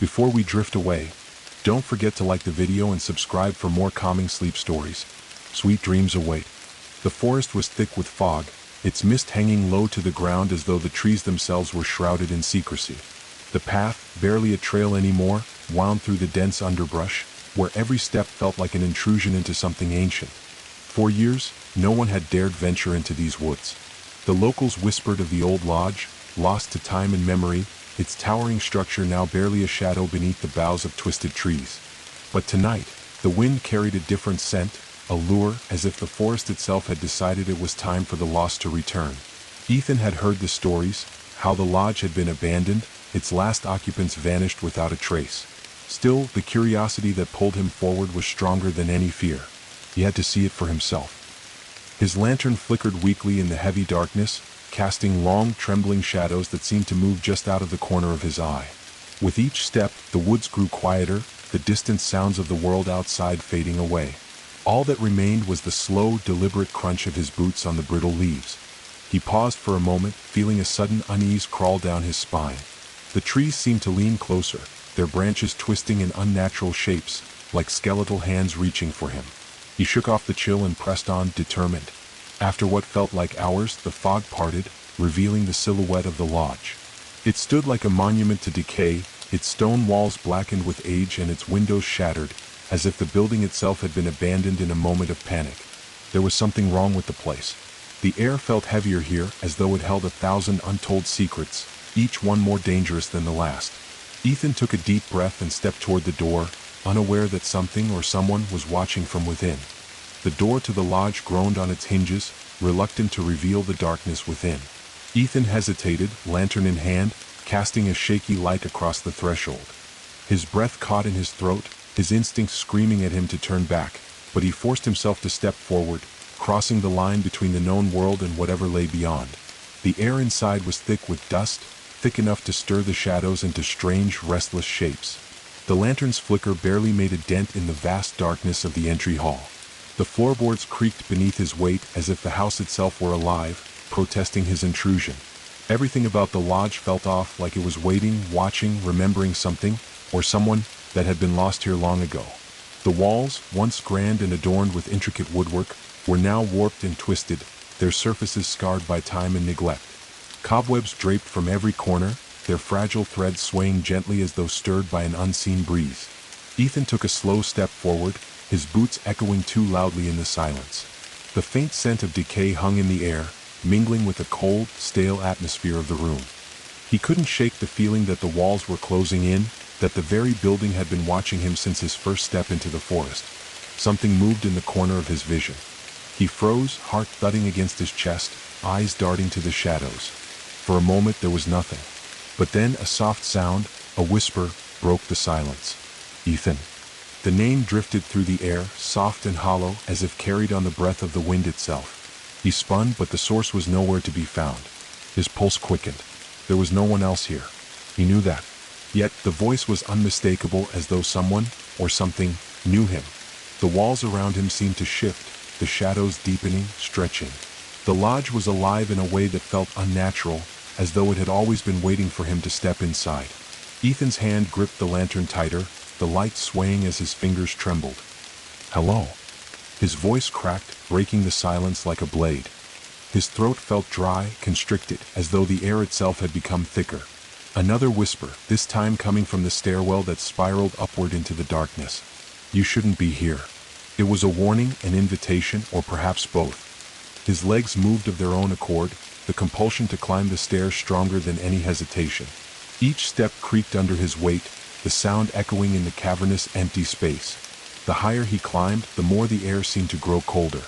Before we drift away, don't forget to like the video and subscribe for more calming sleep stories. Sweet dreams await. The forest was thick with fog, its mist hanging low to the ground as though the trees themselves were shrouded in secrecy. The path, barely a trail anymore, wound through the dense underbrush, where every step felt like an intrusion into something ancient. For years, no one had dared venture into these woods. The locals whispered of the old lodge, lost to time and memory, its towering structure now barely a shadow beneath the boughs of twisted trees. But tonight, the wind carried a different scent, a lure, as if the forest itself had decided it was time for the lost to return. Ethan had heard the stories, how the lodge had been abandoned, its last occupants vanished without a trace. Still, the curiosity that pulled him forward was stronger than any fear. He had to see it for himself. His lantern flickered weakly in the heavy darkness, casting long, trembling shadows that seemed to move just out of the corner of his eye. With each step, the woods grew quieter, the distant sounds of the world outside fading away. All that remained was the slow, deliberate crunch of his boots on the brittle leaves. He paused for a moment, feeling a sudden unease crawl down his spine. The trees seemed to lean closer, their branches twisting in unnatural shapes, like skeletal hands reaching for him. He shook off the chill and pressed on, determined. After what felt like hours, the fog parted, revealing the silhouette of the lodge. It stood like a monument to decay, its stone walls blackened with age and its windows shattered, as if the building itself had been abandoned in a moment of panic. There was something wrong with the place. The air felt heavier here, as though it held 1,000 untold secrets, each one more dangerous than the last. Ethan took a deep breath and stepped toward the door, unaware that something or someone was watching from within. The door to the lodge groaned on its hinges, reluctant to reveal the darkness within. Ethan hesitated, lantern in hand, casting a shaky light across the threshold. His breath caught in his throat, his instincts screaming at him to turn back, but he forced himself to step forward, crossing the line between the known world and whatever lay beyond. The air inside was thick with dust, thick enough to stir the shadows into strange, restless shapes. The lantern's flicker barely made a dent in the vast darkness of the entry hall. The floorboards creaked beneath his weight as if the house itself were alive, protesting his intrusion. Everything about the lodge felt off, like it was waiting, watching, remembering something, or someone that had been lost here long ago. The walls, once grand and adorned with intricate woodwork, were now warped and twisted, their surfaces scarred by time and neglect. Cobwebs draped from every corner, their fragile threads swaying gently as though stirred by an unseen breeze. Ethan took a slow step forward, his boots echoing too loudly in the silence. The faint scent of decay hung in the air, mingling with the cold, stale atmosphere of the room. He couldn't shake the feeling that the walls were closing in, that the very building had been watching him since his first step into the forest. Something moved in the corner of his vision. He froze, heart thudding against his chest, eyes darting to the shadows. For a moment there was nothing. But then a soft sound, a whisper, broke the silence. Ethan. The name drifted through the air, soft and hollow, as if carried on the breath of the wind itself. He spun, but the source was nowhere to be found. His pulse quickened. There was no one else here. He knew that. Yet the voice was unmistakable, as though someone, or something, knew him. The walls around him seemed to shift, the shadows deepening, stretching. The lodge was alive in a way that felt unnatural, as though it had always been waiting for him to step inside. Ethan's hand gripped the lantern tighter, the light swaying as his fingers trembled. Hello. His voice cracked, breaking the silence like a blade. His throat felt dry, constricted, as though the air itself had become thicker. Another whisper, this time coming from the stairwell that spiraled upward into the darkness. You shouldn't be here. It was a warning, an invitation, or perhaps both. His legs moved of their own accord, the compulsion to climb the stairs stronger than any hesitation. Each step creaked under his weight, the sound echoing in the cavernous, empty space. The higher he climbed, the more the air seemed to grow colder.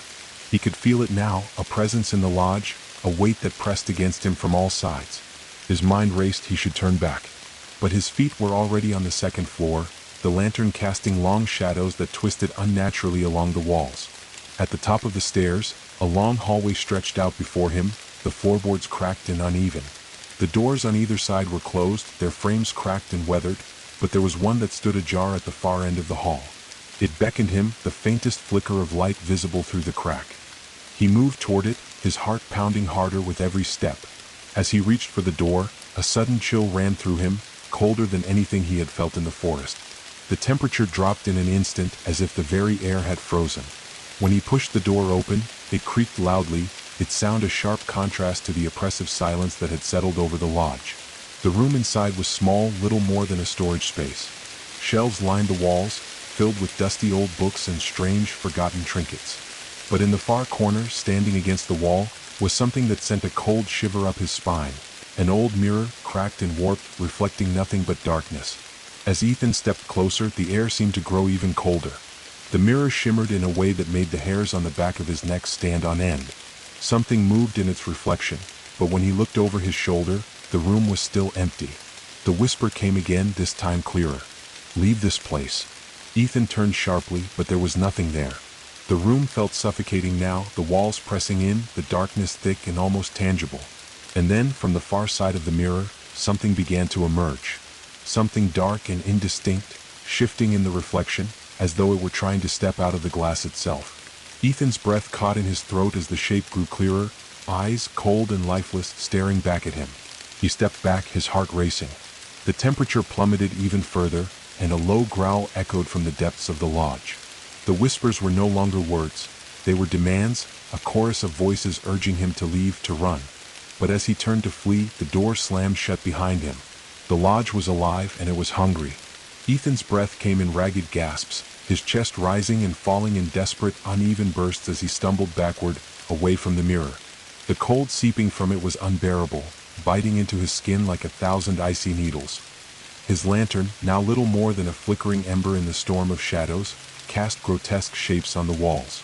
He could feel it now, a presence in the lodge, a weight that pressed against him from all sides. His mind raced he should turn back. But his feet were already on the second floor, the lantern casting long shadows that twisted unnaturally along the walls. At the top of the stairs, a long hallway stretched out before him, the floorboards cracked and uneven. The doors on either side were closed, their frames cracked and weathered, but there was one that stood ajar at the far end of the hall. It beckoned him, the faintest flicker of light visible through the crack. He moved toward it, his heart pounding harder with every step. As he reached for the door, a sudden chill ran through him, colder than anything he had felt in the forest. The temperature dropped in an instant as if the very air had frozen. When he pushed the door open, it creaked loudly, its sound a sharp contrast to the oppressive silence that had settled over the lodge. The room inside was small, little more than a storage space. Shelves lined the walls, filled with dusty old books and strange, forgotten trinkets. But in the far corner, standing against the wall, was something that sent a cold shiver up his spine. An old mirror, cracked and warped, reflecting nothing but darkness. As Ethan stepped closer, the air seemed to grow even colder. The mirror shimmered in a way that made the hairs on the back of his neck stand on end. Something moved in its reflection, but when he looked over his shoulder, the room was still empty. The whisper came again, this time clearer. "Leave this place." Ethan turned sharply, but there was nothing there. The room felt suffocating now, the walls pressing in, the darkness thick and almost tangible. And then, from the far side of the mirror, something began to emerge. Something dark and indistinct, shifting in the reflection, as though it were trying to step out of the glass itself. Ethan's breath caught in his throat as the shape grew clearer, eyes, cold and lifeless, staring back at him. He stepped back, his heart racing. The temperature plummeted even further, and a low growl echoed from the depths of the lodge. The whispers were no longer words. They were demands, a chorus of voices urging him to leave, to run. But as he turned to flee, the door slammed shut behind him. The lodge was alive, and it was hungry. Ethan's breath came in ragged gasps, his chest rising and falling in desperate, uneven bursts as he stumbled backward, away from the mirror. The cold seeping from it was unbearable, biting into his skin like 1,000 icy needles. His lantern, now little more than a flickering ember in the storm of shadows, cast grotesque shapes on the walls.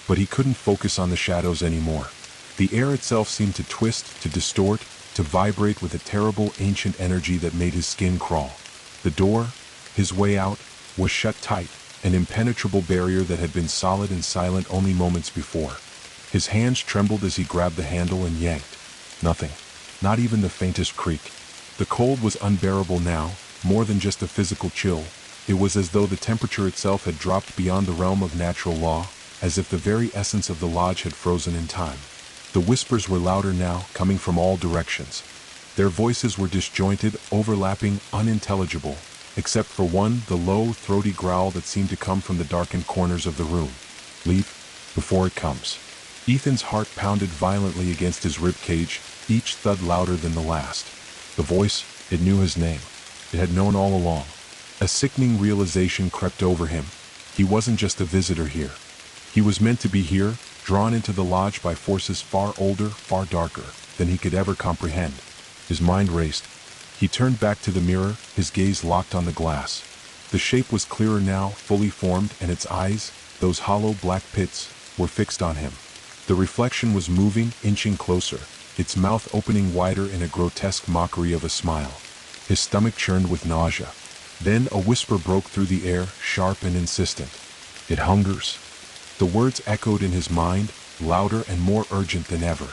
But he couldn't focus on the shadows anymore. The air itself seemed to twist, to distort, to vibrate with a terrible ancient energy that made his skin crawl. The door, his way out, was shut tight, an impenetrable barrier that had been solid and silent only moments before. His hands trembled as he grabbed the handle and yanked. Nothing. Not even the faintest creak. The cold was unbearable now, more than just a physical chill. It was as though the temperature itself had dropped beyond the realm of natural law, as if the very essence of the lodge had frozen in time. The whispers were louder now, coming from all directions. Their voices were disjointed, overlapping, unintelligible, except for one, the low, throaty growl that seemed to come from the darkened corners of the room. "Leave, before it comes." Ethan's heart pounded violently against his rib cage, each thud louder than the last. The voice, it knew his name. It had known all along. A sickening realization crept over him. He wasn't just a visitor here. He was meant to be here, drawn into the lodge by forces far older, far darker, than he could ever comprehend. His mind raced. He turned back to the mirror, his gaze locked on the glass. The shape was clearer now, fully formed, and its eyes, those hollow black pits, were fixed on him. The reflection was moving, inching closer, its mouth opening wider in a grotesque mockery of a smile. His stomach churned with nausea. Then a whisper broke through the air, sharp and insistent. "It hungers." The words echoed in his mind, louder and more urgent than ever.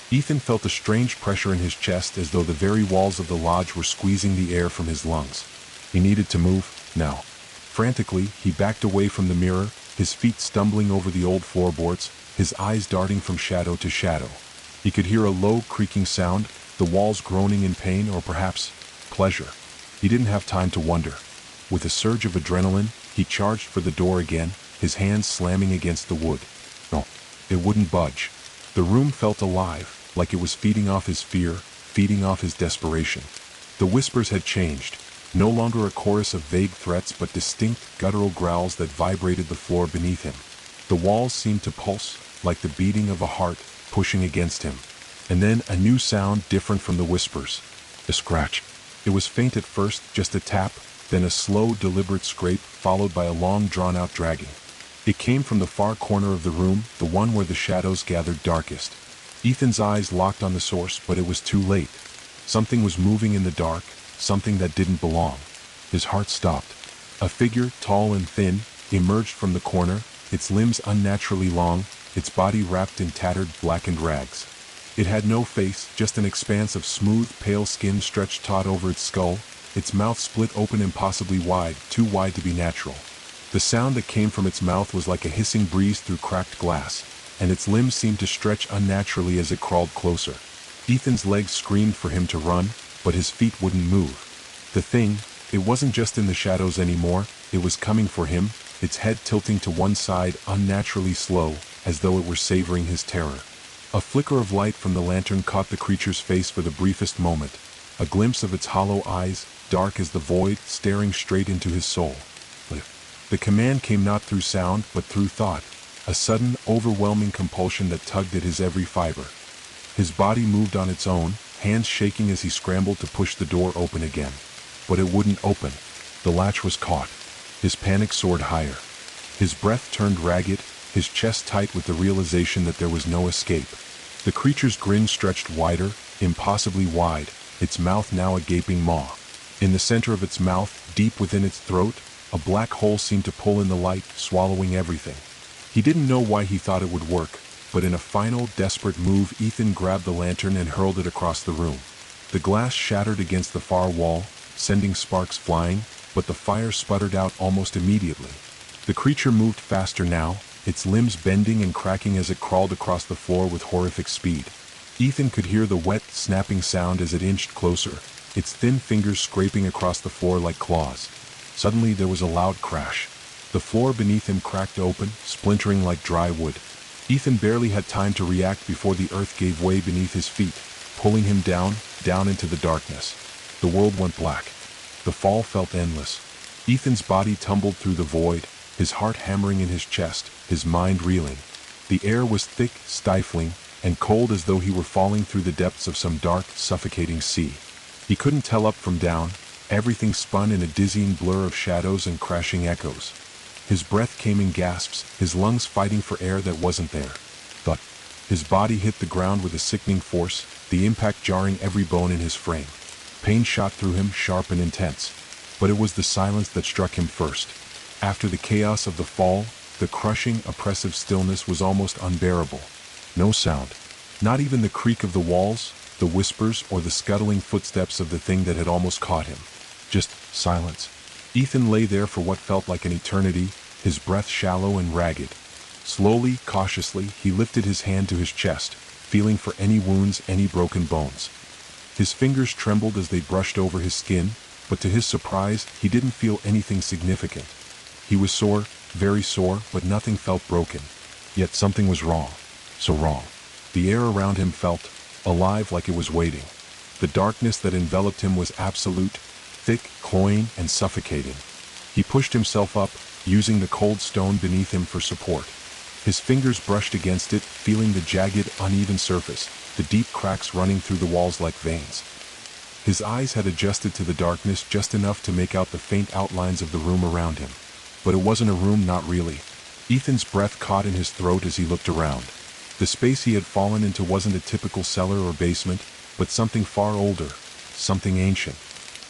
Ethan felt a strange pressure in his chest as though the very walls of the lodge were squeezing the air from his lungs. He needed to move, now. Frantically, he backed away from the mirror, his feet stumbling over the old floorboards, his eyes darting from shadow to shadow. He could hear a low, creaking sound, the walls groaning in pain or perhaps pleasure. He didn't have time to wonder. With a surge of adrenaline, he charged for the door again, his hands slamming against the wood. No, it wouldn't budge. The room felt alive, like it was feeding off his fear, feeding off his desperation. The whispers had changed, no longer a chorus of vague threats but distinct, guttural growls that vibrated the floor beneath him. The walls seemed to pulse, like the beating of a heart, pushing against him. And then a new sound different from the whispers. A scratch. It was faint at first, just a tap, then a slow, deliberate scrape, followed by a long, drawn-out dragging. It came from the far corner of the room, the one where the shadows gathered darkest. Ethan's eyes locked on the source, but it was too late. Something was moving in the dark, something that didn't belong. His heart stopped. A figure, tall and thin, emerged from the corner, its limbs unnaturally long, its body wrapped in tattered, blackened rags. It had no face, just an expanse of smooth, pale skin stretched taut over its skull, its mouth split open impossibly wide, too wide to be natural. The sound that came from its mouth was like a hissing breeze through cracked glass, and its limbs seemed to stretch unnaturally as it crawled closer. Ethan's legs screamed for him to run, but his feet wouldn't move. The thing, it wasn't just in the shadows anymore, it was coming for him, its head tilting to one side unnaturally slow, as though it were savoring his terror. A flicker of light from the lantern caught the creature's face for the briefest moment, a glimpse of its hollow eyes, dark as the void, staring straight into his soul. The command came not through sound, but through thought, a sudden, overwhelming compulsion that tugged at his every fiber. His body moved on its own, hands shaking as he scrambled to push the door open again. But it wouldn't open. The latch was caught. His panic soared higher. His breath turned ragged, his chest tight with the realization that there was no escape. The creature's grin stretched wider, impossibly wide, its mouth now a gaping maw. In the center of its mouth, deep within its throat, a black hole seemed to pull in the light, swallowing everything. He didn't know why he thought it would work, but in a final, desperate move, Ethan grabbed the lantern and hurled it across the room. The glass shattered against the far wall, sending sparks flying, but the fire sputtered out almost immediately. The creature moved faster now, its limbs bending and cracking as it crawled across the floor with horrific speed. Ethan could hear the wet, snapping sound as it inched closer, its thin fingers scraping across the floor like claws. Suddenly there was a loud crash. The floor beneath him cracked open, splintering like dry wood. Ethan barely had time to react before the earth gave way beneath his feet, pulling him down into the darkness. The world went black. The fall felt endless. Ethan's body tumbled through the void, his heart hammering in his chest, his mind reeling. The air was thick, stifling, and cold as though he were falling through the depths of some dark, suffocating sea. He couldn't tell up from down. Everything spun in a dizzying blur of shadows and crashing echoes. His breath came in gasps, his lungs fighting for air that wasn't there. Thud. His body hit the ground with a sickening force, the impact jarring every bone in his frame. Pain shot through him, sharp and intense. But it was the silence that struck him first. After the chaos of the fall, the crushing, oppressive stillness was almost unbearable. No sound. Not even the creak of the walls, the whispers, or the scuttling footsteps of the thing that had almost caught him. Just silence. Ethan lay there for what felt like an eternity, his breath shallow and ragged. Slowly, cautiously, he lifted his hand to his chest, feeling for any wounds, any broken bones. His fingers trembled as they brushed over his skin, but to his surprise, he didn't feel anything significant. He was sore, very sore, but nothing felt broken. Yet something was wrong. So wrong. The air around him felt alive, like it was waiting. The darkness that enveloped him was absolute, thick, cloying, and suffocating. He pushed himself up, using the cold stone beneath him for support. His fingers brushed against it, feeling the jagged, uneven surface, the deep cracks running through the walls like veins. His eyes had adjusted to the darkness just enough to make out the faint outlines of the room around him. But it wasn't a room, not really. Ethan's breath caught in his throat as he looked around. The space he had fallen into wasn't a typical cellar or basement, but something far older, something ancient.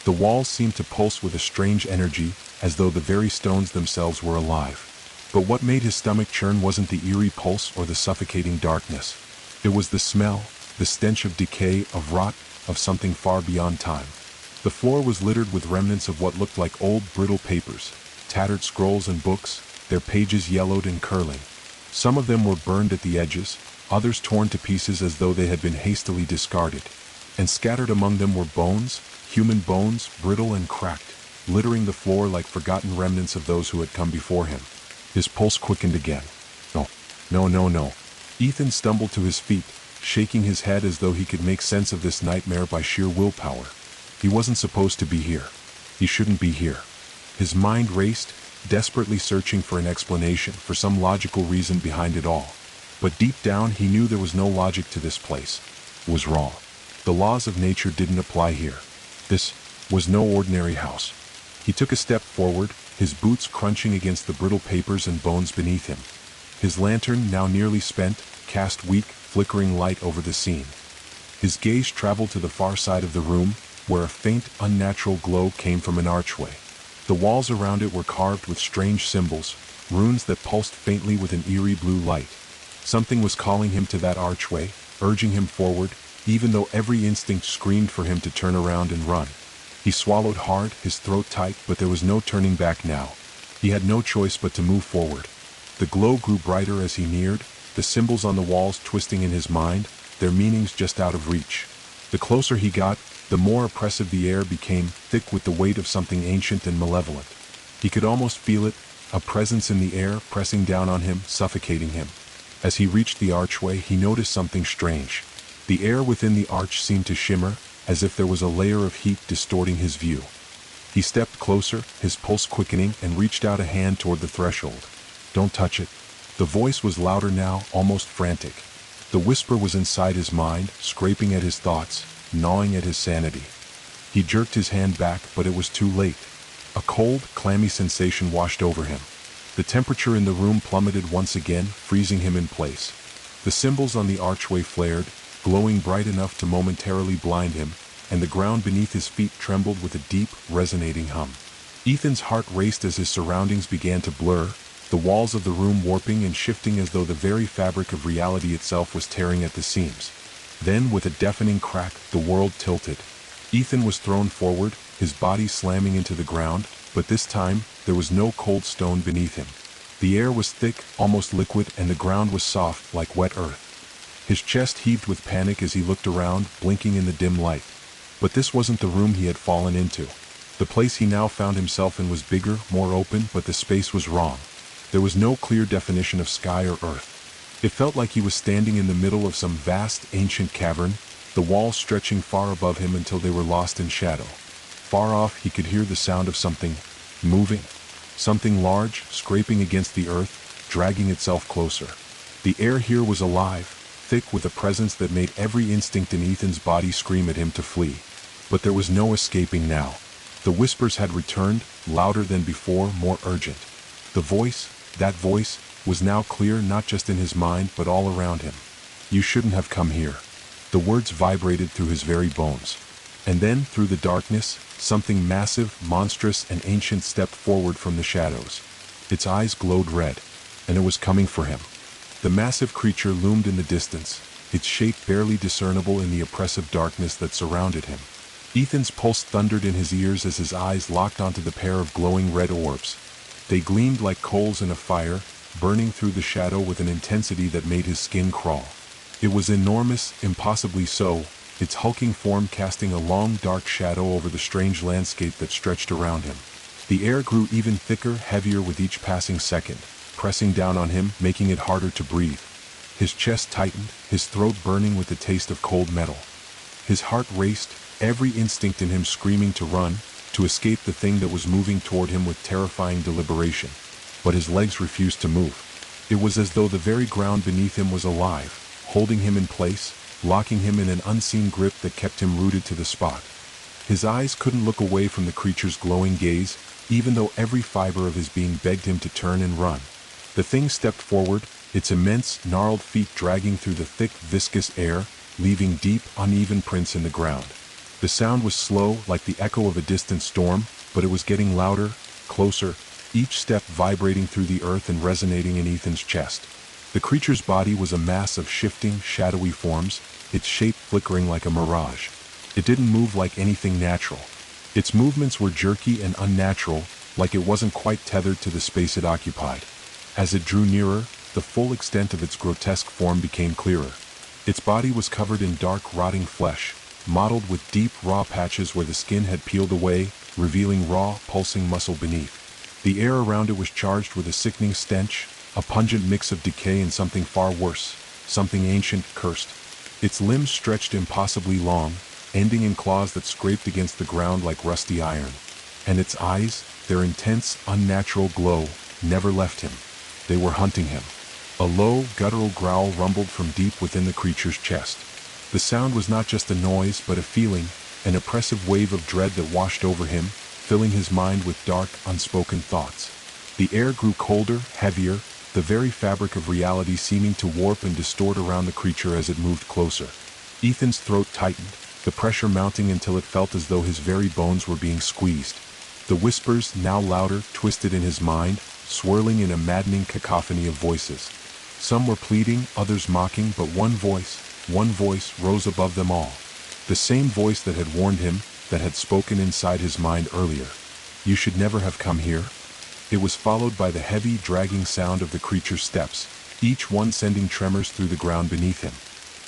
The walls seemed to pulse with a strange energy, as though the very stones themselves were alive. But what made his stomach churn wasn't the eerie pulse or the suffocating darkness. It was the smell, the stench of decay, of rot, of something far beyond time. The floor was littered with remnants of what looked like old, brittle papers, tattered scrolls and books, their pages yellowed and curling. Some of them were burned at the edges, others torn to pieces as though they had been hastily discarded. And scattered among them were bones, human bones, brittle and cracked, littering the floor like forgotten remnants of those who had come before him. His pulse quickened again. No. Ethan stumbled to his feet, shaking his head as though he could make sense of this nightmare by sheer willpower. He wasn't supposed to be here. He shouldn't be here. His mind raced, desperately searching for an explanation, for some logical reason behind it all. But deep down he knew there was no logic to this place. It was wrong. The laws of nature didn't apply here. This was no ordinary house. He took a step forward, his boots crunching against the brittle papers and bones beneath him. His lantern, now nearly spent, cast weak, flickering light over the scene. His gaze traveled to the far side of the room, where a faint, unnatural glow came from an archway. The walls around it were carved with strange symbols, runes that pulsed faintly with an eerie blue light. Something was calling him to that archway, urging him forward, even though every instinct screamed for him to turn around and run. He swallowed hard, his throat tight, but there was no turning back now. He had no choice but to move forward. The glow grew brighter as he neared, the symbols on the walls twisting in his mind, their meanings just out of reach. The closer he got, the more oppressive the air became, thick with the weight of something ancient and malevolent. He could almost feel it, a presence in the air pressing down on him, suffocating him. As he reached the archway, he noticed something strange. The air within the arch seemed to shimmer, as if there was a layer of heat distorting his view. He stepped closer, his pulse quickening, and reached out a hand toward the threshold. "Don't touch it." The voice was louder now, almost frantic. The whisper was inside his mind, scraping at his thoughts, gnawing at his sanity. He jerked his hand back, but it was too late. A cold, clammy sensation washed over him. The temperature in the room plummeted once again, freezing him in place. The symbols on the archway flared, glowing bright enough to momentarily blind him, and the ground beneath his feet trembled with a deep, resonating hum. Ethan's heart raced as his surroundings began to blur, the walls of the room warping and shifting as though the very fabric of reality itself was tearing at the seams. Then, with a deafening crack, the world tilted. Ethan was thrown forward, his body slamming into the ground, but this time, there was no cold stone beneath him. The air was thick, almost liquid, and the ground was soft, like wet earth. His chest heaved with panic as he looked around, blinking in the dim light. But this wasn't the room he had fallen into. The place he now found himself in was bigger, more open, but the space was wrong. There was no clear definition of sky or earth. It felt like he was standing in the middle of some vast, ancient cavern, the walls stretching far above him until they were lost in shadow. Far off, he could hear the sound of something moving. Something large, scraping against the earth, dragging itself closer. The air here was alive, thick with a presence that made every instinct in Ethan's body scream at him to flee. But there was no escaping now. The whispers had returned, louder than before, more urgent. The voice, that voice, was now clear not just in his mind but all around him. "You shouldn't have come here." The words vibrated through his very bones. And then, through the darkness, something massive, monstrous, and ancient stepped forward from the shadows. Its eyes glowed red, and it was coming for him. The massive creature loomed in the distance, its shape barely discernible in the oppressive darkness that surrounded him. Ethan's pulse thundered in his ears as his eyes locked onto the pair of glowing red orbs. They gleamed like coals in a fire, burning through the shadow with an intensity that made his skin crawl. It was enormous, impossibly so, its hulking form casting a long dark shadow over the strange landscape that stretched around him. The air grew even thicker, heavier with each passing second, pressing down on him, making it harder to breathe. His chest tightened, his throat burning with the taste of cold metal. His heart raced, every instinct in him screaming to run, to escape the thing that was moving toward him with terrifying deliberation. But his legs refused to move. It was as though the very ground beneath him was alive, holding him in place, locking him in an unseen grip that kept him rooted to the spot. His eyes couldn't look away from the creature's glowing gaze, even though every fiber of his being begged him to turn and run. The thing stepped forward, its immense, gnarled feet dragging through the thick, viscous air, leaving deep, uneven prints in the ground. The sound was slow, like the echo of a distant storm, but it was getting louder, closer, each step vibrating through the earth and resonating in Ethan's chest. The creature's body was a mass of shifting, shadowy forms, its shape flickering like a mirage. It didn't move like anything natural. Its movements were jerky and unnatural, like it wasn't quite tethered to the space it occupied. As it drew nearer, the full extent of its grotesque form became clearer. Its body was covered in dark, rotting flesh, mottled with deep, raw patches where the skin had peeled away, revealing raw, pulsing muscle beneath. The air around it was charged with a sickening stench, a pungent mix of decay and something far worse, something ancient, cursed. Its limbs stretched impossibly long, ending in claws that scraped against the ground like rusty iron. And its eyes, their intense, unnatural glow, never left him. They were hunting him. A low, guttural growl rumbled from deep within the creature's chest. The sound was not just a noise, but a feeling, an oppressive wave of dread that washed over him, filling his mind with dark, unspoken thoughts. The air grew colder, heavier, the very fabric of reality seeming to warp and distort around the creature as it moved closer. Ethan's throat tightened, the pressure mounting until it felt as though his very bones were being squeezed. The whispers, now louder, twisted in his mind, swirling in a maddening cacophony of voices. Some were pleading, others mocking, but one voice rose above them all. The same voice that had warned him, that had spoken inside his mind earlier. "You should never have come here." It was followed by the heavy, dragging sound of the creature's steps, each one sending tremors through the ground beneath him.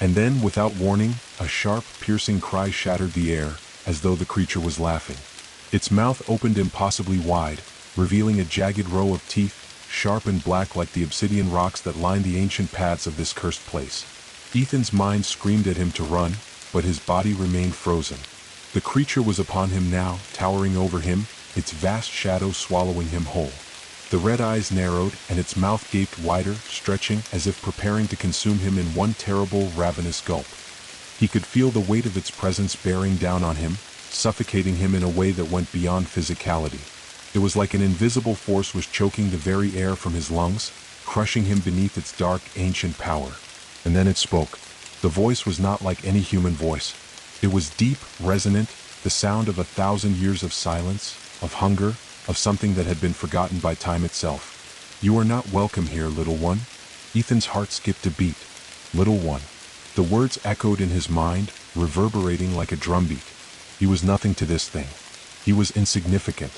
And then, without warning, a sharp, piercing cry shattered the air, as though the creature was laughing. Its mouth opened impossibly wide, revealing a jagged row of teeth, sharp and black like the obsidian rocks that lined the ancient paths of this cursed place. Ethan's mind screamed at him to run, but his body remained frozen. The creature was upon him now, towering over him, its vast shadow swallowing him whole. The red eyes narrowed, and its mouth gaped wider, stretching as if preparing to consume him in one terrible, ravenous gulp. He could feel the weight of its presence bearing down on him, suffocating him in a way that went beyond physicality. It was like an invisible force was choking the very air from his lungs, crushing him beneath its dark, ancient power. And then it spoke. The voice was not like any human voice. It was deep, resonant, the sound of 1,000 years of silence, of hunger, of something that had been forgotten by time itself. "You are not welcome here, little one." Ethan's heart skipped a beat. Little one. The words echoed in his mind, reverberating like a drumbeat. He was nothing to this thing. He was insignificant.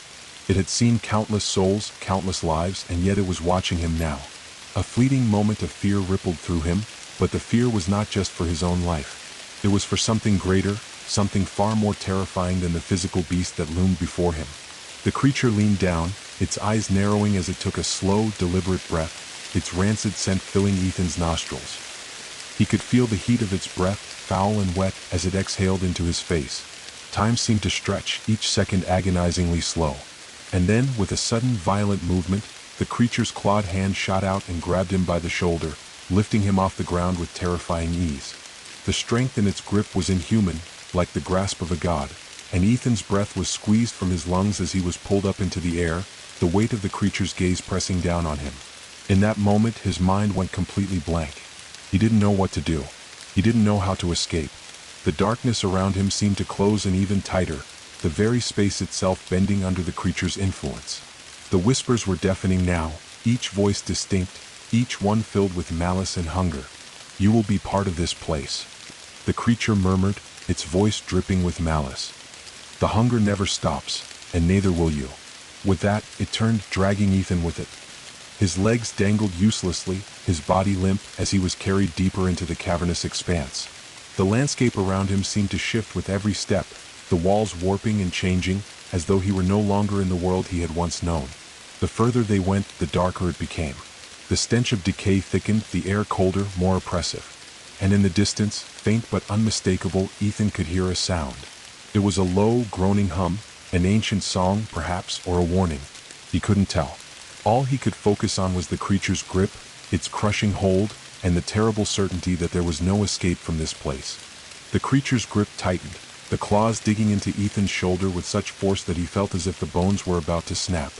It had seen countless souls, countless lives, and yet it was watching him now. A fleeting moment of fear rippled through him, but the fear was not just for his own life. It was for something greater, something far more terrifying than the physical beast that loomed before him. The creature leaned down, its eyes narrowing as it took a slow, deliberate breath, its rancid scent filling Ethan's nostrils. He could feel the heat of its breath, foul and wet, as it exhaled into his face. Time seemed to stretch, each second agonizingly slow. And then, with a sudden, violent movement, the creature's clawed hand shot out and grabbed him by the shoulder, lifting him off the ground with terrifying ease. The strength in its grip was inhuman, like the grasp of a god, and Ethan's breath was squeezed from his lungs as he was pulled up into the air, the weight of the creature's gaze pressing down on him. In that moment, his mind went completely blank. He didn't know what to do. He didn't know how to escape. The darkness around him seemed to close in even tighter, the very space itself bending under the creature's influence. The whispers were deafening now, each voice distinct, each one filled with malice and hunger. "You will be part of this place," the creature murmured, its voice dripping with malice. "The hunger never stops, and neither will you." With that, it turned, dragging Ethan with it. His legs dangled uselessly, his body limp as he was carried deeper into the cavernous expanse. The landscape around him seemed to shift with every step, the walls warping and changing, as though he were no longer in the world he had once known. The further they went, the darker it became. The stench of decay thickened, the air colder, more oppressive. And in the distance, faint but unmistakable, Ethan could hear a sound. It was a low, groaning hum, an ancient song, perhaps, or a warning. He couldn't tell. All he could focus on was the creature's grip, its crushing hold, and the terrible certainty that there was no escape from this place. The creature's grip tightened, the claws digging into Ethan's shoulder with such force that he felt as if the bones were about to snap.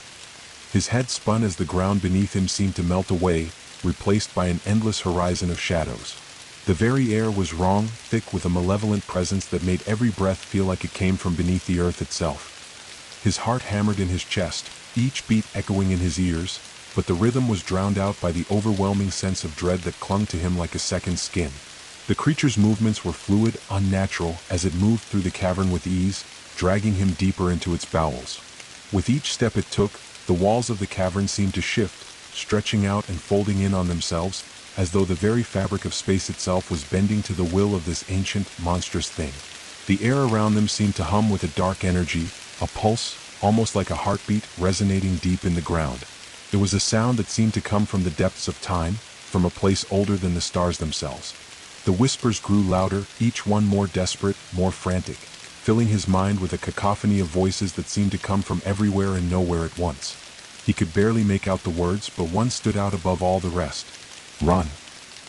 His head spun as the ground beneath him seemed to melt away, replaced by an endless horizon of shadows. The very air was wrong, thick with a malevolent presence that made every breath feel like it came from beneath the earth itself. His heart hammered in his chest, each beat echoing in his ears, but the rhythm was drowned out by the overwhelming sense of dread that clung to him like a second skin. The creature's movements were fluid, unnatural, as it moved through the cavern with ease, dragging him deeper into its bowels. With each step it took, the walls of the cavern seemed to shift, stretching out and folding in on themselves, as though the very fabric of space itself was bending to the will of this ancient, monstrous thing. The air around them seemed to hum with a dark energy, a pulse, almost like a heartbeat, resonating deep in the ground. It was a sound that seemed to come from the depths of time, from a place older than the stars themselves. The whispers grew louder, each one more desperate, more frantic, filling his mind with a cacophony of voices that seemed to come from everywhere and nowhere at once. He could barely make out the words, but one stood out above all the rest. "Run."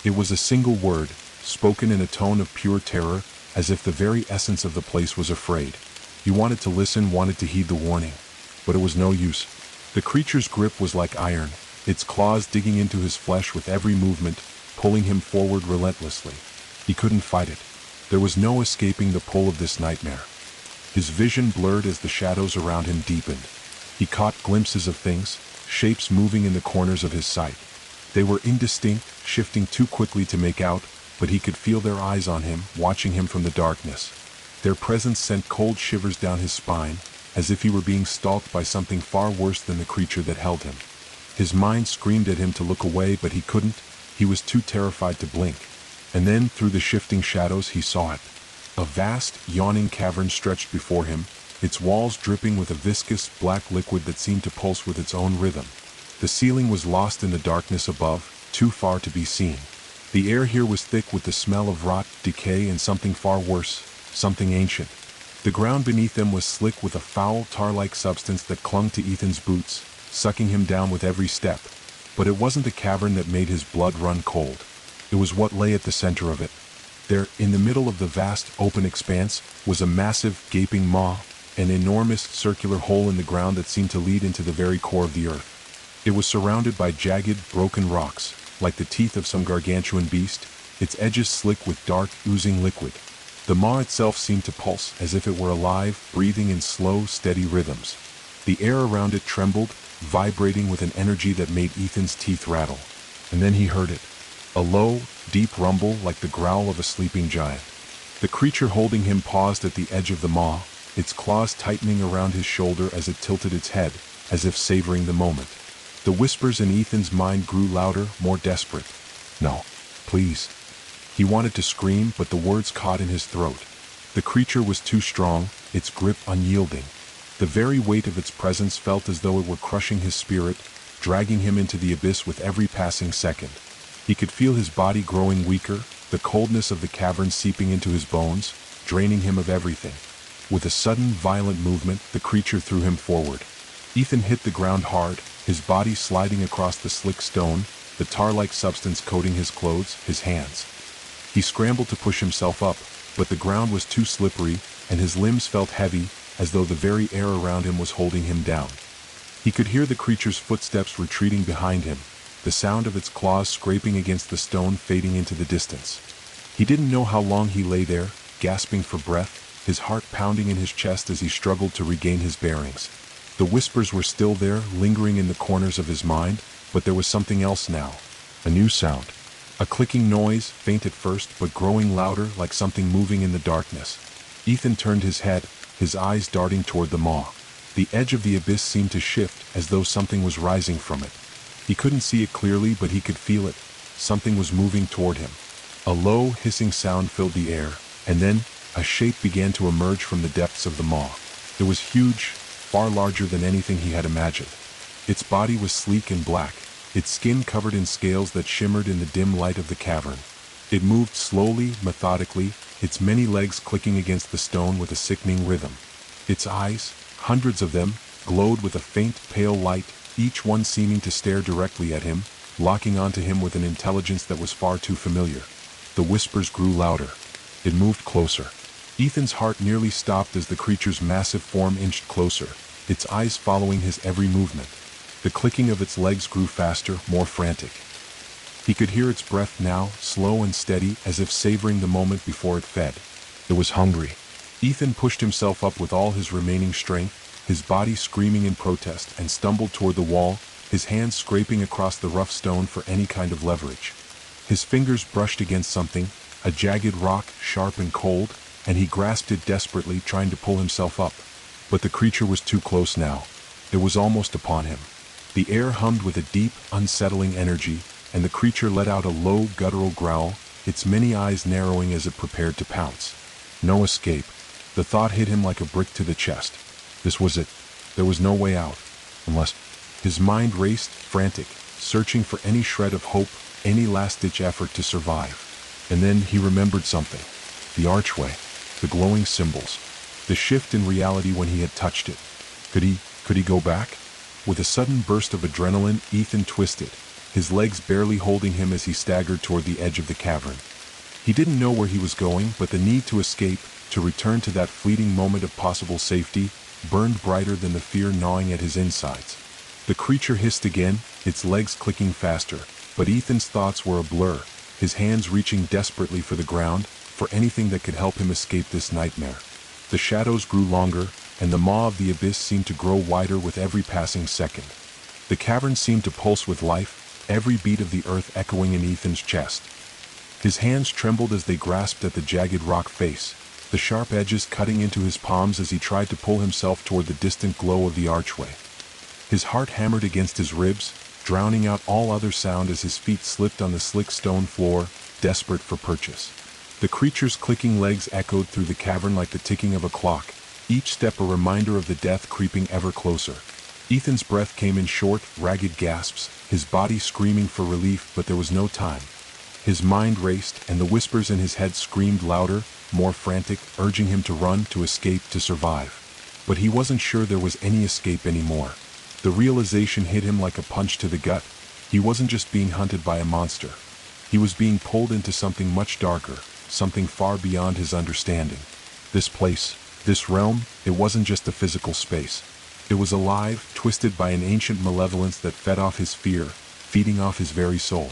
It was a single word, spoken in a tone of pure terror, as if the very essence of the place was afraid. He wanted to listen, wanted to heed the warning, but it was no use. The creature's grip was like iron, its claws digging into his flesh with every movement, pulling him forward relentlessly. He couldn't fight it. There was no escaping the pull of this nightmare. His vision blurred as the shadows around him deepened. He caught glimpses of things, shapes moving in the corners of his sight. They were indistinct, shifting too quickly to make out, but he could feel their eyes on him, watching him from the darkness. Their presence sent cold shivers down his spine, as if he were being stalked by something far worse than the creature that held him. His mind screamed at him to look away, but he couldn't. He was too terrified to blink. And then, through the shifting shadows, he saw it. A vast, yawning cavern stretched before him, its walls dripping with a viscous, black liquid that seemed to pulse with its own rhythm. The ceiling was lost in the darkness above, too far to be seen. The air here was thick with the smell of rot, decay, and something far worse, something ancient. The ground beneath them was slick with a foul, tar-like substance that clung to Ethan's boots, sucking him down with every step. But it wasn't the cavern that made his blood run cold. It was what lay at the center of it. There, in the middle of the vast, open expanse, was a massive, gaping maw, an enormous, circular hole in the ground that seemed to lead into the very core of the earth. It was surrounded by jagged, broken rocks, like the teeth of some gargantuan beast, its edges slick with dark, oozing liquid. The maw itself seemed to pulse, as if it were alive, breathing in slow, steady rhythms. The air around it trembled, vibrating with an energy that made Ethan's teeth rattle. And then he heard it. A low, deep rumble like the growl of a sleeping giant. The creature holding him paused at the edge of the maw, its claws tightening around his shoulder as it tilted its head, as if savoring the moment. The whispers in Ethan's mind grew louder, more desperate. No, please. He wanted to scream, but the words caught in his throat. The creature was too strong, its grip unyielding. The very weight of its presence felt as though it were crushing his spirit, dragging him into the abyss with every passing second. He could feel his body growing weaker, the coldness of the cavern seeping into his bones, draining him of everything. With a sudden, violent movement, the creature threw him forward. Ethan hit the ground hard, his body sliding across the slick stone, the tar-like substance coating his clothes, his hands. He scrambled to push himself up, but the ground was too slippery, and his limbs felt heavy, as though the very air around him was holding him down. He could hear the creature's footsteps retreating behind him, the sound of its claws scraping against the stone fading into the distance. He didn't know how long he lay there, gasping for breath, his heart pounding in his chest as he struggled to regain his bearings. The whispers were still there, lingering in the corners of his mind, but there was something else now. A new sound. A clicking noise, faint at first, but growing louder like something moving in the darkness. Ethan turned his head, his eyes darting toward the maw. The edge of the abyss seemed to shift, as though something was rising from it. He couldn't see it clearly, but he could feel it. Something was moving toward him. A low, hissing sound filled the air, and then a shape began to emerge from the depths of the maw. It was huge, far larger than anything he had imagined. Its body was sleek and black, its skin covered in scales that shimmered in the dim light of the cavern. It moved slowly, methodically, its many legs clicking against the stone with a sickening rhythm. Its eyes, hundreds of them, glowed with a faint, pale light, each one seeming to stare directly at him, locking onto him with an intelligence that was far too familiar. The whispers grew louder. It moved closer. Ethan's heart nearly stopped as the creature's massive form inched closer, its eyes following his every movement. The clicking of its legs grew faster, more frantic. He could hear its breath now, slow and steady, as if savoring the moment before it fed. It was hungry. Ethan pushed himself up with all his remaining strength, his body screaming in protest, and stumbled toward the wall, his hands scraping across the rough stone for any kind of leverage. His fingers brushed against something, a jagged rock, sharp and cold, and he grasped it desperately, trying to pull himself up. But the creature was too close now. It was almost upon him. The air hummed with a deep, unsettling energy, and the creature let out a low, guttural growl, its many eyes narrowing as it prepared to pounce. No escape. The thought hit him like a brick to the chest. This was it. There was no way out. Unless... His mind raced, frantic, searching for any shred of hope, any last-ditch effort to survive. And then he remembered something. The archway. The glowing symbols. The shift in reality when he had touched it. Could he go back? With a sudden burst of adrenaline, Ethan twisted, his legs barely holding him as he staggered toward the edge of the cavern. He didn't know where he was going, but the need to escape, to return to that fleeting moment of possible safety, burned brighter than the fear gnawing at his insides. The creature hissed again, its legs clicking faster, but Ethan's thoughts were a blur, his hands reaching desperately for the ground, for anything that could help him escape this nightmare. The shadows grew longer, and the maw of the abyss seemed to grow wider with every passing second. The cavern seemed to pulse with life, every beat of the earth echoing in Ethan's chest. His hands trembled as they grasped at the jagged rock face, the sharp edges cutting into his palms as he tried to pull himself toward the distant glow of the archway. His heart hammered against his ribs, drowning out all other sound as his feet slipped on the slick stone floor, desperate for purchase. The creature's clicking legs echoed through the cavern like the ticking of a clock, each step a reminder of the death creeping ever closer. Ethan's breath came in short, ragged gasps, his body screaming for relief, but there was no time. His mind raced, and the whispers in his head screamed louder, more frantic, urging him to run, to escape, to survive. But he wasn't sure there was any escape anymore. The realization hit him like a punch to the gut. He wasn't just being hunted by a monster. He was being pulled into something much darker, something far beyond his understanding. This place, this realm, it wasn't just a physical space. It was alive, twisted by an ancient malevolence that fed off his fear, feeding off his very soul.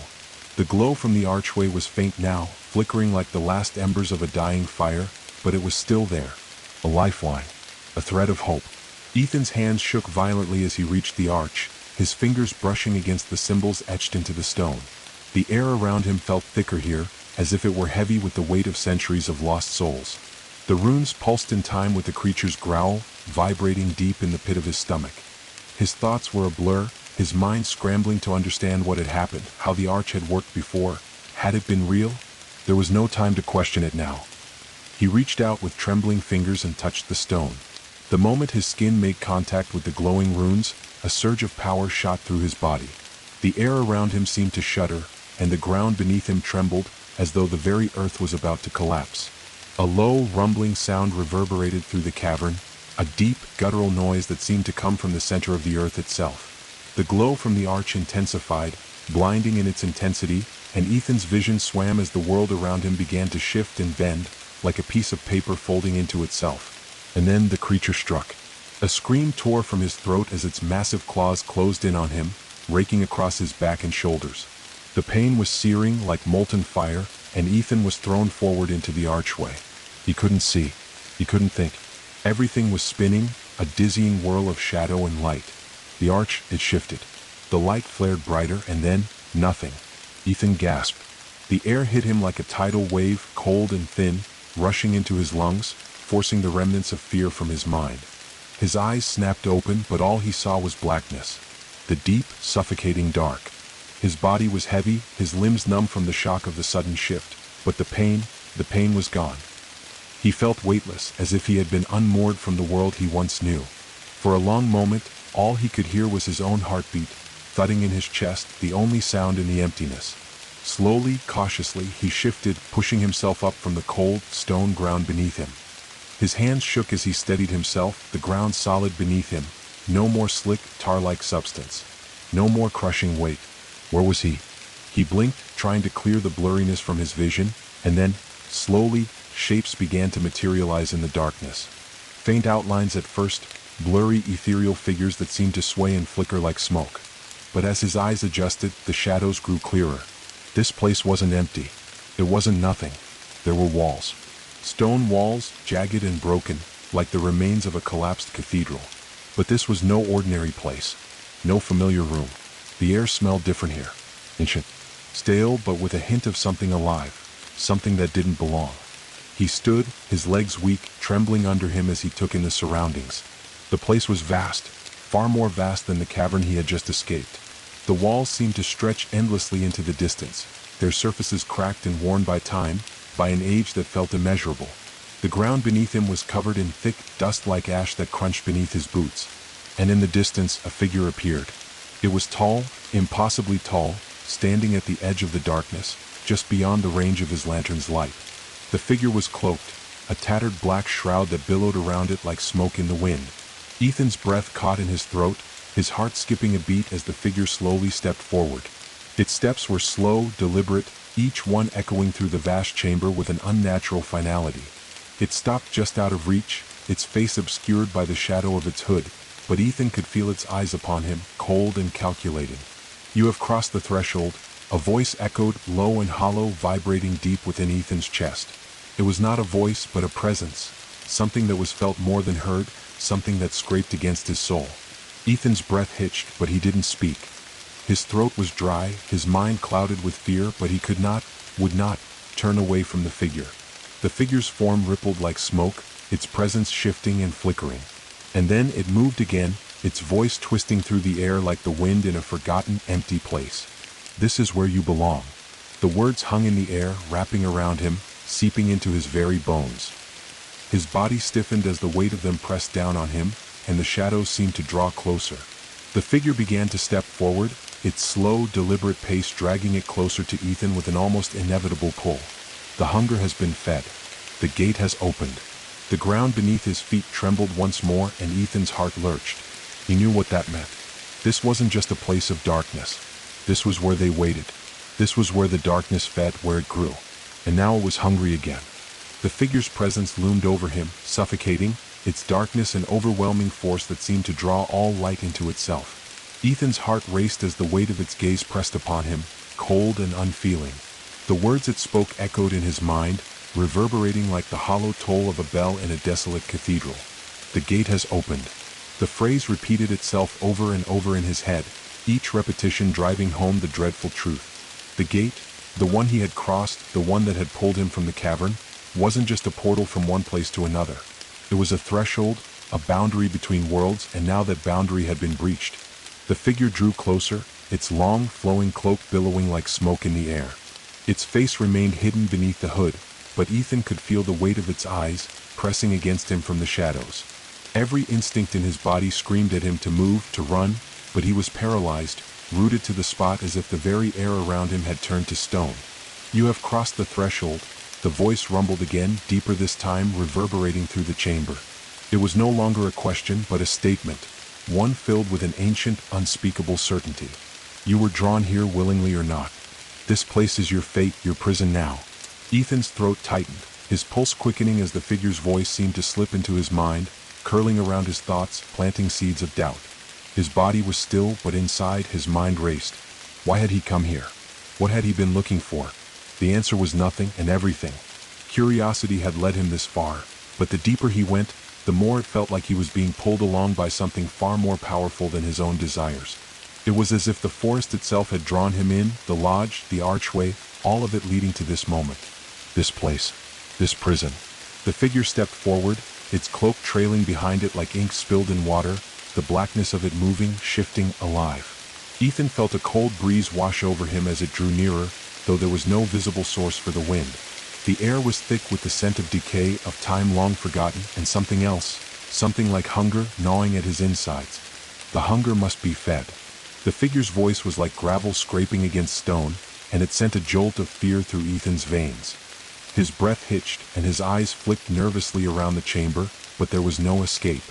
The glow from the archway was faint now, flickering like the last embers of a dying fire, but it was still there. A lifeline. A thread of hope. Ethan's hands shook violently as he reached the arch, his fingers brushing against the symbols etched into the stone. The air around him felt thicker here, as if it were heavy with the weight of centuries of lost souls. The runes pulsed in time with the creature's growl, vibrating deep in the pit of his stomach. His thoughts were a blur, his mind scrambling to understand what had happened, how the arch had worked before. Had it been real? There was no time to question it now. He reached out with trembling fingers and touched the stone. The moment his skin made contact with the glowing runes, a surge of power shot through his body. The air around him seemed to shudder, and the ground beneath him trembled, as though the very earth was about to collapse. A low, rumbling sound reverberated through the cavern, a deep, guttural noise that seemed to come from the center of the earth itself. The glow from the arch intensified, blinding in its intensity, and Ethan's vision swam as the world around him began to shift and bend, like a piece of paper folding into itself. And then the creature struck. A scream tore from his throat as its massive claws closed in on him, raking across his back and shoulders. The pain was searing like molten fire, and Ethan was thrown forward into the archway. He couldn't see. He couldn't think. Everything was spinning, a dizzying whirl of shadow and light. The arch, it shifted. The light flared brighter, and then, nothing. Ethan gasped. The air hit him like a tidal wave, cold and thin, rushing into his lungs, forcing the remnants of fear from his mind. His eyes snapped open, but all he saw was blackness. The deep, suffocating dark. His body was heavy, his limbs numb from the shock of the sudden shift, but the pain was gone. He felt weightless, as if he had been unmoored from the world he once knew. For a long moment, all he could hear was his own heartbeat, thudding in his chest, the only sound in the emptiness. Slowly, cautiously, he shifted, pushing himself up from the cold, stone ground beneath him. His hands shook as he steadied himself, the ground solid beneath him. No more slick, tar-like substance. No more crushing weight. Where was he? He blinked, trying to clear the blurriness from his vision, and then, slowly, shapes began to materialize in the darkness. Faint outlines at first, blurry, ethereal figures that seemed to sway and flicker like smoke. But as his eyes adjusted, the shadows grew clearer. This place wasn't empty. It wasn't nothing. There were walls. Stone walls, jagged and broken, like the remains of a collapsed cathedral. But this was no ordinary place. No familiar room. The air smelled different here. Ancient. Stale, but with a hint of something alive. Something that didn't belong. He stood, his legs weak, trembling under him as he took in the surroundings. The place was vast, far more vast than the cavern he had just escaped. The walls seemed to stretch endlessly into the distance, their surfaces cracked and worn by time, by an age that felt immeasurable. The ground beneath him was covered in thick, dust-like ash that crunched beneath his boots. And in the distance, a figure appeared. It was tall, impossibly tall, standing at the edge of the darkness, just beyond the range of his lantern's light. The figure was cloaked, a tattered black shroud that billowed around it like smoke in the wind. Ethan's breath caught in his throat, his heart skipping a beat as the figure slowly stepped forward. Its steps were slow, deliberate, each one echoing through the vast chamber with an unnatural finality. It stopped just out of reach, its face obscured by the shadow of its hood, but Ethan could feel its eyes upon him, cold and calculating. "You have crossed the threshold," a voice echoed, low and hollow, vibrating deep within Ethan's chest. It was not a voice, but a presence, something that was felt more than heard, something that scraped against his soul. Ethan's breath hitched, but he didn't speak. His throat was dry, his mind clouded with fear, but he could not, would not, turn away from the figure. The figure's form rippled like smoke, its presence shifting and flickering. And then it moved again, its voice twisting through the air like the wind in a forgotten, empty place. "This is where you belong." The words hung in the air, wrapping around him, seeping into his very bones. His body stiffened as the weight of them pressed down on him, and the shadows seemed to draw closer. The figure began to step forward, its slow, deliberate pace dragging it closer to Ethan with an almost inevitable pull. The hunger has been fed. The gate has opened. The ground beneath his feet trembled once more, and Ethan's heart lurched. He knew what that meant. This wasn't just a place of darkness. This was where they waited. This was where the darkness fed, where it grew. And now it was hungry again. The figure's presence loomed over him, suffocating, its darkness an overwhelming force that seemed to draw all light into itself. Ethan's heart raced as the weight of its gaze pressed upon him, cold and unfeeling. The words it spoke echoed in his mind, reverberating like the hollow toll of a bell in a desolate cathedral. The gate has opened. The phrase repeated itself over and over in his head, each repetition driving home the dreadful truth. The gate, the one he had crossed, the one that had pulled him from the cavern, wasn't just a portal from one place to another. It was a threshold, a boundary between worlds, and now that boundary had been breached. The figure drew closer, its long, flowing cloak billowing like smoke in the air. Its face remained hidden beneath the hood, but Ethan could feel the weight of its eyes, pressing against him from the shadows. Every instinct in his body screamed at him to move, to run, but he was paralyzed, rooted to the spot as if the very air around him had turned to stone. "You have crossed the threshold," the voice rumbled again, deeper this time, reverberating through the chamber. It was no longer a question, but a statement, one filled with an ancient, unspeakable certainty. "You were drawn here willingly or not. This place is your fate, your prison now." Ethan's throat tightened, his pulse quickening as the figure's voice seemed to slip into his mind, curling around his thoughts, planting seeds of doubt. His body was still, but inside, his mind raced. Why had he come here? What had he been looking for? The answer was nothing and everything. Curiosity had led him this far, but the deeper he went, the more it felt like he was being pulled along by something far more powerful than his own desires. It was as if the forest itself had drawn him in, the lodge, the archway, all of it leading to this moment. This place. This prison. The figure stepped forward, its cloak trailing behind it like ink spilled in water, the blackness of it moving, shifting, alive. Ethan felt a cold breeze wash over him as it drew nearer, though there was no visible source for the wind. The air was thick with the scent of decay, of time long forgotten, and something else, something like hunger, gnawing at his insides. The hunger must be fed. The figure's voice was like gravel scraping against stone, and it sent a jolt of fear through Ethan's veins. His breath hitched, and his eyes flicked nervously around the chamber, but there was no escape.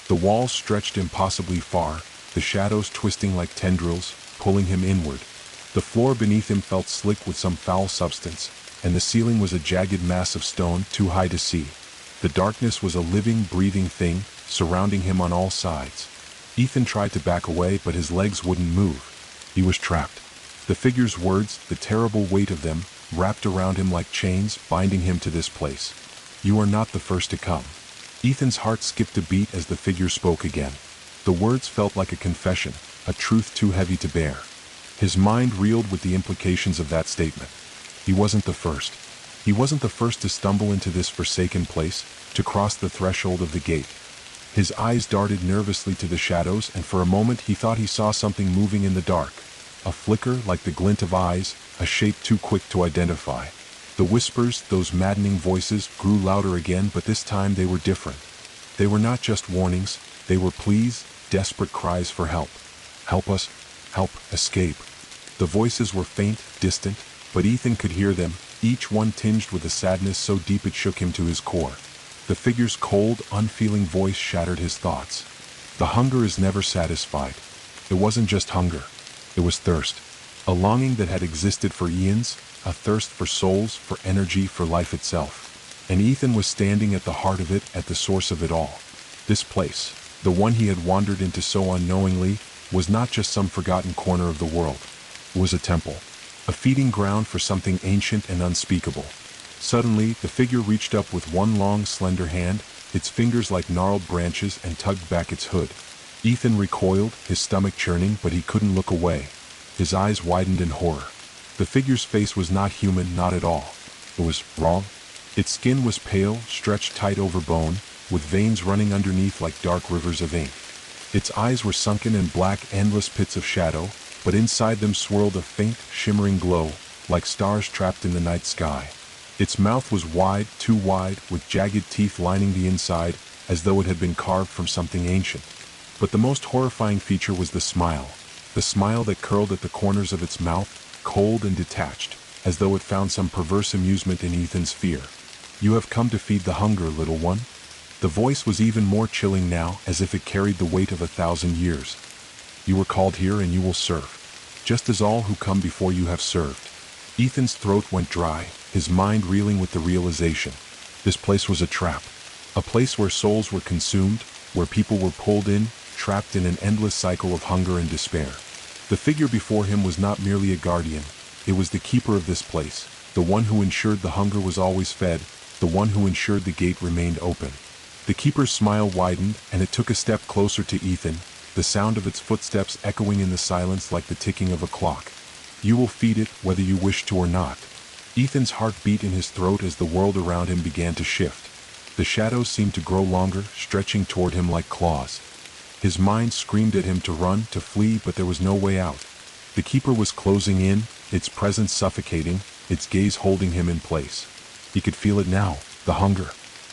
The walls stretched impossibly far, the shadows twisting like tendrils, pulling him inward. The floor beneath him felt slick with some foul substance, and the ceiling was a jagged mass of stone too high to see. The darkness was a living, breathing thing, surrounding him on all sides. Ethan tried to back away, but his legs wouldn't move. He was trapped. The figure's words, the terrible weight of them, wrapped around him like chains, binding him to this place. "You are not the first to come." Ethan's heart skipped a beat as the figure spoke again. The words felt like a confession, a truth too heavy to bear. His mind reeled with the implications of that statement. He wasn't the first. He wasn't the first to stumble into this forsaken place, to cross the threshold of the gate. His eyes darted nervously to the shadows, and for a moment he thought he saw something moving in the dark. A flicker like the glint of eyes, a shape too quick to identify. The whispers, those maddening voices, grew louder again, but this time they were different. They were not just warnings, they were pleas, desperate cries for help. "Help us, help, escape." The voices were faint, distant, but Ethan could hear them, each one tinged with a sadness so deep it shook him to his core. The figure's cold, unfeeling voice shattered his thoughts. The hunger is never satisfied. It wasn't just hunger. It was thirst. A longing that had existed for eons, a thirst for souls, for energy, for life itself. And Ethan was standing at the heart of it, at the source of it all. This place, the one he had wandered into so unknowingly, was not just some forgotten corner of the world. It was a temple, a feeding ground for something ancient and unspeakable. Suddenly, the figure reached up with one long, slender hand, its fingers like gnarled branches, and tugged back its hood. Ethan recoiled, his stomach churning, but he couldn't look away. His eyes widened in horror. The figure's face was not human, not at all. It was raw. Its skin was pale, stretched tight over bone, with veins running underneath like dark rivers of ink. Its eyes were sunken in black, endless pits of shadow, but inside them swirled a faint, shimmering glow, like stars trapped in the night sky. Its mouth was wide, too wide, with jagged teeth lining the inside, as though it had been carved from something ancient. But the most horrifying feature was the smile that curled at the corners of its mouth, cold and detached, as though it found some perverse amusement in Ethan's fear. "You have come to feed the hunger, little one." The voice was even more chilling now, as if it carried the weight of 1,000 years. "You were called here and you will serve, just as all who come before you have served." Ethan's throat went dry, his mind reeling with the realization. This place was a trap. A place where souls were consumed, where people were pulled in, trapped in an endless cycle of hunger and despair. The figure before him was not merely a guardian, it was the keeper of this place, the one who ensured the hunger was always fed, the one who ensured the gate remained open. The keeper's smile widened, and it took a step closer to Ethan, the sound of its footsteps echoing in the silence like the ticking of a clock. "You will feed it, whether you wish to or not." Ethan's heart beat in his throat as the world around him began to shift. The shadows seemed to grow longer, stretching toward him like claws. His mind screamed at him to run, to flee, but there was no way out. The keeper was closing in, its presence suffocating, its gaze holding him in place. He could feel it now, the hunger,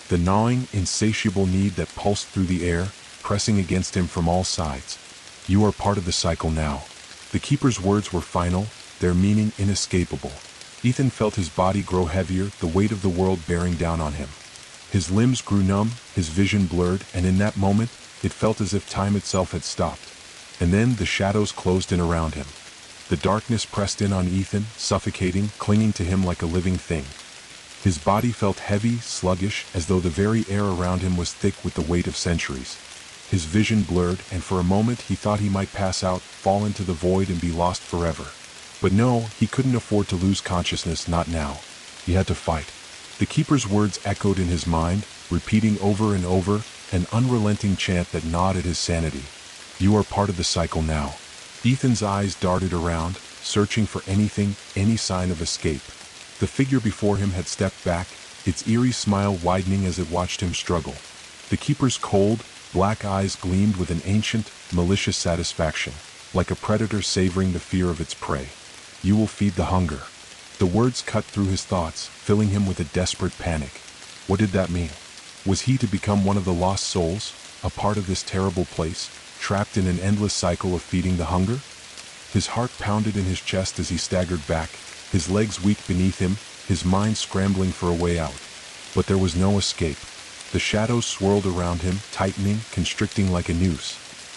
the gnawing, insatiable need that pulsed through the air, pressing against him from all sides. "You are part of the cycle now." The keeper's words were final, their meaning inescapable. Ethan felt his body grow heavier, the weight of the world bearing down on him. His limbs grew numb, his vision blurred, and in that moment, it felt as if time itself had stopped. And then the shadows closed in around him. The darkness pressed in on Ethan, suffocating, clinging to him like a living thing. His body felt heavy, sluggish, as though the very air around him was thick with the weight of centuries. His vision blurred, and for a moment he thought he might pass out, fall into the void and be lost forever. But no, he couldn't afford to lose consciousness, not now. He had to fight. The keeper's words echoed in his mind, repeating over and over, an unrelenting chant that gnawed at his sanity. "You are part of the cycle now." Ethan's eyes darted around, searching for anything, any sign of escape. The figure before him had stepped back, its eerie smile widening as it watched him struggle. The keeper's cold, black eyes gleamed with an ancient, malicious satisfaction, like a predator savoring the fear of its prey. "You will feed the hunger." The words cut through his thoughts, filling him with a desperate panic. What did that mean? Was he to become one of the lost souls, a part of this terrible place, trapped in an endless cycle of feeding the hunger? His heart pounded in his chest as he staggered back, his legs weak beneath him, his mind scrambling for a way out. But there was no escape. The shadows swirled around him, tightening, constricting like a noose.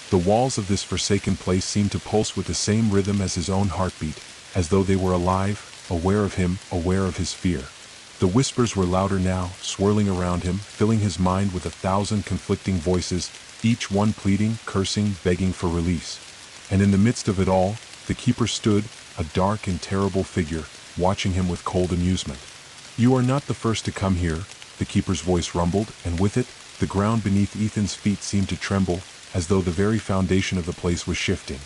The walls of this forsaken place seemed to pulse with the same rhythm as his own heartbeat, as though they were alive, aware of him, aware of his fear. The whispers were louder now, swirling around him, filling his mind with 1,000 conflicting voices, each one pleading, cursing, begging for release. And in the midst of it all, the keeper stood, a dark and terrible figure, watching him with cold amusement. "You are not the first to come here," the keeper's voice rumbled, and with it, the ground beneath Ethan's feet seemed to tremble, as though the very foundation of the place was shifting.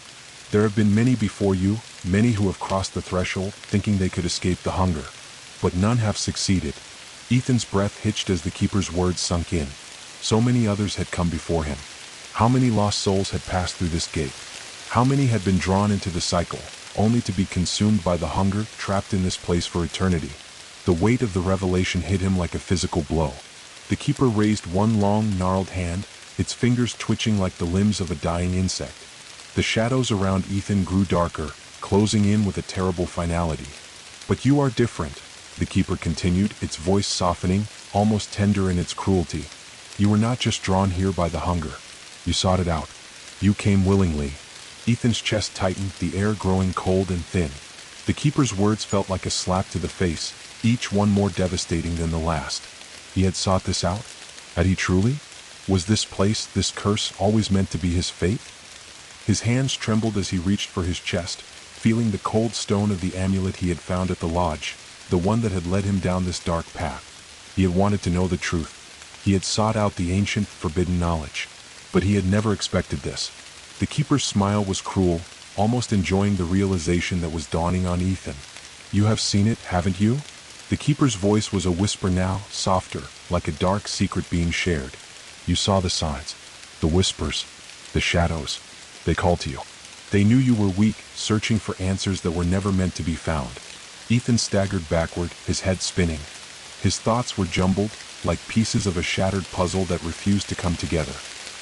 "There have been many before you, many who have crossed the threshold, thinking they could escape the hunger. But none have succeeded." Ethan's breath hitched as the keeper's words sunk in. So many others had come before him. How many lost souls had passed through this gate? How many had been drawn into the cycle, only to be consumed by the hunger, trapped in this place for eternity? The weight of the revelation hit him like a physical blow. The keeper raised one long, gnarled hand, its fingers twitching like the limbs of a dying insect. The shadows around Ethan grew darker, closing in with a terrible finality. "But you are different," the keeper continued, its voice softening, almost tender in its cruelty. "You were not just drawn here by the hunger. You sought it out. You came willingly." Ethan's chest tightened, the air growing cold and thin. The keeper's words felt like a slap to the face, each one more devastating than the last. He had sought this out? Had he truly? Was this place, this curse, always meant to be his fate? His hands trembled as he reached for his chest, feeling the cold stone of the amulet he had found at the lodge, the one that had led him down this dark path. He had wanted to know the truth. He had sought out the ancient, forbidden knowledge. But he had never expected this. The keeper's smile was cruel, almost enjoying the realization that was dawning on Ethan. "You have seen it, haven't you?" The keeper's voice was a whisper now, softer, like a dark secret being shared. "You saw the signs, the whispers, the shadows. They called to you. They knew you were weak, searching for answers that were never meant to be found." Ethan staggered backward, his head spinning. His thoughts were jumbled, like pieces of a shattered puzzle that refused to come together.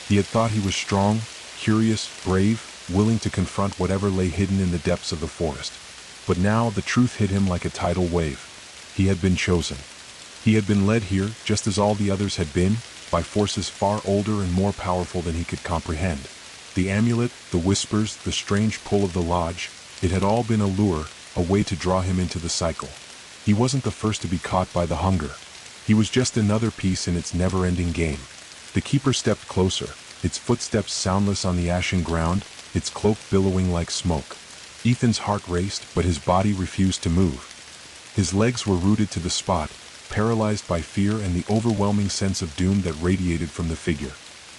He had thought he was strong, curious, brave, willing to confront whatever lay hidden in the depths of the forest. But now the truth hit him like a tidal wave. He had been chosen. He had been led here, just as all the others had been, by forces far older and more powerful than he could comprehend. The amulet, the whispers, the strange pull of the lodge, it had all been a lure, a way to draw him into the cycle. He wasn't the first to be caught by the hunger. He was just another piece in its never-ending game. The keeper stepped closer, its footsteps soundless on the ashen ground, its cloak billowing like smoke. Ethan's heart raced, but his body refused to move. His legs were rooted to the spot, paralyzed by fear and the overwhelming sense of doom that radiated from the figure.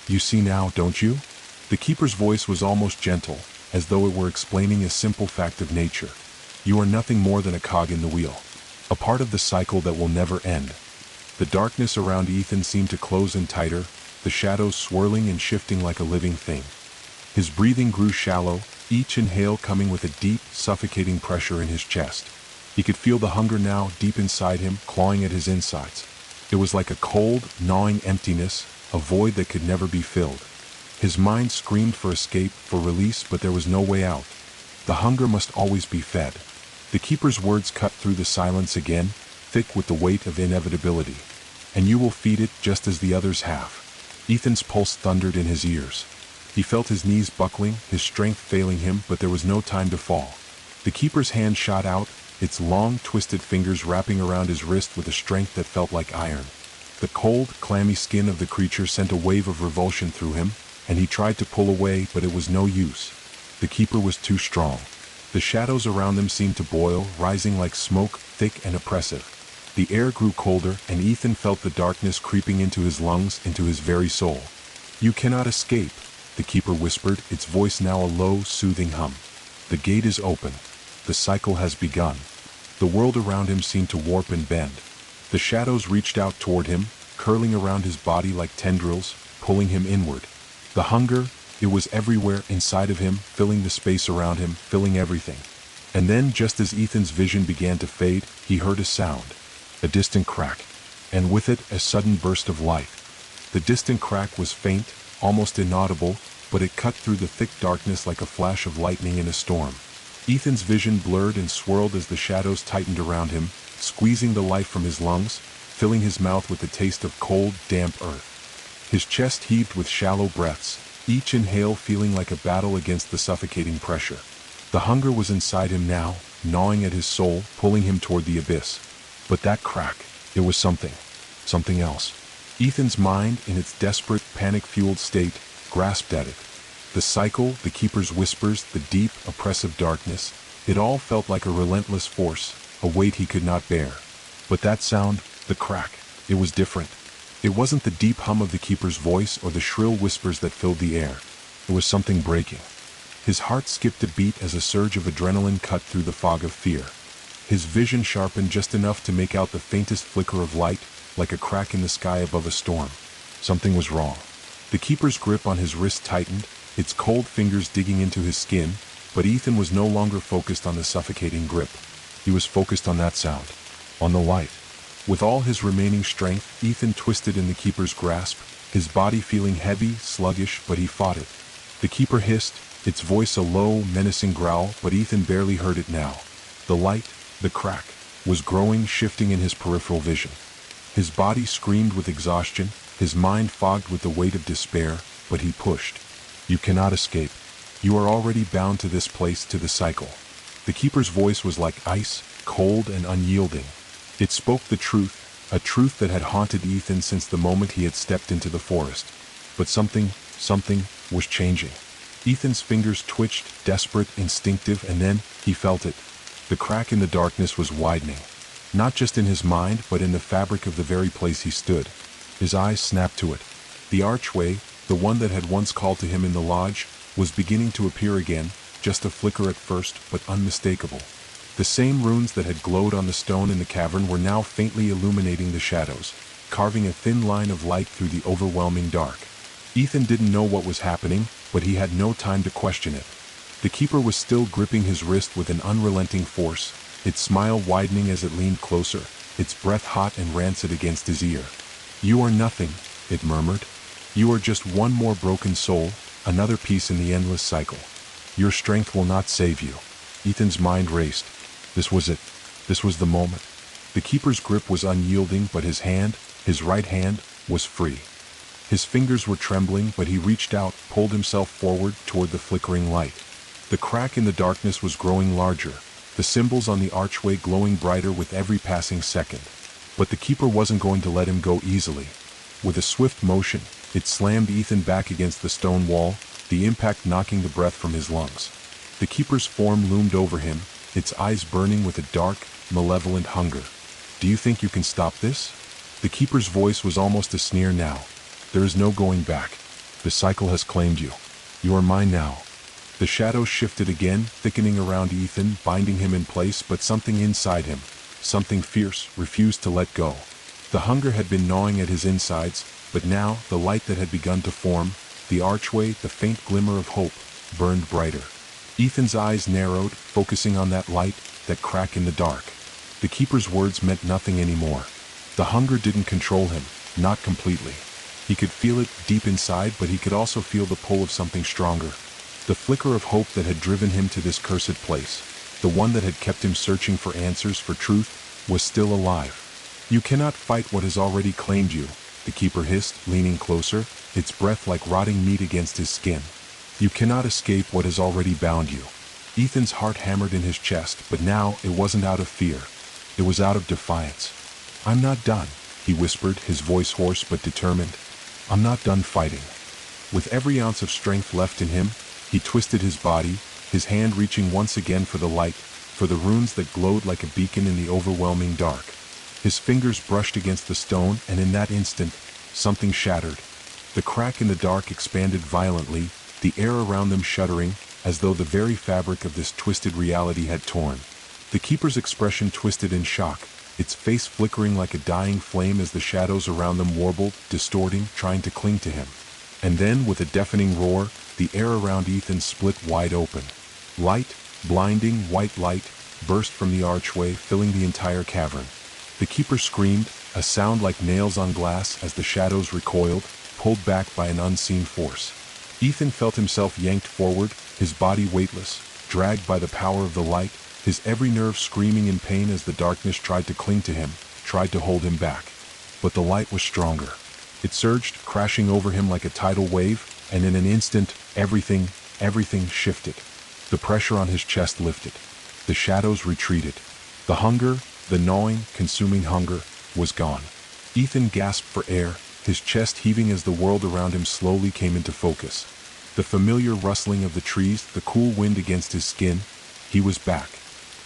"You see now, don't you?" The keeper's voice was almost gentle, as though it were explaining a simple fact of nature. "You are nothing more than a cog in the wheel. A part of the cycle that will never end." The darkness around Ethan seemed to close in tighter, the shadows swirling and shifting like a living thing. His breathing grew shallow, each inhale coming with a deep, suffocating pressure in his chest. He could feel the hunger now deep inside him, clawing at his insides. It was like a cold, gnawing emptiness, a void that could never be filled. His mind screamed for escape, for release, but there was no way out. The hunger must always be fed. The keeper's words cut through the silence again, thick with the weight of inevitability. "And you will feed it just as the others have." Ethan's pulse thundered in his ears. He felt his knees buckling, his strength failing him, but there was no time to fall. The keeper's hand shot out, its long, twisted fingers wrapping around his wrist with a strength that felt like iron. The cold, clammy skin of the creature sent a wave of revulsion through him, and he tried to pull away, but it was no use. The keeper was too strong. The shadows around them seemed to boil, rising like smoke, thick and oppressive. The air grew colder, and Ethan felt the darkness creeping into his lungs, into his very soul. "You cannot escape," the keeper whispered, its voice now a low, soothing hum. "The gate is open. The cycle has begun." The world around him seemed to warp and bend. The shadows reached out toward him, curling around his body like tendrils, pulling him inward. The hunger, it was everywhere inside of him, filling the space around him, filling everything. And then, just as Ethan's vision began to fade, he heard a sound. A distant crack. And with it, a sudden burst of light. The distant crack was faint, almost inaudible, but it cut through the thick darkness like a flash of lightning in a storm. Ethan's vision blurred and swirled as the shadows tightened around him, squeezing the life from his lungs, filling his mouth with the taste of cold, damp earth. His chest heaved with shallow breaths, each inhale feeling like a battle against the suffocating pressure. The hunger was inside him now, gnawing at his soul, pulling him toward the abyss. But that crack, it was something else. Ethan's mind, in its desperate, panic-fueled state, grasped at it. The cycle, the keeper's whispers, the deep, oppressive darkness, it all felt like a relentless force, a weight he could not bear. But that sound, the crack, it was different. It wasn't the deep hum of the keeper's voice or the shrill whispers that filled the air. It was something breaking. His heart skipped a beat as a surge of adrenaline cut through the fog of fear. His vision sharpened just enough to make out the faintest flicker of light, like a crack in the sky above a storm. Something was wrong. The keeper's grip on his wrist tightened, its cold fingers digging into his skin, but Ethan was no longer focused on the suffocating grip. He was focused on that sound, on the light. With all his remaining strength, Ethan twisted in the keeper's grasp, his body feeling heavy, sluggish, but he fought it. The keeper hissed, its voice a low, menacing growl, but Ethan barely heard it now. The light, the crack, was growing, shifting in his peripheral vision. His body screamed with exhaustion, his mind fogged with the weight of despair, but he pushed. "You cannot escape. You are already bound to this place, to the cycle." The keeper's voice was like ice, cold and unyielding. It spoke the truth, a truth that had haunted Ethan since the moment he had stepped into the forest. But something was changing. Ethan's fingers twitched, desperate, instinctive, and then he felt it. The crack in the darkness was widening. Not just in his mind, but in the fabric of the very place he stood. His eyes snapped to it. The archway, the one that had once called to him in the lodge, was beginning to appear again, just a flicker at first, but unmistakable. The same runes that had glowed on the stone in the cavern were now faintly illuminating the shadows, carving a thin line of light through the overwhelming dark. Ethan didn't know what was happening, but he had no time to question it. The keeper was still gripping his wrist with an unrelenting force, its smile widening as it leaned closer, its breath hot and rancid against his ear. "You are nothing," it murmured. "You are just one more broken soul, another piece in the endless cycle. Your strength will not save you." Ethan's mind raced. This was it. This was the moment. The keeper's grip was unyielding, but his hand, his right hand, was free. His fingers were trembling, but he reached out, pulled himself forward toward the flickering light. The crack in the darkness was growing larger, the symbols on the archway glowing brighter with every passing second. But the keeper wasn't going to let him go easily. With a swift motion, it slammed Ethan back against the stone wall, the impact knocking the breath from his lungs. The keeper's form loomed over him, its eyes burning with a dark, malevolent hunger. "Do you think you can stop this?" The keeper's voice was almost a sneer now. "There is no going back. The cycle has claimed you. You are mine now." The shadows shifted again, thickening around Ethan, binding him in place, but something inside him, something fierce, refused to let go. The hunger had been gnawing at his insides, but now, the light that had begun to form, the archway, the faint glimmer of hope, burned brighter. Ethan's eyes narrowed, focusing on that light, that crack in the dark. The keeper's words meant nothing anymore. The hunger didn't control him, not completely. He could feel it deep inside, but he could also feel the pull of something stronger. The flicker of hope that had driven him to this cursed place, the one that had kept him searching for answers, for truth, was still alive. "You cannot fight what has already claimed you," the keeper hissed, leaning closer, its breath like rotting meat against his skin. "You cannot escape what has already bound you." Ethan's heart hammered in his chest, but now it wasn't out of fear. It was out of defiance. "I'm not done," he whispered, his voice hoarse but determined. "I'm not done fighting." With every ounce of strength left in him, he twisted his body, his hand reaching once again for the light, for the runes that glowed like a beacon in the overwhelming dark. His fingers brushed against the stone, and in that instant, something shattered. The crack in the dark expanded violently, the air around them shuddering, as though the very fabric of this twisted reality had torn. The keeper's expression twisted in shock, its face flickering like a dying flame as the shadows around them warbled, distorting, trying to cling to him. And then, with a deafening roar, the air around Ethan split wide open. Light, blinding white light, burst from the archway, filling the entire cavern. The keeper screamed, a sound like nails on glass as the shadows recoiled, pulled back by an unseen force. Ethan felt himself yanked forward, his body weightless, dragged by the power of the light, his every nerve screaming in pain as the darkness tried to cling to him, tried to hold him back. But the light was stronger. It surged, crashing over him like a tidal wave, and in an instant, everything shifted. The pressure on his chest lifted. The shadows retreated. The hunger, the gnawing, consuming hunger, was gone. Ethan gasped for air, his chest heaving as the world around him slowly came into focus. The familiar rustling of the trees, the cool wind against his skin. He was back.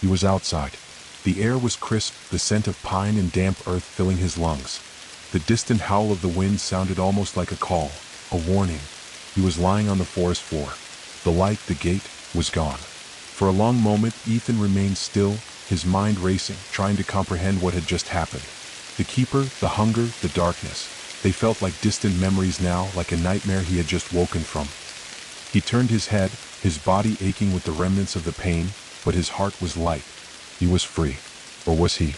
He was outside. The air was crisp, the scent of pine and damp earth filling his lungs. The distant howl of the wind sounded almost like a call, a warning. He was lying on the forest floor. The light, the gate, was gone. For a long moment, Ethan remained still, his mind racing, trying to comprehend what had just happened. The keeper, the hunger, the darkness. They felt like distant memories now, like a nightmare he had just woken from. He turned his head, his body aching with the remnants of the pain, but his heart was light. He was free. Or was he?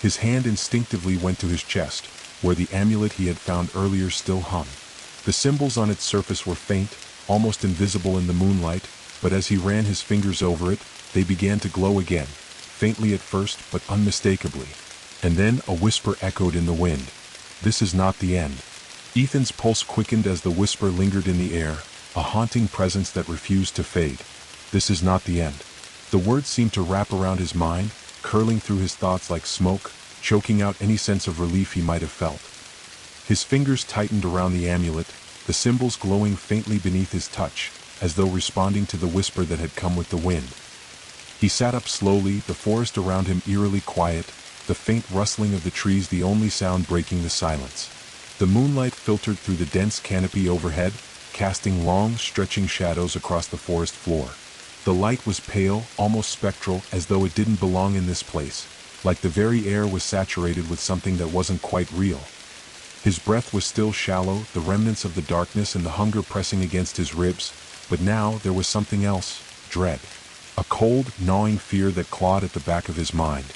His hand instinctively went to his chest, where the amulet he had found earlier still hung. The symbols on its surface were faint, almost invisible in the moonlight, but as he ran his fingers over it, they began to glow again, faintly at first, but unmistakably. And then a whisper echoed in the wind. "This is not the end." Ethan's pulse quickened as the whisper lingered in the air, a haunting presence that refused to fade. "This is not the end." The words seemed to wrap around his mind, curling through his thoughts like smoke, choking out any sense of relief he might have felt. His fingers tightened around the amulet, the symbols glowing faintly beneath his touch, as though responding to the whisper that had come with the wind. He sat up slowly, the forest around him eerily quiet, the faint rustling of the trees the only sound breaking the silence. The moonlight filtered through the dense canopy overhead, casting long, stretching shadows across the forest floor. The light was pale, almost spectral, as though it didn't belong in this place, like the very air was saturated with something that wasn't quite real. His breath was still shallow, the remnants of the darkness and the hunger pressing against his ribs, but now there was something else, dread. A cold, gnawing fear that clawed at the back of his mind.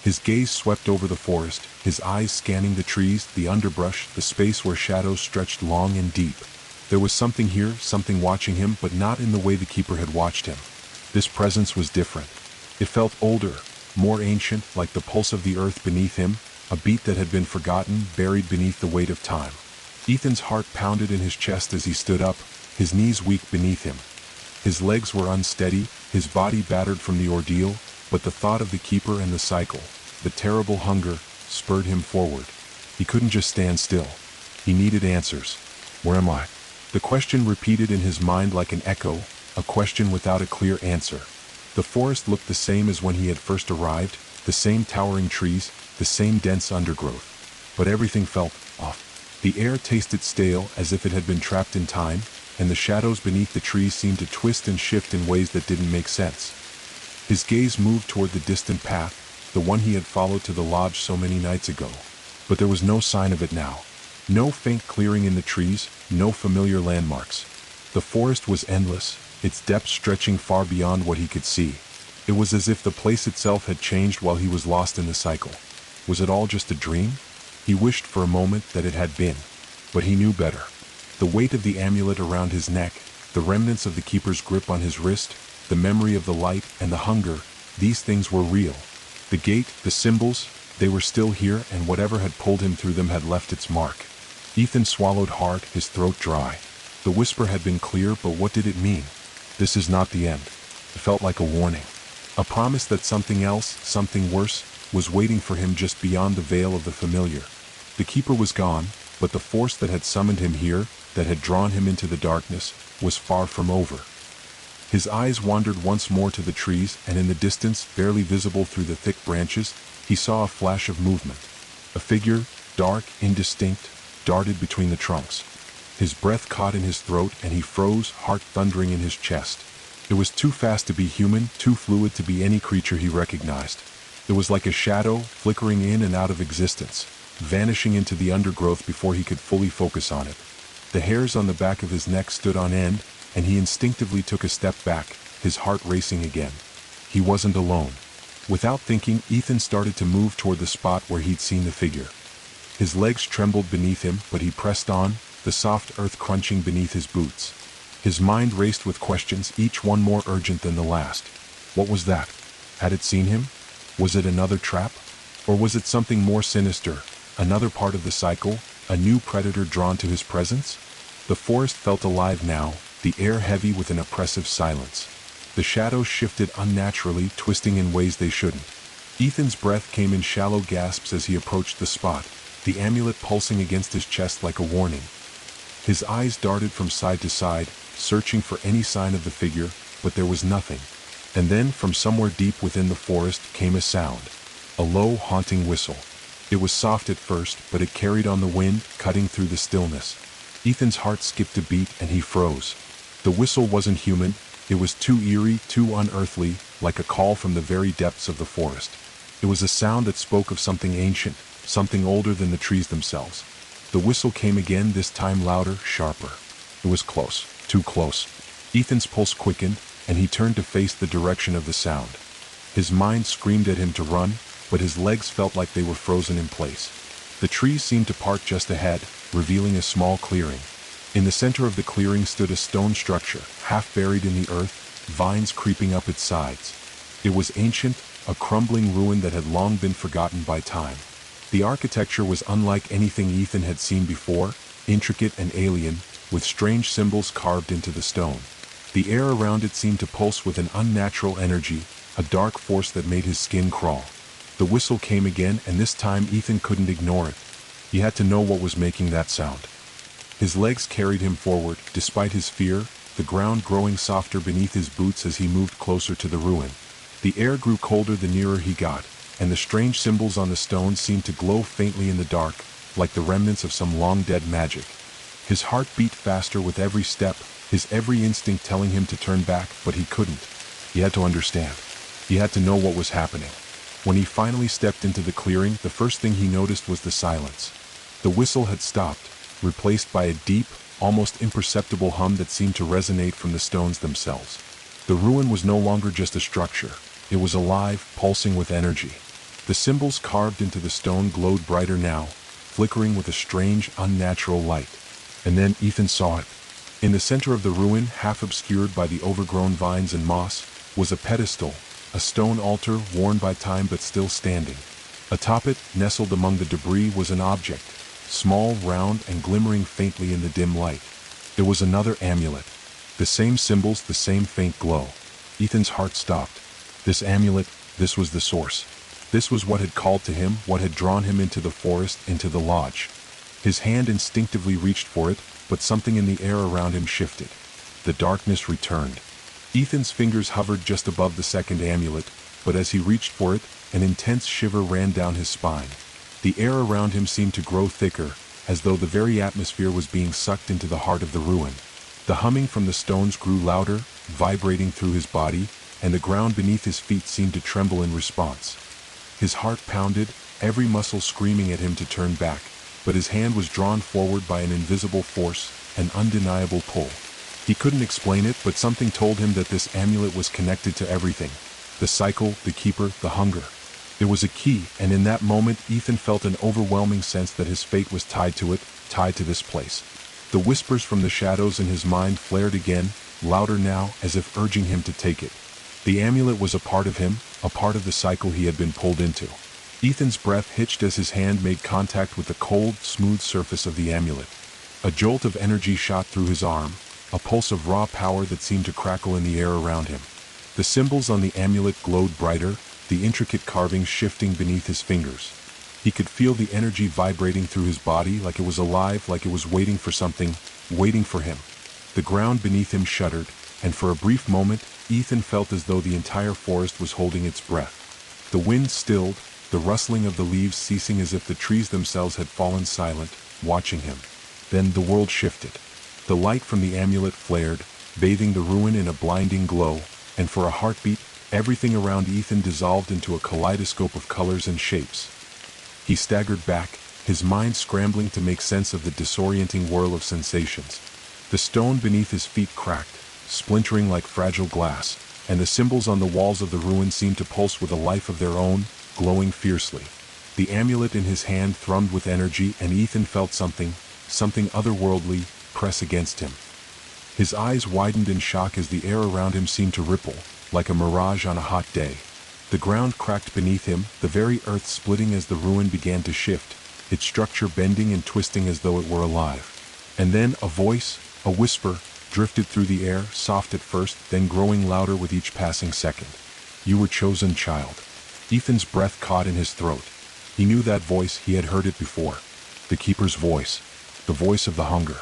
His gaze swept over the forest, his eyes scanning the trees, the underbrush, the space where shadows stretched long and deep. There was something here, something watching him, but not in the way the keeper had watched him. This presence was different. It felt older, more ancient, like the pulse of the earth beneath him, a beat that had been forgotten, buried beneath the weight of time. Ethan's heart pounded in his chest as he stood up, his knees weak beneath him. His legs were unsteady, his body battered from the ordeal, but the thought of the keeper and the cycle, the terrible hunger, spurred him forward. He couldn't just stand still. He needed answers. Where am I? The question repeated in his mind like an echo, a question without a clear answer. The forest looked the same as when he had first arrived, the same towering trees, the same dense undergrowth. But everything felt off. The air tasted stale, as if it had been trapped in time, and the shadows beneath the trees seemed to twist and shift in ways that didn't make sense. His gaze moved toward the distant path, the one he had followed to the lodge so many nights ago. But there was no sign of it now. No faint clearing in the trees, no familiar landmarks. The forest was endless, its depths stretching far beyond what he could see. It was as if the place itself had changed while he was lost in the cycle. Was it all just a dream? He wished for a moment that it had been. But he knew better. The weight of the amulet around his neck, the remnants of the keeper's grip on his wrist, the memory of the light and the hunger, these things were real. The gate, the symbols, they were still here, and whatever had pulled him through them had left its mark. Ethan swallowed hard, his throat dry. The whisper had been clear, but what did it mean? This is not the end. It felt like a warning. A promise that something else, something worse, was waiting for him just beyond the veil of the familiar. The keeper was gone, but the force that had summoned him here, that had drawn him into the darkness, was far from over. His eyes wandered once more to the trees, and in the distance, barely visible through the thick branches, he saw a flash of movement. A figure, dark, indistinct, darted between the trunks. His breath caught in his throat, and he froze, heart thundering in his chest. It was too fast to be human, too fluid to be any creature he recognized. It was like a shadow, flickering in and out of existence, vanishing into the undergrowth before he could fully focus on it. The hairs on the back of his neck stood on end, and he instinctively took a step back, his heart racing again. He wasn't alone. Without thinking, Ethan started to move toward the spot where he'd seen the figure. His legs trembled beneath him, but he pressed on, the soft earth crunching beneath his boots. His mind raced with questions, each one more urgent than the last. What was that? Had it seen him? Was it another trap? Or was it something more sinister, another part of the cycle, a new predator drawn to his presence? The forest felt alive now, the air heavy with an oppressive silence. The shadows shifted unnaturally, twisting in ways they shouldn't. Ethan's breath came in shallow gasps as he approached the spot, the amulet pulsing against his chest like a warning. His eyes darted from side to side, searching for any sign of the figure, but there was nothing. And then, from somewhere deep within the forest, came a sound. A low, haunting whistle. It was soft at first, but it carried on the wind, cutting through the stillness. Ethan's heart skipped a beat, and he froze. The whistle wasn't human. It was too eerie, too unearthly, like a call from the very depths of the forest. It was a sound that spoke of something ancient, something older than the trees themselves. The whistle came again, this time louder, sharper. It was close, too close. Ethan's pulse quickened, and he turned to face the direction of the sound. His mind screamed at him to run, but his legs felt like they were frozen in place. The trees seemed to part just ahead, revealing a small clearing. In the center of the clearing stood a stone structure, half buried in the earth, vines creeping up its sides. It was ancient, a crumbling ruin that had long been forgotten by time. The architecture was unlike anything Ethan had seen before, intricate and alien, with strange symbols carved into the stone. The air around it seemed to pulse with an unnatural energy, a dark force that made his skin crawl. The whistle came again, and this time Ethan couldn't ignore it. He had to know what was making that sound. His legs carried him forward, despite his fear, the ground growing softer beneath his boots as he moved closer to the ruin. The air grew colder the nearer he got, and the strange symbols on the stone seemed to glow faintly in the dark, like the remnants of some long-dead magic. His heart beat faster with every step, his every instinct telling him to turn back, but he couldn't. He had to understand. He had to know what was happening. When he finally stepped into the clearing, the first thing he noticed was the silence. The whistle had stopped, replaced by a deep, almost imperceptible hum that seemed to resonate from the stones themselves. The ruin was no longer just a structure. It was alive, pulsing with energy. The symbols carved into the stone glowed brighter now, flickering with a strange, unnatural light. And then Ethan saw it. In the center of the ruin, half obscured by the overgrown vines and moss, was a pedestal, a stone altar worn by time but still standing. Atop it, nestled among the debris, was an object, small, round, and glimmering faintly in the dim light. It was another amulet. The same symbols, the same faint glow. Ethan's heart stopped. This amulet, this was the source. This was what had called to him, what had drawn him into the forest, into the lodge. His hand instinctively reached for it, but something in the air around him shifted. The darkness returned. Ethan's fingers hovered just above the second amulet, but as he reached for it, an intense shiver ran down his spine. The air around him seemed to grow thicker, as though the very atmosphere was being sucked into the heart of the ruin. The humming from the stones grew louder, vibrating through his body, and the ground beneath his feet seemed to tremble in response. His heart pounded, every muscle screaming at him to turn back, but his hand was drawn forward by an invisible force, an undeniable pull. He couldn't explain it, but something told him that this amulet was connected to everything. The cycle, the keeper, the hunger. It was a key, and in that moment Ethan felt an overwhelming sense that his fate was tied to it, tied to this place. The whispers from the shadows in his mind flared again, louder now, as if urging him to take it. The amulet was a part of him, a part of the cycle he had been pulled into. Ethan's breath hitched as his hand made contact with the cold, smooth surface of the amulet. A jolt of energy shot through his arm, a pulse of raw power that seemed to crackle in the air around him. The symbols on the amulet glowed brighter, the intricate carvings shifting beneath his fingers. He could feel the energy vibrating through his body like it was alive, like it was waiting for something, waiting for him. The ground beneath him shuddered, and for a brief moment, Ethan felt as though the entire forest was holding its breath. The wind stilled, the rustling of the leaves ceasing as if the trees themselves had fallen silent, watching him. Then the world shifted. The light from the amulet flared, bathing the ruin in a blinding glow, and for a heartbeat, everything around Ethan dissolved into a kaleidoscope of colors and shapes. He staggered back, his mind scrambling to make sense of the disorienting whirl of sensations. The stone beneath his feet cracked, splintering like fragile glass, and the symbols on the walls of the ruin seemed to pulse with a life of their own, glowing fiercely. The amulet in his hand thrummed with energy, and Ethan felt something otherworldly, press against him. His eyes widened in shock as the air around him seemed to ripple, like a mirage on a hot day. The ground cracked beneath him, the very earth splitting as the ruin began to shift, its structure bending and twisting as though it were alive. And then a voice, a whisper, drifted through the air, soft at first, then growing louder with each passing second. "You were chosen, child." Ethan's breath caught in his throat. He knew that voice, he had heard it before. The keeper's voice. The voice of the hunger.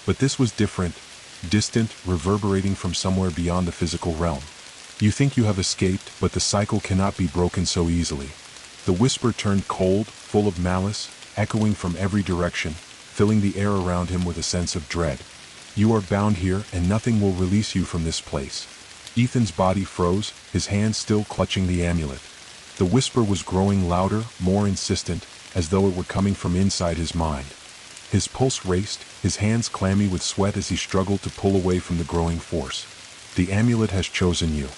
But this was different, distant, reverberating from somewhere beyond the physical realm. "You think you have escaped, but the cycle cannot be broken so easily." The whisper turned cold, full of malice, echoing from every direction, filling the air around him with a sense of dread. "You are bound here, and nothing will release you from this place." Ethan's body froze, his hands still clutching the amulet. The whisper was growing louder, more insistent, as though it were coming from inside his mind. His pulse raced, his hands clammy with sweat as he struggled to pull away from the growing force. "The amulet has chosen you."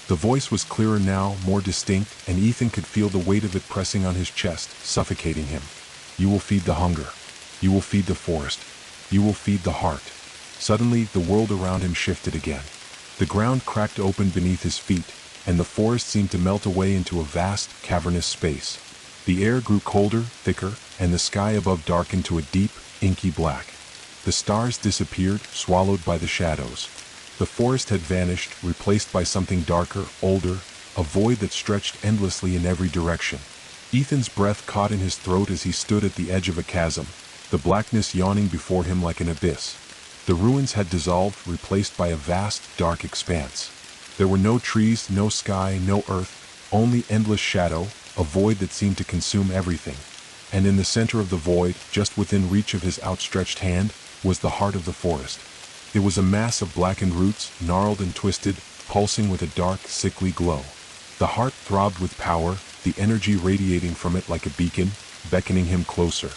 The voice was clearer now, more distinct, and Ethan could feel the weight of it pressing on his chest, suffocating him. "You will feed the hunger. You will feed the forest. You will feed the heart." Suddenly, the world around him shifted again. The ground cracked open beneath his feet, and the forest seemed to melt away into a vast, cavernous space. The air grew colder, thicker, and the sky above darkened to a deep, inky black. The stars disappeared, swallowed by the shadows. The forest had vanished, replaced by something darker, older, a void that stretched endlessly in every direction. Ethan's breath caught in his throat as he stood at the edge of a chasm, the blackness yawning before him like an abyss. The ruins had dissolved, replaced by a vast, dark expanse. There were no trees, no sky, no earth, only endless shadow, a void that seemed to consume everything. And in the center of the void, just within reach of his outstretched hand, was the heart of the forest. It was a mass of blackened roots, gnarled and twisted, pulsing with a dark, sickly glow. The heart throbbed with power, the energy radiating from it like a beacon, beckoning him closer.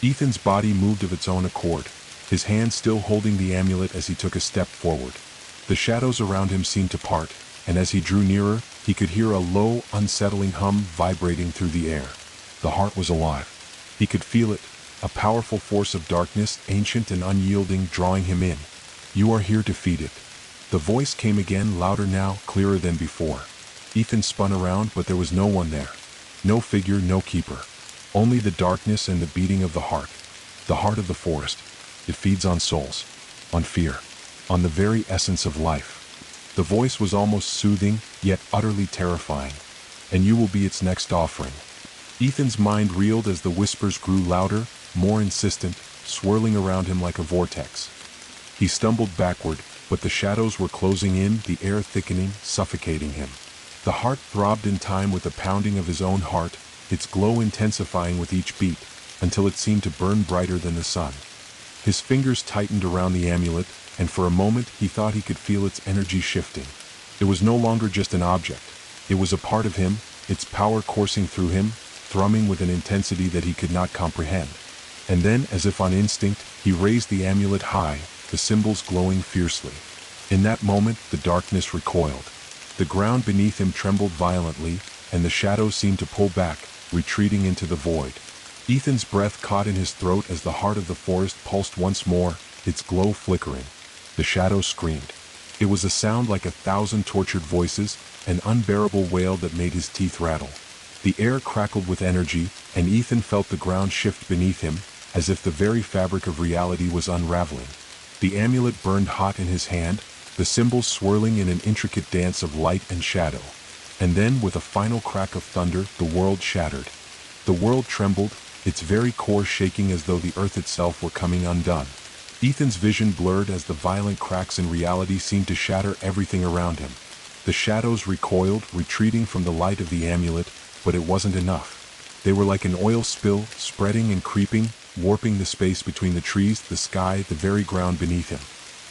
Ethan's body moved of its own accord, his hand still holding the amulet as he took a step forward. The shadows around him seemed to part, and as he drew nearer, He could hear a low, unsettling hum vibrating through the air. The heart was alive. He could feel it, a powerful force of darkness, ancient and unyielding, drawing him in. You are here to feed it. The voice came again, louder now, clearer than before. Ethan spun around, but there was no one there. No figure, no keeper. Only the darkness and the beating of the heart. The heart of the forest. It feeds on souls, on fear, on the very essence of life. The voice was almost soothing, yet utterly terrifying. And you will be its next offering. Ethan's mind reeled as the whispers grew louder, more insistent, swirling around him like a vortex. He stumbled backward, but the shadows were closing in, the air thickening, suffocating him. The heart throbbed in time with the pounding of his own heart, its glow intensifying with each beat, until it seemed to burn brighter than the sun. His fingers tightened around the amulet, and for a moment he thought he could feel its energy shifting. It was no longer just an object. It was a part of him, its power coursing through him, thrumming with an intensity that he could not comprehend. And then, as if on instinct, he raised the amulet high, the symbols glowing fiercely. In that moment, the darkness recoiled. The ground beneath him trembled violently, and the shadows seemed to pull back, retreating into the void. Ethan's breath caught in his throat as the heart of the forest pulsed once more, its glow flickering. The shadows screamed. It was a sound like 1,000 tortured voices, an unbearable wail that made his teeth rattle. The air crackled with energy, and Ethan felt the ground shift beneath him, as if the very fabric of reality was unraveling. The amulet burned hot in his hand, the symbols swirling in an intricate dance of light and shadow. And then, with a final crack of thunder, the world shattered. The world trembled, its very core shaking as though the earth itself were coming undone. Ethan's vision blurred as the violent cracks in reality seemed to shatter everything around him. The shadows recoiled, retreating from the light of the amulet, but it wasn't enough. They were like an oil spill, spreading and creeping, warping the space between the trees, the sky, the very ground beneath him.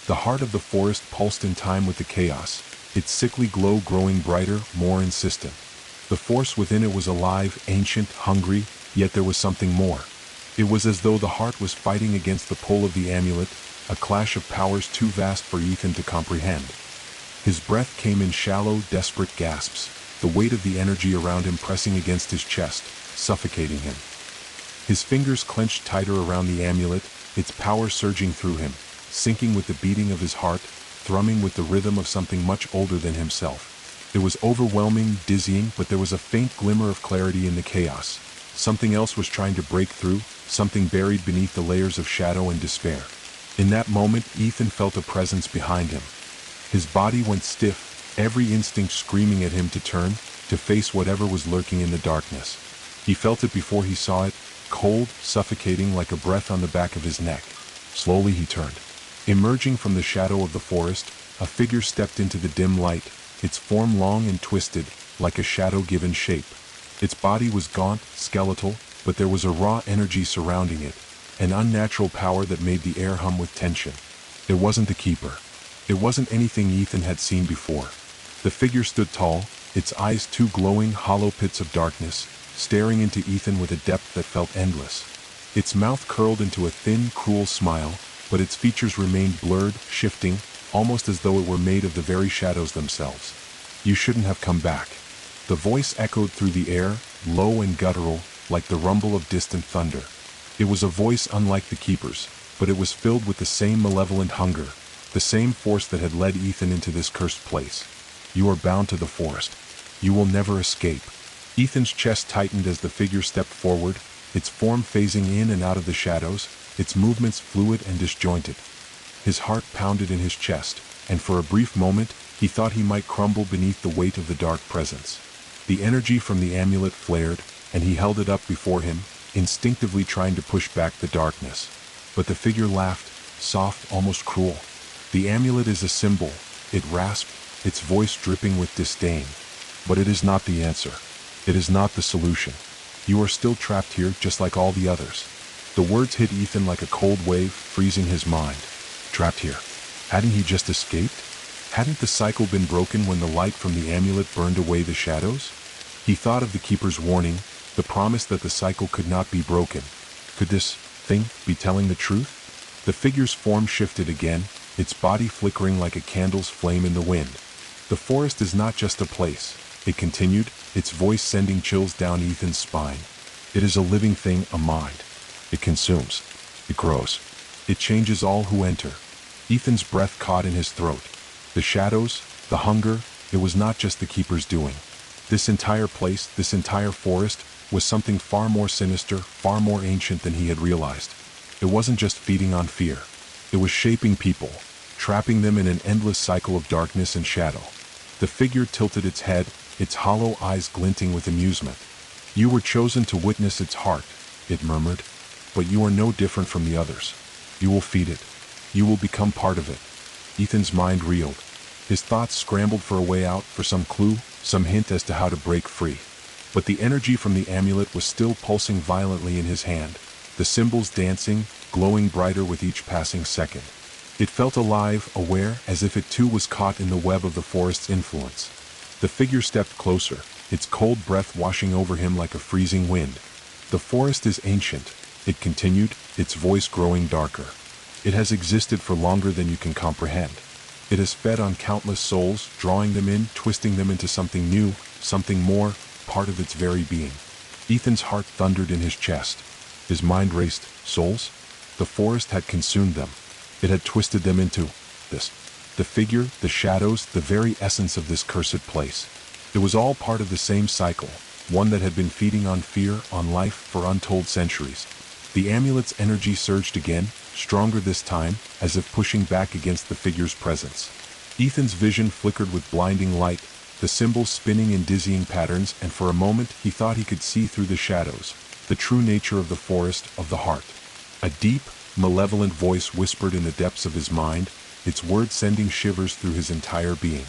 The heart of the forest pulsed in time with the chaos, its sickly glow growing brighter, more insistent. The force within it was alive, ancient, hungry, yet there was something more. It was as though the heart was fighting against the pull of the amulet, a clash of powers too vast for Ethan to comprehend. His breath came in shallow, desperate gasps, the weight of the energy around him pressing against his chest, suffocating him. His fingers clenched tighter around the amulet, its power surging through him, syncing with the beating of his heart, thrumming with the rhythm of something much older than himself. It was overwhelming, dizzying, but there was a faint glimmer of clarity in the chaos. Something else was trying to break through, something buried beneath the layers of shadow and despair. In that moment, Ethan felt a presence behind him. His body went stiff, every instinct screaming at him to turn, to face whatever was lurking in the darkness. He felt it before he saw it, cold, suffocating like a breath on the back of his neck. Slowly he turned. Emerging from the shadow of the forest, a figure stepped into the dim light, its form long and twisted, like a shadow-given shape. Its body was gaunt, skeletal, but there was a raw energy surrounding it, an unnatural power that made the air hum with tension. It wasn't the keeper. It wasn't anything Ethan had seen before. The figure stood tall, its eyes two glowing, hollow pits of darkness, staring into Ethan with a depth that felt endless. Its mouth curled into a thin, cruel smile, but its features remained blurred, shifting, almost as though it were made of the very shadows themselves. "You shouldn't have come back." The voice echoed through the air, low and guttural, like the rumble of distant thunder. It was a voice unlike the keeper's, but it was filled with the same malevolent hunger, the same force that had led Ethan into this cursed place. "You are bound to the forest. You will never escape." Ethan's chest tightened as the figure stepped forward, its form phasing in and out of the shadows, its movements fluid and disjointed. His heart pounded in his chest, and for a brief moment, he thought he might crumble beneath the weight of the dark presence. The energy from the amulet flared, and he held it up before him, instinctively trying to push back the darkness. But the figure laughed, soft, almost cruel. "The amulet is a symbol," it rasped, its voice dripping with disdain. "But it is not the answer. It is not the solution. You are still trapped here just like all the others." The words hit Ethan like a cold wave, freezing his mind. Trapped here. Hadn't he just escaped? Hadn't the cycle been broken when the light from the amulet burned away the shadows? He thought of the keeper's warning, the promise that the cycle could not be broken. Could this thing be telling the truth? The figure's form shifted again, its body flickering like a candle's flame in the wind. "The forest is not just a place. it continued, its voice sending chills down Ethan's spine. It is a living thing, a mind. It consumes. It grows. It changes all who enter. Ethan's breath caught in his throat. The shadows, the hunger, it was not just the keeper's doing. This entire place, this entire forest, was something far more sinister, far more ancient than he had realized. It wasn't just feeding on fear. It was shaping people, trapping them in an endless cycle of darkness and shadow. The figure tilted its head, its hollow eyes glinting with amusement. "You were chosen to witness its heart," it murmured, "but you are no different from the others. You will feed it. You will become part of it." Ethan's mind reeled. His thoughts scrambled for a way out, for some clue, some hint as to how to break free. But the energy from the amulet was still pulsing violently in his hand, the symbols dancing, glowing brighter with each passing second. It felt alive, aware, as if it too was caught in the web of the forest's influence. The figure stepped closer, its cold breath washing over him like a freezing wind. "The forest is ancient," it continued, its voice growing darker. "It has existed for longer than you can comprehend. It has fed on countless souls, drawing them in, twisting them into something new, something more, part of its very being." Ethan's heart thundered in his chest. His mind raced. Souls? The forest had consumed them. It had twisted them into this. The figure, the shadows, the very essence of this cursed place. It was all part of the same cycle, one that had been feeding on fear, on life, for untold centuries. The amulet's energy surged again, stronger this time, as if pushing back against the figure's presence. Ethan's vision flickered with blinding light, the symbols spinning in dizzying patterns, and for a moment he thought he could see through the shadows, the true nature of the forest, of the heart. A deep, malevolent voice whispered in the depths of his mind, its words sending shivers through his entire being.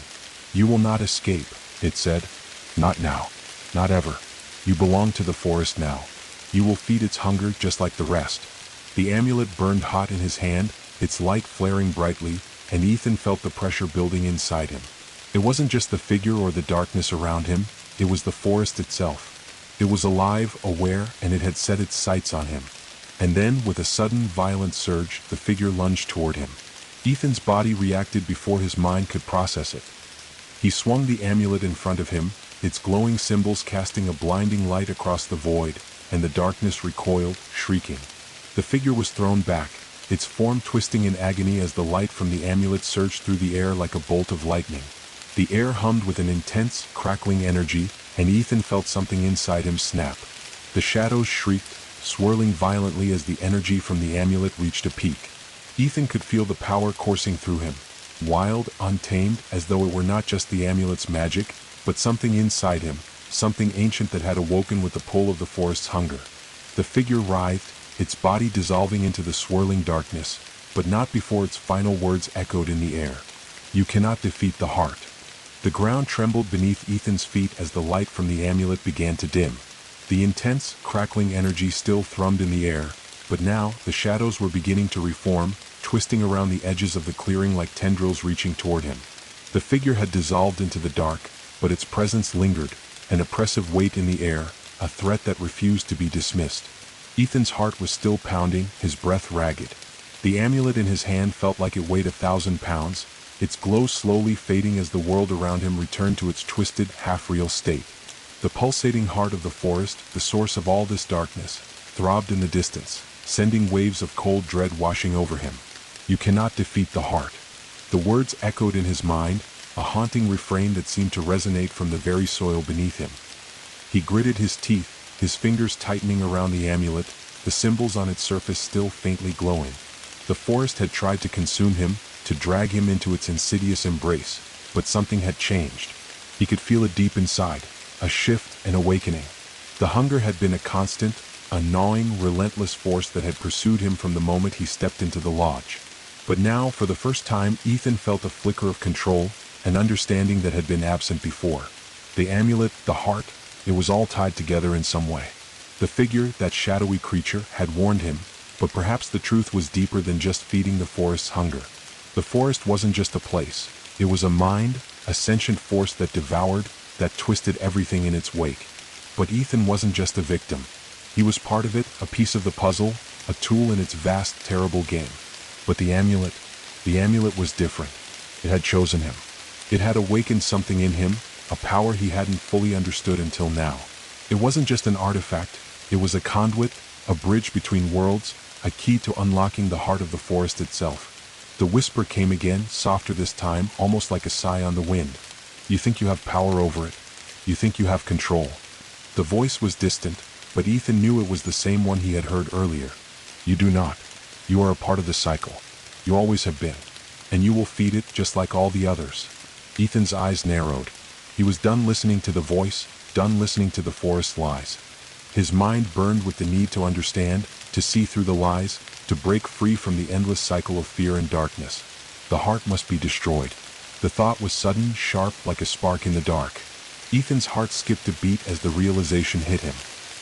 "You will not escape," it said. "Not now. Not ever. You belong to the forest now. You will feed its hunger just like the rest." The amulet burned hot in his hand, its light flaring brightly, and Ethan felt the pressure building inside him. It wasn't just the figure or the darkness around him, it was the forest itself. It was alive, aware, and it had set its sights on him. And then, with a sudden, violent surge, the figure lunged toward him. Ethan's body reacted before his mind could process it. He swung the amulet in front of him, its glowing symbols casting a blinding light across the void, and the darkness recoiled, shrieking. The figure was thrown back, its form twisting in agony as the light from the amulet surged through the air like a bolt of lightning. The air hummed with an intense, crackling energy, and Ethan felt something inside him snap. The shadows shrieked, swirling violently as the energy from the amulet reached a peak. Ethan could feel the power coursing through him, wild, untamed, as though it were not just the amulet's magic, but something inside him, something ancient that had awoken with the pull of the forest's hunger. The figure writhed, its body dissolving into the swirling darkness, but not before its final words echoed in the air. "You cannot defeat the heart." The ground trembled beneath Ethan's feet as the light from the amulet began to dim. The intense, crackling energy still thrummed in the air, but now the shadows were beginning to reform, twisting around the edges of the clearing like tendrils reaching toward him. The figure had dissolved into the dark, but its presence lingered, an oppressive weight in the air, a threat that refused to be dismissed. Ethan's heart was still pounding, his breath ragged. The amulet in his hand felt like it weighed 1,000 pounds, its glow slowly fading as the world around him returned to its twisted, half-real state. The pulsating heart of the forest, the source of all this darkness, throbbed in the distance, sending waves of cold dread washing over him. "You cannot defeat the heart." The words echoed in his mind, a haunting refrain that seemed to resonate from the very soil beneath him. He gritted his teeth, his fingers tightening around the amulet, the symbols on its surface still faintly glowing. The forest had tried to consume him, to drag him into its insidious embrace, but something had changed. He could feel it deep inside, a shift, an awakening. The hunger had been a constant, a gnawing, relentless force that had pursued him from the moment he stepped into the lodge. But now, for the first time, Ethan felt a flicker of control, an understanding that had been absent before. The amulet, the heart, it was all tied together in some way. The figure, that shadowy creature, had warned him, but perhaps the truth was deeper than just feeding the forest's hunger. The forest wasn't just a place, it was a mind, a sentient force that devoured, that twisted everything in its wake. But Ethan wasn't just a victim. He was part of it, a piece of the puzzle, a tool in its vast, terrible game. But the amulet was different. It had chosen him. It had awakened something in him, a power he hadn't fully understood until now. It wasn't just an artifact, it was a conduit, a bridge between worlds, a key to unlocking the heart of the forest itself. The whisper came again, softer this time, almost like a sigh on the wind. You think you have power over it. You think you have control. The voice was distant, but Ethan knew it was the same one he had heard earlier. You do not. You are a part of the cycle. You always have been. And you will feed it just like all the others. Ethan's eyes narrowed. He was done listening to the voice, done listening to the forest lies. His mind burned with the need to understand, to see through the lies, to break free from the endless cycle of fear and darkness. The heart must be destroyed. The thought was sudden, sharp, like a spark in the dark. Ethan's heart skipped a beat as the realization hit him.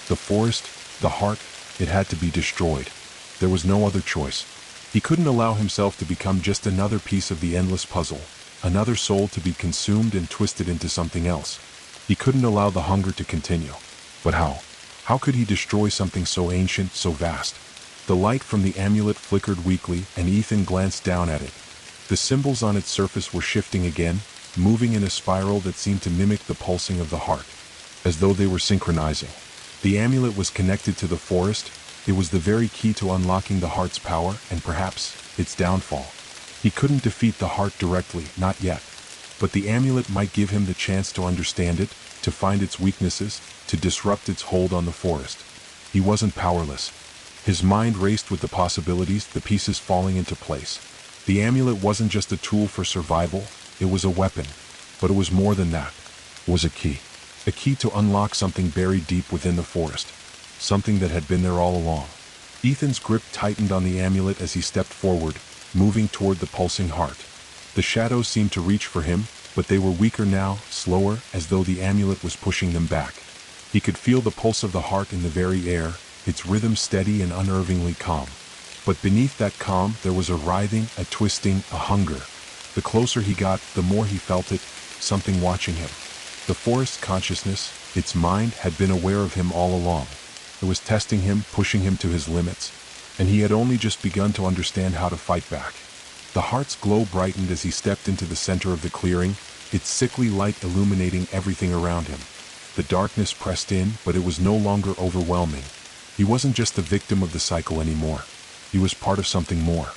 The forest, the heart, it had to be destroyed. There was no other choice. He couldn't allow himself to become just another piece of the endless puzzle, another soul to be consumed and twisted into something else. He couldn't allow the hunger to continue. But how? How could he destroy something so ancient, so vast? The light from the amulet flickered weakly, and Ethan glanced down at it. The symbols on its surface were shifting again, moving in a spiral that seemed to mimic the pulsing of the heart, as though they were synchronizing. The amulet was connected to the forest. It was the very key to unlocking the heart's power and perhaps its downfall. He couldn't defeat the heart directly, not yet. But the amulet might give him the chance to understand it, to find its weaknesses, to disrupt its hold on the forest. He wasn't powerless. His mind raced with the possibilities, the pieces falling into place. The amulet wasn't just a tool for survival, it was a weapon. But it was more than that. It was a key to unlock something buried deep within the forest. Something that had been there all along. Ethan's grip tightened on the amulet as he stepped forward, moving toward the pulsing heart. The shadows seemed to reach for him, but they were weaker now, slower, as though the amulet was pushing them back. He could feel the pulse of the heart in the very air, its rhythm steady and unnervingly calm. But beneath that calm, there was a writhing, a twisting, a hunger. The closer he got, the more he felt it, something watching him. The forest's consciousness, its mind, had been aware of him all along. It was testing him, pushing him to his limits, and he had only just begun to understand how to fight back. The heart's glow brightened as he stepped into the center of the clearing, its sickly light illuminating everything around him. The darkness pressed in, but it was no longer overwhelming. He wasn't just the victim of the cycle anymore. He was part of something more.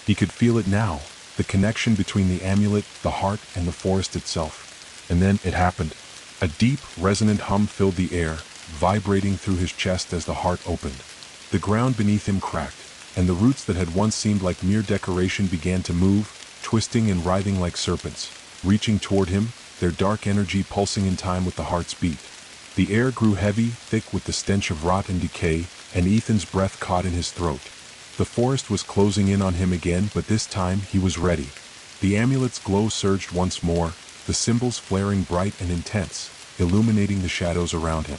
He could feel it now, the connection between the amulet, the heart, and the forest itself. And then it happened. A deep, resonant hum filled the air, vibrating through his chest as the heart opened. The ground beneath him cracked, and the roots that had once seemed like mere decoration began to move, twisting and writhing like serpents, reaching toward him, their dark energy pulsing in time with the heart's beat. The air grew heavy, thick with the stench of rot and decay, and Ethan's breath caught in his throat. The forest was closing in on him again, but this time he was ready. The amulet's glow surged once more, the symbols flaring bright and intense, illuminating the shadows around him.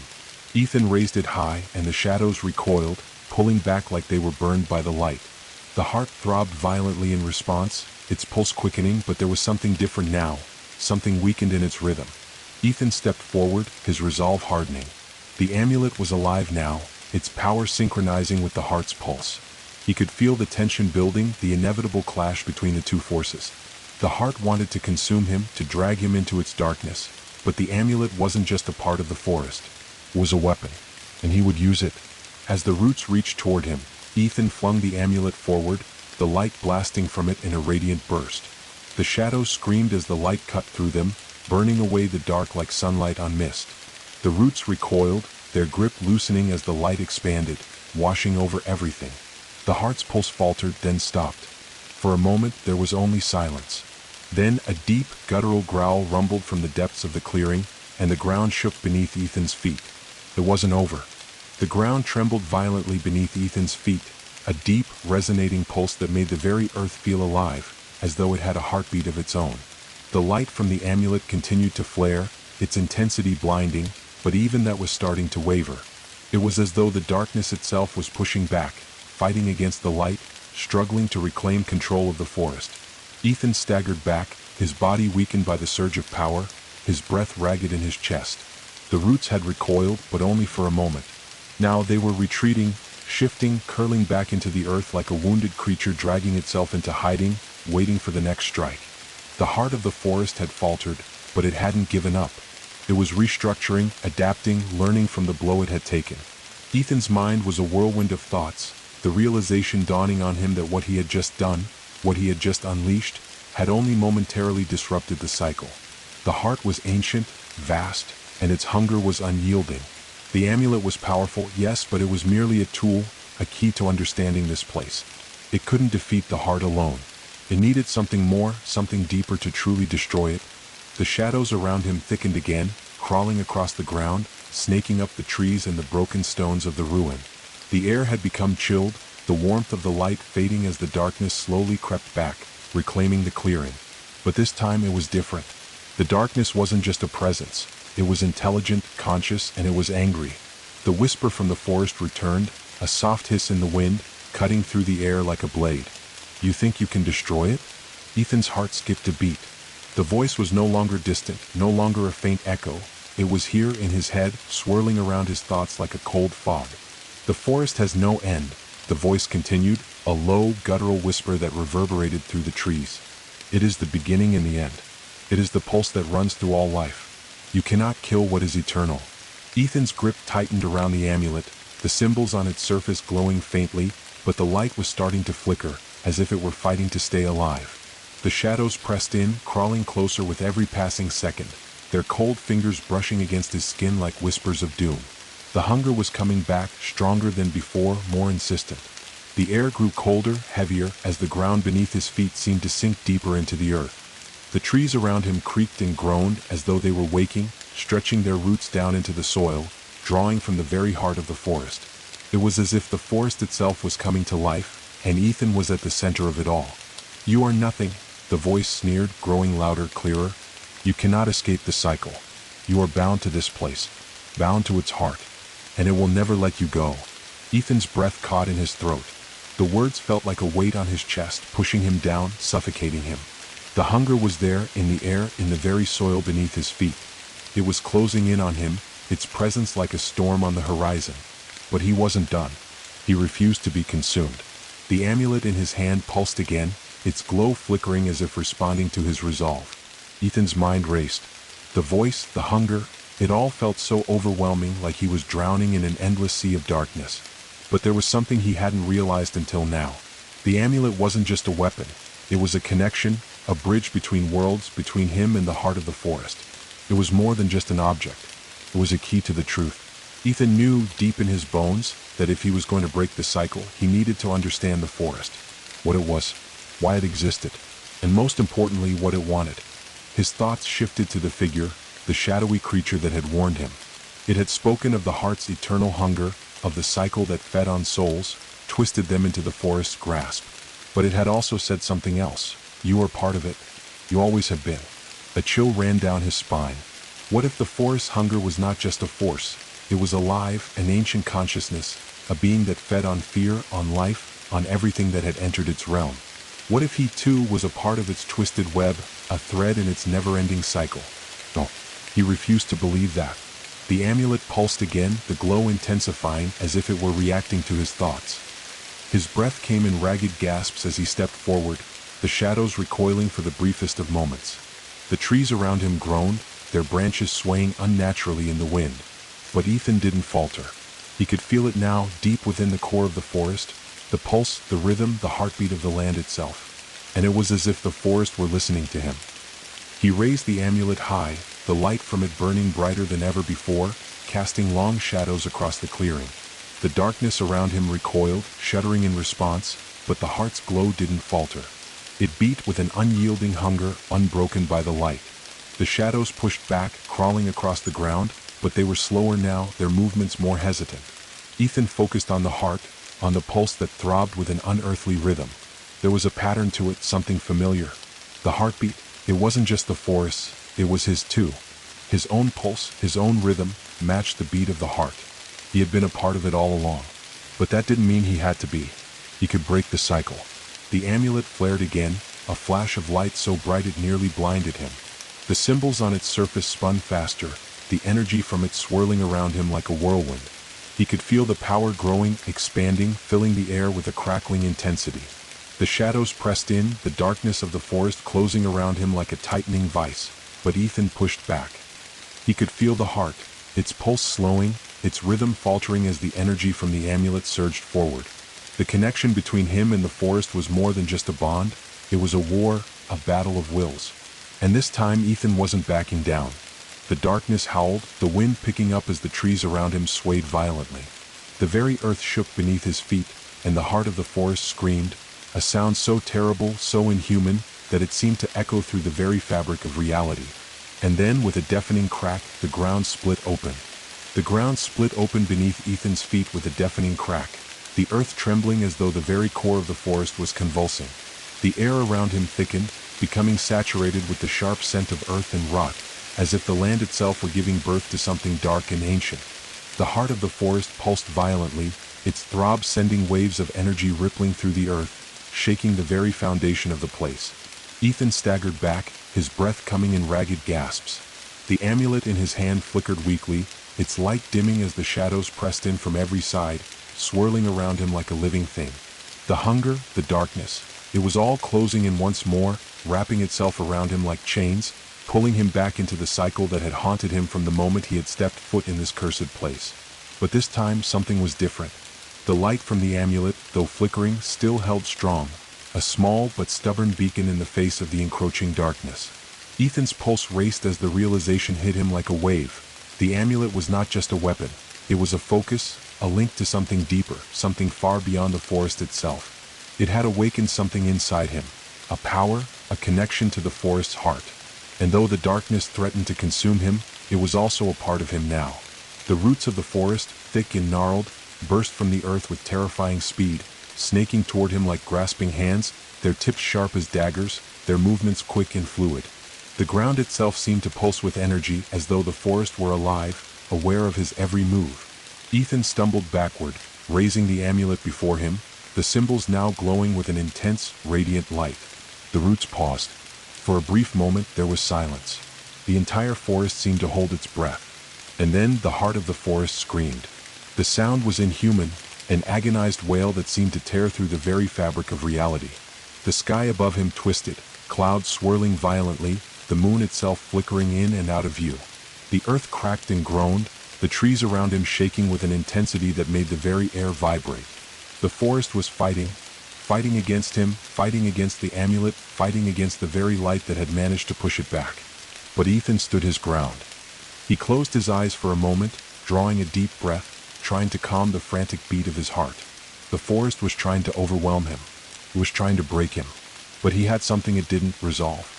Ethan raised it high, and the shadows recoiled, pulling back like they were burned by the light. The heart throbbed violently in response, its pulse quickening, but there was something different now, something weakened in its rhythm. Ethan stepped forward, his resolve hardening. The amulet was alive now, its power synchronizing with the heart's pulse. He could feel the tension building, the inevitable clash between the two forces. The heart wanted to consume him, to drag him into its darkness, but the amulet wasn't just a part of the forest. It was a weapon, and he would use it. As the roots reached toward him, Ethan flung the amulet forward, the light blasting from it in a radiant burst. The shadows screamed as the light cut through them, burning away the dark like sunlight on mist. The roots recoiled, their grip loosening as the light expanded, washing over everything. The heart's pulse faltered, then stopped. For a moment, there was only silence. Then a deep, guttural growl rumbled from the depths of the clearing, and the ground shook beneath Ethan's feet. It wasn't over. The ground trembled violently beneath Ethan's feet, a deep, resonating pulse that made the very earth feel alive, as though it had a heartbeat of its own. The light from the amulet continued to flare, its intensity blinding, but even that was starting to waver. It was as though the darkness itself was pushing back, fighting against the light, struggling to reclaim control of the forest. Ethan staggered back, his body weakened by the surge of power, his breath ragged in his chest. The roots had recoiled, but only for a moment. Now they were retreating, shifting, curling back into the earth like a wounded creature dragging itself into hiding, waiting for the next strike. The heart of the forest had faltered, but it hadn't given up. It was restructuring, adapting, learning from the blow it had taken. Ethan's mind was a whirlwind of thoughts, the realization dawning on him that what he had just done, what he had just unleashed, had only momentarily disrupted the cycle. The heart was ancient, vast, and its hunger was unyielding. The amulet was powerful, yes, but it was merely a tool, a key to understanding this place. It couldn't defeat the heart alone. It needed something more, something deeper to truly destroy it. The shadows around him thickened again, crawling across the ground, snaking up the trees and the broken stones of the ruin. The air had become chilled, the warmth of the light fading as the darkness slowly crept back, reclaiming the clearing. But this time it was different. The darkness wasn't just a presence. It was intelligent, conscious, and it was angry. The whisper from the forest returned, a soft hiss in the wind, cutting through the air like a blade. You think you can destroy it? Ethan's heart skipped a beat. The voice was no longer distant, no longer a faint echo. It was here in his head, swirling around his thoughts like a cold fog. The forest has no end, the voice continued, a low, guttural whisper that reverberated through the trees. It is the beginning and the end. It is the pulse that runs through all life. You cannot kill what is eternal. Ethan's grip tightened around the amulet, the symbols on its surface glowing faintly, but the light was starting to flicker, as if it were fighting to stay alive. The shadows pressed in, crawling closer with every passing second, their cold fingers brushing against his skin like whispers of doom. The hunger was coming back, stronger than before, more insistent. The air grew colder, heavier, as the ground beneath his feet seemed to sink deeper into the earth. The trees around him creaked and groaned as though they were waking, stretching their roots down into the soil, drawing from the very heart of the forest. It was as if the forest itself was coming to life, and Ethan was at the center of it all. You are nothing, the voice sneered, growing louder, clearer. You cannot escape the cycle. You are bound to this place, bound to its heart, and it will never let you go. Ethan's breath caught in his throat. The words felt like a weight on his chest, pushing him down, suffocating him. The hunger was there, in the air, in the very soil beneath his feet. It was closing in on him, its presence like a storm on the horizon. But he wasn't done. He refused to be consumed. The amulet in his hand pulsed again, its glow flickering as if responding to his resolve. Ethan's mind raced. The voice, the hunger, it all felt so overwhelming, like he was drowning in an endless sea of darkness. But there was something he hadn't realized until now. The amulet wasn't just a weapon. It was a connection, a bridge between worlds, between him and the heart of the forest. It was more than just an object. It was a key to the truth. Ethan knew, deep in his bones, that if he was going to break the cycle, he needed to understand the forest. What it was, why it existed, and most importantly, what it wanted. His thoughts shifted to the figure, the shadowy creature that had warned him. It had spoken of the heart's eternal hunger, of the cycle that fed on souls, twisted them into the forest's grasp. But it had also said something else. You are part of it. You always have been. A chill ran down his spine. What if the forest's hunger was not just a force? It was alive, an ancient consciousness, a being that fed on fear, on life, on everything that had entered its realm. What if he too was a part of its twisted web, a thread in its never-ending cycle? No, he refused to believe that. The amulet pulsed again, the glow intensifying as if it were reacting to his thoughts. His breath came in ragged gasps as he stepped forward, the shadows recoiling for the briefest of moments. The trees around him groaned, their branches swaying unnaturally in the wind. But Ethan didn't falter. He could feel it now, deep within the core of the forest, the pulse, the rhythm, the heartbeat of the land itself. And it was as if the forest were listening to him. He raised the amulet high, the light from it burning brighter than ever before, casting long shadows across the clearing. The darkness around him recoiled, shuddering in response, but the heart's glow didn't falter. It beat with an unyielding hunger, unbroken by the light. The shadows pushed back, crawling across the ground, but they were slower now, their movements more hesitant. Ethan focused on the heart, on the pulse that throbbed with an unearthly rhythm. There was a pattern to it, something familiar. The heartbeat, it wasn't just the forest, it was his too. His own pulse, his own rhythm, matched the beat of the heart. He had been a part of it all along. But that didn't mean he had to be. He could break the cycle. The amulet flared again, a flash of light so bright it nearly blinded him. The symbols on its surface spun faster, the energy from it swirling around him like a whirlwind. He could feel the power growing, expanding, filling the air with a crackling intensity. The shadows pressed in, the darkness of the forest closing around him like a tightening vice, but Ethan pushed back. He could feel the heart, its pulse slowing, its rhythm faltering as the energy from the amulet surged forward. The connection between him and the forest was more than just a bond, it was a war, a battle of wills. And this time Ethan wasn't backing down. The darkness howled, the wind picking up as the trees around him swayed violently. The very earth shook beneath his feet, and the heart of the forest screamed, a sound so terrible, so inhuman, that it seemed to echo through the very fabric of reality. And then, with a deafening crack, the ground split open. The ground split open beneath Ethan's feet with a deafening crack, the earth trembling as though the very core of the forest was convulsing. The air around him thickened, becoming saturated with the sharp scent of earth and rot, as if the land itself were giving birth to something dark and ancient. The heart of the forest pulsed violently, its throb sending waves of energy rippling through the earth, shaking the very foundation of the place. Ethan staggered back, his breath coming in ragged gasps. The amulet in his hand flickered weakly, its light dimming as the shadows pressed in from every side, swirling around him like a living thing. The hunger, the darkness, it was all closing in once more, wrapping itself around him like chains, pulling him back into the cycle that had haunted him from the moment he had stepped foot in this cursed place. But this time something was different. The light from the amulet, though flickering, still held strong, a small but stubborn beacon in the face of the encroaching darkness. Ethan's pulse raced as the realization hit him like a wave. The amulet was not just a weapon, it was a focus, a link to something deeper, something far beyond the forest itself. It had awakened something inside him, a power, a connection to the forest's heart. And though the darkness threatened to consume him, it was also a part of him now. The roots of the forest, thick and gnarled, burst from the earth with terrifying speed, snaking toward him like grasping hands, their tips sharp as daggers, their movements quick and fluid. The ground itself seemed to pulse with energy as though the forest were alive, aware of his every move. Ethan stumbled backward, raising the amulet before him, the symbols now glowing with an intense, radiant light. The roots paused. For a brief moment there was silence. The entire forest seemed to hold its breath. And then the heart of the forest screamed. The sound was inhuman, an agonized wail that seemed to tear through the very fabric of reality. The sky above him twisted, clouds swirling violently, the moon itself flickering in and out of view. The earth cracked and groaned, the trees around him shaking with an intensity that made the very air vibrate. The forest was fighting against him, fighting against the amulet, fighting against the very light that had managed to push it back. But Ethan stood his ground. He closed his eyes for a moment, drawing a deep breath, trying to calm the frantic beat of his heart. The forest was trying to overwhelm him. It was trying to break him. But he had something it didn't resolve.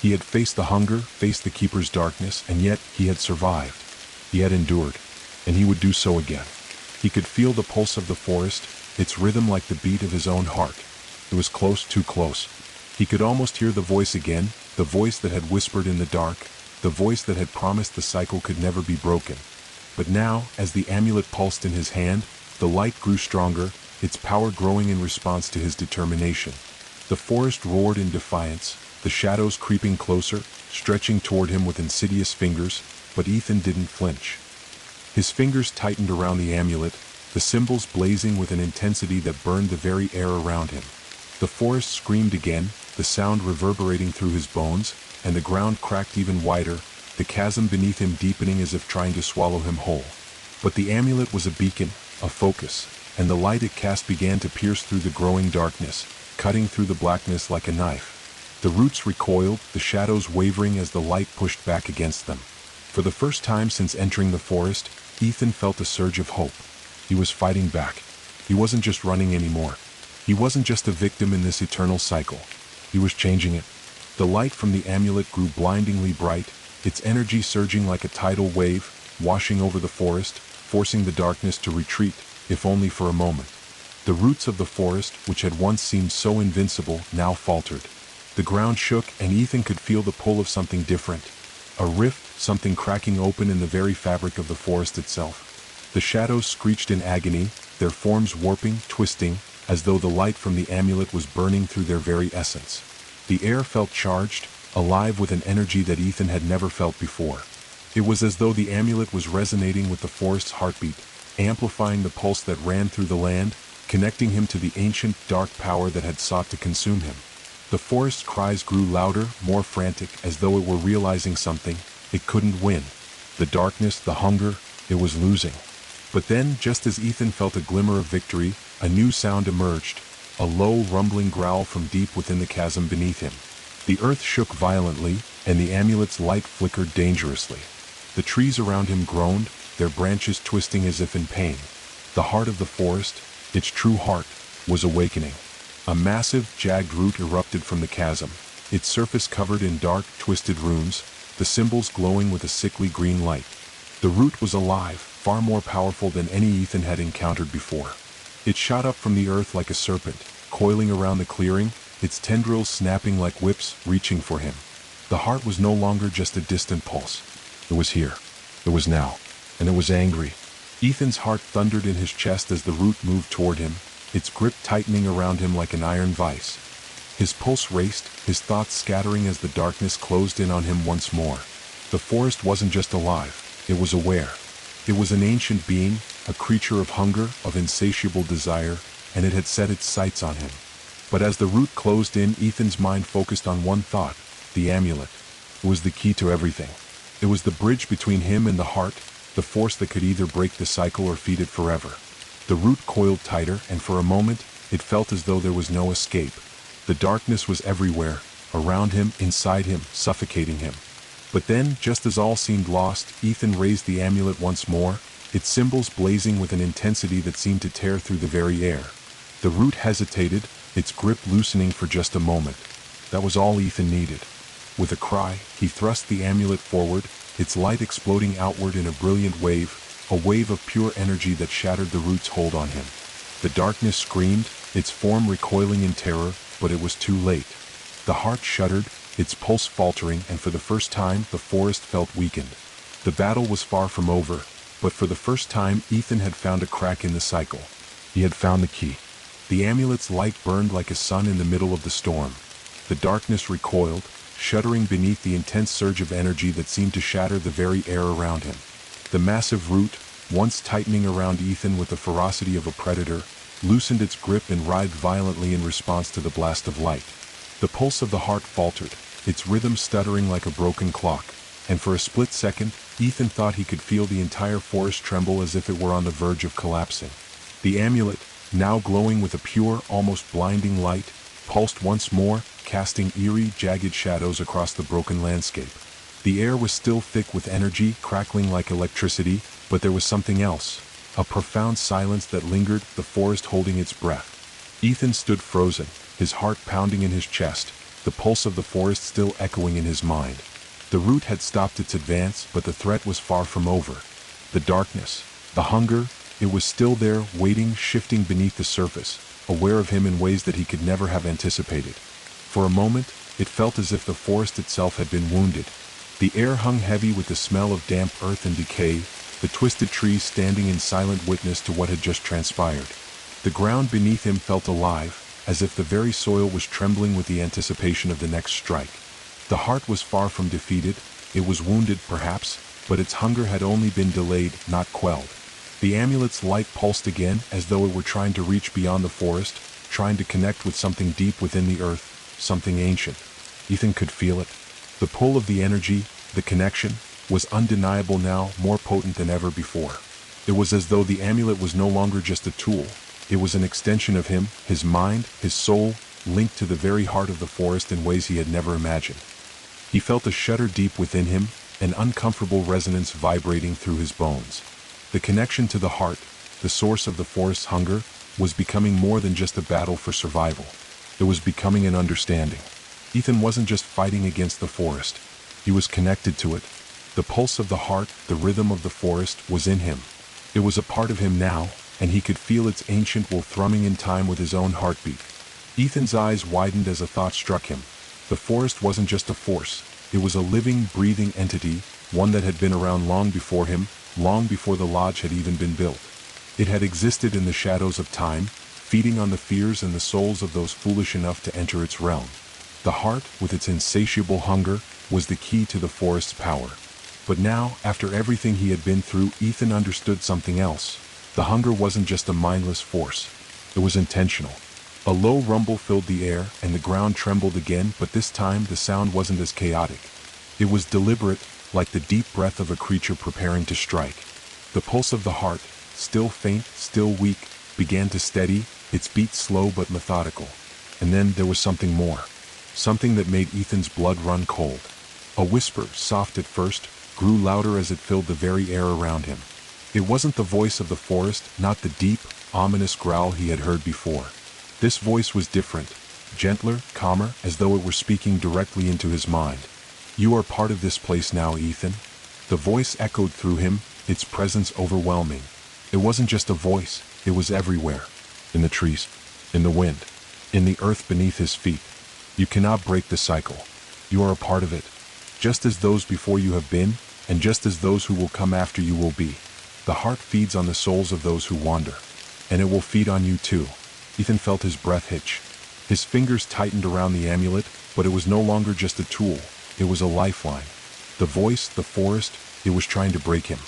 He had faced the hunger, faced the keeper's darkness, and yet he had survived. He had endured, and he would do so again. He could feel the pulse of the forest, its rhythm like the beat of his own heart. It was close, too close. He could almost hear the voice again, the voice that had whispered in the dark, the voice that had promised the cycle could never be broken. But now, as the amulet pulsed in his hand, the light grew stronger, its power growing in response to his determination. The forest roared in defiance, the shadows creeping closer, stretching toward him with insidious fingers, but Ethan didn't flinch. His fingers tightened around the amulet, the symbols blazing with an intensity that burned the very air around him. The forest screamed again, the sound reverberating through his bones, and the ground cracked even wider, the chasm beneath him deepening as if trying to swallow him whole. But the amulet was a beacon, a focus, and the light it cast began to pierce through the growing darkness, cutting through the blackness like a knife. The roots recoiled, the shadows wavering as the light pushed back against them. For the first time since entering the forest, Ethan felt a surge of hope. He was fighting back. He wasn't just running anymore. He wasn't just a victim in this eternal cycle. He was changing it. The light from the amulet grew blindingly bright, its energy surging like a tidal wave, washing over the forest, forcing the darkness to retreat, if only for a moment. The roots of the forest, which had once seemed so invincible, now faltered. The ground shook, and Ethan could feel the pull of something different. A rift, something cracking open in the very fabric of the forest itself. The shadows screeched in agony, their forms warping, twisting, as though the light from the amulet was burning through their very essence. The air felt charged, alive with an energy that Ethan had never felt before. It was as though the amulet was resonating with the forest's heartbeat, amplifying the pulse that ran through the land, connecting him to the ancient, dark power that had sought to consume him. The forest's cries grew louder, more frantic, as though it were realizing something. It couldn't win. The darkness, the hunger, it was losing. But then, just as Ethan felt a glimmer of victory, a new sound emerged, a low, rumbling growl from deep within the chasm beneath him. The earth shook violently, and the amulet's light flickered dangerously. The trees around him groaned, their branches twisting as if in pain. The heart of the forest, its true heart, was awakening. A massive, jagged root erupted from the chasm, its surface covered in dark, twisted runes, the symbols glowing with a sickly green light. The root was alive, far more powerful than any Ethan had encountered before. It shot up from the earth like a serpent, coiling around the clearing, its tendrils snapping like whips, reaching for him. The heart was no longer just a distant pulse. It was here. It was now. And it was angry. Ethan's heart thundered in his chest as the root moved toward him, its grip tightening around him like an iron vice. His pulse raced, his thoughts scattering as the darkness closed in on him once more. The forest wasn't just alive, it was aware. It was an ancient being, a creature of hunger, of insatiable desire, and it had set its sights on him. But as the root closed in, Ethan's mind focused on one thought, the amulet. It was the key to everything. It was the bridge between him and the heart, the force that could either break the cycle or feed it forever. The root coiled tighter, and for a moment, it felt as though there was no escape. The darkness was everywhere, around him, inside him, suffocating him. But then, just as all seemed lost, Ethan raised the amulet once more, its symbols blazing with an intensity that seemed to tear through the very air. The root hesitated, its grip loosening for just a moment. That was all Ethan needed. With a cry, he thrust the amulet forward, its light exploding outward in a brilliant wave, a wave of pure energy that shattered the root's hold on him. The darkness screamed, its form recoiling in terror, but it was too late. The heart shuddered, its pulse faltering, and for the first time, the forest felt weakened. The battle was far from over, but for the first time, Ethan had found a crack in the cycle. He had found the key. The amulet's light burned like a sun in the middle of the storm. The darkness recoiled, shuddering beneath the intense surge of energy that seemed to shatter the very air around him. The massive root, once tightening around Ethan with the ferocity of a predator, loosened its grip and writhed violently in response to the blast of light. The pulse of the heart faltered, its rhythm stuttering like a broken clock, and for a split second, Ethan thought he could feel the entire forest tremble as if it were on the verge of collapsing. The amulet, now glowing with a pure, almost blinding light, pulsed once more, casting eerie, jagged shadows across the broken landscape. The air was still thick with energy, crackling like electricity, but there was something else. A profound silence that lingered, the forest holding its breath. Ethan stood frozen, his heart pounding in his chest, the pulse of the forest still echoing in his mind. The root had stopped its advance, but the threat was far from over. The darkness, the hunger, it was still there, waiting, shifting beneath the surface, aware of him in ways that he could never have anticipated. For a moment, it felt as if the forest itself had been wounded. The air hung heavy with the smell of damp earth and decay, the twisted trees standing in silent witness to what had just transpired. The ground beneath him felt alive, as if the very soil was trembling with the anticipation of the next strike. The heart was far from defeated, it was wounded perhaps, but its hunger had only been delayed, not quelled. The amulet's light pulsed again, as though it were trying to reach beyond the forest, trying to connect with something deep within the earth, something ancient. Ethan could feel it. The pull of the energy, the connection, was undeniable now, more potent than ever before. It was as though the amulet was no longer just a tool. It was an extension of him, his mind, his soul, linked to the very heart of the forest in ways he had never imagined. He felt a shudder deep within him, an uncomfortable resonance vibrating through his bones. The connection to the heart, the source of the forest's hunger, was becoming more than just a battle for survival. It was becoming an understanding. Ethan wasn't just fighting against the forest. He was connected to it. The pulse of the heart, the rhythm of the forest, was in him. It was a part of him now, and he could feel its ancient will thrumming in time with his own heartbeat. Ethan's eyes widened as a thought struck him. The forest wasn't just a force. It was a living, breathing entity, one that had been around long before him, long before the lodge had even been built. It had existed in the shadows of time, feeding on the fears and the souls of those foolish enough to enter its realm. The heart, with its insatiable hunger, was the key to the forest's power. But now, after everything he had been through, Ethan understood something else. The hunger wasn't just a mindless force. It was intentional. A low rumble filled the air, and the ground trembled again, but this time the sound wasn't as chaotic. It was deliberate, like the deep breath of a creature preparing to strike. The pulse of the heart, still faint, still weak, began to steady, its beat slow but methodical. And then there was something more. Something that made Ethan's blood run cold. A whisper, soft at first, grew louder as it filled the very air around him. It wasn't the voice of the forest, not the deep, ominous growl he had heard before. This voice was different, gentler, calmer, as though it were speaking directly into his mind. "You are part of this place now, Ethan." The voice echoed through him, its presence overwhelming. It wasn't just a voice, it was everywhere. In the trees, in the wind, in the earth beneath his feet. "You cannot break the cycle. You are a part of it. Just as those before you have been, and just as those who will come after you will be. The heart feeds on the souls of those who wander. And it will feed on you too." Ethan felt his breath hitch. His fingers tightened around the amulet, but it was no longer just a tool, it was a lifeline. The voice, the forest, it was trying to break him.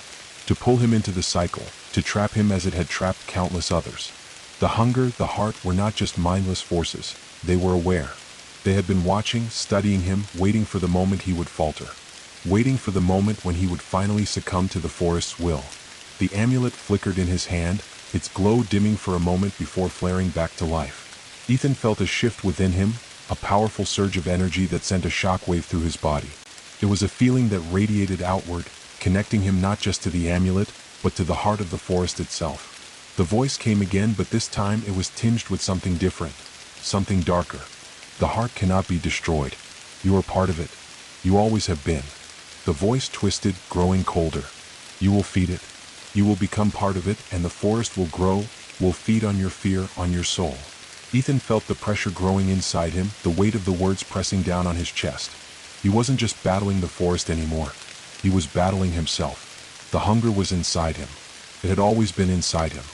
To pull him into the cycle, to trap him as it had trapped countless others. The hunger, the heart were not just mindless forces, they were aware. They had been watching, studying him, waiting for the moment he would falter. Waiting for the moment when he would finally succumb to the forest's will. The amulet flickered in his hand, its glow dimming for a moment before flaring back to life. Ethan felt a shift within him, a powerful surge of energy that sent a shockwave through his body. It was a feeling that radiated outward, connecting him not just to the amulet, but to the heart of the forest itself. The voice came again, but this time it was tinged with something different, something darker. "The heart cannot be destroyed. You are part of it. You always have been." The voice twisted, growing colder. "You will feed it. You will become part of it, and the forest will grow, will feed on your fear, on your soul." Ethan felt the pressure growing inside him, the weight of the words pressing down on his chest. He wasn't just battling the forest anymore. He was battling himself. The hunger was inside him. It had always been inside him.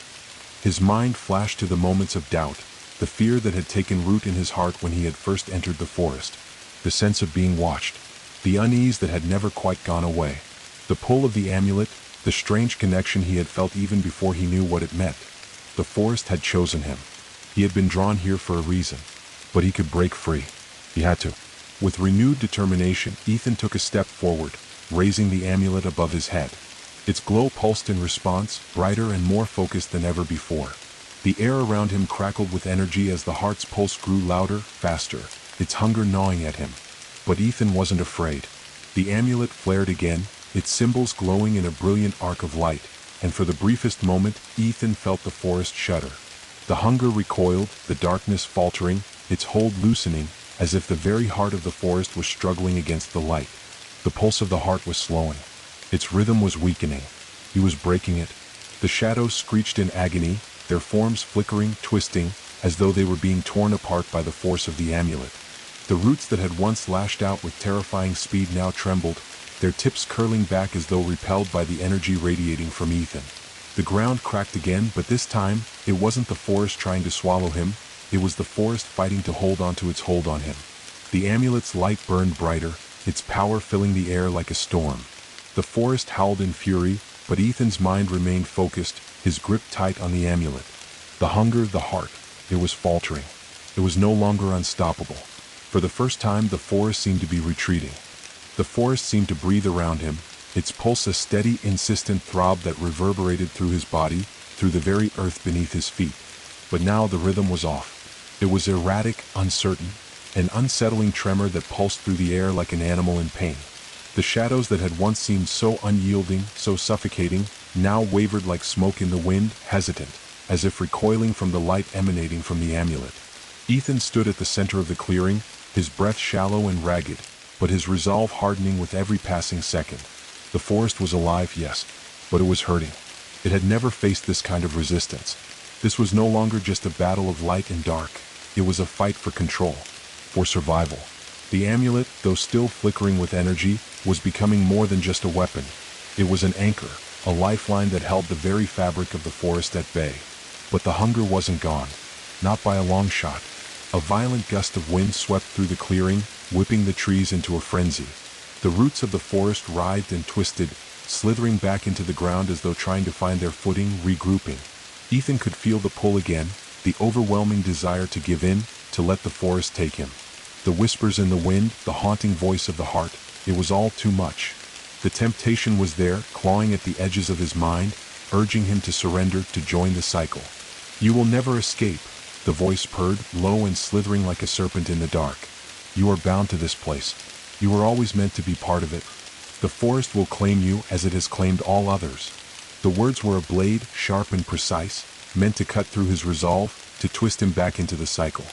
His mind flashed to the moments of doubt, the fear that had taken root in his heart when he had first entered the forest. The sense of being watched. The unease that had never quite gone away. The pull of the amulet, the strange connection he had felt even before he knew what it meant. The forest had chosen him. He had been drawn here for a reason. But he could break free. He had to. With renewed determination, Ethan took a step forward, raising the amulet above his head. Its glow pulsed in response, brighter and more focused than ever before. The air around him crackled with energy as the heart's pulse grew louder, faster, its hunger gnawing at him. But Ethan wasn't afraid. The amulet flared again, its symbols glowing in a brilliant arc of light, and for the briefest moment, Ethan felt the forest shudder. The hunger recoiled, the darkness faltering, its hold loosening, as if the very heart of the forest was struggling against the light. The pulse of the heart was slowing. Its rhythm was weakening. He was breaking it. The shadows screeched in agony, their forms flickering, twisting, as though they were being torn apart by the force of the amulet. The roots that had once lashed out with terrifying speed now trembled, their tips curling back as though repelled by the energy radiating from Ethan. The ground cracked again, but this time, it wasn't the forest trying to swallow him, it was the forest fighting to hold on to its hold on him. The amulet's light burned brighter, its power filling the air like a storm. The forest howled in fury, but Ethan's mind remained focused, his grip tight on the amulet. The hunger, the heart, it was faltering. It was no longer unstoppable. For the first time, the forest seemed to be retreating. The forest seemed to breathe around him, its pulse a steady, insistent throb that reverberated through his body, through the very earth beneath his feet. But now the rhythm was off. It was erratic, uncertain, an unsettling tremor that pulsed through the air like an animal in pain. The shadows that had once seemed so unyielding, so suffocating, now wavered like smoke in the wind, hesitant, as if recoiling from the light emanating from the amulet. Ethan stood at the center of the clearing, his breath shallow and ragged, but his resolve hardening with every passing second. The forest was alive, yes, but it was hurting. It had never faced this kind of resistance. This was no longer just a battle of light and dark. It was a fight for control, for survival. The amulet, though still flickering with energy, was becoming more than just a weapon. It was an anchor, a lifeline that held the very fabric of the forest at bay. But the hunger wasn't gone, not by a long shot. A violent gust of wind swept through the clearing, whipping the trees into a frenzy. The roots of the forest writhed and twisted, slithering back into the ground as though trying to find their footing, regrouping. Ethan could feel the pull again, the overwhelming desire to give in, to let the forest take him. The whispers in the wind, the haunting voice of the heart, it was all too much. The temptation was there, clawing at the edges of his mind, urging him to surrender, to join the cycle. "You will never escape," the voice purred, low and slithering like a serpent in the dark. "You are bound to this place. You were always meant to be part of it. The forest will claim you as it has claimed all others." The words were a blade, sharp and precise, meant to cut through his resolve, to twist him back into the cycle.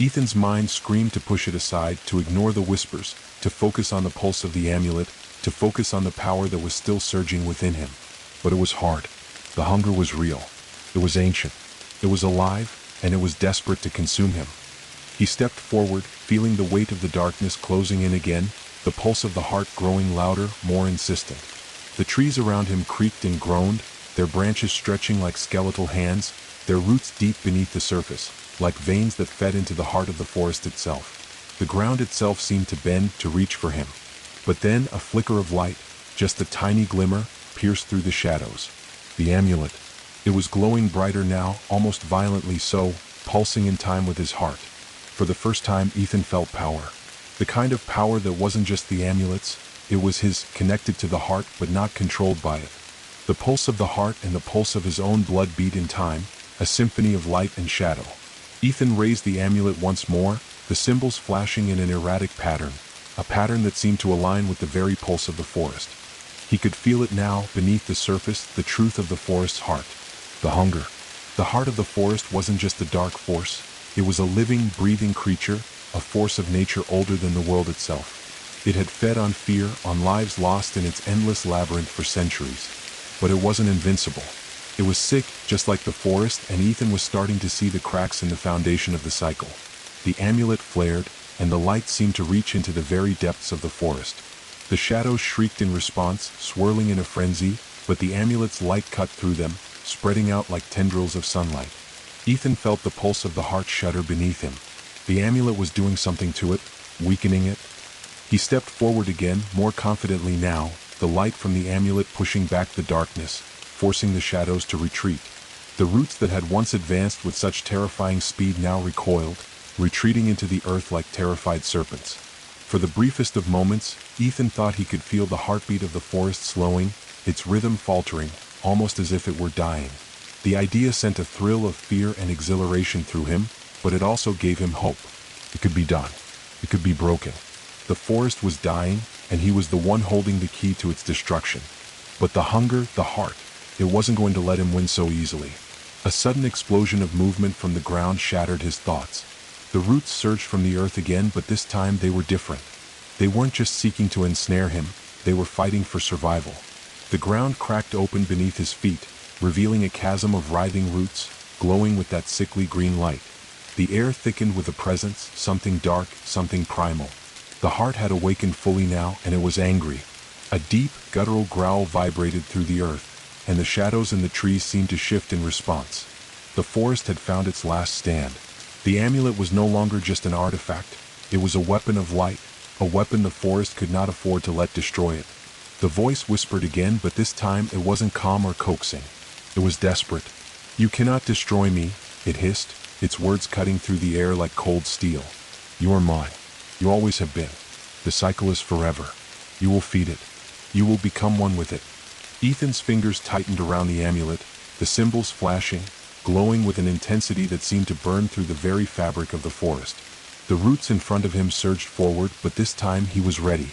Ethan's mind screamed to push it aside, to ignore the whispers, to focus on the pulse of the amulet, to focus on the power that was still surging within him. But it was hard. The hunger was real. It was ancient. It was alive, and it was desperate to consume him. He stepped forward, feeling the weight of the darkness closing in again, the pulse of the heart growing louder, more insistent. The trees around him creaked and groaned, their branches stretching like skeletal hands, their roots deep beneath the surface, like veins that fed into the heart of the forest itself. The ground itself seemed to bend, to reach for him. But then a flicker of light, just a tiny glimmer, pierced through the shadows. The amulet. It was glowing brighter now, almost violently so, pulsing in time with his heart. For the first time, Ethan felt power. The kind of power that wasn't just the amulet's, it was his, connected to the heart but not controlled by it. The pulse of the heart and the pulse of his own blood beat in time, a symphony of light and shadow. Ethan raised the amulet once more, the symbols flashing in an erratic pattern, a pattern that seemed to align with the very pulse of the forest. He could feel it now, beneath the surface, the truth of the forest's heart. The hunger. The heart of the forest wasn't just a dark force, it was a living, breathing creature, a force of nature older than the world itself. It had fed on fear, on lives lost in its endless labyrinth for centuries. But it wasn't invincible. It was sick, just like the forest, and Ethan was starting to see the cracks in the foundation of the cycle. The amulet flared, and the light seemed to reach into the very depths of the forest. The shadows shrieked in response, swirling in a frenzy, but the amulet's light cut through them, spreading out like tendrils of sunlight. Ethan felt the pulse of the heart shudder beneath him. The amulet was doing something to it, weakening it. He stepped forward again, more confidently now, the light from the amulet pushing back the darkness, forcing the shadows to retreat. The roots that had once advanced with such terrifying speed now recoiled, retreating into the earth like terrified serpents. For the briefest of moments, Ethan thought he could feel the heartbeat of the forest slowing, its rhythm faltering, almost as if it were dying. The idea sent a thrill of fear and exhilaration through him, but it also gave him hope. It could be done. It could be broken. The forest was dying, and he was the one holding the key to its destruction. But the hunger, the heart, it wasn't going to let him win so easily. A sudden explosion of movement from the ground shattered his thoughts. The roots surged from the earth again, but this time they were different. They weren't just seeking to ensnare him, they were fighting for survival. The ground cracked open beneath his feet, revealing a chasm of writhing roots, glowing with that sickly green light. The air thickened with a presence, something dark, something primal. The heart had awakened fully now, and it was angry. A deep, guttural growl vibrated through the earth, and the shadows in the trees seemed to shift in response. The forest had found its last stand. The amulet was no longer just an artifact, it was a weapon of light, a weapon the forest could not afford to let destroy it. The voice whispered again, but this time it wasn't calm or coaxing. It was desperate. "You cannot destroy me," it hissed, its words cutting through the air like cold steel. "You are mine. You always have been. The cycle is forever. You will feed it. You will become one with it." Ethan's fingers tightened around the amulet, the symbols flashing, glowing with an intensity that seemed to burn through the very fabric of the forest. The roots in front of him surged forward, but this time he was ready.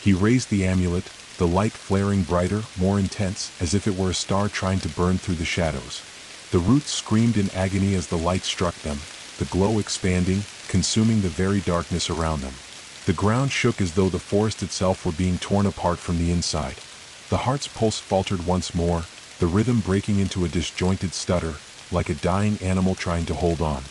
He raised the amulet, the light flaring brighter, more intense, as if it were a star trying to burn through the shadows. The roots screamed in agony as the light struck them, the glow expanding, consuming the very darkness around them. The ground shook as though the forest itself were being torn apart from the inside. The heart's pulse faltered once more, the rhythm breaking into a disjointed stutter, like a dying animal trying to hold on.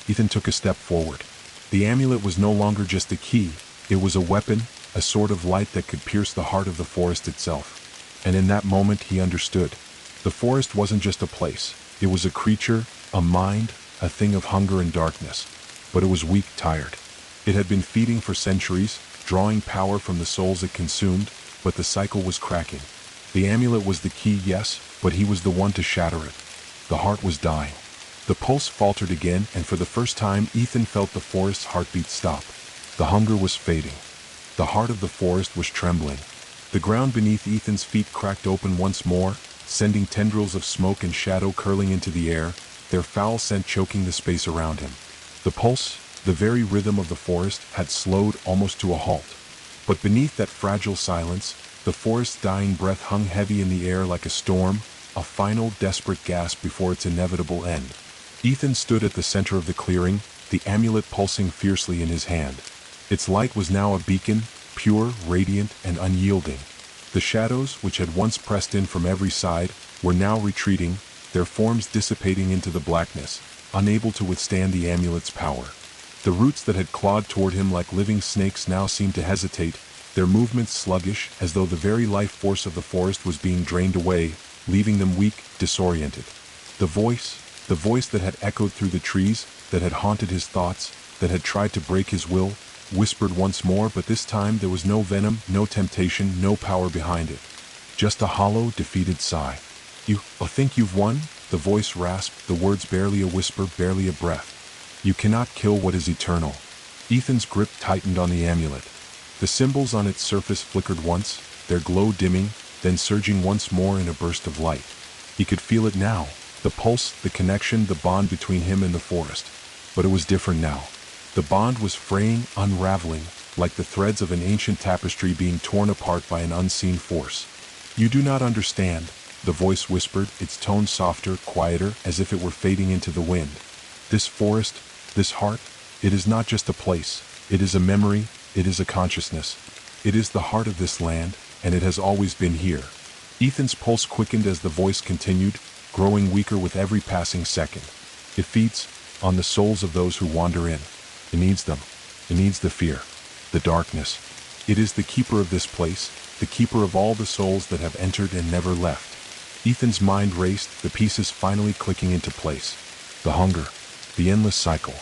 Ethan took a step forward. The amulet was no longer just a key, it was a weapon, a sword of light that could pierce the heart of the forest itself. And in that moment he understood. The forest wasn't just a place, it was a creature, a mind, a thing of hunger and darkness. But it was weak, tired. It had been feeding for centuries, drawing power from the souls it consumed, but the cycle was cracking. The amulet was the key, yes, but he was the one to shatter it. The heart was dying. The pulse faltered again, and for the first time Ethan felt the forest's heartbeat stop. The hunger was fading. The heart of the forest was trembling. The ground beneath Ethan's feet cracked open once more, sending tendrils of smoke and shadow curling into the air, their foul scent choking the space around him. The pulse, the very rhythm of the forest, had slowed almost to a halt. But beneath that fragile silence, the forest's dying breath hung heavy in the air like a storm, a final desperate gasp before its inevitable end. Ethan stood at the center of the clearing, the amulet pulsing fiercely in his hand. Its light was now a beacon, pure, radiant, and unyielding. The shadows, which had once pressed in from every side, were now retreating, their forms dissipating into the blackness, unable to withstand the amulet's power. The roots that had clawed toward him like living snakes now seemed to hesitate, their movements sluggish, as though the very life force of the forest was being drained away, leaving them weak, disoriented. The voice that had echoed through the trees, that had haunted his thoughts, that had tried to break his will, whispered once more, but this time there was no venom, no temptation, no power behind it. Just a hollow, defeated sigh. You think you've won? The voice rasped, the words barely a whisper, barely a breath. You cannot kill what is eternal. Ethan's grip tightened on the amulet. The symbols on its surface flickered once, their glow dimming, then surging once more in a burst of light. He could feel it now, the pulse, the connection, the bond between him and the forest. But it was different now. The bond was fraying, unraveling, like the threads of an ancient tapestry being torn apart by an unseen force. You do not understand, the voice whispered, its tone softer, quieter, as if it were fading into the wind. This forest, this heart, it is not just a place, it is a memory, it is a consciousness. It is the heart of this land, and it has always been here. Ethan's pulse quickened as the voice continued, growing weaker with every passing second. It feeds on the souls of those who wander in. It needs them. It needs the fear, the darkness. It is the keeper of this place, the keeper of all the souls that have entered and never left. Ethan's mind raced, the pieces finally clicking into place. The hunger, the endless cycle.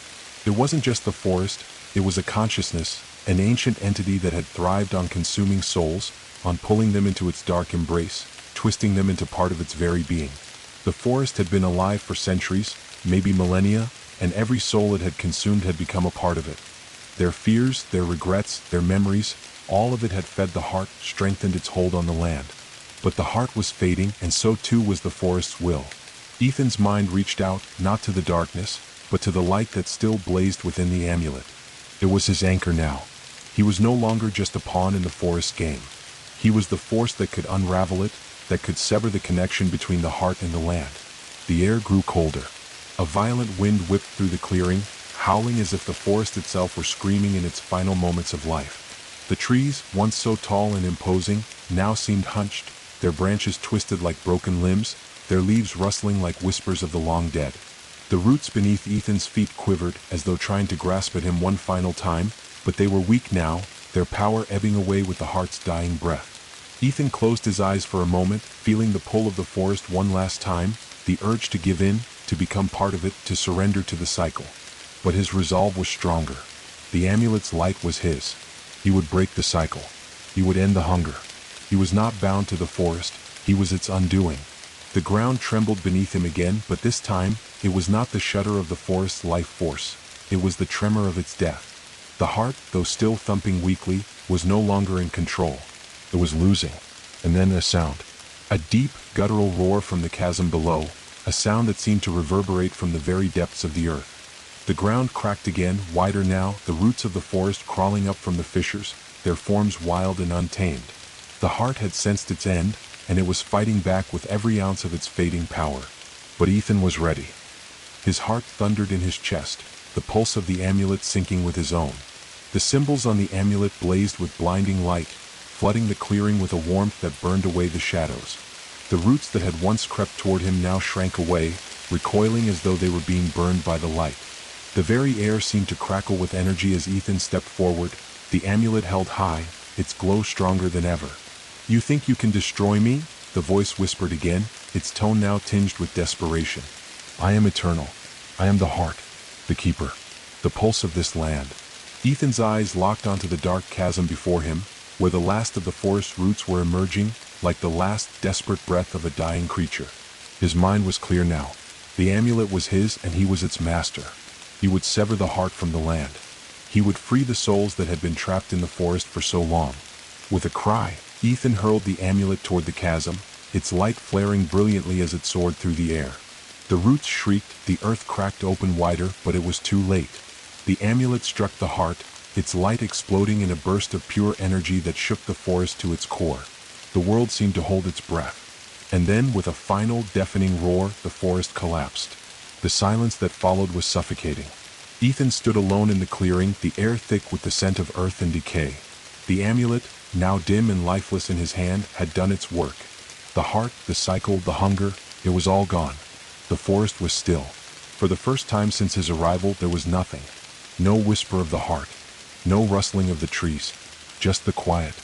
It wasn't just the forest, it was a consciousness, an ancient entity that had thrived on consuming souls, on pulling them into its dark embrace, twisting them into part of its very being. The forest had been alive for centuries, maybe millennia, and every soul it had consumed had become a part of it. Their fears, their regrets, their memories, all of it had fed the heart, strengthened its hold on the land. But the heart was fading, and so too was the forest's will. Ethan's mind reached out, not to the darkness, but to the light that still blazed within the amulet. It was his anchor now. He was no longer just a pawn in the forest's game. He was the force that could unravel it, that could sever the connection between the heart and the land. The air grew colder. A violent wind whipped through the clearing, howling as if the forest itself were screaming in its final moments of life. The trees, once so tall and imposing, now seemed hunched, their branches twisted like broken limbs, their leaves rustling like whispers of the long dead. The roots beneath Ethan's feet quivered, as though trying to grasp at him one final time, but they were weak now, their power ebbing away with the heart's dying breath. Ethan closed his eyes for a moment, feeling the pull of the forest one last time, the urge to give in, to become part of it, to surrender to the cycle. But his resolve was stronger. The amulet's light was his. He would break the cycle. He would end the hunger. He was not bound to the forest, he was its undoing. The ground trembled beneath him again, but this time, it was not the shudder of the forest's life force. It was the tremor of its death. The heart, though still thumping weakly, was no longer in control. It was losing. And then a sound. A deep, guttural roar from the chasm below, a sound that seemed to reverberate from the very depths of the earth. The ground cracked again, wider now, the roots of the forest crawling up from the fissures, their forms wild and untamed. The heart had sensed its end, and it was fighting back with every ounce of its fading power. But Ethan was ready. His heart thundered in his chest, the pulse of the amulet syncing with his own. The symbols on the amulet blazed with blinding light, flooding the clearing with a warmth that burned away the shadows. The roots that had once crept toward him now shrank away, recoiling as though they were being burned by the light. The very air seemed to crackle with energy as Ethan stepped forward, the amulet held high, its glow stronger than ever. You think you can destroy me? The voice whispered again, its tone now tinged with desperation. I am eternal. I am the heart, the keeper, the pulse of this land. Ethan's eyes locked onto the dark chasm before him, where the last of the forest's roots were emerging, like the last desperate breath of a dying creature. His mind was clear now. The amulet was his, and he was its master. He would sever the heart from the land. He would free the souls that had been trapped in the forest for so long. With a cry, Ethan hurled the amulet toward the chasm, its light flaring brilliantly as it soared through the air. The roots shrieked, the earth cracked open wider, but it was too late. The amulet struck the heart, its light exploding in a burst of pure energy that shook the forest to its core. The world seemed to hold its breath. And then, with a final, deafening roar, the forest collapsed. The silence that followed was suffocating. Ethan stood alone in the clearing, the air thick with the scent of earth and decay. The amulet, now dim and lifeless in his hand, had done its work. The heart, the cycle, the hunger, it was all gone. The forest was still. For the first time since his arrival, there was nothing. No whisper of the heart. No rustling of the trees. Just the quiet.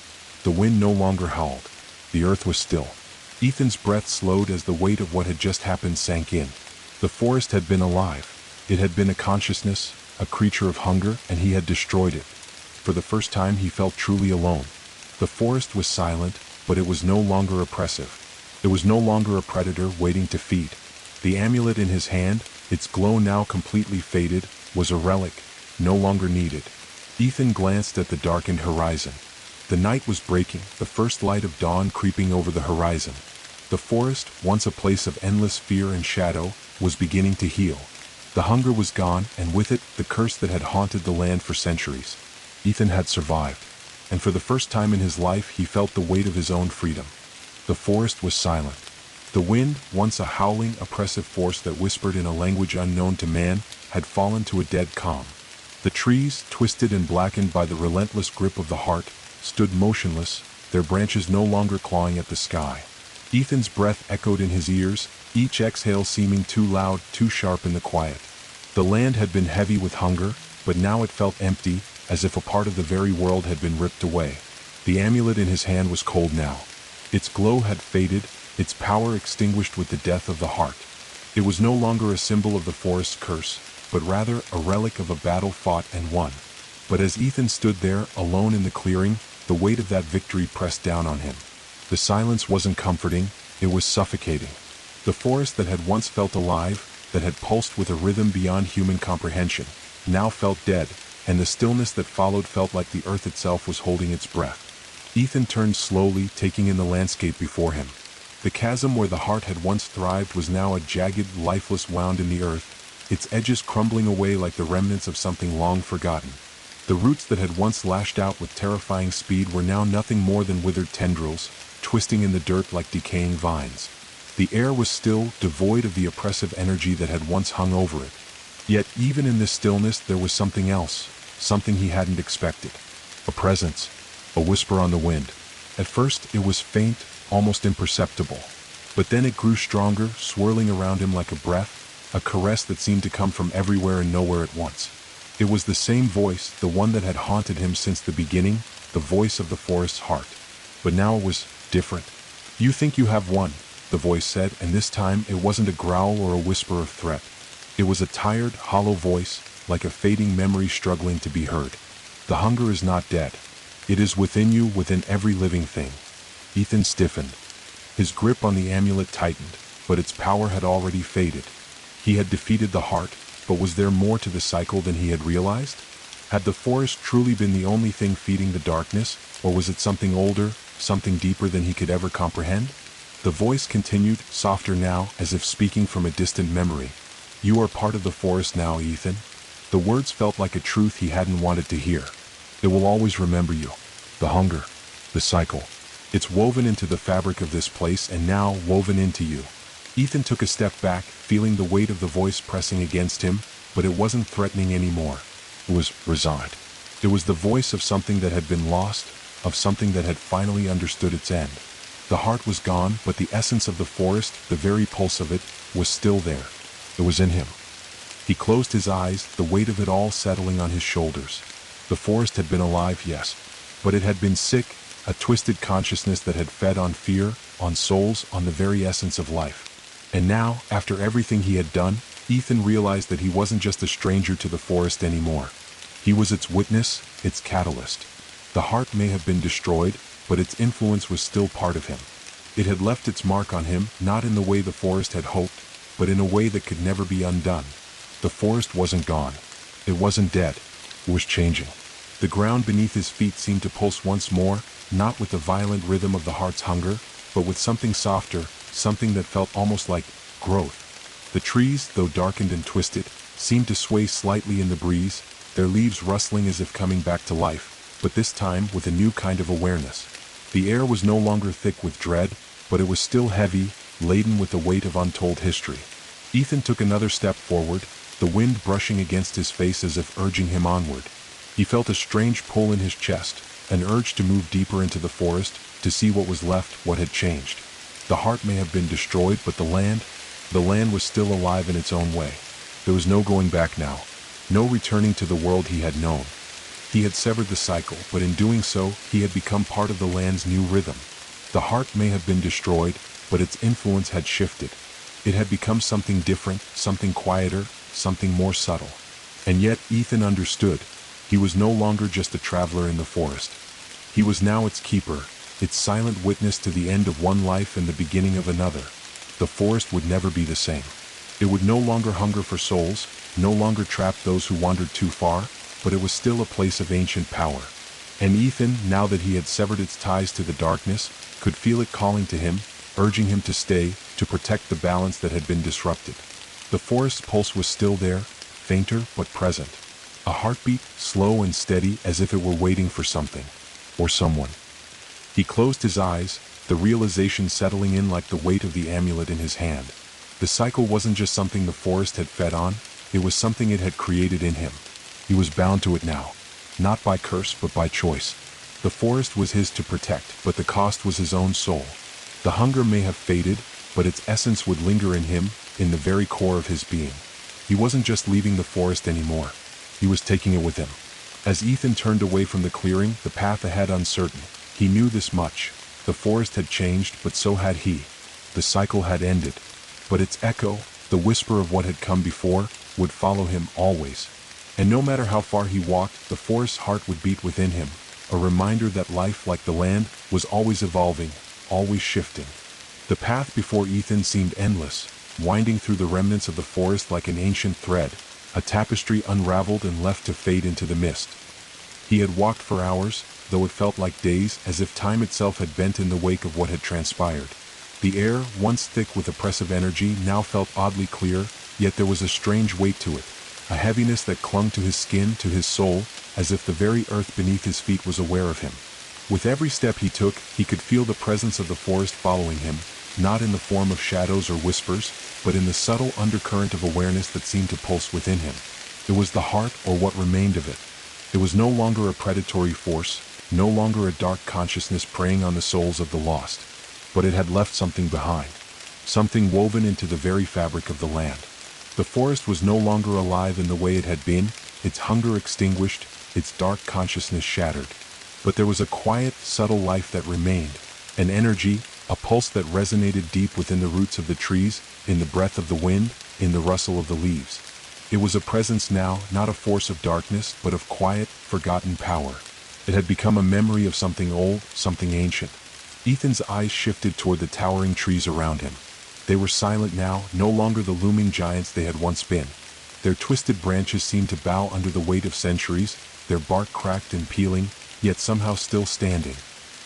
The wind no longer howled. The earth was still. Ethan's breath slowed as the weight of what had just happened sank in. The forest had been alive. It had been a consciousness, a creature of hunger, and he had destroyed it. For the first time he felt truly alone. The forest was silent, but it was no longer oppressive. It was no longer a predator waiting to feed. The amulet in his hand, its glow now completely faded, was a relic, no longer needed. Ethan glanced at the darkened horizon. The night was breaking, the first light of dawn creeping over the horizon. The forest, once a place of endless fear and shadow, was beginning to heal. The hunger was gone, and with it, the curse that had haunted the land for centuries. Ethan had survived, and for the first time in his life he felt the weight of his own freedom. The forest was silent. The wind, once a howling, oppressive force that whispered in a language unknown to man, had fallen to a dead calm. The trees, twisted and blackened by the relentless grip of the heart, stood motionless, their branches no longer clawing at the sky. Ethan's breath echoed in his ears, each exhale seeming too loud, too sharp in the quiet. The land had been heavy with hunger, but now it felt empty, as if a part of the very world had been ripped away. The amulet in his hand was cold now. Its glow had faded, its power extinguished with the death of the heart. It was no longer a symbol of the forest's curse, but rather a relic of a battle fought and won. But as Ethan stood there, alone in the clearing, the weight of that victory pressed down on him. The silence wasn't comforting, it was suffocating. The forest that had once felt alive, that had pulsed with a rhythm beyond human comprehension, now felt dead, and the stillness that followed felt like the earth itself was holding its breath. Ethan turned slowly, taking in the landscape before him. The chasm where the heart had once thrived was now a jagged, lifeless wound in the earth, its edges crumbling away like the remnants of something long forgotten. The roots that had once lashed out with terrifying speed were now nothing more than withered tendrils, twisting in the dirt like decaying vines. The air was still, devoid of the oppressive energy that had once hung over it. Yet even in this stillness there was something else, something he hadn't expected. A presence, a whisper on the wind. At first it was faint, almost imperceptible. But then it grew stronger, swirling around him like a breath, a caress that seemed to come from everywhere and nowhere at once. It was the same voice, the one that had haunted him since the beginning, the voice of the forest's heart. But now it was different. "You think you have won," the voice said, and this time it wasn't a growl or a whisper of threat. It was a tired, hollow voice, like a fading memory struggling to be heard. "The hunger is not dead. It is within you, within every living thing." Ethan stiffened. His grip on the amulet tightened, but its power had already faded. He had defeated the heart, but was there more to the cycle than he had realized? Had the forest truly been the only thing feeding the darkness, or was it something older, something deeper than he could ever comprehend? The voice continued, softer now, as if speaking from a distant memory. "You are part of the forest now, Ethan." The words felt like a truth he hadn't wanted to hear. "It will always remember you. The hunger, the cycle. It's woven into the fabric of this place and now woven into you." Ethan took a step back, feeling the weight of the voice pressing against him, but it wasn't threatening anymore. It was resigned. It was the voice of something that had been lost, of something that had finally understood its end. The heart was gone, but the essence of the forest, the very pulse of it, was still there. It was in him. He closed his eyes, the weight of it all settling on his shoulders. The forest had been alive, yes, but it had been sick, a twisted consciousness that had fed on fear, on souls, on the very essence of life. And now, after everything he had done, Ethan realized that he wasn't just a stranger to the forest anymore. He was its witness, its catalyst. The heart may have been destroyed, but its influence was still part of him. It had left its mark on him, not in the way the forest had hoped, but in a way that could never be undone. The forest wasn't gone. It wasn't dead. It was changing. The ground beneath his feet seemed to pulse once more, not with the violent rhythm of the heart's hunger, but with something softer, something that felt almost like growth. The trees, though darkened and twisted, seemed to sway slightly in the breeze, their leaves rustling as if coming back to life, but this time with a new kind of awareness. The air was no longer thick with dread, but it was still heavy, laden with the weight of untold history. Ethan took another step forward, the wind brushing against his face as if urging him onward. He felt a strange pull in his chest, an urge to move deeper into the forest, to see what was left, what had changed. The heart may have been destroyed, but the land was still alive in its own way. There was no going back now, no returning to the world he had known. He had severed the cycle, but in doing so, he had become part of the land's new rhythm. The heart may have been destroyed, but its influence had shifted. It had become something different, something quieter, something more subtle. And yet Ethan understood. He was no longer just a traveler in the forest. He was now its keeper, its silent witness to the end of one life and the beginning of another. The forest would never be the same. It would no longer hunger for souls, no longer trap those who wandered too far, but it was still a place of ancient power. And Ethan, now that he had severed its ties to the darkness, could feel it calling to him, urging him to stay, to protect the balance that had been disrupted. The forest's pulse was still there, fainter but present. A heartbeat, slow and steady, as if it were waiting for something, or someone. He closed his eyes, the realization settling in like the weight of the amulet in his hand. The cycle wasn't just something the forest had fed on, it was something it had created in him. He was bound to it now, not by curse but by choice. The forest was his to protect, but the cost was his own soul. The hunger may have faded, but its essence would linger in him, in the very core of his being. He wasn't just leaving the forest anymore. He was taking it with him. As Ethan turned away from the clearing, the path ahead uncertain, he knew this much. The forest had changed, but so had he. The cycle had ended. But its echo, the whisper of what had come before, would follow him always. And no matter how far he walked, the forest's heart would beat within him, a reminder that life, like the land, was always evolving, always shifting. The path before Ethan seemed endless, winding through the remnants of the forest like an ancient thread, a tapestry unraveled and left to fade into the mist. He had walked for hours, though it felt like days, as if time itself had bent in the wake of what had transpired. The air, once thick with oppressive energy, now felt oddly clear, yet there was a strange weight to it, a heaviness that clung to his skin, to his soul, as if the very earth beneath his feet was aware of him. With every step he took, he could feel the presence of the forest following him, not in the form of shadows or whispers, but in the subtle undercurrent of awareness that seemed to pulse within him. It was the heart, or what remained of it. It was no longer a predatory force, no longer a dark consciousness preying on the souls of the lost, but it had left something behind, something woven into the very fabric of the land. The forest was no longer alive in the way it had been, its hunger extinguished, its dark consciousness shattered. But there was a quiet, subtle life that remained, an energy, a pulse that resonated deep within the roots of the trees, in the breath of the wind, in the rustle of the leaves. It was a presence now, not a force of darkness, but of quiet, forgotten power. It had become a memory of something old, something ancient. Ethan's eyes shifted toward the towering trees around him. They were silent now, no longer the looming giants they had once been. Their twisted branches seemed to bow under the weight of centuries, their bark cracked and peeling, yet somehow still standing.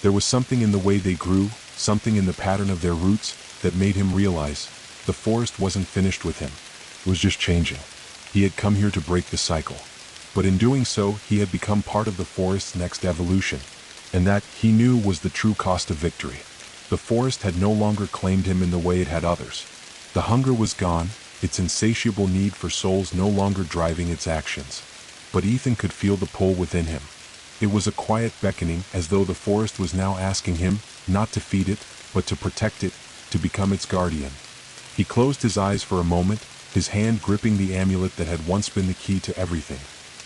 There was something in the way they grew, something in the pattern of their roots, that made him realize the forest wasn't finished with him. It was just changing. He had come here to break the cycle. But in doing so, he had become part of the forest's next evolution. And that, he knew, was the true cost of victory. The forest had no longer claimed him in the way it had others. The hunger was gone, its insatiable need for souls no longer driving its actions. But Ethan could feel the pull within him. It was a quiet beckoning, as though the forest was now asking him, not to feed it, but to protect it, to become its guardian. He closed his eyes for a moment, his hand gripping the amulet that had once been the key to everything.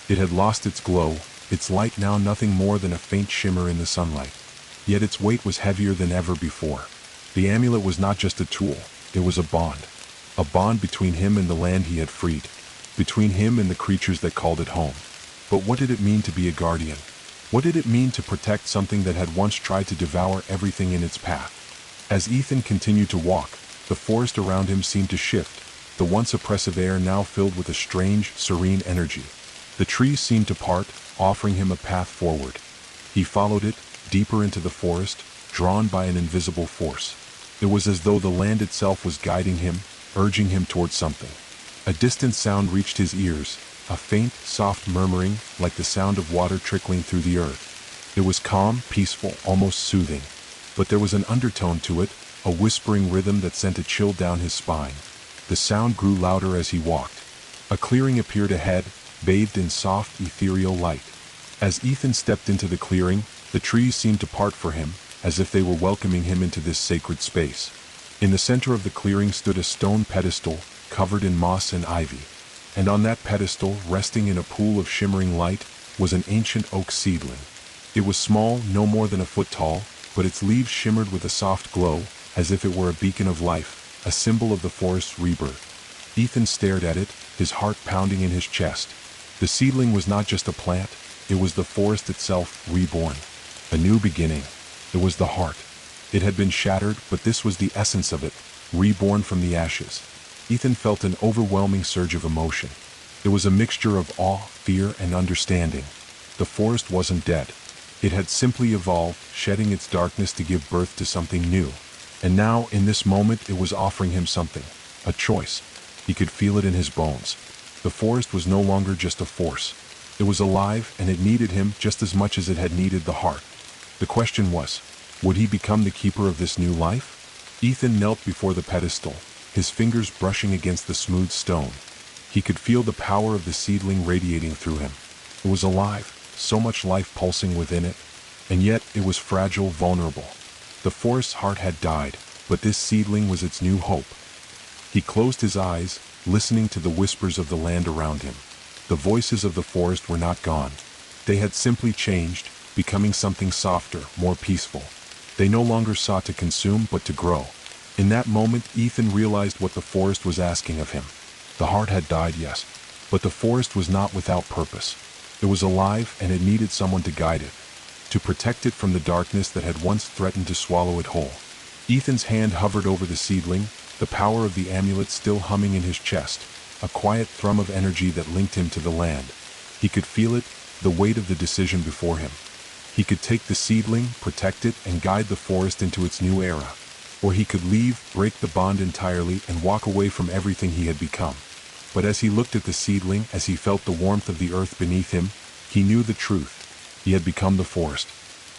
It had lost its glow, its light now nothing more than a faint shimmer in the sunlight. Yet its weight was heavier than ever before. The amulet was not just a tool, it was a bond between him and the land he had freed, between him and the creatures that called it home. But what did it mean to be a guardian? What did it mean to protect something that had once tried to devour everything in its path? As Ethan continued to walk, the forest around him seemed to shift, the once oppressive air now filled with a strange, serene energy. The trees seemed to part, offering him a path forward. He followed it, deeper into the forest, drawn by an invisible force. It was as though the land itself was guiding him, urging him towards something. A distant sound reached his ears, a faint, soft murmuring, like the sound of water trickling through the earth. It was calm, peaceful, almost soothing. But there was an undertone to it, a whispering rhythm that sent a chill down his spine. The sound grew louder as he walked. A clearing appeared ahead, bathed in soft, ethereal light. As Ethan stepped into the clearing, the trees seemed to part for him, as if they were welcoming him into this sacred space. In the center of the clearing stood a stone pedestal, covered in moss and ivy. And on that pedestal, resting in a pool of shimmering light, was an ancient oak seedling. It was small, no more than a foot tall, but its leaves shimmered with a soft glow, as if it were a beacon of life, a symbol of the forest's rebirth. Ethan stared at it, his heart pounding in his chest. The seedling was not just a plant, it was the forest itself, reborn. A new beginning. It was the heart. It had been shattered, but this was the essence of it, reborn from the ashes. Ethan felt an overwhelming surge of emotion. It was a mixture of awe, fear, and understanding. The forest wasn't dead. It had simply evolved, shedding its darkness to give birth to something new. And now, in this moment, it was offering him something. A choice. He could feel it in his bones. The forest was no longer just a force. It was alive, and it needed him just as much as it had needed the heart. The question was, would he become the keeper of this new life? Ethan knelt before the pedestal, his fingers brushing against the smooth stone. He could feel the power of the seedling radiating through him. It was alive, so much life pulsing within it, and yet it was fragile, vulnerable. The forest's heart had died, but this seedling was its new hope. He closed his eyes, listening to the whispers of the land around him. The voices of the forest were not gone. They had simply changed, becoming something softer, more peaceful. They no longer sought to consume, but to grow. In that moment, Ethan realized what the forest was asking of him. The heart had died, yes, but the forest was not without purpose. It was alive, and it needed someone to guide it, to protect it from the darkness that had once threatened to swallow it whole. Ethan's hand hovered over the seedling, the power of the amulet still humming in his chest, a quiet thrum of energy that linked him to the land. He could feel it, the weight of the decision before him. He could take the seedling, protect it, and guide the forest into its new era. Or he could leave, break the bond entirely, and walk away from everything he had become. But as he looked at the seedling, as he felt the warmth of the earth beneath him, he knew the truth. He had become the forest,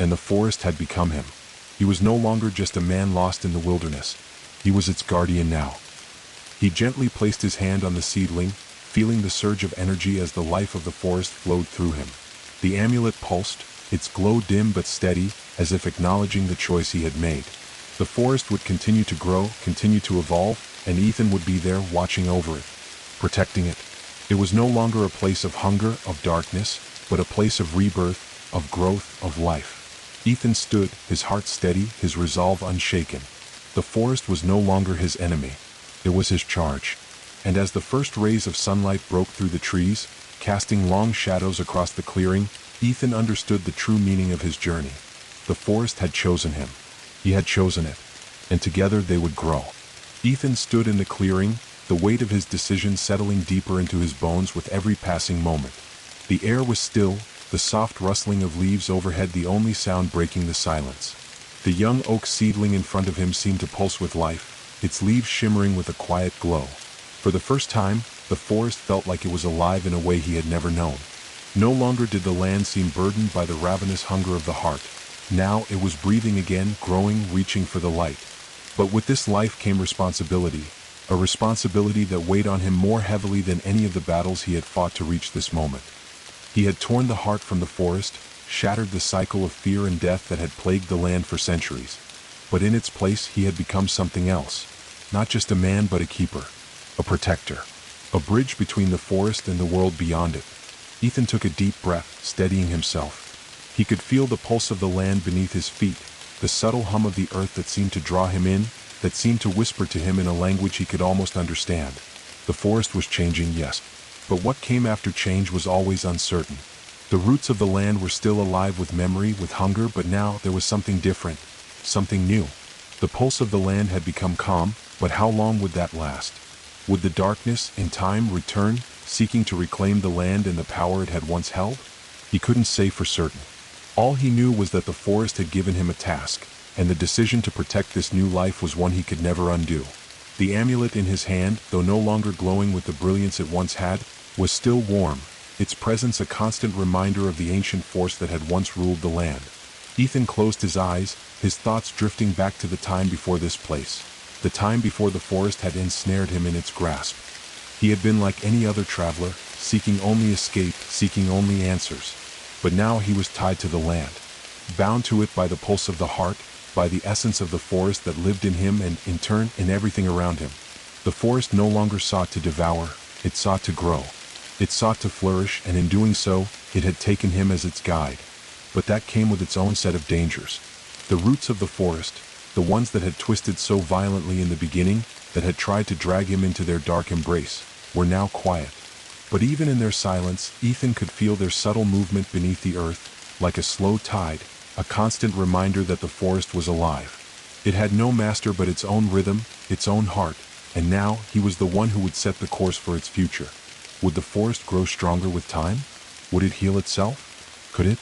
and the forest had become him. He was no longer just a man lost in the wilderness. He was its guardian now. He gently placed his hand on the seedling, feeling the surge of energy as the life of the forest flowed through him. The amulet pulsed, its glow dim but steady, as if acknowledging the choice he had made. The forest would continue to grow, continue to evolve, and Ethan would be there watching over it, protecting it. It was no longer a place of hunger, of darkness, but a place of rebirth, of growth, of life. Ethan stood, his heart steady, his resolve unshaken. The forest was no longer his enemy. It was his charge. And as the first rays of sunlight broke through the trees, casting long shadows across the clearing, Ethan understood the true meaning of his journey. The forest had chosen him. He had chosen it. And together they would grow. Ethan stood in the clearing, the weight of his decision settling deeper into his bones with every passing moment. The air was still, the soft rustling of leaves overhead the only sound breaking the silence. The young oak seedling in front of him seemed to pulse with life, its leaves shimmering with a quiet glow. For the first time, the forest felt like it was alive in a way he had never known. No longer did the land seem burdened by the ravenous hunger of the heart. Now it was breathing again, growing, reaching for the light. But with this life came responsibility, a responsibility that weighed on him more heavily than any of the battles he had fought to reach this moment. He had torn the heart from the forest, shattered the cycle of fear and death that had plagued the land for centuries. But in its place he had become something else. Not just a man but a keeper, a protector, a bridge between the forest and the world beyond it. Ethan took a deep breath, steadying himself. He could feel the pulse of the land beneath his feet, the subtle hum of the earth that seemed to draw him in, that seemed to whisper to him in a language he could almost understand. The forest was changing, yes, but what came after change was always uncertain. The roots of the land were still alive with memory, with hunger, but now there was something different, something new. The pulse of the land had become calm, but how long would that last? Would the darkness, in time, return, seeking to reclaim the land and the power it had once held? He couldn't say for certain. All he knew was that the forest had given him a task, and the decision to protect this new life was one he could never undo. The amulet in his hand, though no longer glowing with the brilliance it once had, was still warm, its presence a constant reminder of the ancient force that had once ruled the land. Ethan closed his eyes, his thoughts drifting back to the time before this place, the time before the forest had ensnared him in its grasp. He had been like any other traveler, seeking only escape, seeking only answers. But now he was tied to the land, bound to it by the pulse of the heart, by the essence of the forest that lived in him and, in turn, in everything around him. The forest no longer sought to devour, it sought to grow. It sought to flourish, and in doing so, it had taken him as its guide. But that came with its own set of dangers. The roots of the forest, the ones that had twisted so violently in the beginning, that had tried to drag him into their dark embrace, were now quiet. But even in their silence, Ethan could feel their subtle movement beneath the earth, like a slow tide, a constant reminder that the forest was alive. It had no master but its own rhythm, its own heart, and now he was the one who would set the course for its future. Would the forest grow stronger with time? Would it heal itself? Could it?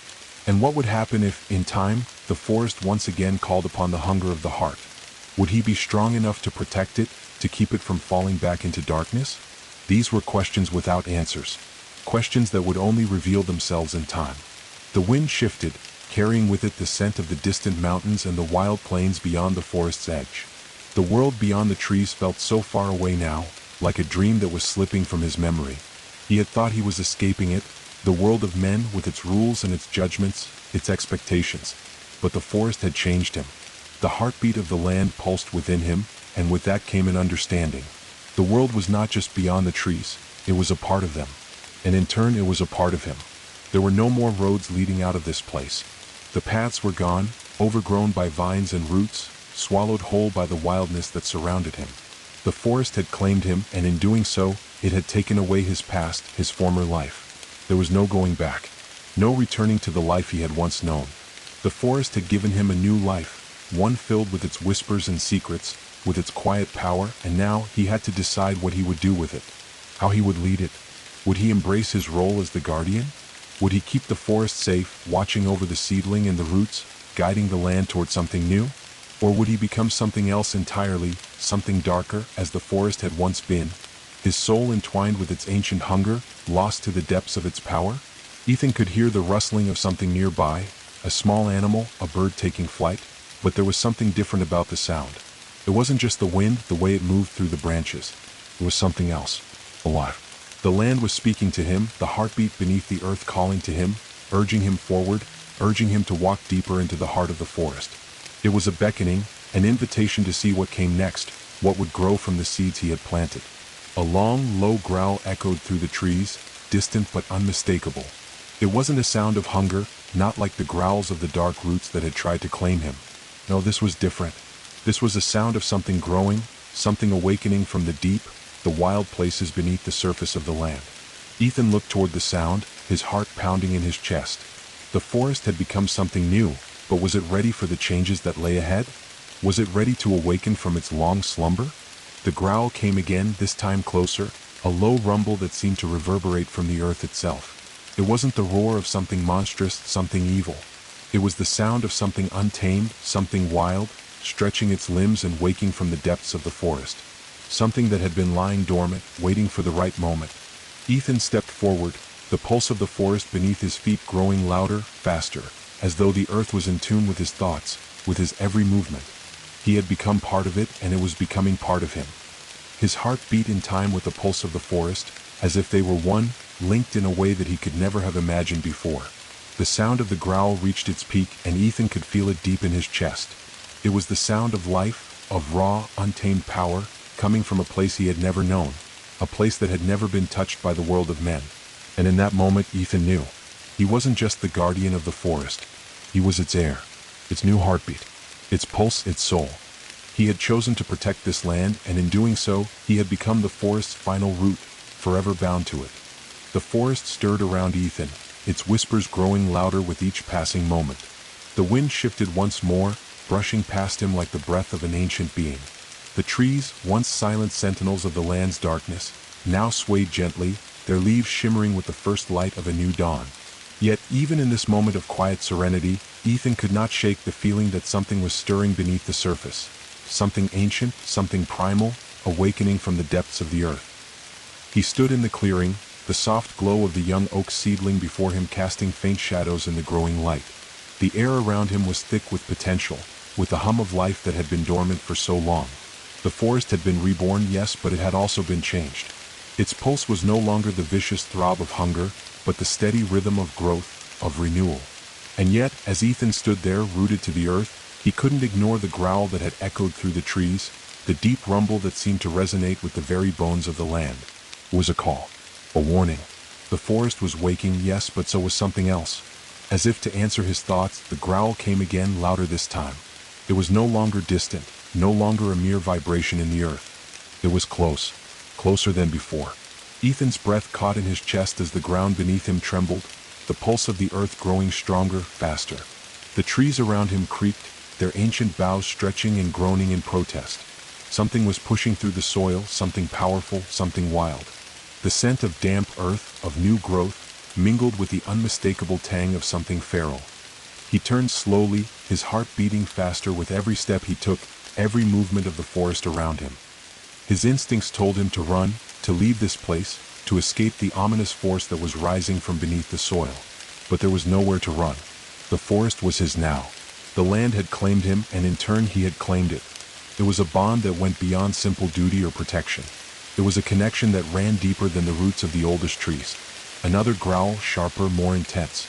And what would happen if, in time, the forest once again called upon the hunger of the heart? Would he be strong enough to protect it, to keep it from falling back into darkness? These were questions without answers, questions that would only reveal themselves in time. The wind shifted, carrying with it the scent of the distant mountains and the wild plains beyond the forest's edge. The world beyond the trees felt so far away now, like a dream that was slipping from his memory. He had thought he was escaping it, the world of men with its rules and its judgments, its expectations. But the forest had changed him. The heartbeat of the land pulsed within him, and with that came an understanding. The world was not just beyond the trees, it was a part of them. And in turn it was a part of him. There were no more roads leading out of this place. The paths were gone, overgrown by vines and roots, swallowed whole by the wildness that surrounded him. The forest had claimed him, and in doing so, it had taken away his past, his former life. There was no going back, no returning to the life he had once known. The forest had given him a new life, one filled with its whispers and secrets, with its quiet power, and now he had to decide what he would do with it, how he would lead it. Would he embrace his role as the guardian? Would he keep the forest safe, watching over the seedling and the roots, guiding the land toward something new? Or would he become something else entirely, something darker, as the forest had once been, his soul entwined with its ancient hunger, lost to the depths of its power? Ethan could hear the rustling of something nearby, a small animal, a bird taking flight, but there was something different about the sound. It wasn't just the wind, the way it moved through the branches. It was something else, alive. The land was speaking to him, the heartbeat beneath the earth calling to him, urging him forward, urging him to walk deeper into the heart of the forest. It was a beckoning, an invitation to see what came next, what would grow from the seeds he had planted. A long, low growl echoed through the trees, distant but unmistakable. It wasn't a sound of hunger, not like the growls of the dark roots that had tried to claim him. No, this was different. This was a sound of something growing, something awakening from the deep, the wild places beneath the surface of the land. Ethan looked toward the sound, his heart pounding in his chest. The forest had become something new, but was it ready for the changes that lay ahead? Was it ready to awaken from its long slumber? The growl came again, this time closer, a low rumble that seemed to reverberate from the earth itself. It wasn't the roar of something monstrous, something evil. It was the sound of something untamed, something wild, stretching its limbs and waking from the depths of the forest. Something that had been lying dormant, waiting for the right moment. Ethan stepped forward, the pulse of the forest beneath his feet growing louder, faster, as though the earth was in tune with his thoughts, with his every movement. He had become part of it, and it was becoming part of him. His heart beat in time with the pulse of the forest, as if they were one, linked in a way that he could never have imagined before. The sound of the growl reached its peak, and Ethan could feel it deep in his chest. It was the sound of life, of raw, untamed power, coming from a place he had never known, a place that had never been touched by the world of men. And in that moment, Ethan knew. He wasn't just the guardian of the forest. He was its heir, its new heartbeat, its pulse, its soul. He had chosen to protect this land, and in doing so, he had become the forest's final root, forever bound to it. The forest stirred around Ethan, its whispers growing louder with each passing moment. The wind shifted once more, brushing past him like the breath of an ancient being. The trees, once silent sentinels of the land's darkness, now swayed gently, their leaves shimmering with the first light of a new dawn. Yet, even in this moment of quiet serenity, Ethan could not shake the feeling that something was stirring beneath the surface. Something ancient, something primal, awakening from the depths of the earth. He stood in the clearing, the soft glow of the young oak seedling before him casting faint shadows in the growing light. The air around him was thick with potential, with the hum of life that had been dormant for so long. The forest had been reborn, yes, but it had also been changed. Its pulse was no longer the vicious throb of hunger, but the steady rhythm of growth, of renewal. And yet, as Ethan stood there rooted to the earth, he couldn't ignore the growl that had echoed through the trees, the deep rumble that seemed to resonate with the very bones of the land. It was a call, a warning. The forest was waking, yes, but so was something else. As if to answer his thoughts, the growl came again, louder this time. It was no longer distant, no longer a mere vibration in the earth. It was close, closer than before. Ethan's breath caught in his chest as the ground beneath him trembled, the pulse of the earth growing stronger, faster. The trees around him creaked, their ancient boughs stretching and groaning in protest. Something was pushing through the soil, something powerful, something wild. The scent of damp earth, of new growth, mingled with the unmistakable tang of something feral. He turned slowly, his heart beating faster with every step he took, every movement of the forest around him. His instincts told him to run, to leave this place, to escape the ominous force that was rising from beneath the soil. But there was nowhere to run. The forest was his now. The land had claimed him, and in turn he had claimed it. It was a bond that went beyond simple duty or protection. It was a connection that ran deeper than the roots of the oldest trees. Another growl, sharper, more intense.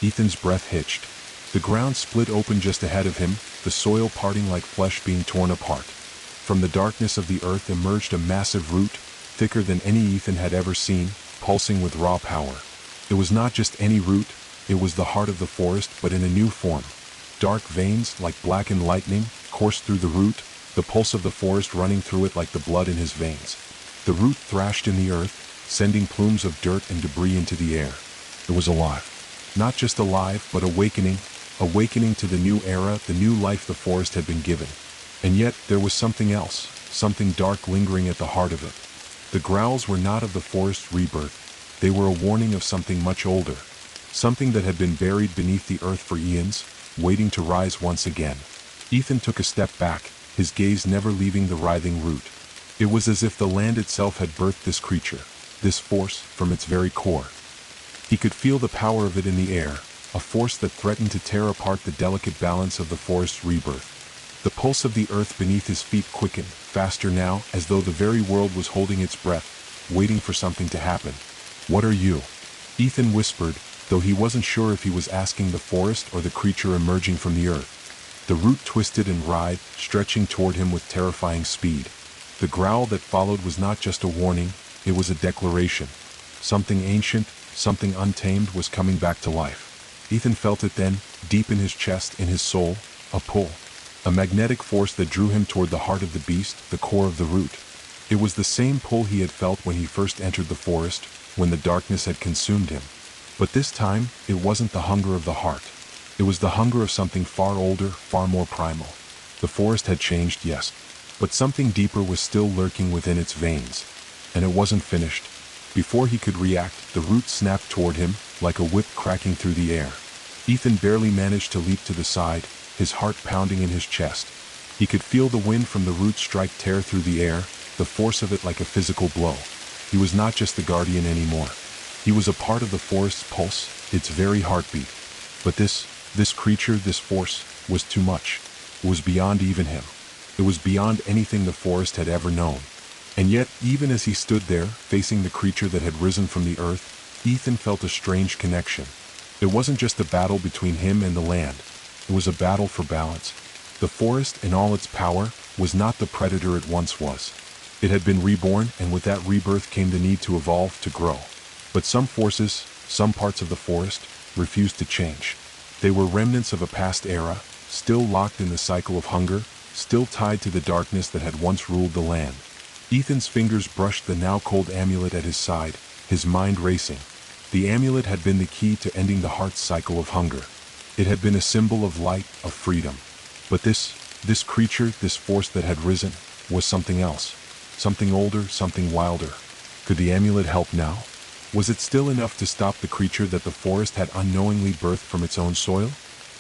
Ethan's breath hitched. The ground split open just ahead of him, the soil parting like flesh being torn apart. From the darkness of the earth emerged a massive root, thicker than any Ethan had ever seen, pulsing with raw power. It was not just any root, it was the heart of the forest, but in a new form. Dark veins, like blackened lightning, coursed through the root, the pulse of the forest running through it like the blood in his veins. The root thrashed in the earth, sending plumes of dirt and debris into the air. It was alive. Not just alive, but awakening to the new era, the new life the forest had been given. And yet, there was something else, something dark lingering at the heart of it. The growls were not of the forest's rebirth. They were a warning of something much older. Something that had been buried beneath the earth for eons, waiting to rise once again. Ethan took a step back, his gaze never leaving the writhing root. It was as if the land itself had birthed this creature, this force, from its very core. He could feel the power of it in the air, a force that threatened to tear apart the delicate balance of the forest's rebirth. The pulse of the earth beneath his feet quickened, faster now, as though the very world was holding its breath, waiting for something to happen. "What are you?" Ethan whispered, though he wasn't sure if he was asking the forest or the creature emerging from the earth. The root twisted and writhed, stretching toward him with terrifying speed. The growl that followed was not just a warning, it was a declaration. Something ancient, something untamed was coming back to life. Ethan felt it then, deep in his chest, in his soul, a pull. A magnetic force that drew him toward the heart of the beast, the core of the root. It was the same pull he had felt when he first entered the forest, when the darkness had consumed him. But this time, it wasn't the hunger of the heart. It was the hunger of something far older, far more primal. The forest had changed, yes, but something deeper was still lurking within its veins. And it wasn't finished. Before he could react, the root snapped toward him, like a whip cracking through the air. Ethan barely managed to leap to the side, his heart pounding in his chest. He could feel the wind from the root strike tear through the air, the force of it like a physical blow. He was not just the guardian anymore. He was a part of the forest's pulse, its very heartbeat. But this creature, this force, was too much. It was beyond even him. It was beyond anything the forest had ever known. And yet, even as he stood there, facing the creature that had risen from the earth, Ethan felt a strange connection. It wasn't just a battle between him and the land. It was a battle for balance. The forest, in all its power, was not the predator it once was. It had been reborn, and with that rebirth came the need to evolve, to grow. But some forces, some parts of the forest, refused to change. They were remnants of a past era, still locked in the cycle of hunger, still tied to the darkness that had once ruled the land. Ethan's fingers brushed the now cold amulet at his side, his mind racing. The amulet had been the key to ending the heart's cycle of hunger. It had been a symbol of light, of freedom. But this creature, this force that had risen, was something else. Something older, something wilder. Could the amulet help now? Was it still enough to stop the creature that the forest had unknowingly birthed from its own soil?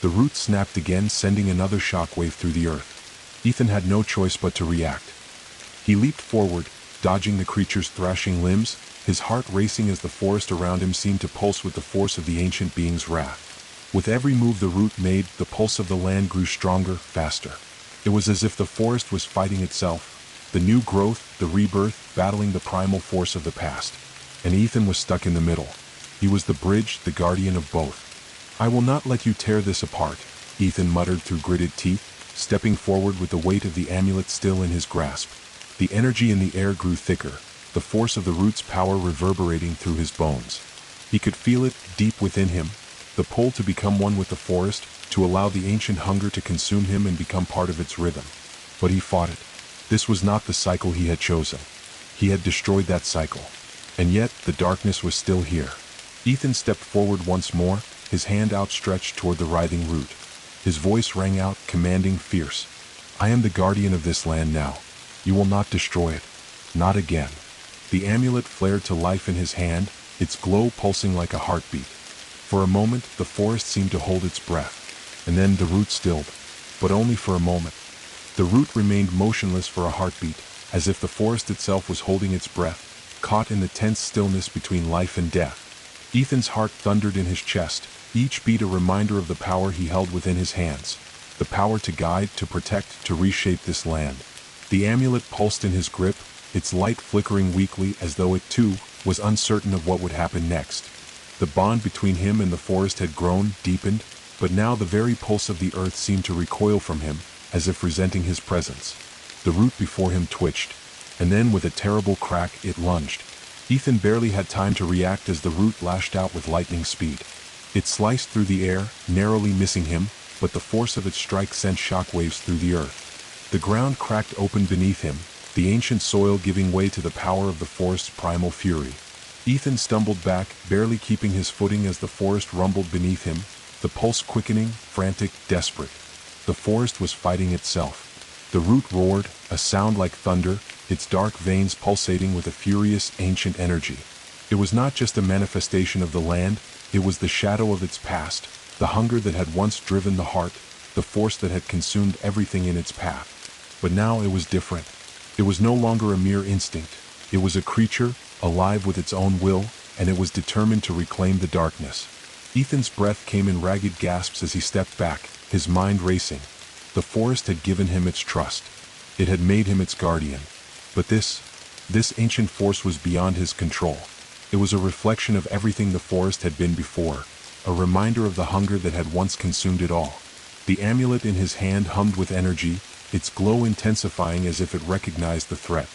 The root snapped again, sending another shockwave through the earth. Ethan had no choice but to react. He leaped forward, dodging the creature's thrashing limbs, his heart racing as the forest around him seemed to pulse with the force of the ancient being's wrath. With every move the root made, the pulse of the land grew stronger, faster. It was as if the forest was fighting itself, the new growth, the rebirth, battling the primal force of the past. And Ethan was stuck in the middle. He was the bridge, the guardian of both. "I will not let you tear this apart," Ethan muttered through gritted teeth, stepping forward with the weight of the amulet still in his grasp. The energy in the air grew thicker, the force of the root's power reverberating through his bones. He could feel it deep within him, the pull to become one with the forest, to allow the ancient hunger to consume him and become part of its rhythm. But he fought it. This was not the cycle he had chosen. He had destroyed that cycle. And yet, the darkness was still here. Ethan stepped forward once more, his hand outstretched toward the writhing root. His voice rang out, commanding, fierce. "I am the guardian of this land now. You will not destroy it. Not again." The amulet flared to life in his hand, its glow pulsing like a heartbeat. For a moment, the forest seemed to hold its breath. And then the root stilled. But only for a moment. The root remained motionless for a heartbeat, as if the forest itself was holding its breath, caught in the tense stillness between life and death. Ethan's heart thundered in his chest, each beat a reminder of the power he held within his hands. The power to guide, to protect, to reshape this land. The amulet pulsed in his grip, its light flickering weakly as though it too was uncertain of what would happen next. The bond between him and the forest had grown, deepened, but now the very pulse of the earth seemed to recoil from him, as if resenting his presence. The root before him twitched, and then with a terrible crack it lunged. Ethan barely had time to react as the root lashed out with lightning speed. It sliced through the air, narrowly missing him, but the force of its strike sent shockwaves through the earth. The ground cracked open beneath him, the ancient soil giving way to the power of the forest's primal fury. Ethan stumbled back, barely keeping his footing as the forest rumbled beneath him, the pulse quickening, frantic, desperate. The forest was fighting itself. The root roared, a sound like thunder, its dark veins pulsating with a furious, ancient energy. It was not just a manifestation of the land, it was the shadow of its past, the hunger that had once driven the heart, the force that had consumed everything in its path. But now it was different. It was no longer a mere instinct. It was a creature, alive with its own will, and it was determined to reclaim the darkness. Ethan's breath came in ragged gasps as he stepped back, his mind racing. The forest had given him its trust. It had made him its guardian. But this ancient force was beyond his control. It was a reflection of everything the forest had been before, a reminder of the hunger that had once consumed it all. The amulet in his hand hummed with energy, its glow intensifying as if it recognized the threat.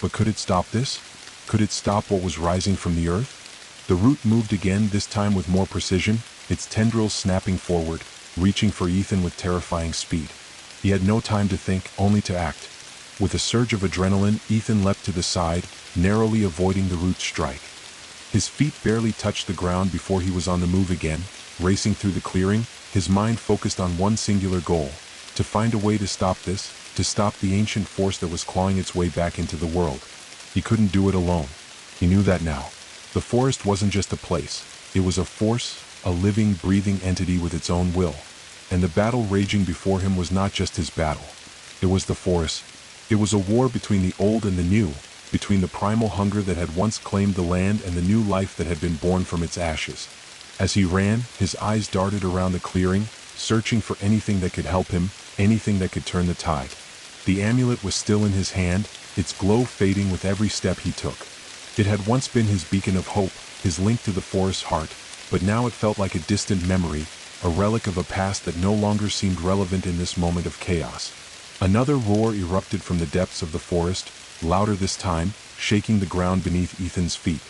But could it stop this? Could it stop what was rising from the earth? The root moved again, this time with more precision, its tendrils snapping forward, reaching for Ethan with terrifying speed. He had no time to think, only to act. With a surge of adrenaline, Ethan leapt to the side, narrowly avoiding the root's strike. His feet barely touched the ground before he was on the move again, racing through the clearing, his mind focused on one singular goal: to find a way to stop this, to stop the ancient force that was clawing its way back into the world. He couldn't do it alone. He knew that now. The forest wasn't just a place, it was a force, a living, breathing entity with its own will. And the battle raging before him was not just his battle. It was the forest. It was a war between the old and the new, between the primal hunger that had once claimed the land and the new life that had been born from its ashes. As he ran, his eyes darted around the clearing, searching for anything that could help him, anything that could turn the tide. The amulet was still in his hand, its glow fading with every step he took. It had once been his beacon of hope, his link to the forest's heart, but now it felt like a distant memory, a relic of a past that no longer seemed relevant in this moment of chaos. Another roar erupted from the depths of the forest, louder this time, shaking the ground beneath Ethan's feet.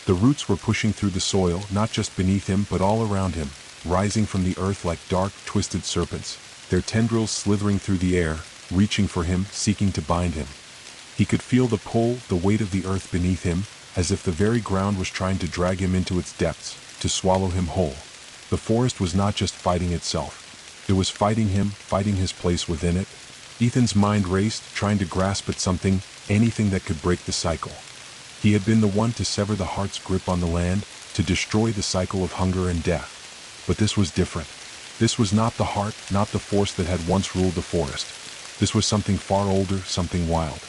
The roots were pushing through the soil, not just beneath him but all around him, rising from the earth like dark, twisted serpents, their tendrils slithering through the air, reaching for him, seeking to bind him. He could feel the pull, the weight of the earth beneath him, as if the very ground was trying to drag him into its depths, to swallow him whole. The forest was not just fighting itself. It was fighting him, fighting his place within it. Ethan's mind raced, trying to grasp at something, anything that could break the cycle. He had been the one to sever the heart's grip on the land, to destroy the cycle of hunger and death. But this was different. This was not the heart, not the force that had once ruled the forest. This was something far older, something wild.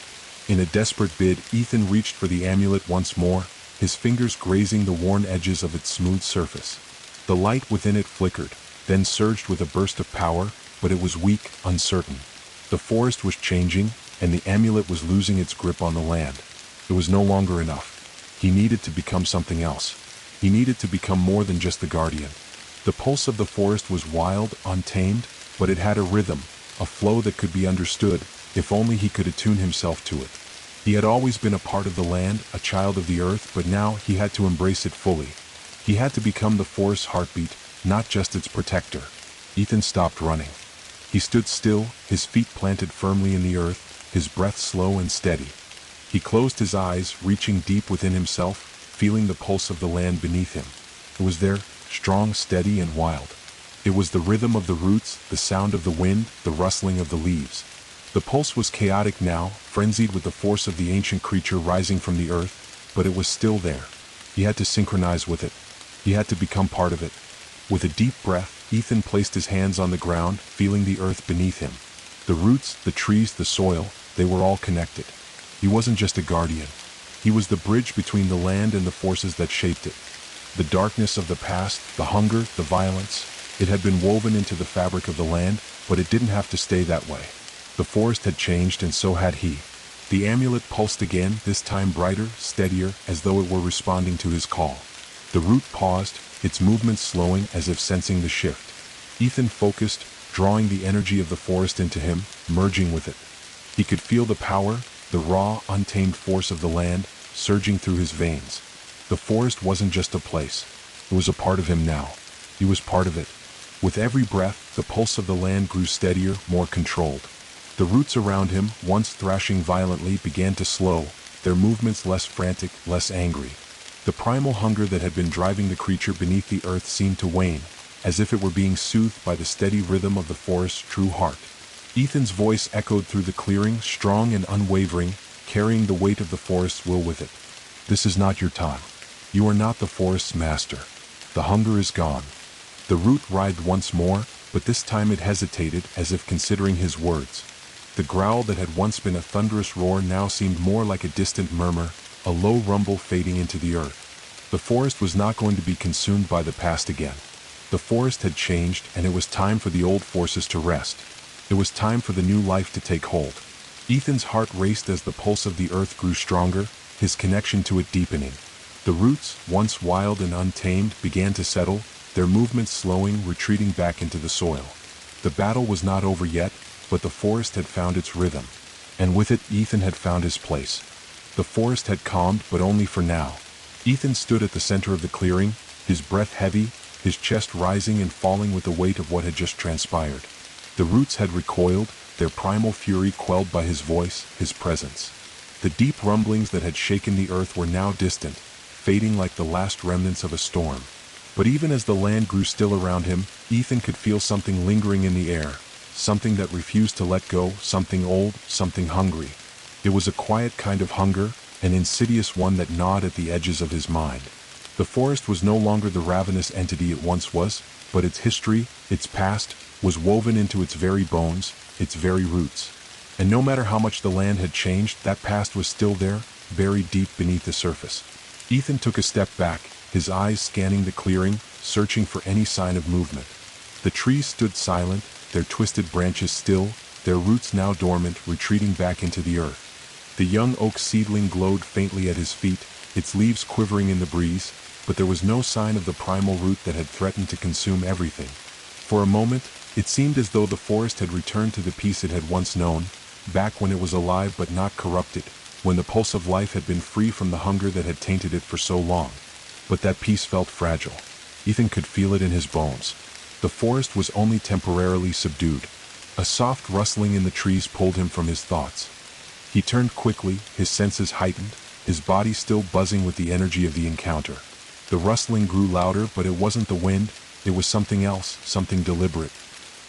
In a desperate bid, Ethan reached for the amulet once more, his fingers grazing the worn edges of its smooth surface. The light within it flickered, then surged with a burst of power, but it was weak, uncertain. The forest was changing, and the amulet was losing its grip on the land. It was no longer enough. He needed to become something else. He needed to become more than just the guardian. The pulse of the forest was wild, untamed, but it had a rhythm, a flow that could be understood, if only he could attune himself to it. He had always been a part of the land, a child of the earth, but now he had to embrace it fully. He had to become the forest's heartbeat, not just its protector. Ethan stopped running. He stood still, his feet planted firmly in the earth, his breath slow and steady. He closed his eyes, reaching deep within himself, feeling the pulse of the land beneath him. It was there, strong, steady, and wild. It was the rhythm of the roots, the sound of the wind, the rustling of the leaves. The pulse was chaotic now, frenzied with the force of the ancient creature rising from the earth, but it was still there. He had to synchronize with it. He had to become part of it. With a deep breath, Ethan placed his hands on the ground, feeling the earth beneath him. The roots, the trees, the soil, they were all connected. He wasn't just a guardian. He was the bridge between the land and the forces that shaped it. The darkness of the past, the hunger, the violence, it had been woven into the fabric of the land, but it didn't have to stay that way. The forest had changed, and so had he. The amulet pulsed again, this time brighter, steadier, as though it were responding to his call. The root paused, its movements slowing as if sensing the shift. Ethan focused, drawing the energy of the forest into him, merging with it. He could feel the power, the raw, untamed force of the land, surging through his veins. The forest wasn't just a place. It was a part of him now. He was part of it. With every breath, the pulse of the land grew steadier, more controlled. The roots around him, once thrashing violently, began to slow, their movements less frantic, less angry. The primal hunger that had been driving the creature beneath the earth seemed to wane, as if it were being soothed by the steady rhythm of the forest's true heart. Ethan's voice echoed through the clearing, strong and unwavering, carrying the weight of the forest's will with it. This is not your time. You are not the forest's master. The hunger is gone. The root writhed once more, but this time it hesitated, as if considering his words. The growl that had once been a thunderous roar now seemed more like a distant murmur, a low rumble fading into the earth. The forest was not going to be consumed by the past again. The forest had changed, and it was time for the old forces to rest. It was time for the new life to take hold. Ethan's heart raced as the pulse of the earth grew stronger, his connection to it deepening. The roots, once wild and untamed, began to settle, their movements slowing, retreating back into the soil. The battle was not over yet, but the forest had found its rhythm. And with it, Ethan had found his place. The forest had calmed, but only for now. Ethan stood at the center of the clearing, his breath heavy, his chest rising and falling with the weight of what had just transpired. The roots had recoiled, their primal fury quelled by his voice, his presence. The deep rumblings that had shaken the earth were now distant, fading like the last remnants of a storm. But even as the land grew still around him, Ethan could feel something lingering in the air, something that refused to let go, something old, something hungry. It was a quiet kind of hunger, an insidious one that gnawed at the edges of his mind. The forest was no longer the ravenous entity it once was, but its history, its past, was woven into its very bones, its very roots. And no matter how much the land had changed, that past was still there, buried deep beneath the surface. Ethan took a step back, his eyes scanning the clearing, searching for any sign of movement. The trees stood silent, their twisted branches still, their roots now dormant, retreating back into the earth. The young oak seedling glowed faintly at his feet, its leaves quivering in the breeze, but there was no sign of the primal root that had threatened to consume everything. For a moment, it seemed as though the forest had returned to the peace it had once known, back when it was alive but not corrupted, when the pulse of life had been free from the hunger that had tainted it for so long. But that peace felt fragile. Ethan could feel it in his bones. The forest was only temporarily subdued. A soft rustling in the trees pulled him from his thoughts. He turned quickly, his senses heightened, his body still buzzing with the energy of the encounter. The rustling grew louder, but it wasn't the wind, it was something else, something deliberate.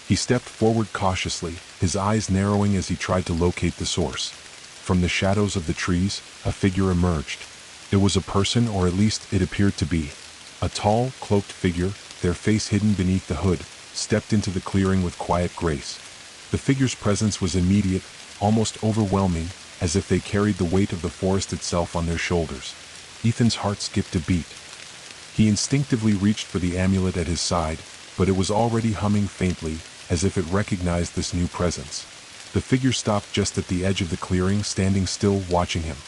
He stepped forward cautiously, his eyes narrowing as he tried to locate the source. From the shadows of the trees, a figure emerged. It was a person, or at least it appeared to be. A tall, cloaked figure, their face hidden beneath the hood, stepped into the clearing with quiet grace. The figure's presence was immediate, almost overwhelming, as if they carried the weight of the forest itself on their shoulders. Ethan's heart skipped a beat. He instinctively reached for the amulet at his side, but it was already humming faintly, as if it recognized this new presence. The figure stopped just at the edge of the clearing, standing still, watching him.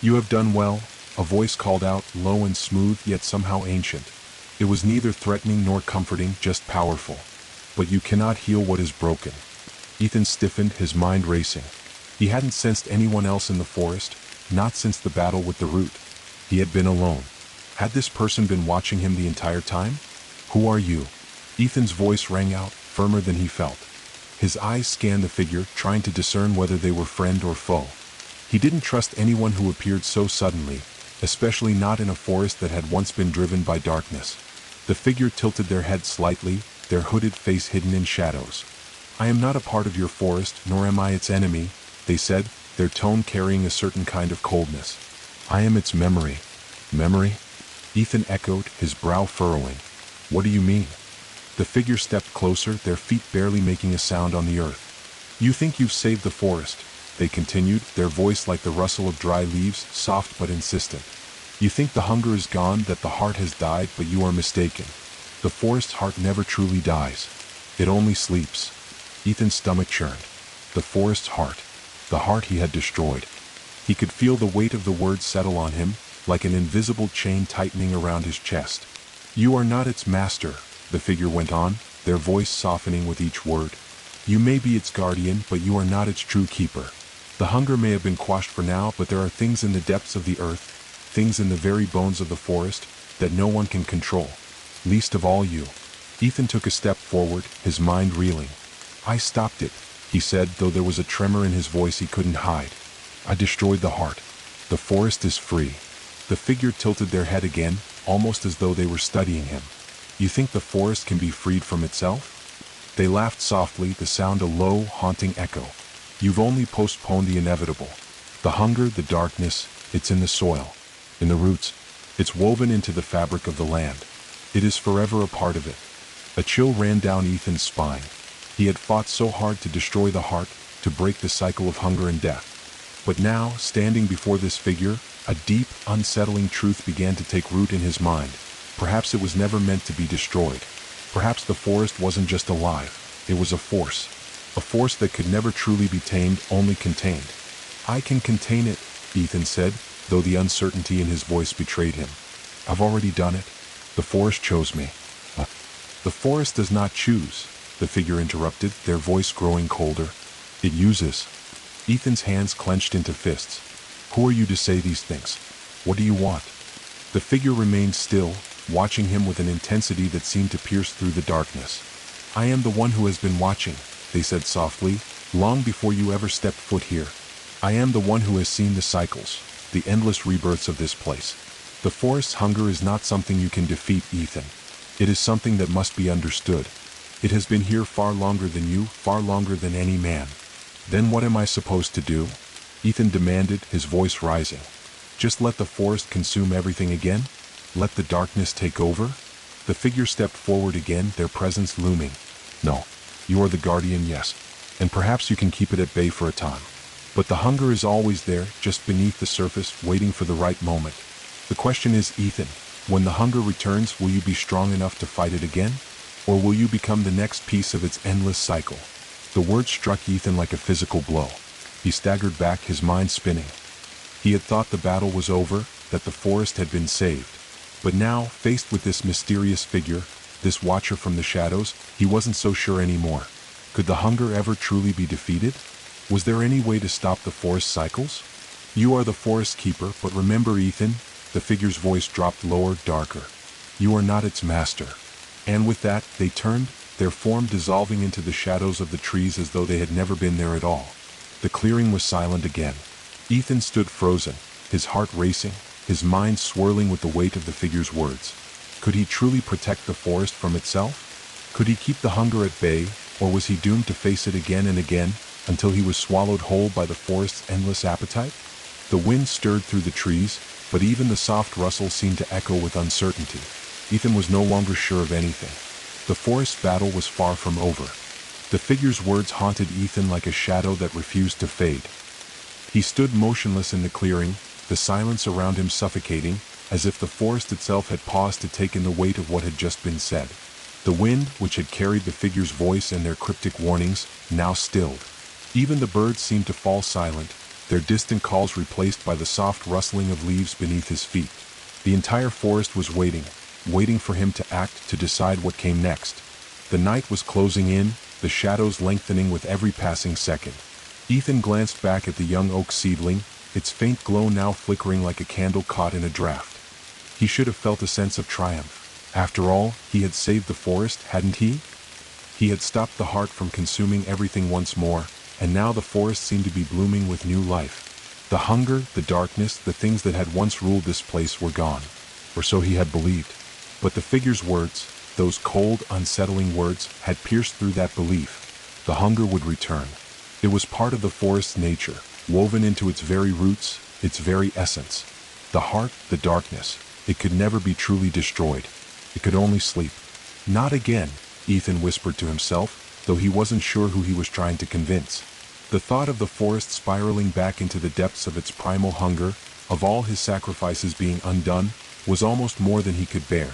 "You have done well," a voice called out, low and smooth, yet somehow ancient. It was neither threatening nor comforting, just powerful. "But you cannot heal what is broken." Ethan stiffened, his mind racing. He hadn't sensed anyone else in the forest, not since the battle with the root. He had been alone. Had this person been watching him the entire time? "Who are you?" Ethan's voice rang out, firmer than he felt. His eyes scanned the figure, trying to discern whether they were friend or foe. He didn't trust anyone who appeared so suddenly, especially not in a forest that had once been driven by darkness. The figure tilted their head slightly, their hooded face hidden in shadows. "I am not a part of your forest, nor am I its enemy," they said, their tone carrying a certain kind of coldness. "I am its memory." "Memory?" Ethan echoed, his brow furrowing. "What do you mean?" The figure stepped closer, their feet barely making a sound on the earth. "You think you've saved the forest," they continued, their voice like the rustle of dry leaves, soft but insistent. "You think the hunger is gone, that the heart has died, but you are mistaken. The forest's heart never truly dies. It only sleeps." Ethan's stomach churned. The forest's heart. The heart he had destroyed. He could feel the weight of the words settle on him, like an invisible chain tightening around his chest. "You are not its master," the figure went on, their voice softening with each word. "You may be its guardian, but you are not its true keeper. The hunger may have been quashed for now, but there are things in the depths of the earth, things in the very bones of the forest, that no one can control. Least of all you." Ethan took a step forward, his mind reeling. "I stopped it," he said, though there was a tremor in his voice he couldn't hide. "I destroyed the heart. The forest is free." The figure tilted their head again, almost as though they were studying him. "You think the forest can be freed from itself?" They laughed softly, the sound a low, haunting echo. "You've only postponed the inevitable. The hunger, the darkness, it's in the soil, in the roots. It's woven into the fabric of the land. It is forever a part of it." A chill ran down Ethan's spine. He had fought so hard to destroy the heart, to break the cycle of hunger and death. But now, standing before this figure, a deep, unsettling truth began to take root in his mind. Perhaps it was never meant to be destroyed. Perhaps the forest wasn't just alive, it was a force that could never truly be tamed, only contained. "I can contain it," Ethan said, though the uncertainty in his voice betrayed him. "I've already done it. The forest chose me." "The forest does not choose," the figure interrupted, their voice growing colder. "It uses." Ethan's hands clenched into fists. "Who are you to say these things? What do you want?" The figure remained still, watching him with an intensity that seemed to pierce through the darkness. "I am the one who has been watching," they said softly, "long before you ever stepped foot here. I am the one who has seen the cycles, the endless rebirths of this place. The forest's hunger is not something you can defeat, Ethan. It is something that must be understood. It has been here far longer than you, far longer than any man." "Then what am I supposed to do?" Ethan demanded, his voice rising. "Just let the forest consume everything again? Let the darkness take over?" The figure stepped forward again, their presence looming. "No. You are the guardian, yes. And perhaps you can keep it at bay for a time. But the hunger is always there, just beneath the surface, waiting for the right moment. The question is, Ethan, when the hunger returns, will you be strong enough to fight it again? Or will you become the next piece of its endless cycle?" The word struck Ethan like a physical blow. He staggered back, his mind spinning. He had thought the battle was over, that the forest had been saved. But now, faced with this mysterious figure, this watcher from the shadows, he wasn't so sure anymore. Could the hunger ever truly be defeated? Was there any way to stop the forest cycles? "You are the forest keeper, but remember, Ethan," the figure's voice dropped lower, darker. "You are not its master." And with that, they turned, their form dissolving into the shadows of the trees as though they had never been there at all. The clearing was silent again. Ethan stood frozen, his heart racing, his mind swirling with the weight of the figure's words. Could he truly protect the forest from itself? Could he keep the hunger at bay, or was he doomed to face it again and again, until he was swallowed whole by the forest's endless appetite? The wind stirred through the trees, but even the soft rustle seemed to echo with uncertainty. Ethan was no longer sure of anything. The forest battle was far from over. The figure's words haunted Ethan like a shadow that refused to fade. He stood motionless in the clearing, the silence around him suffocating, as if the forest itself had paused to take in the weight of what had just been said. The wind, which had carried the figure's voice and their cryptic warnings, now stilled. Even the birds seemed to fall silent, their distant calls replaced by the soft rustling of leaves beneath his feet. The entire forest was waiting for him to act, to decide what came next. The night was closing in, the shadows lengthening with every passing second. Ethan glanced back at the young oak seedling, its faint glow now flickering like a candle caught in a draft. He should have felt a sense of triumph. After all, he had saved the forest, hadn't he? He had stopped the heart from consuming everything once more, and now the forest seemed to be blooming with new life. The hunger, the darkness, the things that had once ruled this place were gone. Or so he had believed. But the figure's words, those cold, unsettling words, had pierced through that belief. The hunger would return. It was part of the forest's nature, woven into its very roots, its very essence. The heart, the darkness, it could never be truly destroyed. It could only sleep. Not again, Ethan whispered to himself, though he wasn't sure who he was trying to convince. The thought of the forest spiraling back into the depths of its primal hunger, of all his sacrifices being undone, was almost more than he could bear.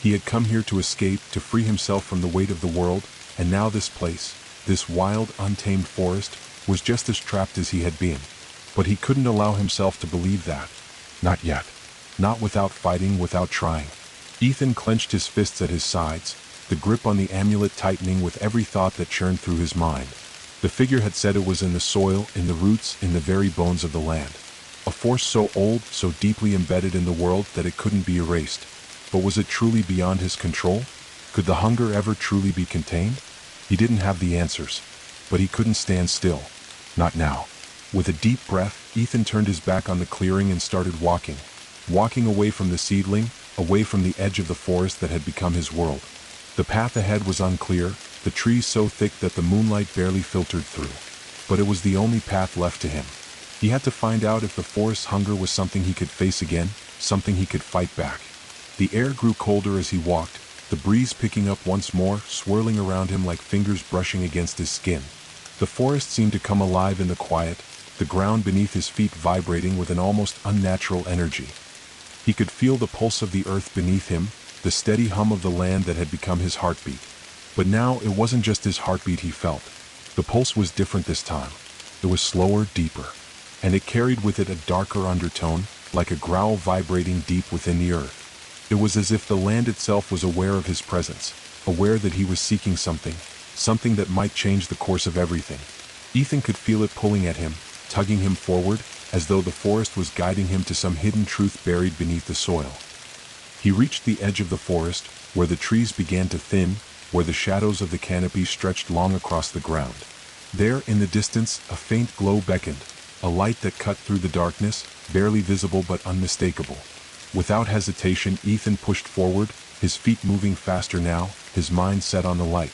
He had come here to escape, to free himself from the weight of the world, and now this place, this wild, untamed forest, was just as trapped as he had been. But he couldn't allow himself to believe that. Not yet. Not without fighting, without trying. Ethan clenched his fists at his sides, the grip on the amulet tightening with every thought that churned through his mind. The figure had said it was in the soil, in the roots, in the very bones of the land. A force so old, so deeply embedded in the world that it couldn't be erased. But was it truly beyond his control? Could the hunger ever truly be contained? He didn't have the answers. But he couldn't stand still. Not now. With a deep breath, Ethan turned his back on the clearing and started walking. Walking away from the seedling, away from the edge of the forest that had become his world. The path ahead was unclear, the trees so thick that the moonlight barely filtered through. But it was the only path left to him. He had to find out if the forest's hunger was something he could face again, something he could fight back. The air grew colder as he walked, the breeze picking up once more, swirling around him like fingers brushing against his skin. The forest seemed to come alive in the quiet, the ground beneath his feet vibrating with an almost unnatural energy. He could feel the pulse of the earth beneath him, the steady hum of the land that had become his heartbeat. But now it wasn't just his heartbeat he felt. The pulse was different this time. It was slower, deeper. And it carried with it a darker undertone, like a growl vibrating deep within the earth. It was as if the land itself was aware of his presence, aware that he was seeking something, something that might change the course of everything. Ethan could feel it pulling at him, tugging him forward, as though the forest was guiding him to some hidden truth buried beneath the soil. He reached the edge of the forest, where the trees began to thin, where the shadows of the canopy stretched long across the ground. There, in the distance, a faint glow beckoned, a light that cut through the darkness, barely visible but unmistakable. Without hesitation, Ethan pushed forward, his feet moving faster now, his mind set on the light.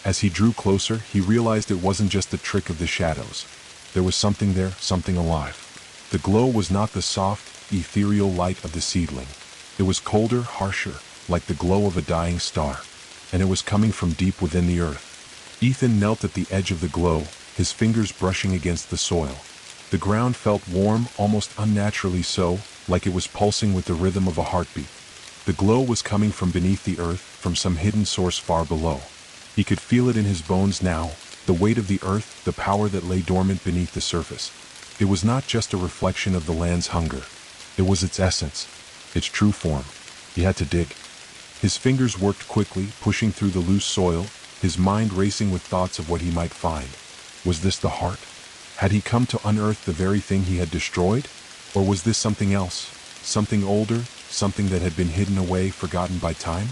As he drew closer, he realized it wasn't just a trick of the shadows. There was something there, something alive. The glow was not the soft, ethereal light of the seedling. It was colder, harsher, like the glow of a dying star. And it was coming from deep within the earth. Ethan knelt at the edge of the glow, his fingers brushing against the soil. The ground felt warm, almost unnaturally so, like it was pulsing with the rhythm of a heartbeat. The glow was coming from beneath the earth, from some hidden source far below. He could feel it in his bones now, the weight of the earth, the power that lay dormant beneath the surface. It was not just a reflection of the land's hunger. It was its essence, its true form. He had to dig. His fingers worked quickly, pushing through the loose soil, his mind racing with thoughts of what he might find. Was this the heart? Had he come to unearth the very thing he had destroyed? Or was this something else, something older, something that had been hidden away, forgotten by time?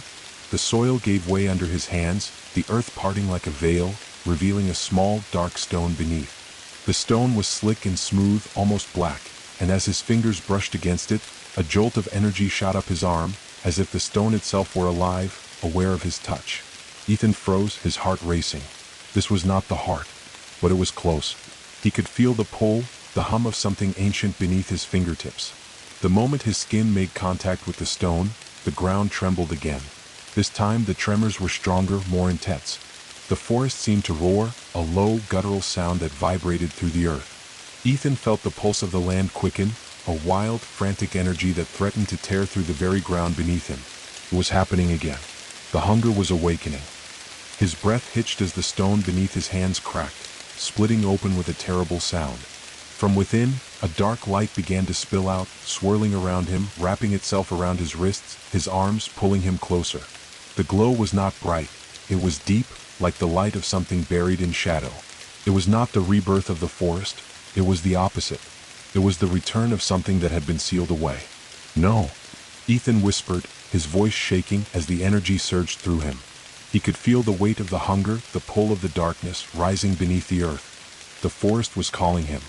The soil gave way under his hands, the earth parting like a veil, revealing a small, dark stone beneath. The stone was slick and smooth, almost black, and as his fingers brushed against it, a jolt of energy shot up his arm, as if the stone itself were alive, aware of his touch. Ethan froze, his heart racing. This was not the heart, but it was close. He could feel the pull, the hum of something ancient beneath his fingertips. The moment his skin made contact with the stone, the ground trembled again. This time the tremors were stronger, more intense. The forest seemed to roar, a low, guttural sound that vibrated through the earth. Ethan felt the pulse of the land quicken, a wild, frantic energy that threatened to tear through the very ground beneath him. It was happening again. The hunger was awakening. His breath hitched as the stone beneath his hands cracked, splitting open with a terrible sound. From within, a dark light began to spill out, swirling around him, wrapping itself around his wrists, his arms, pulling him closer. The glow was not bright. It was deep, like the light of something buried in shadow. It was not the rebirth of the forest. It was the opposite. It was the return of something that had been sealed away. "No," Ethan whispered, his voice shaking as the energy surged through him. He could feel the weight of the hunger, the pull of the darkness, rising beneath the earth. The forest was calling him.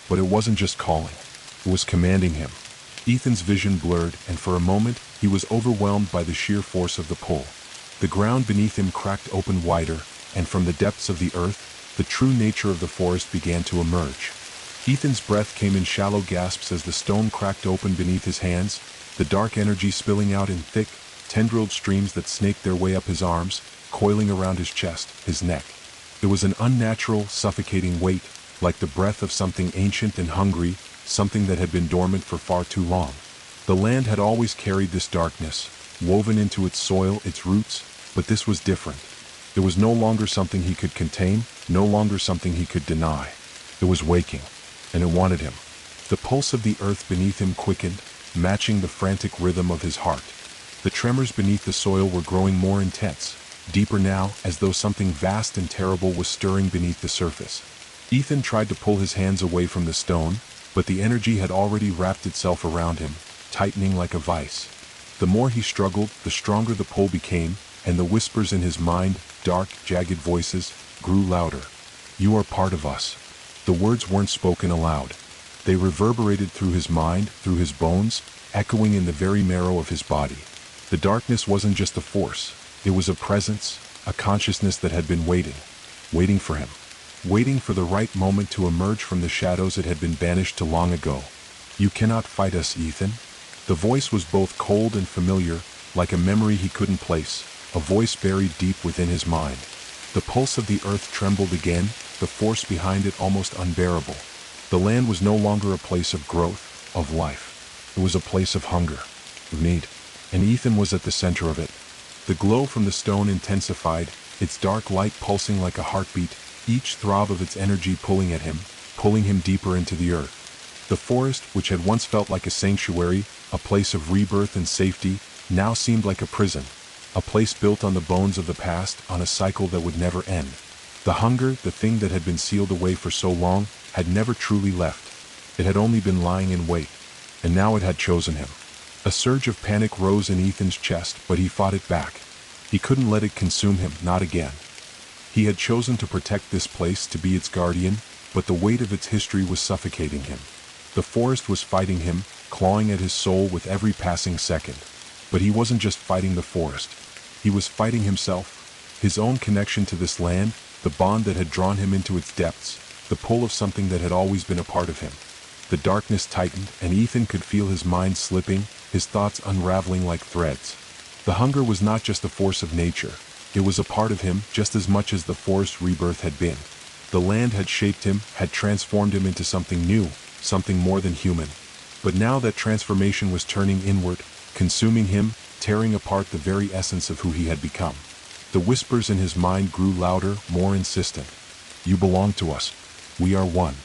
But it wasn't just calling. It was commanding him. Ethan's vision blurred, and for a moment, he was overwhelmed by the sheer force of the pull. The ground beneath him cracked open wider, and from the depths of the earth, the true nature of the forest began to emerge. Ethan's breath came in shallow gasps as the stone cracked open beneath his hands, the dark energy spilling out in thick, tendrilled streams that snaked their way up his arms, coiling around his chest, his neck. It was an unnatural, suffocating weight, like the breath of something ancient and hungry, something that had been dormant for far too long. The land had always carried this darkness, woven into its soil, its roots, but this was different. It was no longer something he could contain, no longer something he could deny. It was waking, and it wanted him. The pulse of the earth beneath him quickened, matching the frantic rhythm of his heart. The tremors beneath the soil were growing more intense, deeper now, as though something vast and terrible was stirring beneath the surface. Ethan tried to pull his hands away from the stone, but the energy had already wrapped itself around him, tightening like a vice. The more he struggled, the stronger the pull became, and the whispers in his mind, dark, jagged voices, grew louder. "You are part of us." The words weren't spoken aloud. They reverberated through his mind, through his bones, echoing in the very marrow of his body. The darkness wasn't just a force. It was a presence, a consciousness that had been waiting for him. Waiting for the right moment to emerge from the shadows it had been banished to long ago. "You cannot fight us, Ethan." The voice was both cold and familiar, like a memory he couldn't place, a voice buried deep within his mind. The pulse of the earth trembled again, the force behind it almost unbearable. The land was no longer a place of growth, of life. It was a place of hunger, of need, and Ethan was at the center of it. The glow from the stone intensified, its dark light pulsing like a heartbeat, each throb of its energy pulling at him, pulling him deeper into the earth. The forest, which had once felt like a sanctuary, a place of rebirth and safety, now seemed like a prison, a place built on the bones of the past, on a cycle that would never end. The hunger, the thing that had been sealed away for so long, had never truly left. It had only been lying in wait, and now it had chosen him. A surge of panic rose in Ethan's chest, but he fought it back. He couldn't let it consume him, not again. He had chosen to protect this place, to be its guardian, but the weight of its history was suffocating him. The forest was fighting him, clawing at his soul with every passing second. But he wasn't just fighting the forest. He was fighting himself, his own connection to this land, the bond that had drawn him into its depths, the pull of something that had always been a part of him. The darkness tightened, and Ethan could feel his mind slipping, his thoughts unraveling like threads. The hunger was not just a force of nature. It was a part of him, just as much as the forest's rebirth had been. The land had shaped him, had transformed him into something new, something more than human. But now that transformation was turning inward, consuming him, tearing apart the very essence of who he had become. The whispers in his mind grew louder, more insistent. "You belong to us. We are one."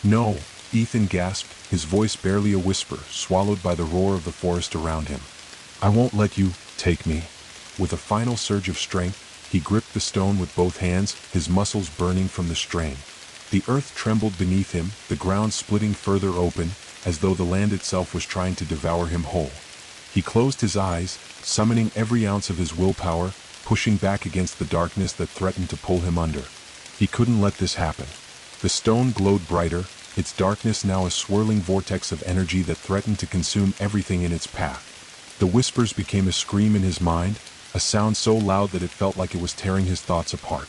"No," Ethan gasped, his voice barely a whisper, swallowed by the roar of the forest around him. "I won't let you take me." With a final surge of strength, he gripped the stone with both hands, his muscles burning from the strain. The earth trembled beneath him, the ground splitting further open, as though the land itself was trying to devour him whole. He closed his eyes, summoning every ounce of his willpower, pushing back against the darkness that threatened to pull him under. He couldn't let this happen. The stone glowed brighter, its darkness now a swirling vortex of energy that threatened to consume everything in its path. The whispers became a scream in his mind, a sound so loud that it felt like it was tearing his thoughts apart.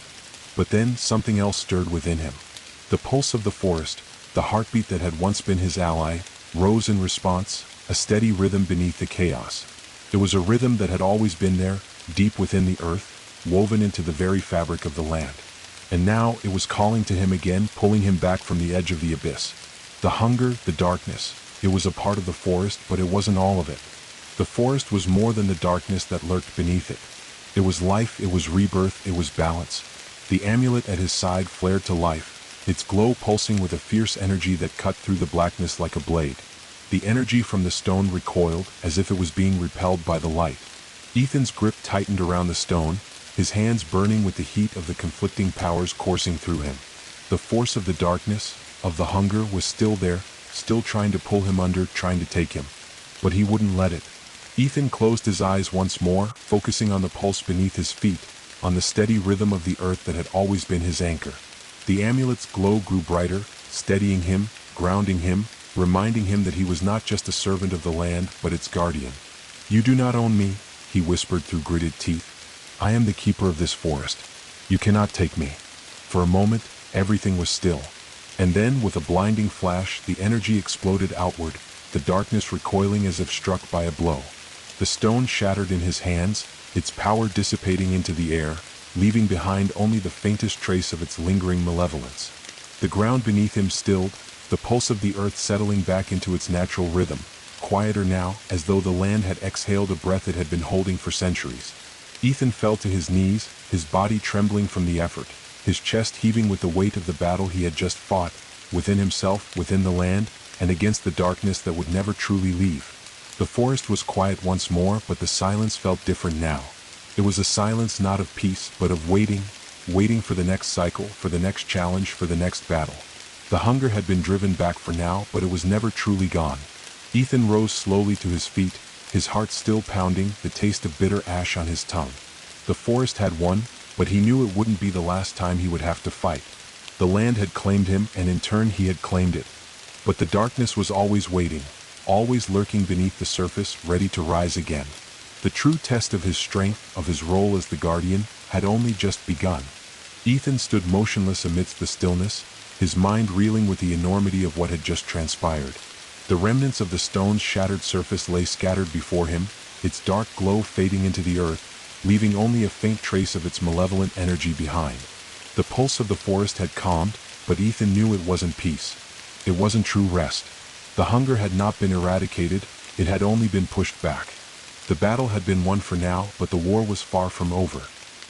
But then something else stirred within him. The pulse of the forest, the heartbeat that had once been his ally, rose in response, a steady rhythm beneath the chaos. It was a rhythm that had always been there, deep within the earth, woven into the very fabric of the land. And now it was calling to him again, pulling him back from the edge of the abyss. The hunger, the darkness, it was a part of the forest, but it wasn't all of it. The forest was more than the darkness that lurked beneath it. It was life, it was rebirth, it was balance. The amulet at his side flared to life, its glow pulsing with a fierce energy that cut through the blackness like a blade. The energy from the stone recoiled, as if it was being repelled by the light. Ethan's grip tightened around the stone, his hands burning with the heat of the conflicting powers coursing through him. The force of the darkness, of the hunger, was still there, still trying to pull him under, trying to take him. But he wouldn't let it. Ethan closed his eyes once more, focusing on the pulse beneath his feet, on the steady rhythm of the earth that had always been his anchor. The amulet's glow grew brighter, steadying him, grounding him, reminding him that he was not just a servant of the land, but its guardian. "You do not own me," he whispered through gritted teeth. "I am the keeper of this forest. You cannot take me." For a moment, everything was still. And then, with a blinding flash, the energy exploded outward, the darkness recoiling as if struck by a blow. The stone shattered in his hands, its power dissipating into the air, leaving behind only the faintest trace of its lingering malevolence. The ground beneath him stilled, the pulse of the earth settling back into its natural rhythm, quieter now, as though the land had exhaled a breath it had been holding for centuries. Ethan fell to his knees, his body trembling from the effort, his chest heaving with the weight of the battle he had just fought, within himself, within the land, and against the darkness that would never truly leave. The forest was quiet once more, but the silence felt different now. It was a silence not of peace, but of waiting, waiting for the next cycle, for the next challenge, for the next battle. The hunger had been driven back for now, but it was never truly gone. Ethan rose slowly to his feet, his heart still pounding, the taste of bitter ash on his tongue. The forest had won, but he knew it wouldn't be the last time he would have to fight. The land had claimed him, and in turn he had claimed it. But the darkness was always waiting, always lurking beneath the surface, ready to rise again. The true test of his strength, of his role as the guardian, had only just begun. Ethan stood motionless amidst the stillness, his mind reeling with the enormity of what had just transpired. The remnants of the stone's shattered surface lay scattered before him, its dark glow fading into the earth, leaving only a faint trace of its malevolent energy behind. The pulse of the forest had calmed, but Ethan knew it wasn't peace. It wasn't true rest. The hunger had not been eradicated, it had only been pushed back. The battle had been won for now, but the war was far from over.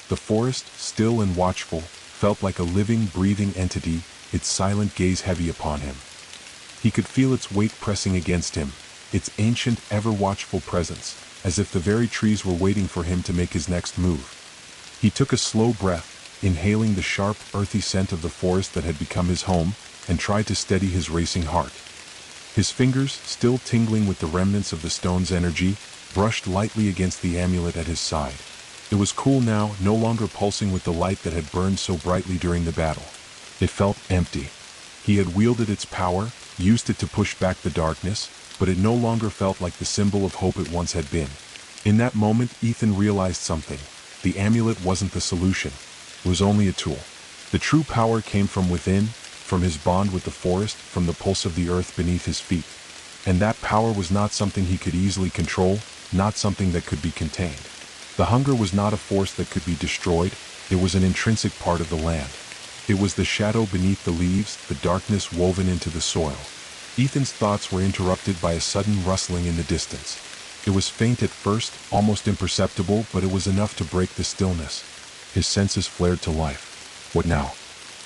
The forest, still and watchful, felt like a living, breathing entity, its silent gaze heavy upon him. He could feel its weight pressing against him, its ancient, ever-watchful presence, as if the very trees were waiting for him to make his next move. He took a slow breath, inhaling the sharp, earthy scent of the forest that had become his home, and tried to steady his racing heart. His fingers, still tingling with the remnants of the stone's energy, brushed lightly against the amulet at his side. It was cool now, no longer pulsing with the light that had burned so brightly during the battle. It felt empty. He had wielded its power, used it to push back the darkness, but it no longer felt like the symbol of hope it once had been. In that moment, Ethan realized something. The amulet wasn't the solution. It was only a tool. The true power came from within, from his bond with the forest, from the pulse of the earth beneath his feet. And that power was not something he could easily control, not something that could be contained. The hunger was not a force that could be destroyed, it was an intrinsic part of the land. It was the shadow beneath the leaves, the darkness woven into the soil. Ethan's thoughts were interrupted by a sudden rustling in the distance. It was faint at first, almost imperceptible, but it was enough to break the stillness. His senses flared to life. What now?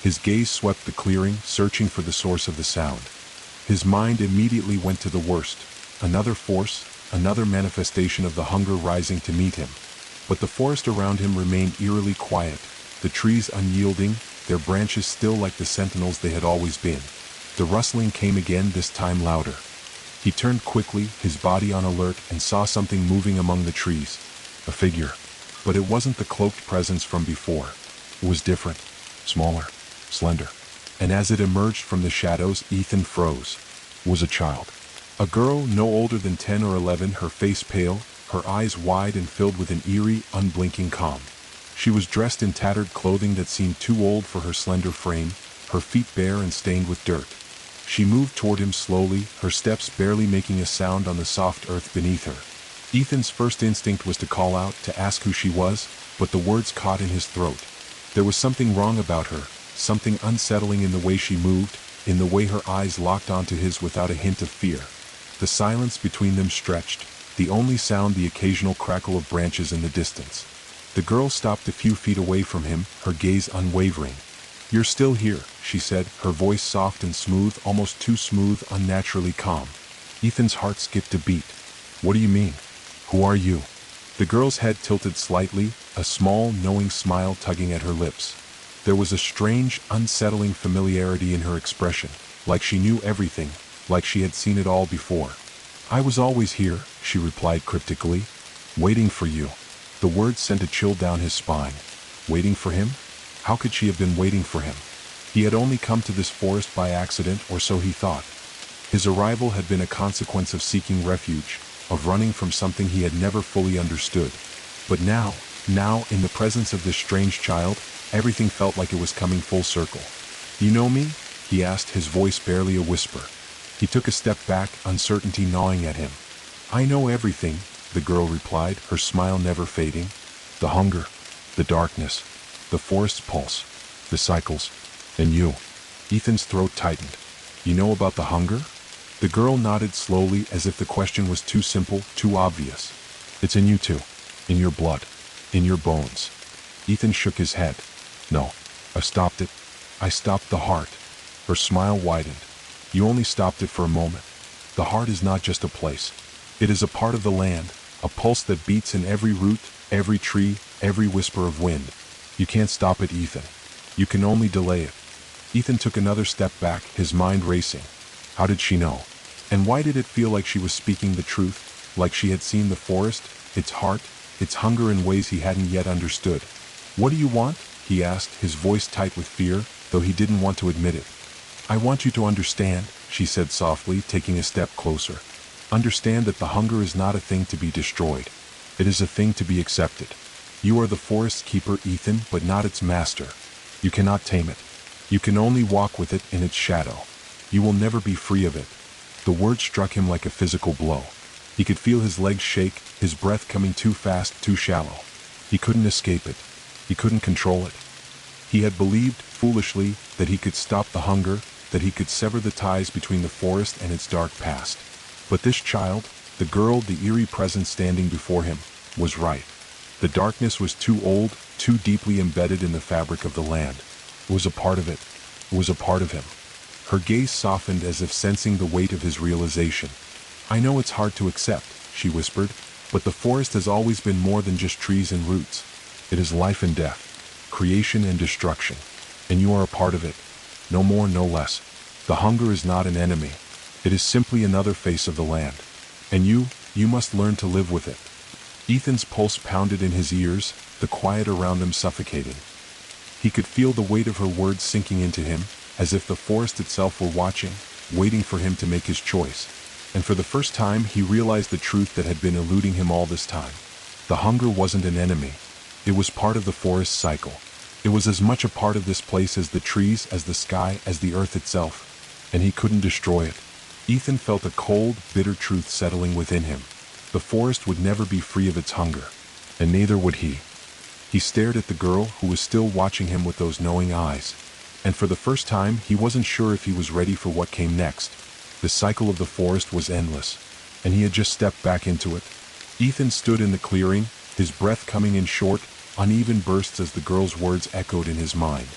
His gaze swept the clearing, searching for the source of the sound. His mind immediately went to the worst. Another force, another manifestation of the hunger rising to meet him. But the forest around him remained eerily quiet, the trees unyielding, their branches still like the sentinels they had always been. The rustling came again, this time louder. He turned quickly, his body on alert, and saw something moving among the trees. A figure. But it wasn't the cloaked presence from before. It was different, smaller, slender. And as it emerged from the shadows, Ethan froze. It was a child. A girl no older than 10 or 11, her face pale, her eyes wide and filled with an eerie, unblinking calm. She was dressed in tattered clothing that seemed too old for her slender frame, her feet bare and stained with dirt. She moved toward him slowly, her steps barely making a sound on the soft earth beneath her. Ethan's first instinct was to call out, to ask who she was, but the words caught in his throat. There was something wrong about her, something unsettling in the way she moved, in the way her eyes locked onto his without a hint of fear. The silence between them stretched, the only sound the occasional crackle of branches in the distance. The girl stopped a few feet away from him, her gaze unwavering. "You're still here," she said, her voice soft and smooth, almost too smooth, unnaturally calm. Ethan's heart skipped a beat. "What do you mean? Who are you?" The girl's head tilted slightly, a small, knowing smile tugging at her lips. There was a strange, unsettling familiarity in her expression, like she knew everything, like she had seen it all before. "I was always here," she replied cryptically, "waiting for you." The words sent a chill down his spine. Waiting for him? How could she have been waiting for him? He had only come to this forest by accident, or so he thought. His arrival had been a consequence of seeking refuge, of running from something he had never fully understood. But now, in the presence of this strange child, everything felt like it was coming full circle. "You know me?" he asked, his voice barely a whisper. He took a step back, uncertainty gnawing at him. "I know everything," the girl replied, her smile never fading. "The hunger, the darkness, the forest's pulse, the cycles, and you." Ethan's throat tightened. "You know about the hunger?" The girl nodded slowly, as if the question was too simple, too obvious. "It's in you too. In your blood. In your bones." Ethan shook his head. "No. I stopped it. I stopped the heart." Her smile widened. "You only stopped it for a moment. The heart is not just a place. It is a part of the land, a pulse that beats in every root, every tree, every whisper of wind. You can't stop it, Ethan. You can only delay it." Ethan took another step back, his mind racing. How did she know? And why did it feel like she was speaking the truth, like she had seen the forest, its heart, its hunger in ways he hadn't yet understood? "What do you want?" he asked, his voice tight with fear, though he didn't want to admit it. "I want you to understand," she said softly, taking a step closer. "Understand that the hunger is not a thing to be destroyed. It is a thing to be accepted. You are the forest's keeper, Ethan, but not its master. You cannot tame it. You can only walk with it in its shadow. You will never be free of it." The word struck him like a physical blow. He could feel his legs shake, his breath coming too fast, too shallow. He couldn't escape it. He couldn't control it. He had believed, foolishly, that he could stop the hunger, that he could sever the ties between the forest and its dark past. But this child, the girl, the eerie presence standing before him, was right. The darkness was too old, too deeply embedded in the fabric of the land. It was a part of it. It was a part of him. Her gaze softened as if sensing the weight of his realization. "I know it's hard to accept," she whispered, "but the forest has always been more than just trees and roots. It is life and death, creation and destruction, and you are a part of it. No more, no less. The hunger is not an enemy. It is simply another face of the land. And you must learn to live with it." Ethan's pulse pounded in his ears, the quiet around him suffocating. He could feel the weight of her words sinking into him, as if the forest itself were watching, waiting for him to make his choice. And for the first time he realized the truth that had been eluding him all this time. The hunger wasn't an enemy. It was part of the forest's cycle. It was as much a part of this place as the trees, as the sky, as the earth itself. And he couldn't destroy it. Ethan felt a cold, bitter truth settling within him. The forest would never be free of its hunger. And neither would he. He stared at the girl, who was still watching him with those knowing eyes. And for the first time, he wasn't sure if he was ready for what came next. The cycle of the forest was endless, and he had just stepped back into it. Ethan stood in the clearing, his breath coming in short, uneven bursts as the girl's words echoed in his mind.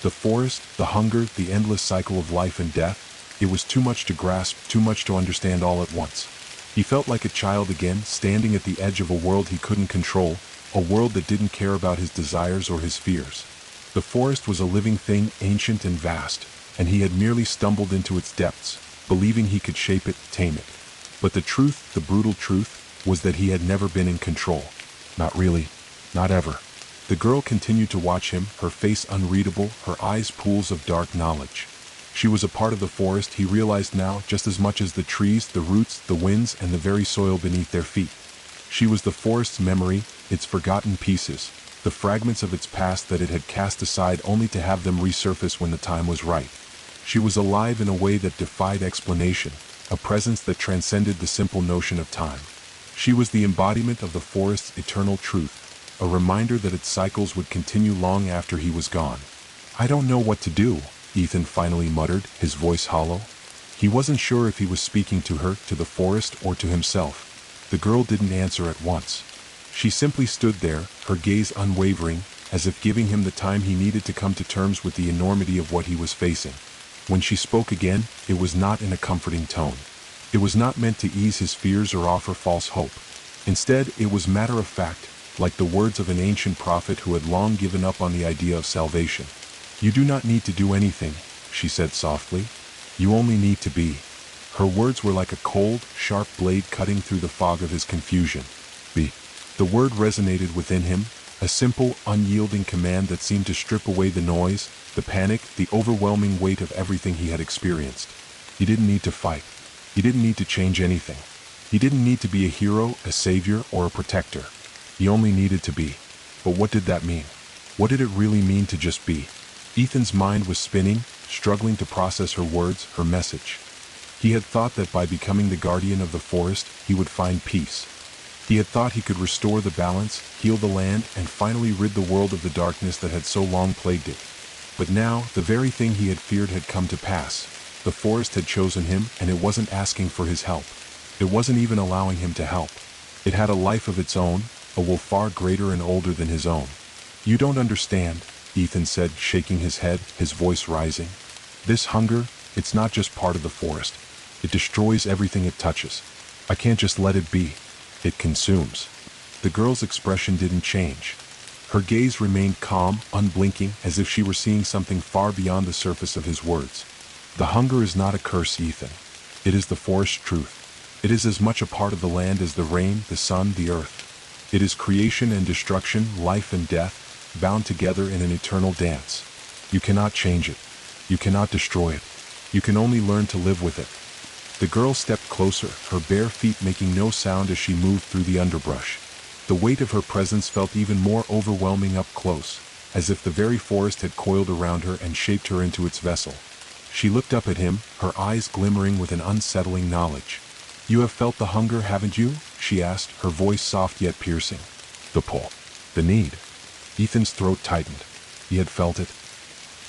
The forest, the hunger, the endless cycle of life and death, it was too much to grasp, too much to understand all at once. He felt like a child again, standing at the edge of a world he couldn't control, a world that didn't care about his desires or his fears. The forest was a living thing, ancient and vast, and he had merely stumbled into its depths, believing he could shape it, tame it. But the truth, the brutal truth, was that he had never been in control. Not really. Not ever. The girl continued to watch him, her face unreadable, her eyes pools of dark knowledge. She was a part of the forest, he realized now, just as much as the trees, the roots, the winds, and the very soil beneath their feet. She was the forest's memory, its forgotten pieces, the fragments of its past that it had cast aside only to have them resurface when the time was right. She was alive in a way that defied explanation, a presence that transcended the simple notion of time. She was the embodiment of the forest's eternal truth, a reminder that its cycles would continue long after he was gone. "I don't know what to do," Ethan finally muttered, his voice hollow. He wasn't sure if he was speaking to her, to the forest, or to himself. The girl didn't answer at once. She simply stood there, her gaze unwavering, as if giving him the time he needed to come to terms with the enormity of what he was facing. When she spoke again, it was not in a comforting tone. It was not meant to ease his fears or offer false hope. Instead, it was matter of fact, like the words of an ancient prophet who had long given up on the idea of salvation. "You do not need to do anything," she said softly. "You only need to be." Her words were like a cold, sharp blade cutting through the fog of his confusion. Be. The word resonated within him, a simple, unyielding command that seemed to strip away the noise, the panic, the overwhelming weight of everything he had experienced. He didn't need to fight. He didn't need to change anything. He didn't need to be a hero, a savior, or a protector. He only needed to be. But what did that mean? What did it really mean to just be? Ethan's mind was spinning, struggling to process her words, her message. He had thought that by becoming the guardian of the forest, he would find peace. He had thought he could restore the balance, heal the land, and finally rid the world of the darkness that had so long plagued it. But now, the very thing he had feared had come to pass. The forest had chosen him, and it wasn't asking for his help. It wasn't even allowing him to help. It had a life of its own, a will far greater and older than his own. "You don't understand," Ethan said, shaking his head, his voice rising. "This hunger, it's not just part of the forest. It destroys everything it touches. I can't just let it be. It consumes." The girl's expression didn't change. Her gaze remained calm, unblinking, as if she were seeing something far beyond the surface of his words. "The hunger is not a curse, Ethan. It is the forest's truth. It is as much a part of the land as the rain, the sun, the earth. It is creation and destruction, life and death, bound together in an eternal dance. You cannot change it. You cannot destroy it. You can only learn to live with it." The girl stepped closer, her bare feet making no sound as she moved through the underbrush. The weight of her presence felt even more overwhelming up close, as if the very forest had coiled around her and shaped her into its vessel. She looked up at him, her eyes glimmering with an unsettling knowledge. "You have felt the hunger, haven't you?" she asked, her voice soft yet piercing. "The pull. The need." Ethan's throat tightened. He had felt it.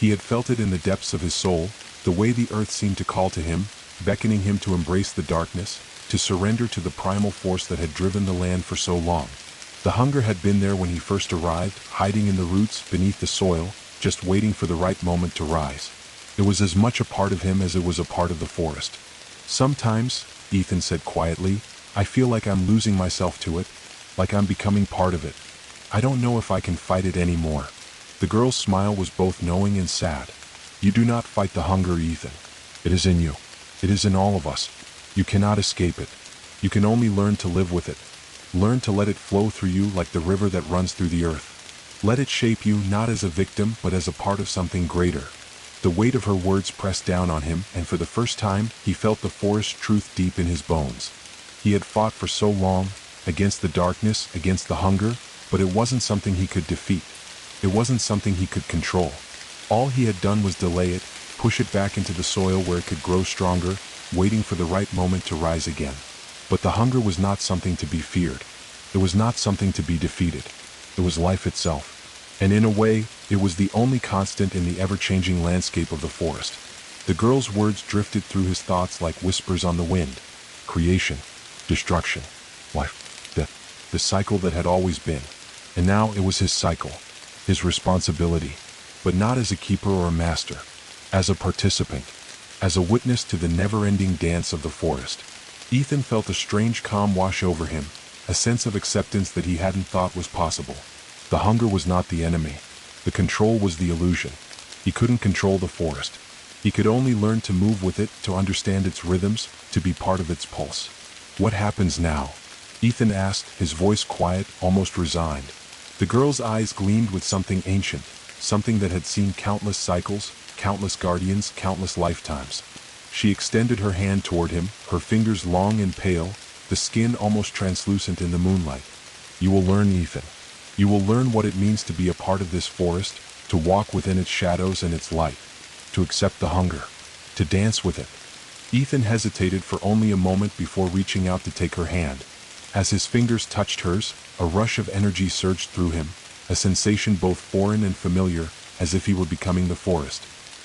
He had felt it in the depths of his soul, the way the earth seemed to call to him, beckoning him to embrace the darkness, to surrender to the primal force that had driven the land for so long. The hunger had been there when he first arrived, hiding in the roots, beneath the soil, just waiting for the right moment to rise. It was as much a part of him as it was a part of the forest. "Sometimes," Ethan said quietly, "I feel like I'm losing myself to it, like I'm becoming part of it. I don't know if I can fight it anymore." The girl's smile was both knowing and sad. "You do not fight the hunger, Ethan. It is in you. It is in all of us. You cannot escape it. You can only learn to live with it. Learn to let it flow through you like the river that runs through the earth. Let it shape you not as a victim but as a part of something greater." The weight of her words pressed down on him, and for the first time, he felt the forest truth deep in his bones. He had fought for so long, against the darkness, against the hunger, but it wasn't something he could defeat. It wasn't something he could control. All he had done was delay it, push it back into the soil where it could grow stronger, waiting for the right moment to rise again. But the hunger was not something to be feared. It was not something to be defeated. It was life itself. And in a way, it was the only constant in the ever-changing landscape of the forest. The girl's words drifted through his thoughts like whispers on the wind. Creation, destruction, life, death, the cycle that had always been. And now it was his cycle, his responsibility, but not as a keeper or a master, as a participant, as a witness to the never-ending dance of the forest. Ethan felt a strange calm wash over him, a sense of acceptance that he hadn't thought was possible. The hunger was not the enemy. The control was the illusion. He couldn't control the forest. He could only learn to move with it, to understand its rhythms, to be part of its pulse. "What happens now?" Ethan asked, his voice quiet, almost resigned. The girl's eyes gleamed with something ancient, something that had seen countless cycles, countless guardians, countless lifetimes. She extended her hand toward him, her fingers long and pale, the skin almost translucent in the moonlight. "You will learn, Ethan. You will learn what it means to be a part of this forest, to walk within its shadows and its light, to accept the hunger, to dance with it. Ethan hesitated for only a moment before reaching out to take her hand. As his fingers touched hers, a rush of energy surged through him, a sensation both foreign and familiar, as if he were becoming the forest.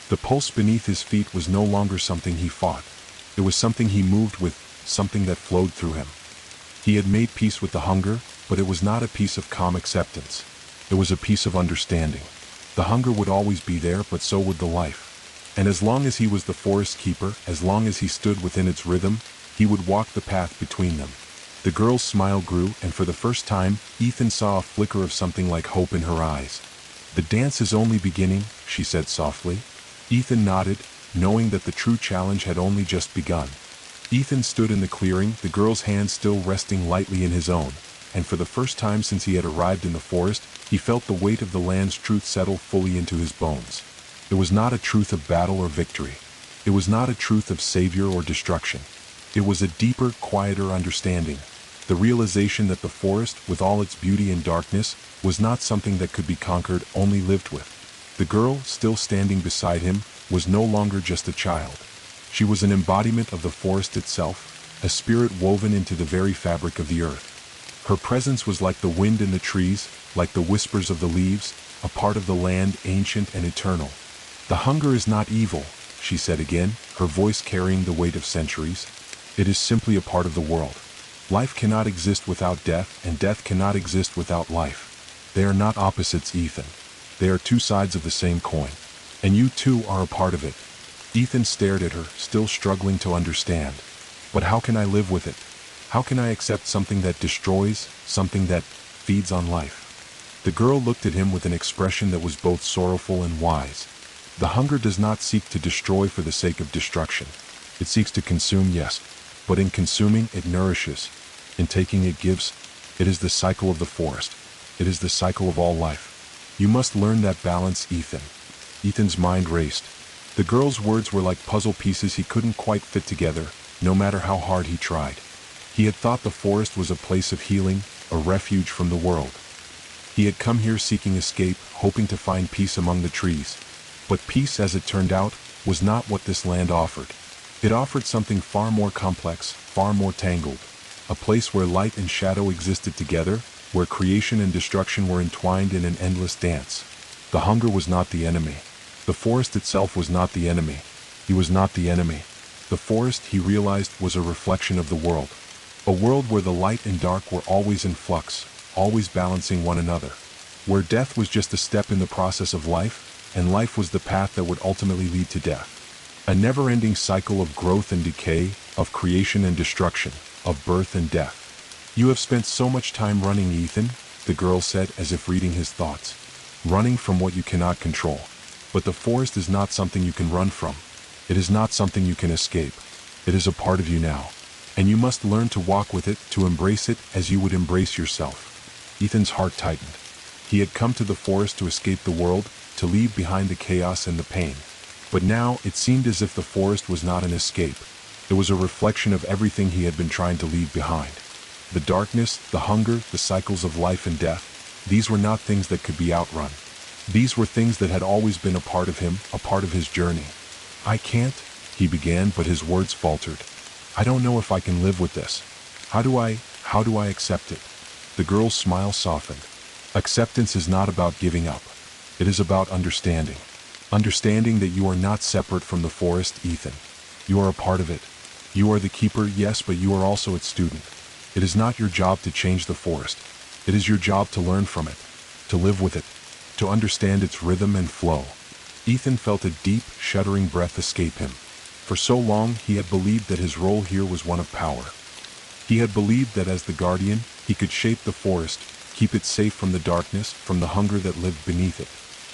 The pulse beneath his feet was no longer something he fought. It was something he moved with, something that flowed through him. He had made peace with the hunger, but it was not a peace of calm acceptance. It was a peace of understanding. The hunger would always be there, but so would the life. And as long as he was the forest keeper, as long as he stood within its rhythm, he would walk the path between them. The girl's smile grew, and for the first time, Ethan saw a flicker of something like hope in her eyes. "The dance is only beginning," she said softly. Ethan nodded, knowing that the true challenge had only just begun. Ethan stood in the clearing, the girl's hand still resting lightly in his own, and for the first time since he had arrived in the forest, he felt the weight of the land's truth settle fully into his bones. It was not a truth of battle or victory. It was not a truth of savior or destruction. It was a deeper, quieter understanding, the realization that the forest, with all its beauty and darkness, was not something that could be conquered, only lived with. The girl, still standing beside him, was no longer just a child. She was an embodiment of the forest itself, a spirit woven into the very fabric of the earth. Her presence was like the wind in the trees, like the whispers of the leaves, a part of the land ancient and eternal. "The hunger is not evil," she said again, her voice carrying the weight of centuries. "It is simply a part of the world. Life cannot exist without death, and death cannot exist without life. They are not opposites, Ethan. They are two sides of the same coin. And you too are a part of it." Ethan stared at her, still struggling to understand. "But how can I live with it? How can I accept something that destroys, something that feeds on life?" The girl looked at him with an expression that was both sorrowful and wise. "The hunger does not seek to destroy for the sake of destruction. It seeks to consume, yes, but in consuming it nourishes. In taking it gives. It is the cycle of the forest. It is the cycle of all life. You must learn that balance, Ethan." Ethan's mind raced. The girl's words were like puzzle pieces he couldn't quite fit together, no matter how hard he tried. He had thought the forest was a place of healing, a refuge from the world. He had come here seeking escape, hoping to find peace among the trees. But peace, as it turned out, was not what this land offered. It offered something far more complex, far more tangled. A place where light and shadow existed together, where creation and destruction were entwined in an endless dance. The hunger was not the enemy. The forest itself was not the enemy. He was not the enemy. The forest, he realized, was a reflection of the world. A world where the light and dark were always in flux, always balancing one another. Where death was just a step in the process of life, and life was the path that would ultimately lead to death. A never-ending cycle of growth and decay, of creation and destruction, of birth and death. "You have spent so much time running, Ethan," the girl said, as if reading his thoughts. "Running from what you cannot control. But the forest is not something you can run from. It is not something you can escape. It is a part of you now. And you must learn to walk with it, to embrace it as you would embrace yourself." Ethan's heart tightened. He had come to the forest to escape the world, to leave behind the chaos and the pain. But now it seemed as if the forest was not an escape. It was a reflection of everything he had been trying to leave behind. The darkness, the hunger, the cycles of life and death, these were not things that could be outrun. These were things that had always been a part of him, a part of his journey. "I can't," he began, but his words faltered. "I don't know if I can live with this. How do I accept it?" The girl's smile softened. "Acceptance is not about giving up. It is about understanding. Understanding that you are not separate from the forest, Ethan. You are a part of it. You are the keeper, yes, but you are also its student. It is not your job to change the forest. It is your job to learn from it, to live with it, to understand its rhythm and flow." Ethan felt a deep, shuddering breath escape him. For so long he had believed that his role here was one of power. He had believed that as the guardian, he could shape the forest, keep it safe from the darkness, from the hunger that lived beneath it.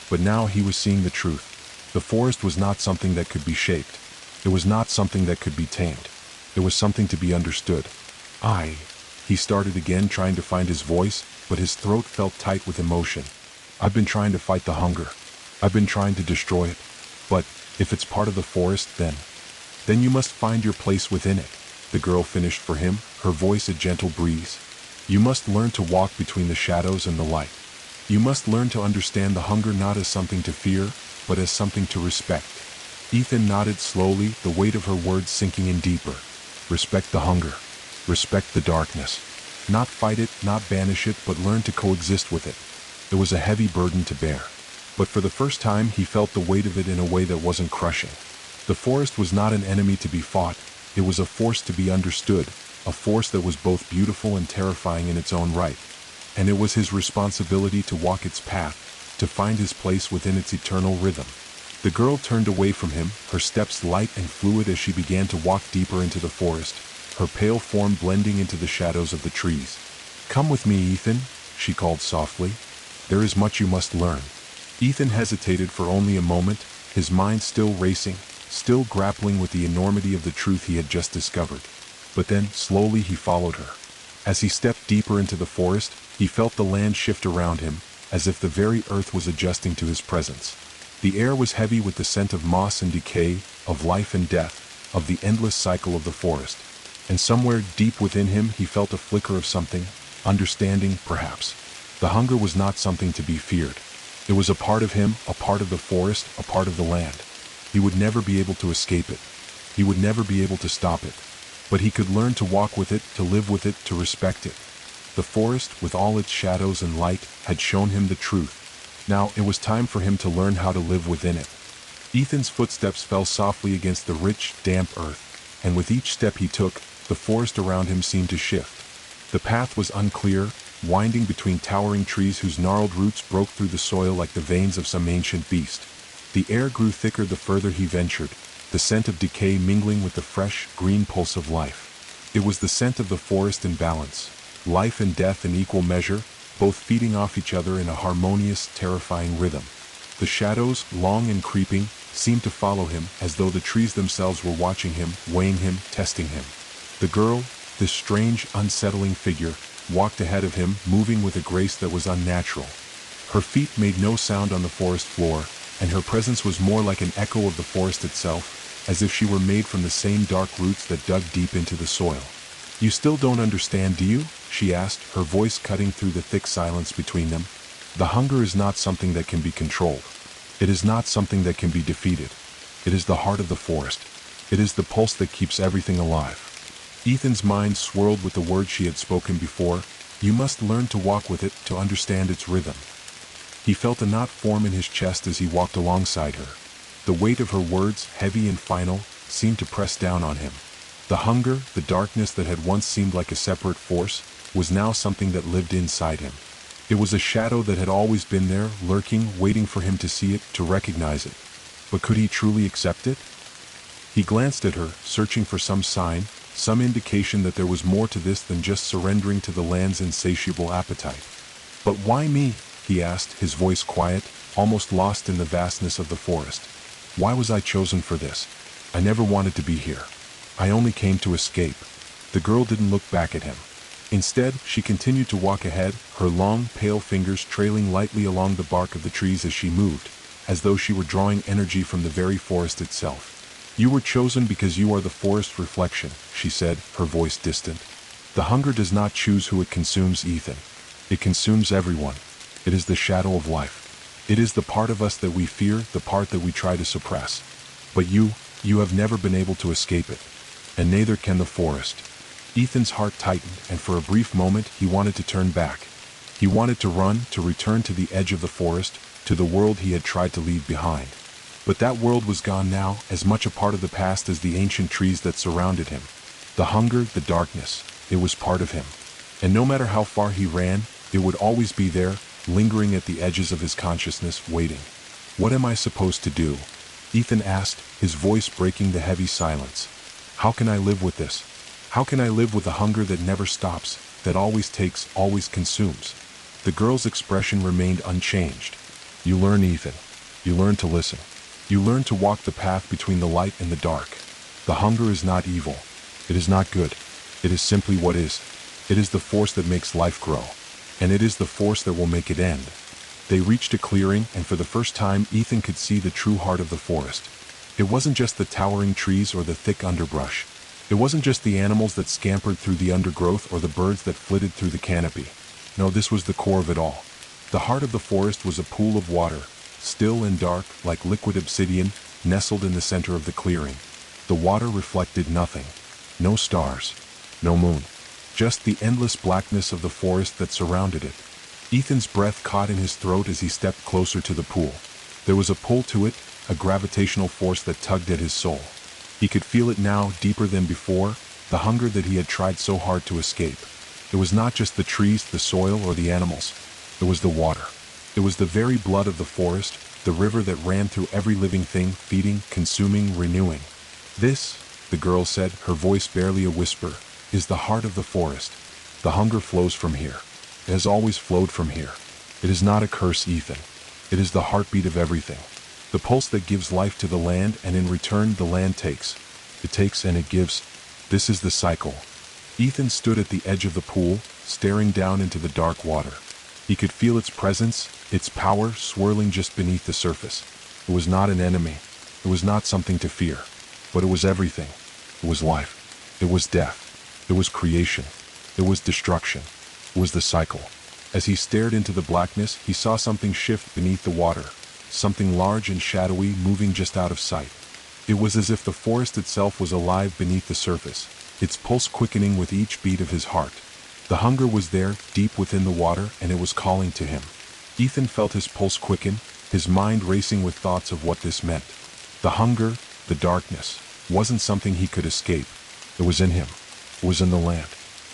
But now he was seeing the truth. The forest was not something that could be shaped. It was not something that could be tamed. It was something to be understood. He started again, trying to find his voice, but his throat felt tight with emotion. "I've been trying to fight the hunger. I've been trying to destroy it. But if it's part of the forest, then you must find your place within it," the girl finished for him, her voice a gentle breeze. "You must learn to walk between the shadows and the light. You must learn to understand the hunger not as something to fear, but as something to respect. Ethan nodded slowly, the weight of her words sinking in deeper. Respect the hunger. Respect the darkness. Not fight it, not banish it, but learn to coexist with it. It was a heavy burden to bear. But for the first time he felt the weight of it in a way that wasn't crushing. The forest was not an enemy to be fought, it was a force to be understood, a force that was both beautiful and terrifying in its own right. And it was his responsibility to walk its path, to find his place within its eternal rhythm. The girl turned away from him, her steps light and fluid as she began to walk deeper into the forest, her pale form blending into the shadows of the trees. "Come with me, Ethan," she called softly. "There is much you must learn." Ethan hesitated for only a moment, his mind still racing, still grappling with the enormity of the truth he had just discovered. But then, slowly he followed her. As he stepped deeper into the forest, he felt the land shift around him, as if the very earth was adjusting to his presence. The air was heavy with the scent of moss and decay, of life and death, of the endless cycle of the forest. And somewhere deep within him he felt a flicker of something, understanding, perhaps. The hunger was not something to be feared. It was a part of him, a part of the forest, a part of the land. He would never be able to escape it. He would never be able to stop it. But he could learn to walk with it, to live with it, to respect it. The forest, with all its shadows and light, had shown him the truth. Now it was time for him to learn how to live within it. Ethan's footsteps fell softly against the rich, damp earth, and with each step he took, the forest around him seemed to shift. The path was unclear, winding between towering trees whose gnarled roots broke through the soil like the veins of some ancient beast. The air grew thicker the further he ventured, the scent of decay mingling with the fresh, green pulse of life. It was the scent of the forest in balance, life and death in equal measure, both feeding off each other in a harmonious, terrifying rhythm. The shadows, long and creeping, seemed to follow him, as though the trees themselves were watching him, weighing him, testing him. The girl, this strange, unsettling figure, walked ahead of him, moving with a grace that was unnatural. Her feet made no sound on the forest floor, and her presence was more like an echo of the forest itself, as if she were made from the same dark roots that dug deep into the soil. "You still don't understand, do you?" she asked, her voice cutting through the thick silence between them. "The hunger is not something that can be controlled. It is not something that can be defeated. It is the heart of the forest. It is the pulse that keeps everything alive." Ethan's mind swirled with the words she had spoken before. "You must learn to walk with it, to understand its rhythm." He felt a knot form in his chest as he walked alongside her. The weight of her words, heavy and final, seemed to press down on him. The hunger, the darkness that had once seemed like a separate force, was now something that lived inside him. It was a shadow that had always been there, lurking, waiting for him to see it, to recognize it. But could he truly accept it? He glanced at her, searching for some sign, some indication that there was more to this than just surrendering to the land's insatiable appetite. "But why me?" he asked, his voice quiet, almost lost in the vastness of the forest. "Why was I chosen for this? I never wanted to be here. I only came to escape." The girl didn't look back at him. Instead, she continued to walk ahead, her long, pale fingers trailing lightly along the bark of the trees as she moved, as though she were drawing energy from the very forest itself. "You were chosen because you are the forest's reflection," she said, her voice distant. "The hunger does not choose who it consumes, Ethan. It consumes everyone. It is the shadow of life. It is the part of us that we fear, the part that we try to suppress. But you have never been able to escape it. And neither can the forest." Ethan's heart tightened, and for a brief moment he wanted to turn back. He wanted to run, to return to the edge of the forest, to the world he had tried to leave behind. But that world was gone now, as much a part of the past as the ancient trees that surrounded him. The hunger, the darkness, it was part of him. And no matter how far he ran, it would always be there, lingering at the edges of his consciousness, waiting. "What am I supposed to do?" Ethan asked, his voice breaking the heavy silence. "How can I live with this? How can I live with a hunger that never stops, that always takes, always consumes?" The girl's expression remained unchanged. "You learn, Ethan. You learn to listen. You learn to walk the path between the light and the dark. The hunger is not evil. It is not good. It is simply what is. It is the force that makes life grow. And it is the force that will make it end." They reached a clearing, and for the first time Ethan could see the true heart of the forest. It wasn't just the towering trees or the thick underbrush. It wasn't just the animals that scampered through the undergrowth or the birds that flitted through the canopy. No, this was the core of it all. The heart of the forest was a pool of water, still and dark, like liquid obsidian, nestled in the center of the clearing. The water reflected nothing. No stars. No moon. Just the endless blackness of the forest that surrounded it. Ethan's breath caught in his throat as he stepped closer to the pool. There was a pull to it, a gravitational force that tugged at his soul. He could feel it now, deeper than before, the hunger that he had tried so hard to escape. It was not just the trees, the soil, or the animals. It was the water. It was the very blood of the forest, the river that ran through every living thing, feeding, consuming, renewing. This, the girl said, her voice barely a whisper, is the heart of the forest. The hunger flows from here. It has always flowed from here. It is not a curse, Ethan. It is the heartbeat of everything. The pulse that gives life to the land, and in return the land takes. It takes and it gives. This is the cycle. Ethan stood at the edge of the pool, staring down into the dark water. He could feel its presence, its power swirling just beneath the surface. It was not an enemy. It was not something to fear. But it was everything. It was life. It was death. It was creation. It was destruction. It was the cycle. As he stared into the blackness, he saw something shift beneath the water. Something large and shadowy moving just out of sight. It was as if the forest itself was alive beneath the surface, its pulse quickening with each beat of his heart. The hunger was there, deep within the water, and it was calling to him. Ethan felt his pulse quicken, his mind racing with thoughts of what this meant. The hunger, the darkness, wasn't something he could escape. It was in him. It was in the land.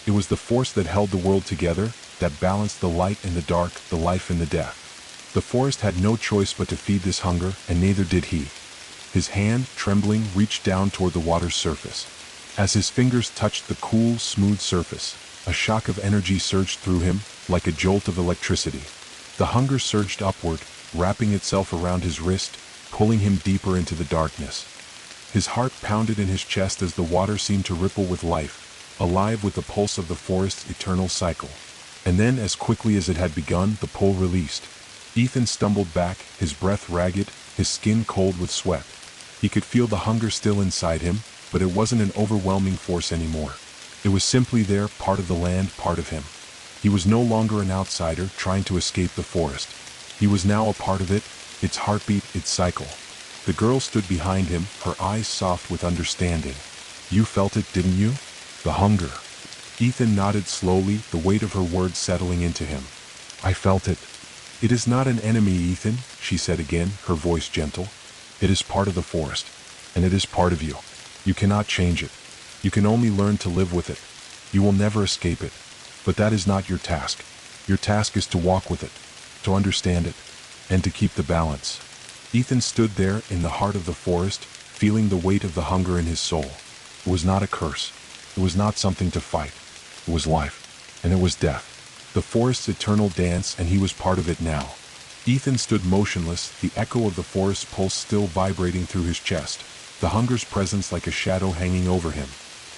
It was the force that held the world together, that balanced the light and the dark, the life and the death. The forest had no choice but to feed this hunger, and neither did he. His hand, trembling, reached down toward the water's surface. As his fingers touched the cool, smooth surface, a shock of energy surged through him, like a jolt of electricity. The hunger surged upward, wrapping itself around his wrist, pulling him deeper into the darkness. His heart pounded in his chest as the water seemed to ripple with life, alive with the pulse of the forest's eternal cycle. And then, as quickly as it had begun, the pull released. Ethan stumbled back, his breath ragged, his skin cold with sweat. He could feel the hunger still inside him, but it wasn't an overwhelming force anymore. It was simply there, part of the land, part of him. He was no longer an outsider trying to escape the forest. He was now a part of it, its heartbeat, its cycle. The girl stood behind him, her eyes soft with understanding. You felt it, didn't you? The hunger. Ethan nodded slowly, the weight of her words settling into him. I felt it. It is not an enemy, Ethan, she said again, her voice gentle. It is part of the forest, and it is part of you. You cannot change it. You can only learn to live with it. You will never escape it. But that is not your task. Your task is to walk with it, to understand it, and to keep the balance. Ethan stood there in the heart of the forest, feeling the weight of the hunger in his soul. It was not a curse. It was not something to fight. It was life, and it was death. The forest's eternal dance, and he was part of it now. Ethan stood motionless, the echo of the forest's pulse still vibrating through his chest, the hunger's presence like a shadow hanging over him.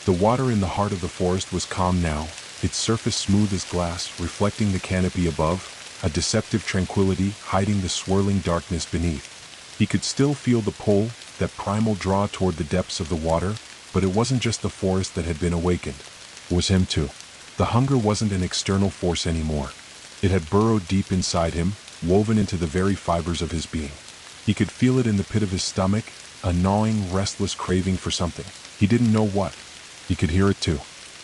The water in the heart of the forest was calm now, its surface smooth as glass, reflecting the canopy above, a deceptive tranquility hiding the swirling darkness beneath. He could still feel the pull, that primal draw toward the depths of the water, but it wasn't just the forest that had been awakened. It was him too. The hunger wasn't an external force anymore. It had burrowed deep inside him, woven into the very fibers of his being. He could feel it in the pit of his stomach, a gnawing, restless craving for something. He didn't know what. He could hear it too.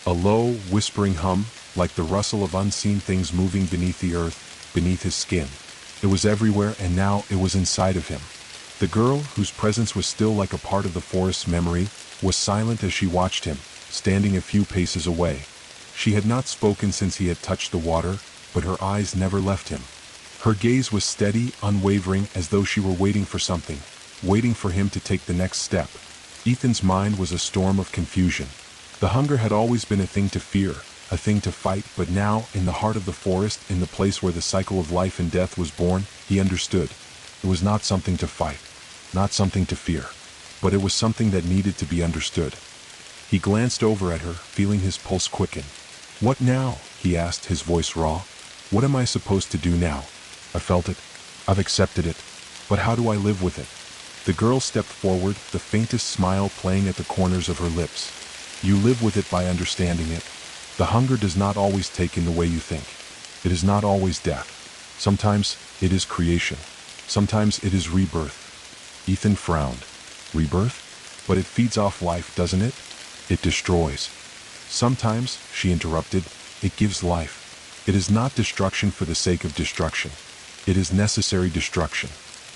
A low, whispering hum, like the rustle of unseen things moving beneath the earth, beneath his skin. It was everywhere, and now it was inside of him. The girl, whose presence was still like a part of the forest's memory, was silent as she watched him, standing a few paces away. She had not spoken since he had touched the water, but her eyes never left him. Her gaze was steady, unwavering, as though she were waiting for something, waiting for him to take the next step. Ethan's mind was a storm of confusion. The hunger had always been a thing to fear, a thing to fight, but now, in the heart of the forest, in the place where the cycle of life and death was born, he understood. It was not something to fight, not something to fear, but it was something that needed to be understood. He glanced over at her, feeling his pulse quicken. What now? He asked, his voice raw. What am I supposed to do now? I felt it. I've accepted it. But how do I live with it? The girl stepped forward, the faintest smile playing at the corners of her lips. You live with it by understanding it. The hunger does not always take in the way you think. It is not always death. Sometimes it is creation. Sometimes it is rebirth. Ethan frowned. Rebirth? But it feeds off life, doesn't it? It destroys. Sometimes, she interrupted, it gives life. It is not destruction for the sake of destruction. It is necessary destruction.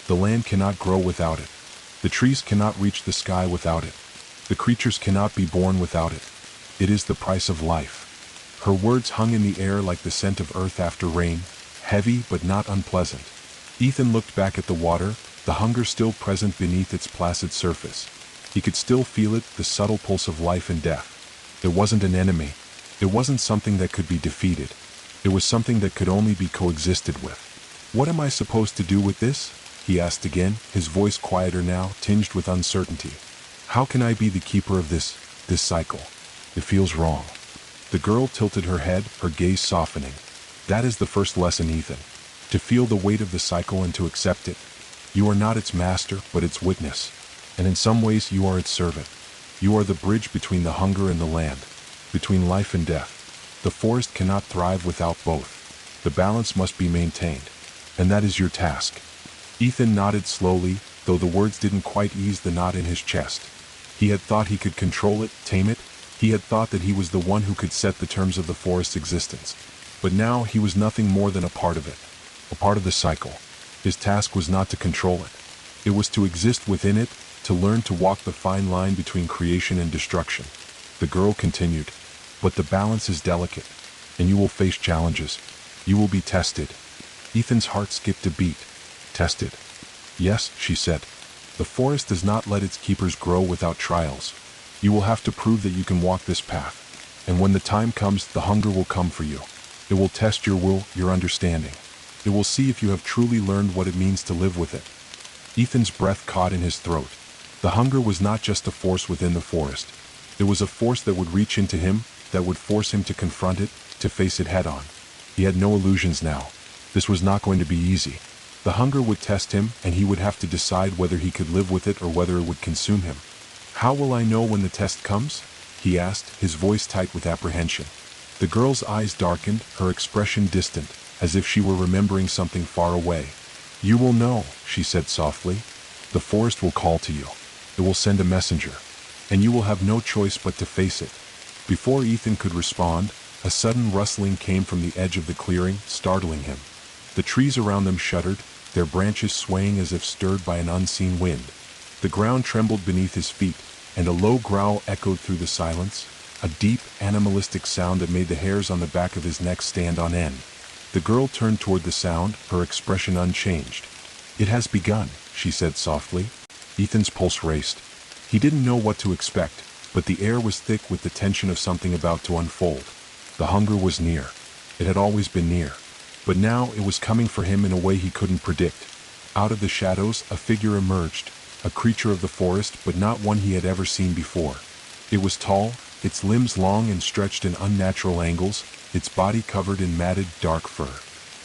The land cannot grow without it. The trees cannot reach the sky without it. The creatures cannot be born without it. It is the price of life. Her words hung in the air like the scent of earth after rain, heavy but not unpleasant. Ethan looked back at the water, the hunger still present beneath its placid surface. He could still feel it, the subtle pulse of life and death. It wasn't an enemy. It wasn't something that could be defeated. It was something that could only be coexisted with. "What am I supposed to do with this?" he asked again, his voice quieter now, tinged with uncertainty. "How can I be the keeper of this cycle? It feels wrong." The girl tilted her head, her gaze softening. "That is the first lesson, Ethan. To feel the weight of the cycle and to accept it. You are not its master, but its witness. And in some ways you are its servant. You are the bridge between the hunger and the land, between life and death. The forest cannot thrive without both. The balance must be maintained. And that is your task." Ethan nodded slowly, though the words didn't quite ease the knot in his chest. He had thought he could control it, tame it. He had thought that he was the one who could set the terms of the forest's existence. But now he was nothing more than a part of it, a part of the cycle. His task was not to control it. It was to exist within it, to learn to walk the fine line between creation and destruction. The girl continued, "But the balance is delicate, and you will face challenges. You will be tested." Ethan's heart skipped a beat. "Tested?" "Yes," she said. "The forest does not let its keepers grow without trials. You will have to prove that you can walk this path. And when the time comes, the hunger will come for you. It will test your will, your understanding. It will see if you have truly learned what it means to live with it." Ethan's breath caught in his throat. The hunger was not just a force within the forest. It was a force that would reach into him, that would force him to confront it, to face it head-on. He had no illusions now. This was not going to be easy. The hunger would test him, and he would have to decide whether he could live with it or whether it would consume him. "How will I know when the test comes?" he asked, his voice tight with apprehension. The girl's eyes darkened, her expression distant, as if she were remembering something far away. "You will know," she said softly. "The forest will call to you. It will send a messenger. And you will have no choice but to face it." Before Ethan could respond, a sudden rustling came from the edge of the clearing, startling him. The trees around them shuddered, their branches swaying as if stirred by an unseen wind. The ground trembled beneath his feet, and a low growl echoed through the silence, a deep, animalistic sound that made the hairs on the back of his neck stand on end. The girl turned toward the sound, her expression unchanged. "It has begun," she said softly. Ethan's pulse raced. He didn't know what to expect, but the air was thick with the tension of something about to unfold. The hunger was near. It had always been near. But now it was coming for him in a way he couldn't predict. Out of the shadows, a figure emerged, a creature of the forest, but not one he had ever seen before. It was tall, its limbs long and stretched in unnatural angles, its body covered in matted, dark fur.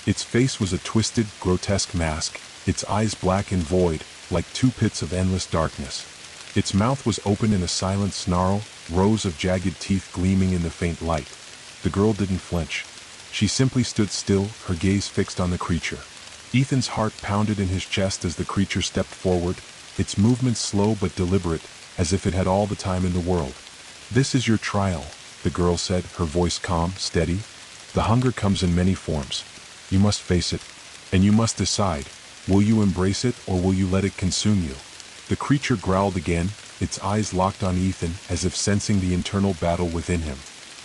Its face was a twisted, grotesque mask, its eyes black and void, like two pits of endless darkness. Its mouth was open in a silent snarl, rows of jagged teeth gleaming in the faint light. The girl didn't flinch. She simply stood still, her gaze fixed on the creature. Ethan's heart pounded in his chest as the creature stepped forward, its movements slow but deliberate, as if it had all the time in the world. "This is your trial," the girl said, her voice calm, steady. "The hunger comes in many forms. You must face it. And you must decide, will you embrace it or will you let it consume you?" The creature growled again, its eyes locked on Ethan as if sensing the internal battle within him.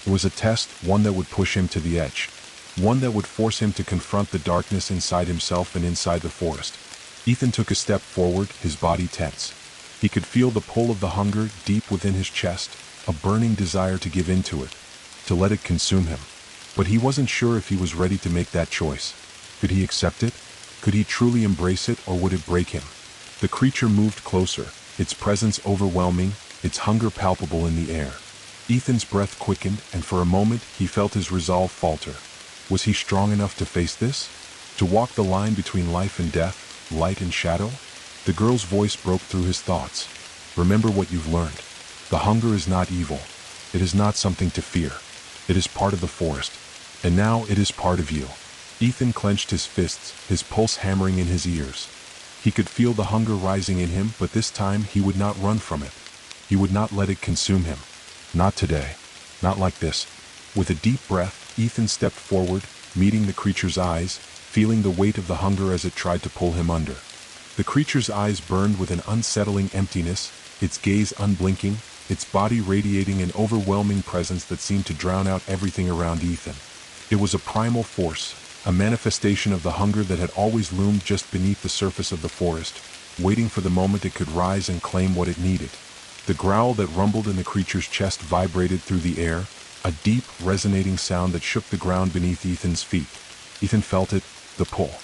It was a test, one that would push him to the edge. One that would force him to confront the darkness inside himself and inside the forest. Ethan took a step forward, his body tense. He could feel the pull of the hunger deep within his chest, a burning desire to give in to it, to let it consume him. But he wasn't sure if he was ready to make that choice. Could he accept it? Could he truly embrace it, or would it break him? The creature moved closer, its presence overwhelming, its hunger palpable in the air. Ethan's breath quickened, and for a moment he felt his resolve falter. Was he strong enough to face this? To walk the line between life and death, light and shadow? The girl's voice broke through his thoughts. "Remember what you've learned. The hunger is not evil. It is not something to fear. It is part of the forest. And now it is part of you." Ethan clenched his fists, his pulse hammering in his ears. He could feel the hunger rising in him, but this time he would not run from it. He would not let it consume him. Not today. Not like this. With a deep breath, Ethan stepped forward, meeting the creature's eyes, feeling the weight of the hunger as it tried to pull him under. The creature's eyes burned with an unsettling emptiness, its gaze unblinking, its body radiating an overwhelming presence that seemed to drown out everything around Ethan. It was a primal force, a manifestation of the hunger that had always loomed just beneath the surface of the forest, waiting for the moment it could rise and claim what it needed. The growl that rumbled in the creature's chest vibrated through the air, a deep, resonating sound that shook the ground beneath Ethan's feet. Ethan felt it, the pull.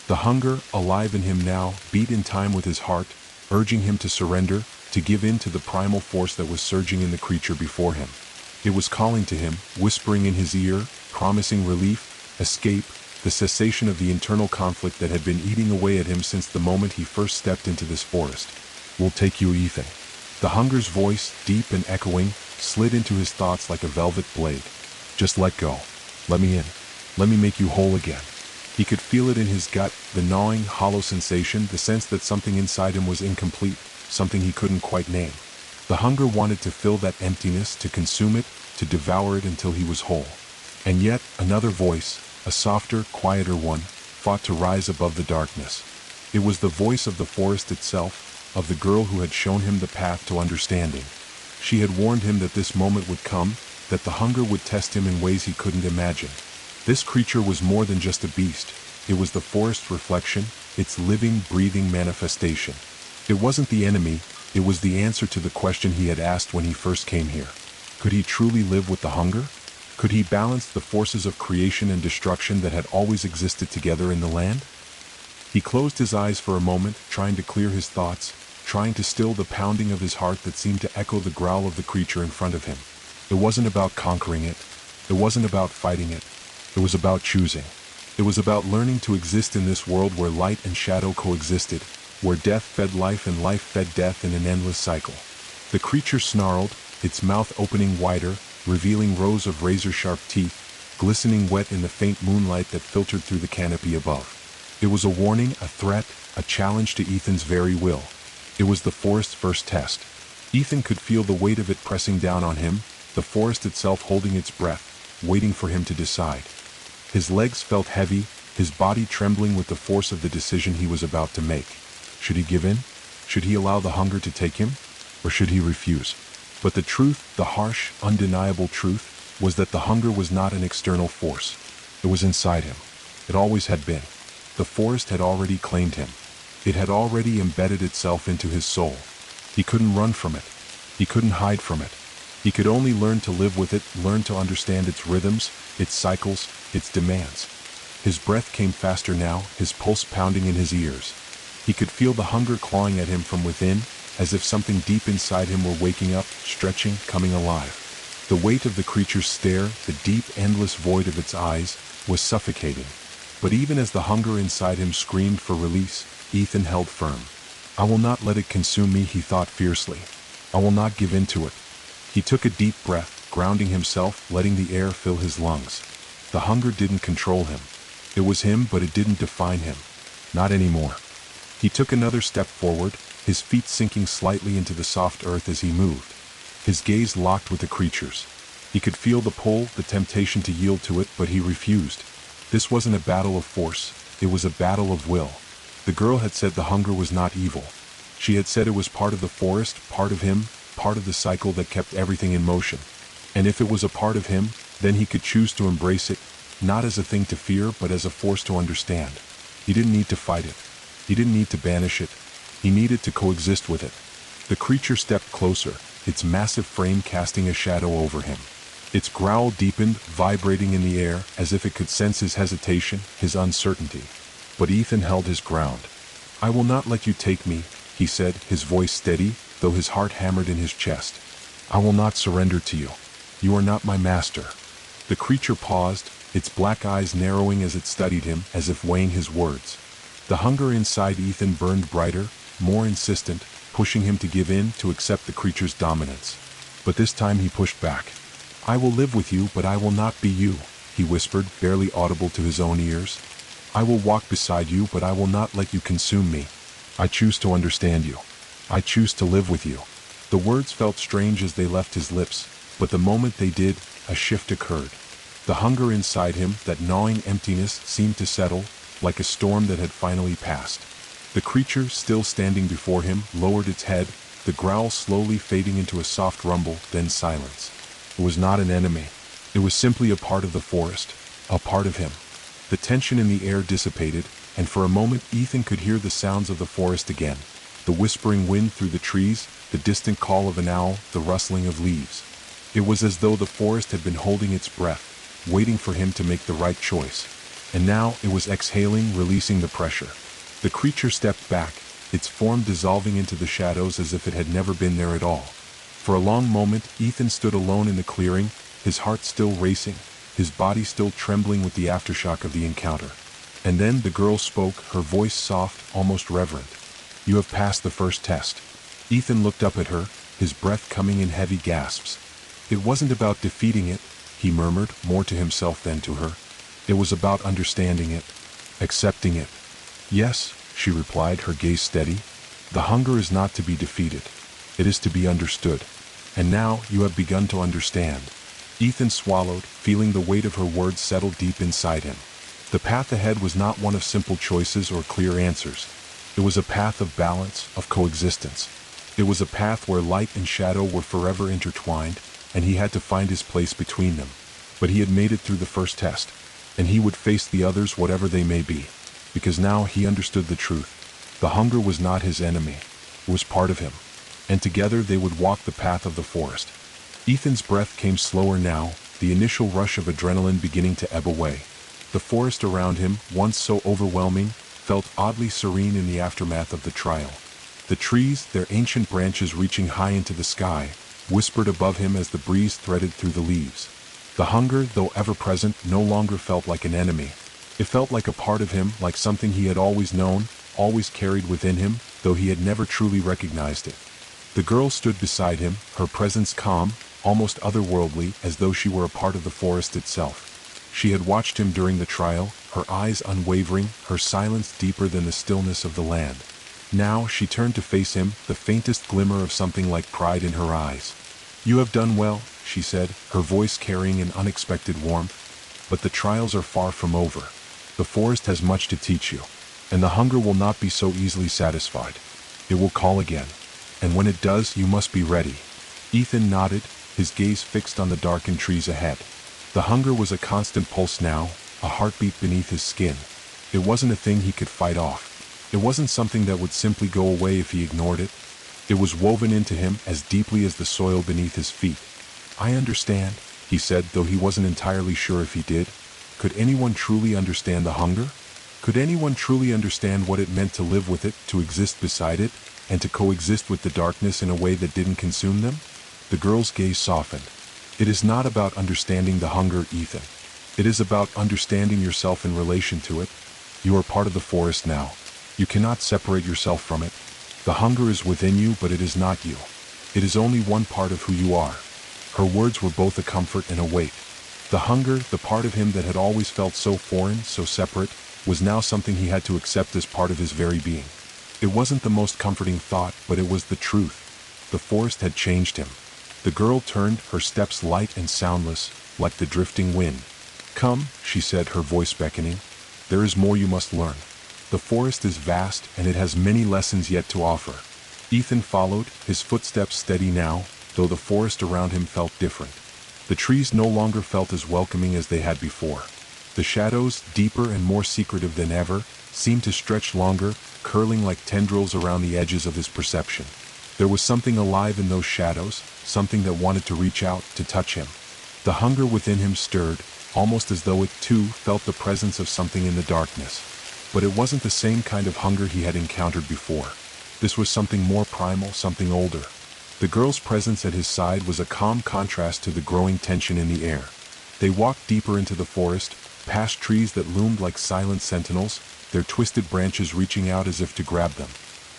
The hunger, alive in him now, beat in time with his heart, urging him to surrender, to give in to the primal force that was surging in the creature before him. It was calling to him, whispering in his ear, promising relief, escape, the cessation of the internal conflict that had been eating away at him since the moment he first stepped into this forest. "We'll take you, Ethan." The hunger's voice, deep and echoing, slid into his thoughts like a velvet blade. "Just let go. Let me in. Let me make you whole again." He could feel it in his gut, the gnawing, hollow sensation, the sense that something inside him was incomplete, something he couldn't quite name. The hunger wanted to fill that emptiness, to consume it, to devour it until he was whole. And yet, another voice, a softer, quieter one, fought to rise above the darkness. It was the voice of the forest itself, of the girl who had shown him the path to understanding. She had warned him that this moment would come, that the hunger would test him in ways he couldn't imagine. This creature was more than just a beast. It was the forest's reflection, its living, breathing manifestation. It wasn't the enemy, it was the answer to the question he had asked when he first came here. Could he truly live with the hunger? Could he balance the forces of creation and destruction that had always existed together in the land? He closed his eyes for a moment, trying to clear his thoughts, trying to still the pounding of his heart that seemed to echo the growl of the creature in front of him. It wasn't about conquering it. It wasn't about fighting it. It was about choosing. It was about learning to exist in this world where light and shadow coexisted, where death fed life and life fed death in an endless cycle. The creature snarled, its mouth opening wider, revealing rows of razor-sharp teeth, glistening wet in the faint moonlight that filtered through the canopy above. It was a warning, a threat, a challenge to Ethan's very will. It was the forest's first test. Ethan could feel the weight of it pressing down on him, the forest itself holding its breath, waiting for him to decide. His legs felt heavy, his body trembling with the force of the decision he was about to make. Should he give in? Should he allow the hunger to take him? Or should he refuse? But the truth, the harsh, undeniable truth, was that the hunger was not an external force. It was inside him. It always had been. The forest had already claimed him. It had already embedded itself into his soul. He couldn't run from it. He couldn't hide from it. He could only learn to live with it, learn to understand its rhythms, its cycles, its demands. His breath came faster now, his pulse pounding in his ears. He could feel the hunger clawing at him from within, as if something deep inside him were waking up, stretching, coming alive. The weight of the creature's stare, the deep, endless void of its eyes, was suffocating. But even as the hunger inside him screamed for release, Ethan held firm. "I will not let it consume me," he thought fiercely. "I will not give in to it." He took a deep breath, grounding himself, letting the air fill his lungs. The hunger didn't control him. It was him, but it didn't define him. Not anymore. He took another step forward, his feet sinking slightly into the soft earth as he moved. His gaze locked with the creature's. He could feel the pull, the temptation to yield to it, but he refused. This wasn't a battle of force, it was a battle of will. The girl had said the hunger was not evil. She had said it was part of the forest, part of him, part of the cycle that kept everything in motion. And if it was a part of him, then he could choose to embrace it, not as a thing to fear, but as a force to understand. He didn't need to fight it. He didn't need to banish it. He needed to coexist with it. The creature stepped closer, its massive frame casting a shadow over him. Its growl deepened, vibrating in the air, as if it could sense his hesitation, his uncertainty. But Ethan held his ground. "I will not let you take me," he said, his voice steady, though his heart hammered in his chest. "I will not surrender to you. You are not my master." The creature paused, its black eyes narrowing as it studied him, as if weighing his words. The hunger inside Ethan burned brighter, more insistent, pushing him to give in, to accept the creature's dominance. But this time he pushed back. "I will live with you, but I will not be you," he whispered, barely audible to his own ears. "I will walk beside you, but I will not let you consume me." I choose to understand you. I choose to live with you. The words felt strange as they left his lips, but the moment they did, a shift occurred. The hunger inside him, that gnawing emptiness, seemed to settle, like a storm that had finally passed. The creature, still standing before him, lowered its head, the growl slowly fading into a soft rumble, then silence. It was not an enemy. It was simply a part of the forest, a part of him. The tension in the air dissipated, and for a moment Ethan could hear the sounds of the forest again. The whispering wind through the trees, the distant call of an owl, the rustling of leaves. It was as though the forest had been holding its breath, waiting for him to make the right choice. And now it was exhaling, releasing the pressure. The creature stepped back, its form dissolving into the shadows as if it had never been there at all. For a long moment, Ethan stood alone in the clearing, his heart still racing, his body still trembling with the aftershock of the encounter. And then the girl spoke, her voice soft, almost reverent. You have passed the first test. Ethan looked up at her, his breath coming in heavy gasps. It wasn't about defeating it, he murmured, more to himself than to her. It was about understanding it, accepting it. Yes, she replied, her gaze steady. The hunger is not to be defeated. It is to be understood. And now you have begun to understand. Ethan swallowed, feeling the weight of her words settle deep inside him. The path ahead was not one of simple choices or clear answers. It was a path of balance, of coexistence. It was a path where light and shadow were forever intertwined, and he had to find his place between them. But he had made it through the first test, and he would face the others whatever they may be, because now he understood the truth. The hunger was not his enemy, it was part of him, and together they would walk the path of the forest. Ethan's breath came slower now, the initial rush of adrenaline beginning to ebb away. The forest around him, once so overwhelming, felt oddly serene in the aftermath of the trial. The trees, their ancient branches reaching high into the sky, whispered above him as the breeze threaded through the leaves. The hunger, though ever present, no longer felt like an enemy. It felt like a part of him, like something he had always known, always carried within him, though he had never truly recognized it. The girl stood beside him, her presence calm, almost otherworldly, as though she were a part of the forest itself. She had watched him during the trial, her eyes unwavering, her silence deeper than the stillness of the land. Now she turned to face him, the faintest glimmer of something like pride in her eyes. You have done well, she said, her voice carrying an unexpected warmth. But the trials are far from over. The forest has much to teach you, and the hunger will not be so easily satisfied. It will call again, and when it does, you must be ready. Ethan nodded, his gaze fixed on the darkened trees ahead. The hunger was a constant pulse now, a heartbeat beneath his skin. It wasn't a thing he could fight off. It wasn't something that would simply go away if he ignored it. It was woven into him as deeply as the soil beneath his feet. I understand, he said, though he wasn't entirely sure if he did. Could anyone truly understand the hunger? Could anyone truly understand what it meant to live with it, to exist beside it, and to coexist with the darkness in a way that didn't consume them? The girl's gaze softened. It is not about understanding the hunger, Ethan. It is about understanding yourself in relation to it. You are part of the forest now. You cannot separate yourself from it. The hunger is within you, but it is not you. It is only one part of who you are. Her words were both a comfort and a weight. The hunger, the part of him that had always felt so foreign, so separate, was now something he had to accept as part of his very being. It wasn't the most comforting thought, but it was the truth. The forest had changed him. The girl turned, her steps light and soundless, like the drifting wind. Come, she said, her voice beckoning. There is more you must learn. The forest is vast, and it has many lessons yet to offer. Ethan followed, his footsteps steady now, though the forest around him felt different. The trees no longer felt as welcoming as they had before. The shadows, deeper and more secretive than ever, seemed to stretch longer, curling like tendrils around the edges of his perception. There was something alive in those shadows, something that wanted to reach out, to touch him. The hunger within him stirred, almost as though it too felt the presence of something in the darkness. But it wasn't the same kind of hunger he had encountered before. This was something more primal, something older. The girl's presence at his side was a calm contrast to the growing tension in the air. They walked deeper into the forest, past trees that loomed like silent sentinels, their twisted branches reaching out as if to grab them.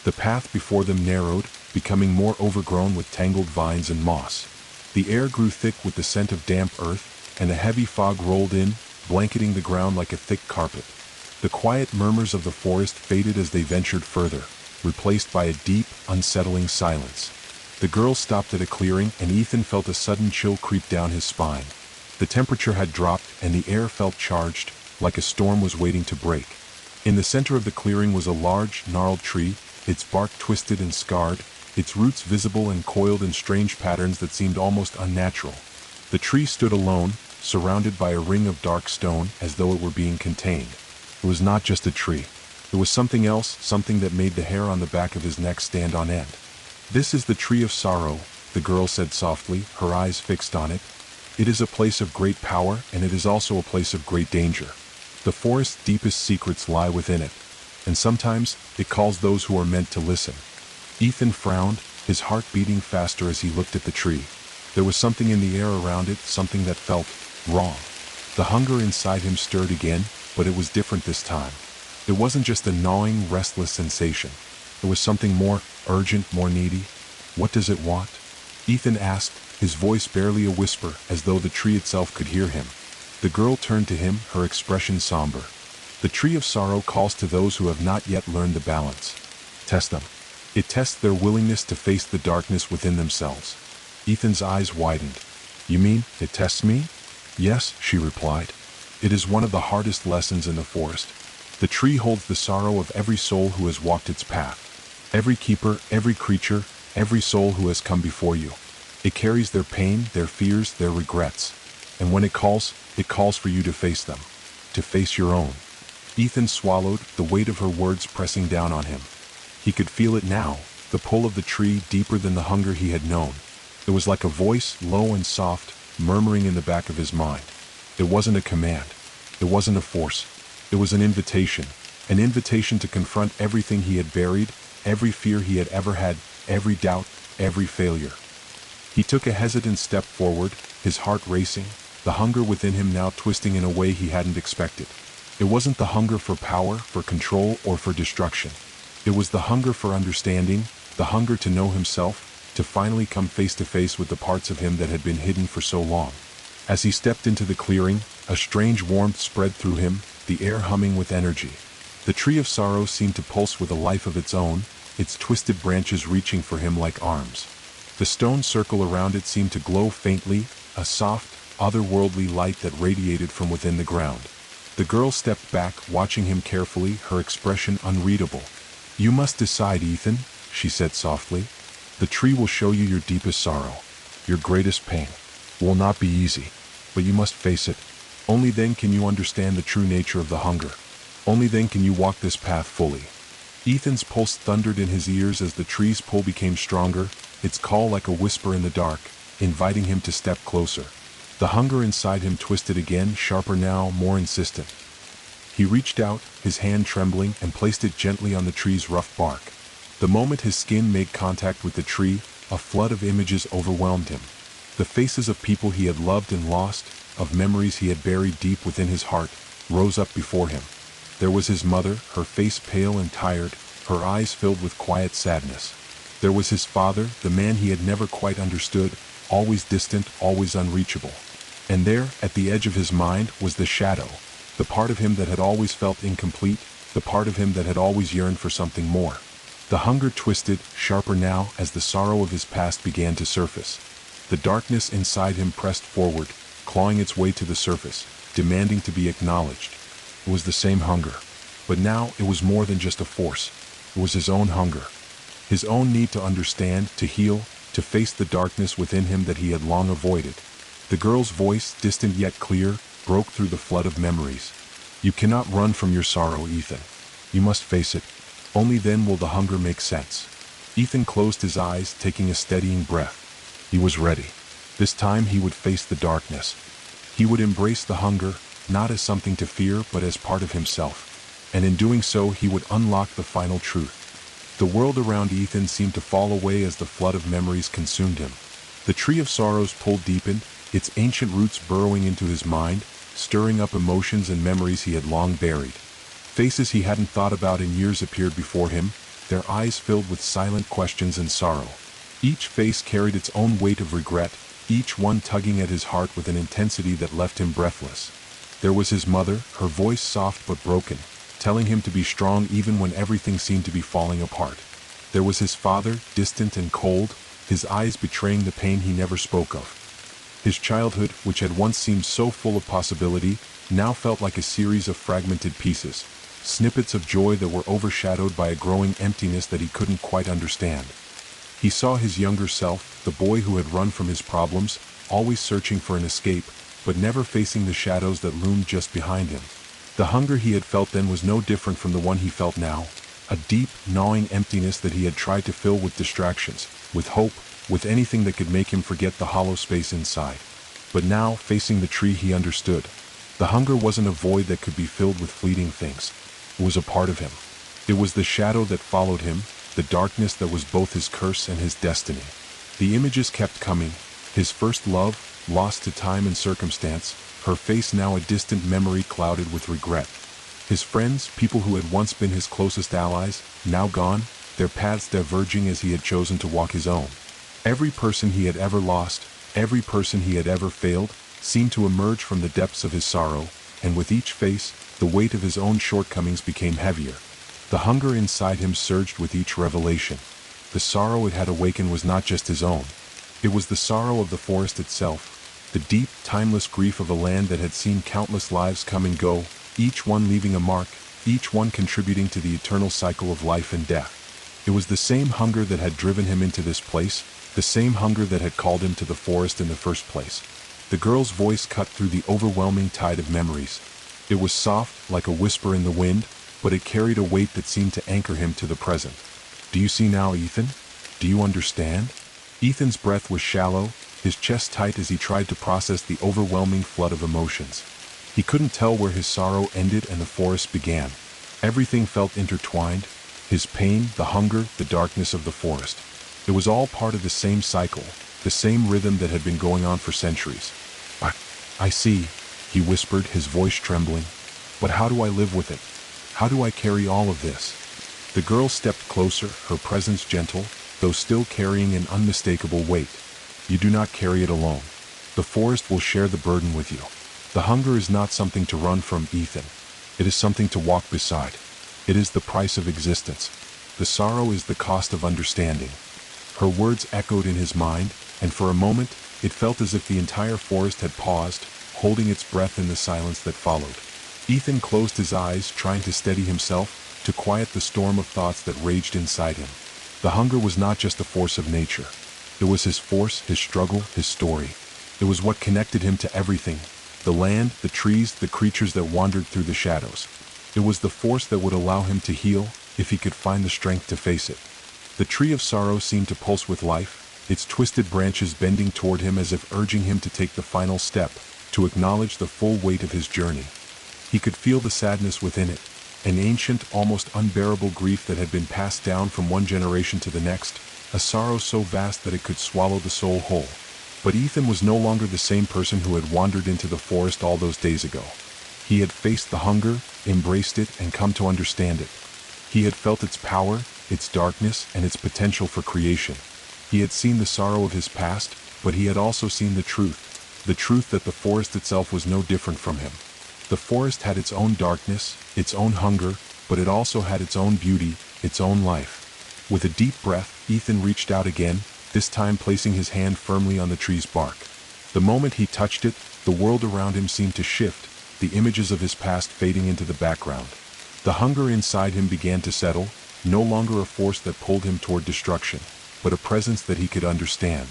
The path before them narrowed, becoming more overgrown with tangled vines and moss. The air grew thick with the scent of damp earth, and a heavy fog rolled in, blanketing the ground like a thick carpet. The quiet murmurs of the forest faded as they ventured further, replaced by a deep, unsettling silence. The girl stopped at a clearing, and Ethan felt a sudden chill creep down his spine. The temperature had dropped, and the air felt charged, like a storm was waiting to break. In the center of the clearing was a large, gnarled tree, its bark twisted and scarred, its roots visible and coiled in strange patterns that seemed almost unnatural. The tree stood alone, surrounded by a ring of dark stone, as though it were being contained. It was not just a tree. It was something else, something that made the hair on the back of his neck stand on end. "This is the tree of sorrow," the girl said softly, her eyes fixed on it. "It is a place of great power, and it is also a place of great danger. The forest's deepest secrets lie within it, and sometimes it calls those who are meant to listen." Ethan frowned, his heart beating faster as he looked at the tree. There was something in the air around it, something that felt wrong. The hunger inside him stirred again, but it was different this time. It wasn't just a gnawing, restless sensation. It was something more urgent, more needy. "What does it want?" Ethan asked, his voice barely a whisper, as though the tree itself could hear him. The girl turned to him, her expression somber. "The tree of sorrow calls to those who have not yet learned the balance. Test them. It tests their willingness to face the darkness within themselves." Ethan's eyes widened. "You mean, it tests me?" "Yes," she replied. "It is one of the hardest lessons in the forest. The tree holds the sorrow of every soul who has walked its path. Every keeper, every creature, every soul who has come before you. It carries their pain, their fears, their regrets. And when it calls for you to face them. To face your own." Ethan swallowed, the weight of her words pressing down on him. He could feel it now, the pull of the tree deeper than the hunger he had known. It was like a voice, low and soft, murmuring in the back of his mind. It wasn't a command. It wasn't a force. It was an invitation to confront everything he had buried, every fear he had ever had, every doubt, every failure. He took a hesitant step forward, his heart racing, the hunger within him now twisting in a way he hadn't expected. It wasn't the hunger for power, for control, or for destruction. It was the hunger for understanding, the hunger to know himself, to finally come face to face with the parts of him that had been hidden for so long. As he stepped into the clearing, a strange warmth spread through him, the air humming with energy. The tree of sorrow seemed to pulse with a life of its own, its twisted branches reaching for him like arms. The stone circle around it seemed to glow faintly, a soft, otherworldly light that radiated from within the ground. The girl stepped back, watching him carefully, her expression unreadable. "You must decide, Ethan," she said softly. "The tree will show you your deepest sorrow, your greatest pain. It will not be easy, but you must face it. Only then can you understand the true nature of the hunger. Only then can you walk this path fully." Ethan's pulse thundered in his ears as the tree's pull became stronger, its call like a whisper in the dark, inviting him to step closer. The hunger inside him twisted again, sharper now, more insistent. He reached out, his hand trembling, and placed it gently on the tree's rough bark. The moment his skin made contact with the tree, a flood of images overwhelmed him. The faces of people he had loved and lost, of memories he had buried deep within his heart, rose up before him. There was his mother, her face pale and tired, her eyes filled with quiet sadness. There was his father, the man he had never quite understood, always distant, always unreachable. And there, at the edge of his mind, was the shadow, the part of him that had always felt incomplete, the part of him that had always yearned for something more. The hunger twisted, sharper now, as the sorrow of his past began to surface. The darkness inside him pressed forward, clawing its way to the surface, demanding to be acknowledged. It was the same hunger, but now it was more than just a force. It was his own hunger, his own need to understand, to heal, to face the darkness within him that he had long avoided. The girl's voice, distant yet clear, broke through the flood of memories. "You cannot run from your sorrow, Ethan. You must face it. Only then will the hunger make sense." Ethan closed his eyes, taking a steadying breath. He was ready. This time he would face the darkness. He would embrace the hunger, not as something to fear, but as part of himself. And in doing so, he would unlock the final truth. The world around Ethan seemed to fall away as the flood of memories consumed him. The tree of sorrows pull deepened, its ancient roots burrowing into his mind, stirring up emotions and memories he had long buried. Faces he hadn't thought about in years appeared before him, their eyes filled with silent questions and sorrow. Each face carried its own weight of regret, each one tugging at his heart with an intensity that left him breathless. There was his mother, her voice soft but broken, telling him to be strong even when everything seemed to be falling apart. There was his father, distant and cold, his eyes betraying the pain he never spoke of. His childhood, which had once seemed so full of possibility, now felt like a series of fragmented pieces, snippets of joy that were overshadowed by a growing emptiness that he couldn't quite understand. He saw his younger self, the boy who had run from his problems, always searching for an escape, but never facing the shadows that loomed just behind him. The hunger he had felt then was no different from the one he felt now, a deep, gnawing emptiness that he had tried to fill with distractions, with hope, with anything that could make him forget the hollow space inside. But now, facing the tree, he understood. The hunger wasn't a void that could be filled with fleeting things. It was a part of him. It was the shadow that followed him, the darkness that was both his curse and his destiny. The images kept coming, his first love, lost to time and circumstance, her face now a distant memory clouded with regret. His friends, people who had once been his closest allies, now gone, their paths diverging as he had chosen to walk his own. Every person he had ever lost, every person he had ever failed, seemed to emerge from the depths of his sorrow, and with each face, the weight of his own shortcomings became heavier. The hunger inside him surged with each revelation. The sorrow it had awakened was not just his own. It was the sorrow of the forest itself, the deep, timeless grief of a land that had seen countless lives come and go, each one leaving a mark, each one contributing to the eternal cycle of life and death. It was the same hunger that had driven him into this place, the same hunger that had called him to the forest in the first place. The girl's voice cut through the overwhelming tide of memories. It was soft, like a whisper in the wind, but it carried a weight that seemed to anchor him to the present. Do you see now, Ethan? Do you understand? Ethan's breath was shallow, his chest tight as he tried to process the overwhelming flood of emotions. He couldn't tell where his sorrow ended and the forest began. Everything felt intertwined, his pain, the hunger, the darkness of the forest. It was all part of the same cycle, the same rhythm that had been going on for centuries. I see, he whispered, his voice trembling. But how do I live with it? How do I carry all of this? The girl stepped closer, her presence gentle, though still carrying an unmistakable weight. You do not carry it alone. The forest will share the burden with you. The hunger is not something to run from, Ethan. It is something to walk beside. It is the price of existence. The sorrow is the cost of understanding. Her words echoed in his mind, and for a moment, it felt as if the entire forest had paused, holding its breath in the silence that followed. Ethan closed his eyes, trying to steady himself, to quiet the storm of thoughts that raged inside him. The hunger was not just a force of nature. It was his force, his struggle, his story. It was what connected him to everything, the land, the trees, the creatures that wandered through the shadows. It was the force that would allow him to heal, if he could find the strength to face it. The tree of sorrow seemed to pulse with life, its twisted branches bending toward him as if urging him to take the final step, to acknowledge the full weight of his journey. He could feel the sadness within it, an ancient, almost unbearable grief that had been passed down from one generation to the next, a sorrow so vast that it could swallow the soul whole. But Ethan was no longer the same person who had wandered into the forest all those days ago. He had faced the hunger, embraced it, and come to understand it. He had felt its power, its darkness, and its potential for creation. He had seen the sorrow of his past, but he had also seen the truth that the forest itself was no different from him. The forest had its own darkness, its own hunger, but it also had its own beauty, its own life. With a deep breath, Ethan reached out again, this time placing his hand firmly on the tree's bark. The moment he touched it, the world around him seemed to shift, the images of his past fading into the background. The hunger inside him began to settle, no longer a force that pulled him toward destruction, but a presence that he could understand.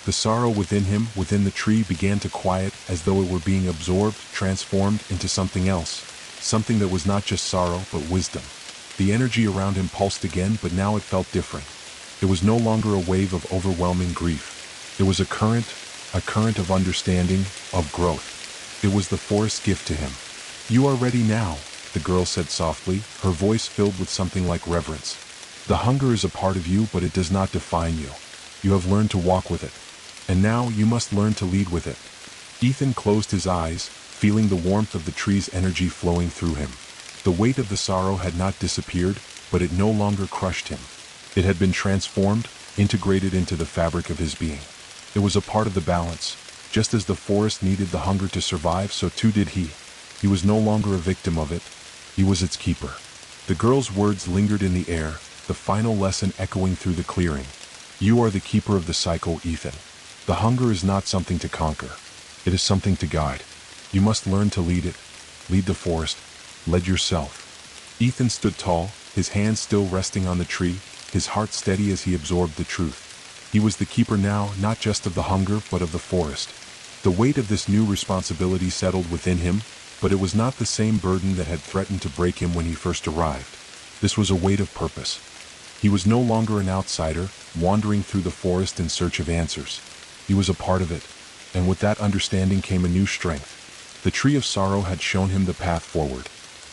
The sorrow within him, within the tree, began to quiet as though it were being absorbed, transformed into something else, something that was not just sorrow but wisdom. The energy around him pulsed again, but now it felt different. It was no longer a wave of overwhelming grief. It was a current of understanding, of growth. It was the forest's gift to him. You are ready now, the girl said softly, her voice filled with something like reverence. The hunger is a part of you, but it does not define you. You have learned to walk with it. And now you must learn to lead with it. Ethan closed his eyes, feeling the warmth of the tree's energy flowing through him. The weight of the sorrow had not disappeared, but it no longer crushed him. It had been transformed, integrated into the fabric of his being. It was a part of the balance. Just as the forest needed the hunger to survive, so too did he. He was no longer a victim of it. He was its keeper. The girl's words lingered in the air, the final lesson echoing through the clearing. You are the keeper of the cycle, Ethan. The hunger is not something to conquer. It is something to guide. You must learn to lead it. Lead the forest. Lead yourself. Ethan stood tall, his hands still resting on the tree, his heart steady as he absorbed the truth. He was the keeper now, not just of the hunger, but of the forest. The weight of this new responsibility settled within him, but it was not the same burden that had threatened to break him when he first arrived. This was a weight of purpose. He was no longer an outsider, wandering through the forest in search of answers. He was a part of it, and with that understanding came a new strength. The tree of sorrow had shown him the path forward.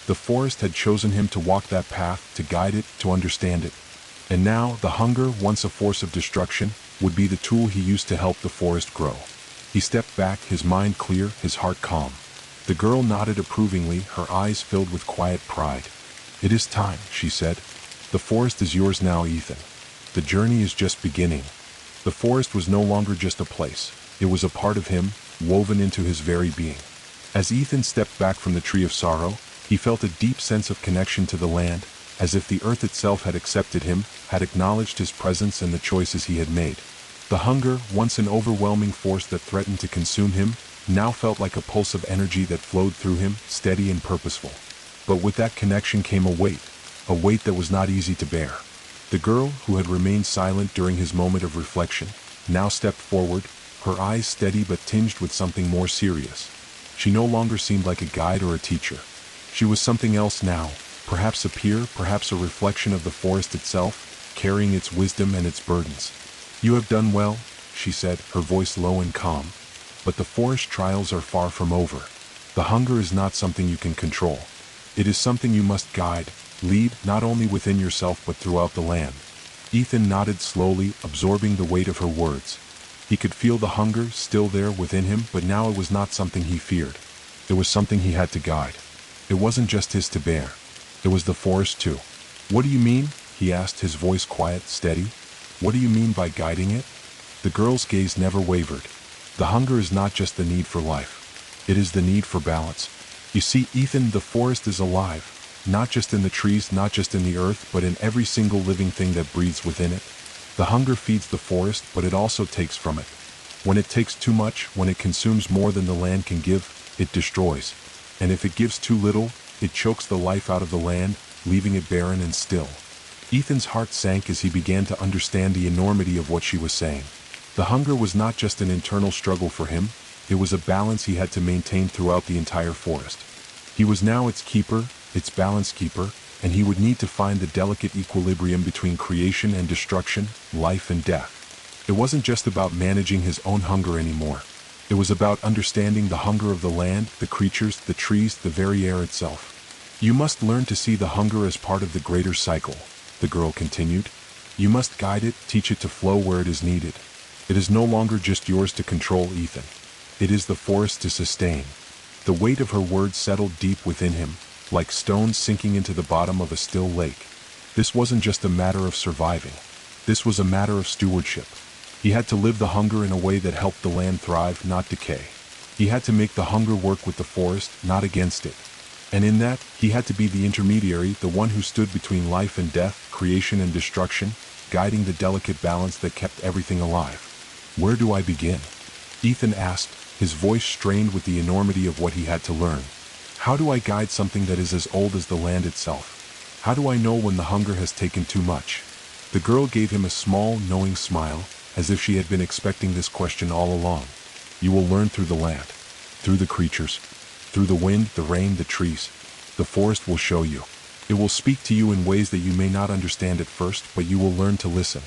The forest had chosen him to walk that path, to guide it, to understand it. And now, the hunger, once a force of destruction, would be the tool he used to help the forest grow. He stepped back, his mind clear, his heart calm. The girl nodded approvingly, her eyes filled with quiet pride. "It is time," she said. "The forest is yours now, Ethan. The journey is just beginning." The forest was no longer just a place. It was a part of him, woven into his very being. As Ethan stepped back from the tree of sorrow, he felt a deep sense of connection to the land, as if the earth itself had accepted him, had acknowledged his presence and the choices he had made. The hunger, once an overwhelming force that threatened to consume him, now felt like a pulse of energy that flowed through him, steady and purposeful. But with that connection came a weight that was not easy to bear. The girl, who had remained silent during his moment of reflection, now stepped forward, her eyes steady but tinged with something more serious. She no longer seemed like a guide or a teacher. She was something else now, perhaps a peer, perhaps a reflection of the forest itself, carrying its wisdom and its burdens. "You have done well," she said, her voice low and calm. "But the forest trials are far from over. The hunger is not something you can control. It is something you must guide, lead, not only within yourself but throughout the land." Ethan nodded slowly, absorbing the weight of her words. He could feel the hunger still there within him, but now it was not something he feared. It was something he had to guide. It wasn't just his to bear. It was the forest too. "What do you mean?" he asked, his voice quiet, steady. "What do you mean by guiding it?" The girl's gaze never wavered. "The hunger is not just the need for life. It is the need for balance. You see, Ethan, the forest is alive, not just in the trees, not just in the earth, but in every single living thing that breathes within it. The hunger feeds the forest, but it also takes from it. When it takes too much, when it consumes more than the land can give, it destroys. And if it gives too little, it chokes the life out of the land, leaving it barren and still." Ethan's heart sank as he began to understand the enormity of what she was saying. The hunger was not just an internal struggle for him, it was a balance he had to maintain throughout the entire forest. He was now its keeper, its balance keeper, and he would need to find the delicate equilibrium between creation and destruction, life and death. It wasn't just about managing his own hunger anymore. It was about understanding the hunger of the land, the creatures, the trees, the very air itself. "You must learn to see the hunger as part of the greater cycle," the girl continued. "You must guide it, teach it to flow where it is needed. It is no longer just yours to control, Ethan. It is the forest to sustain." The weight of her words settled deep within him, like stones sinking into the bottom of a still lake. This wasn't just a matter of surviving. This was a matter of stewardship. He had to live the hunger in a way that helped the land thrive, not decay. He had to make the hunger work with the forest, not against it. And in that, he had to be the intermediary, the one who stood between life and death, creation and destruction, guiding the delicate balance that kept everything alive. "Where do I begin?" Ethan asked, his voice strained with the enormity of what he had to learn. "How do I guide something that is as old as the land itself? How do I know when the hunger has taken too much?" The girl gave him a small, knowing smile, as if she had been expecting this question all along. "You will learn through the land, through the creatures, through the wind, the rain, the trees. The forest will show you. It will speak to you in ways that you may not understand at first, but you will learn to listen.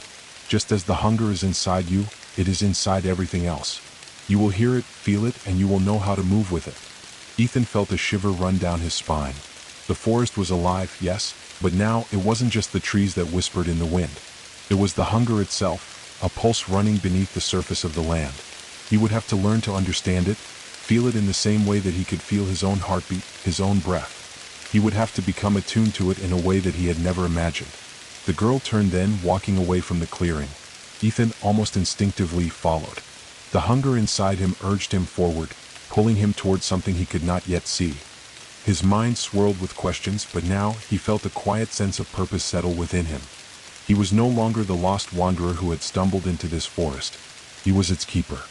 Just as the hunger is inside you, it is inside everything else. You will hear it, feel it, and you will know how to move with it." Ethan felt a shiver run down his spine. The forest was alive, yes, but now it wasn't just the trees that whispered in the wind. It was the hunger itself, a pulse running beneath the surface of the land. He would have to learn to understand it, feel it in the same way that he could feel his own heartbeat, his own breath. He would have to become attuned to it in a way that he had never imagined. The girl turned then, walking away from the clearing. Ethan almost instinctively followed. The hunger inside him urged him forward, pulling him towards something he could not yet see. His mind swirled with questions, but now he felt a quiet sense of purpose settle within him. He was no longer the lost wanderer who had stumbled into this forest. He was its keeper.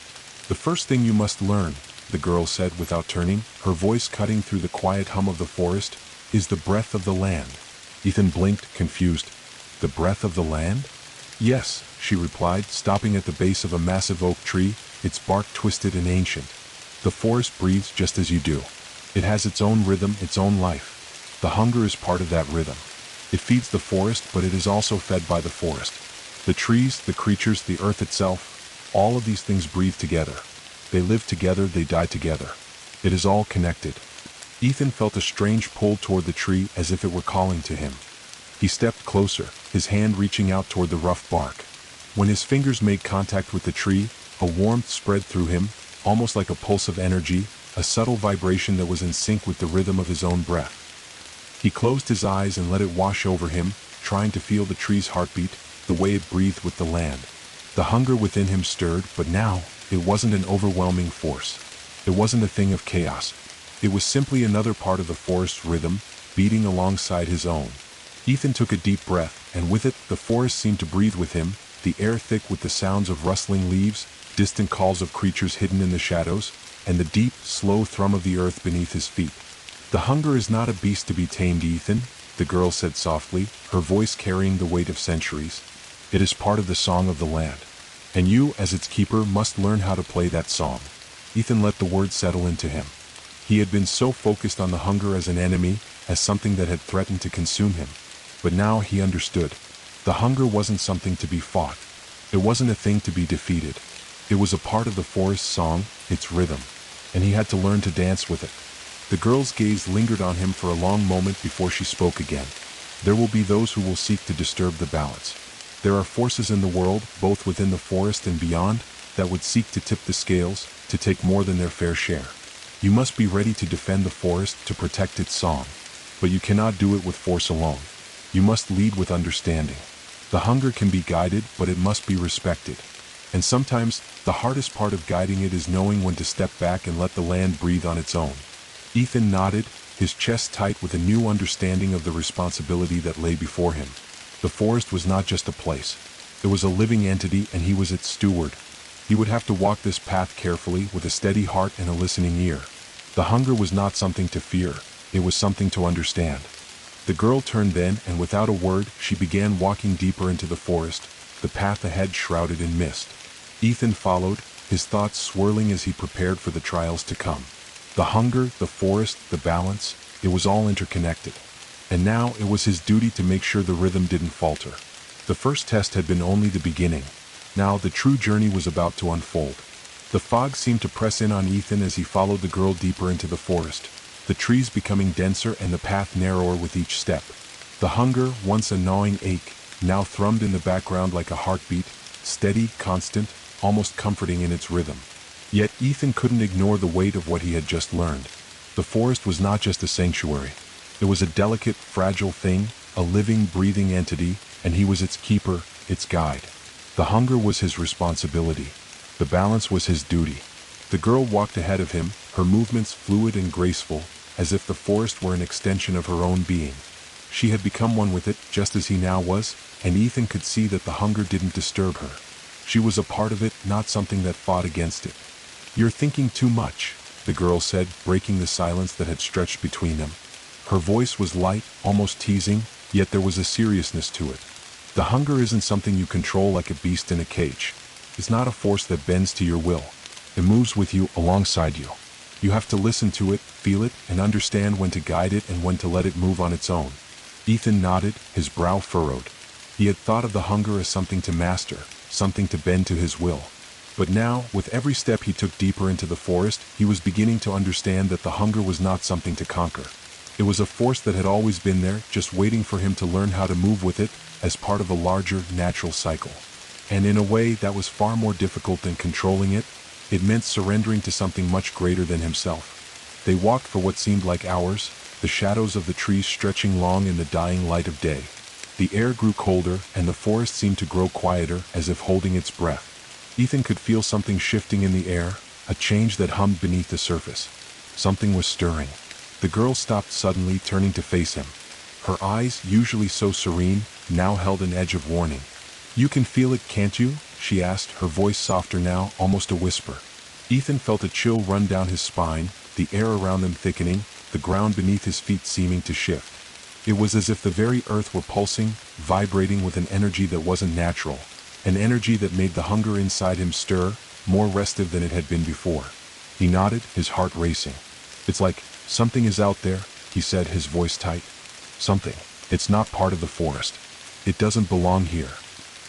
The first thing you must learn, the girl said without turning, her voice cutting through the quiet hum of the forest, is the breath of the land. Ethan blinked, confused. The breath of the land? Yes, she replied, stopping at the base of a massive oak tree, its bark twisted and ancient. The forest breathes just as you do. It has its own rhythm, its own life. The hunger is part of that rhythm. It feeds the forest, but it is also fed by the forest. The trees, the creatures, the earth itself, all of these things breathe together. They live together, they die together. It is all connected. Ethan felt a strange pull toward the tree as if it were calling to him. He stepped closer, his hand reaching out toward the rough bark. When his fingers made contact with the tree, a warmth spread through him, almost like a pulse of energy, a subtle vibration that was in sync with the rhythm of his own breath. He closed his eyes and let it wash over him, trying to feel the tree's heartbeat, the way it breathed with the land. The hunger within him stirred, but now, it wasn't an overwhelming force. It wasn't a thing of chaos. It was simply another part of the forest's rhythm, beating alongside his own. Ethan took a deep breath, and with it, the forest seemed to breathe with him, the air thick with the sounds of rustling leaves, distant calls of creatures hidden in the shadows, and the deep, slow thrum of the earth beneath his feet. The hunger is not a beast to be tamed, Ethan, the girl said softly, her voice carrying the weight of centuries. It is part of the song of the land. And you, as its keeper, must learn how to play that song. Ethan let the words settle into him. He had been so focused on the hunger as an enemy, as something that had threatened to consume him. But now he understood. The hunger wasn't something to be fought. It wasn't a thing to be defeated. It was a part of the forest's song, its rhythm. And he had to learn to dance with it. The girl's gaze lingered on him for a long moment before she spoke again. There will be those who will seek to disturb the balance. There are forces in the world, both within the forest and beyond, that would seek to tip the scales, to take more than their fair share. You must be ready to defend the forest, to protect its song. But you cannot do it with force alone. You must lead with understanding. The hunger can be guided, but it must be respected. And sometimes, the hardest part of guiding it is knowing when to step back and let the land breathe on its own. Ethan nodded, his chest tight with a new understanding of the responsibility that lay before him. The forest was not just a place. It was a living entity, and he was its steward. He would have to walk this path carefully, with a steady heart and a listening ear. The hunger was not something to fear, it was something to understand. The girl turned then, and without a word, she began walking deeper into the forest, the path ahead shrouded in mist. Ethan followed, his thoughts swirling as he prepared for the trials to come. The hunger, the forest, the balance, it was all interconnected. And now it was his duty to make sure the rhythm didn't falter. The first test had been only the beginning. Now the true journey was about to unfold. The fog seemed to press in on Ethan as he followed the girl deeper into the forest, the trees becoming denser and the path narrower with each step. The hunger, once a gnawing ache, now thrummed in the background like a heartbeat, steady, constant, almost comforting in its rhythm. Yet Ethan couldn't ignore the weight of what he had just learned. The forest was not just a sanctuary. It was a delicate, fragile thing, a living, breathing entity, and he was its keeper, its guide. The hunger was his responsibility. The balance was his duty. The girl walked ahead of him, her movements fluid and graceful, as if the forest were an extension of her own being. She had become one with it, just as he now was, and Ethan could see that the hunger didn't disturb her. She was a part of it, not something that fought against it. "You're thinking too much," the girl said, breaking the silence that had stretched between them. Her voice was light, almost teasing, yet there was a seriousness to it. The hunger isn't something you control like a beast in a cage. It's not a force that bends to your will. It moves with you, alongside you. You have to listen to it, feel it, and understand when to guide it and when to let it move on its own. Ethan nodded, his brow furrowed. He had thought of the hunger as something to master, something to bend to his will. But now, with every step he took deeper into the forest, he was beginning to understand that the hunger was not something to conquer. It was a force that had always been there, just waiting for him to learn how to move with it, as part of a larger, natural cycle. And in a way that was far more difficult than controlling it. It meant surrendering to something much greater than himself. They walked for what seemed like hours, the shadows of the trees stretching long in the dying light of day. The air grew colder, and the forest seemed to grow quieter, as if holding its breath. Ethan could feel something shifting in the air, a change that hummed beneath the surface. Something was stirring. The girl stopped suddenly, turning to face him. Her eyes, usually so serene, now held an edge of warning. "You can feel it, can't you?" she asked, her voice softer now, almost a whisper. Ethan felt a chill run down his spine, the air around them thickening, the ground beneath his feet seeming to shift. It was as if the very earth were pulsing, vibrating with an energy that wasn't natural, an energy that made the hunger inside him stir, more restive than it had been before. He nodded, his heart racing. "It's like, something is out there," he said, his voice tight. "Something. It's not part of the forest. It doesn't belong here."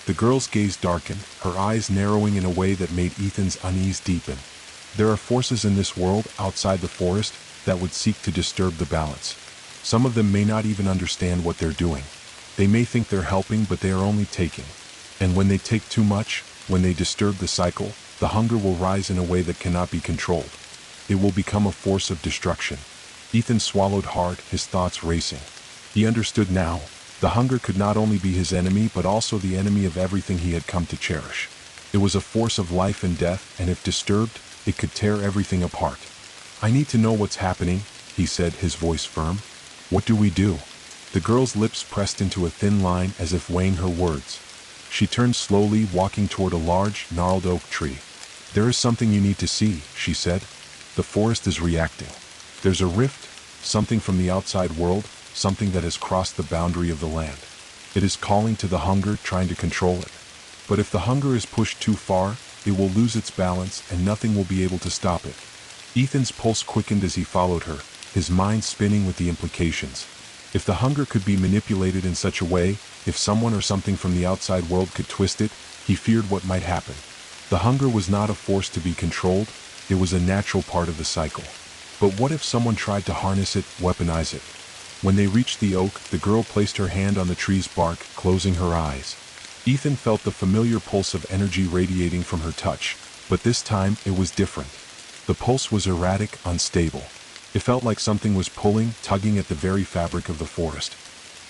The girl's gaze darkened, her eyes narrowing in a way that made Ethan's unease deepen. There are forces in this world, outside the forest, that would seek to disturb the balance. Some of them may not even understand what they're doing. They may think they're helping, but they are only taking. And when they take too much, when they disturb the cycle, the hunger will rise in a way that cannot be controlled. It will become a force of destruction. Ethan swallowed hard, his thoughts racing. He understood now. The hunger could not only be his enemy, but also the enemy of everything he had come to cherish. It was a force of life and death, and if disturbed, it could tear everything apart. "I need to know what's happening," he said, his voice firm. "What do we do?" The girl's lips pressed into a thin line as if weighing her words. She turned slowly, walking toward a large, gnarled oak tree. "There is something you need to see," she said. "The forest is reacting. There's a rift, something from the outside world, something that has crossed the boundary of the land. It is calling to the hunger, trying to control it. But if the hunger is pushed too far, it will lose its balance and nothing will be able to stop it." Ethan's pulse quickened as he followed her, his mind spinning with the implications. If the hunger could be manipulated in such a way, if someone or something from the outside world could twist it, he feared what might happen. The hunger was not a force to be controlled, it was a natural part of the cycle. But what if someone tried to harness it, weaponize it? When they reached the oak, the girl placed her hand on the tree's bark, closing her eyes. Ethan felt the familiar pulse of energy radiating from her touch, but this time it was different. The pulse was erratic, unstable. It felt like something was pulling, tugging at the very fabric of the forest.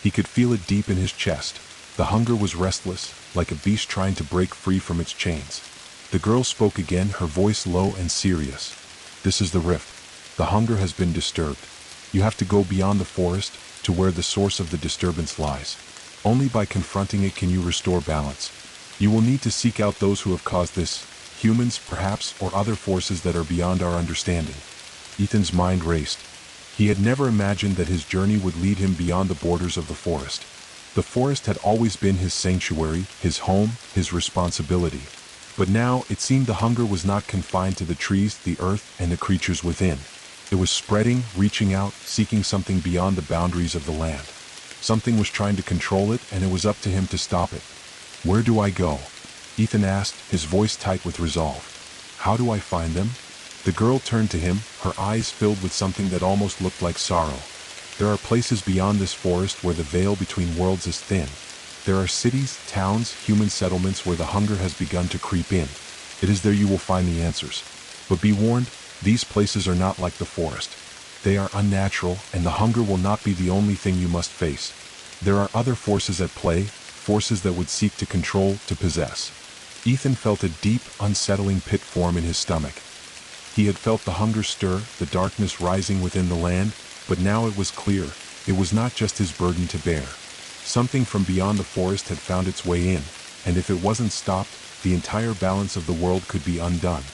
He could feel it deep in his chest. The hunger was restless, like a beast trying to break free from its chains. The girl spoke again, her voice low and serious. "This is the rift. The hunger has been disturbed. You have to go beyond the forest, to where the source of the disturbance lies. Only by confronting it can you restore balance. You will need to seek out those who have caused this, humans, perhaps, or other forces that are beyond our understanding." Ethan's mind raced. He had never imagined that his journey would lead him beyond the borders of the forest. The forest had always been his sanctuary, his home, his responsibility. But now, it seemed the hunger was not confined to the trees, the earth, and the creatures within. It was spreading, reaching out, seeking something beyond the boundaries of the land. Something was trying to control it, and it was up to him to stop it. "Where do I go?" Ethan asked, his voice tight with resolve. "How do I find them?" The girl turned to him, her eyes filled with something that almost looked like sorrow. "There are places beyond this forest where the veil between worlds is thin. There are cities, towns, human settlements where the hunger has begun to creep in. It is there you will find the answers. But be warned, these places are not like the forest. They are unnatural, and the hunger will not be the only thing you must face. There are other forces at play, forces that would seek to control, to possess." Ethan felt a deep, unsettling pit form in his stomach. He had felt the hunger stir, the darkness rising within the land, but now it was clear, it was not just his burden to bear. Something from beyond the forest had found its way in, and if it wasn't stopped, the entire balance of the world could be undone.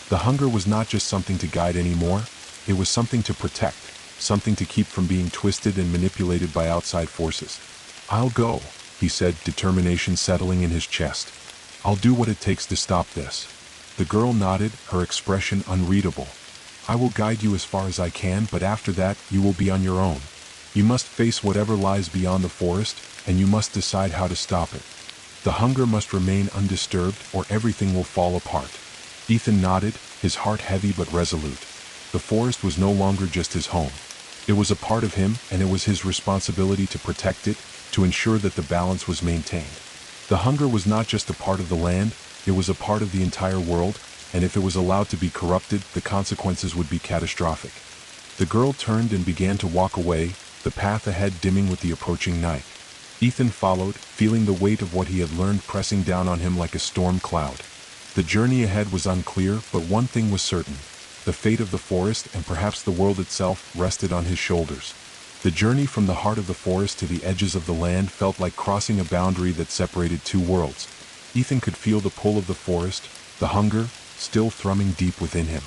The hunger was not just something to guide anymore, it was something to protect, something to keep from being twisted and manipulated by outside forces. "I'll go," he said, determination settling in his chest. "I'll do what it takes to stop this." The girl nodded, her expression unreadable. "I will guide you as far as I can, but after that, you will be on your own. You must face whatever lies beyond the forest, and you must decide how to stop it. The hunger must remain undisturbed, or everything will fall apart." Ethan nodded, his heart heavy but resolute. The forest was no longer just his home. It was a part of him, and it was his responsibility to protect it, to ensure that the balance was maintained. The hunger was not just a part of the land, it was a part of the entire world, and if it was allowed to be corrupted, the consequences would be catastrophic. The girl turned and began to walk away, the path ahead dimming with the approaching night. Ethan followed, feeling the weight of what he had learned pressing down on him like a storm cloud. The journey ahead was unclear, but one thing was certain. The fate of the forest, and perhaps the world itself, rested on his shoulders. The journey from the heart of the forest to the edges of the land felt like crossing a boundary that separated two worlds. Ethan could feel the pull of the forest, the hunger, still thrumming deep within him.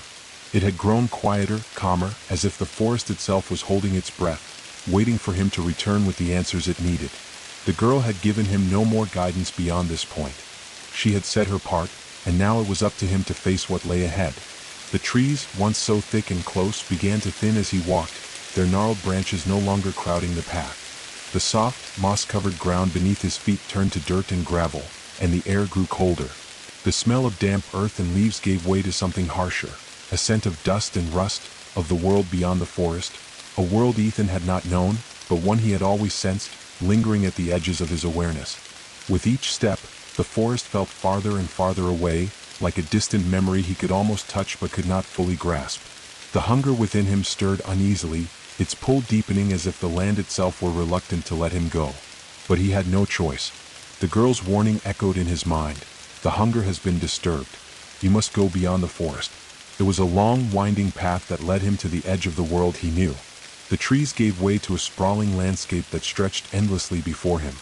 It had grown quieter, calmer, as if the forest itself was holding its breath, waiting for him to return with the answers it needed. The girl had given him no more guidance beyond this point. She had said her part, and now it was up to him to face what lay ahead. The trees, once so thick and close, began to thin as he walked, their gnarled branches no longer crowding the path. The soft, moss-covered ground beneath his feet turned to dirt and gravel, and the air grew colder. The smell of damp earth and leaves gave way to something harsher, a scent of dust and rust, of the world beyond the forest, a world Ethan had not known, but one he had always sensed, lingering at the edges of his awareness. With each step, the forest felt farther and farther away, like a distant memory he could almost touch but could not fully grasp. The hunger within him stirred uneasily, its pull deepening as if the land itself were reluctant to let him go. But he had no choice. The girl's warning echoed in his mind. The hunger has been disturbed. You must go beyond the forest. It was a long, winding path that led him to the edge of the world he knew. The trees gave way to a sprawling landscape that stretched endlessly before him.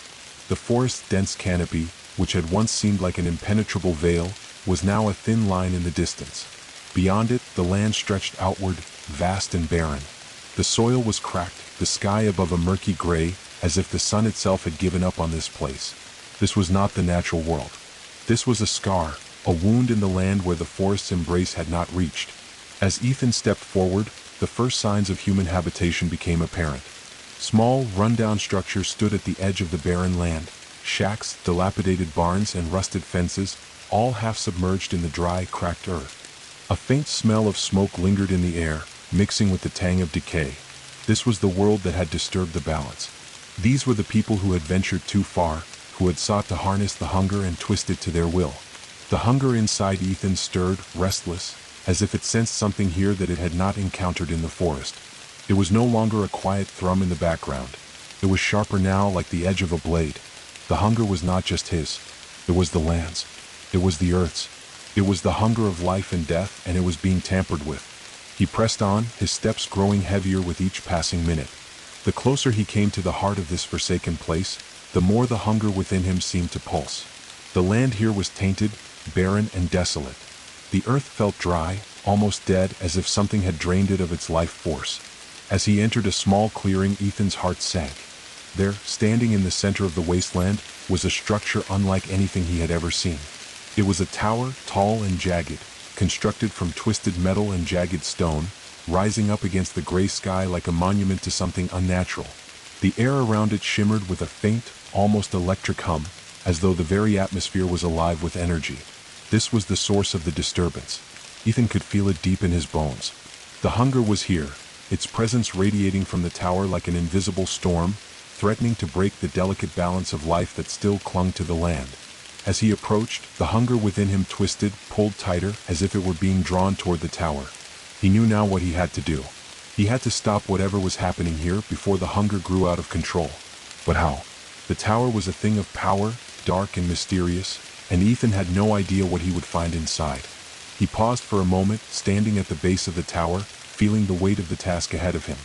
The forest's dense canopy, which had once seemed like an impenetrable veil, was now a thin line in the distance. Beyond it, the land stretched outward, vast and barren. The soil was cracked, the sky above a murky gray, as if the sun itself had given up on this place. This was not the natural world. This was a scar, a wound in the land where the forest's embrace had not reached. As Ethan stepped forward, the first signs of human habitation became apparent. Small, run-down structures stood at the edge of the barren land, shacks, dilapidated barns, and rusted fences, all half submerged in the dry, cracked earth. A faint smell of smoke lingered in the air, mixing with the tang of decay. This was the world that had disturbed the balance. These were the people who had ventured too far, who had sought to harness the hunger and twist it to their will. The hunger inside Ethan stirred, restless, as if it sensed something here that it had not encountered in the forest. It was no longer a quiet thrum in the background. It was sharper now, like the edge of a blade. The hunger was not just his. It was the land's. It was the earth's. It was the hunger of life and death, and it was being tampered with. He pressed on, his steps growing heavier with each passing minute. The closer he came to the heart of this forsaken place, the more the hunger within him seemed to pulse. The land here was tainted, barren, and desolate. The earth felt dry, almost dead, as if something had drained it of its life force. As he entered a small clearing, Ethan's heart sank. There, standing in the center of the wasteland, was a structure unlike anything he had ever seen. It was a tower, tall and jagged, constructed from twisted metal and jagged stone, rising up against the gray sky like a monument to something unnatural. The air around it shimmered with a faint, almost electric hum, as though the very atmosphere was alive with energy. This was the source of the disturbance. Ethan could feel it deep in his bones. The hunger was here, its presence radiating from the tower like an invisible storm, threatening to break the delicate balance of life that still clung to the land. As he approached, the hunger within him twisted, pulled tighter, as if it were being drawn toward the tower. He knew now what he had to do. He had to stop whatever was happening here before the hunger grew out of control. But how? The tower was a thing of power, dark and mysterious, and Ethan had no idea what he would find inside. He paused for a moment, standing at the base of the tower, feeling the weight of the task ahead of him.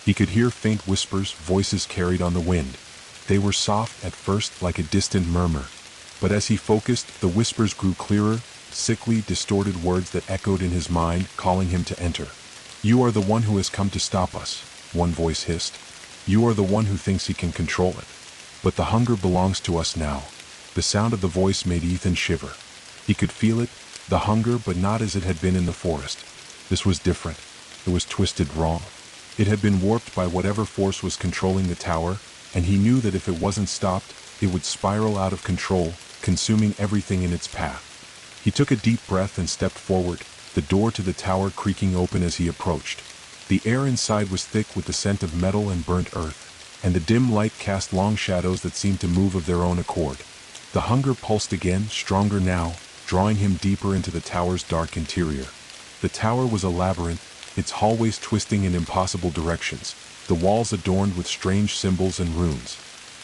He could hear faint whispers, voices carried on the wind. They were soft at first, like a distant murmur. But as he focused, the whispers grew clearer, sickly, distorted words that echoed in his mind, calling him to enter. "You are the one who has come to stop us," one voice hissed. "You are the one who thinks he can control it. But the hunger belongs to us now." The sound of the voice made Ethan shiver. He could feel it, the hunger, but not as it had been in the forest. This was different. It was twisted wrong. It had been warped by whatever force was controlling the tower, and he knew that if it wasn't stopped, it would spiral out of control, consuming everything in its path. He took a deep breath and stepped forward, the door to the tower creaking open as he approached. The air inside was thick with the scent of metal and burnt earth, and the dim light cast long shadows that seemed to move of their own accord. The hunger pulsed again, stronger now, drawing him deeper into the tower's dark interior. The tower was a labyrinth, its hallways twisting in impossible directions, the walls adorned with strange symbols and runes.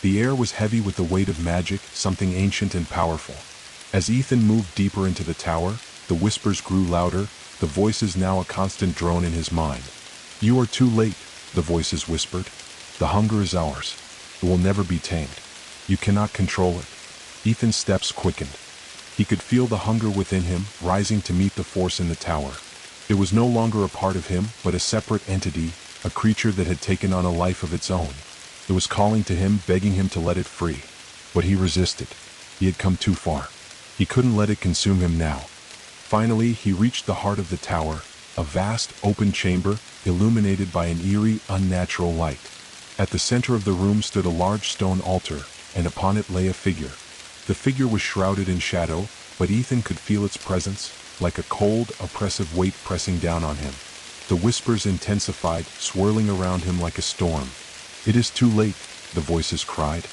The air was heavy with the weight of magic, something ancient and powerful. As Ethan moved deeper into the tower, the whispers grew louder, the voices now a constant drone in his mind. "You are too late," the voices whispered. The hunger is ours. It will never be tamed. You cannot control it. Ethan's steps quickened. He could feel the hunger within him rising to meet the force in the tower. It was no longer a part of him, but a separate entity, a creature that had taken on a life of its own. It was calling to him, begging him to let it free. But he resisted. He had come too far. He couldn't let it consume him now. Finally, he reached the heart of the tower, a vast, open chamber, illuminated by an eerie, unnatural light. At the center of the room stood a large stone altar, and upon it lay a figure. The figure was shrouded in shadow, but Ethan could feel its presence, like a cold, oppressive weight pressing down on him. The whispers intensified, swirling around him like a storm. "It is too late," the voices cried.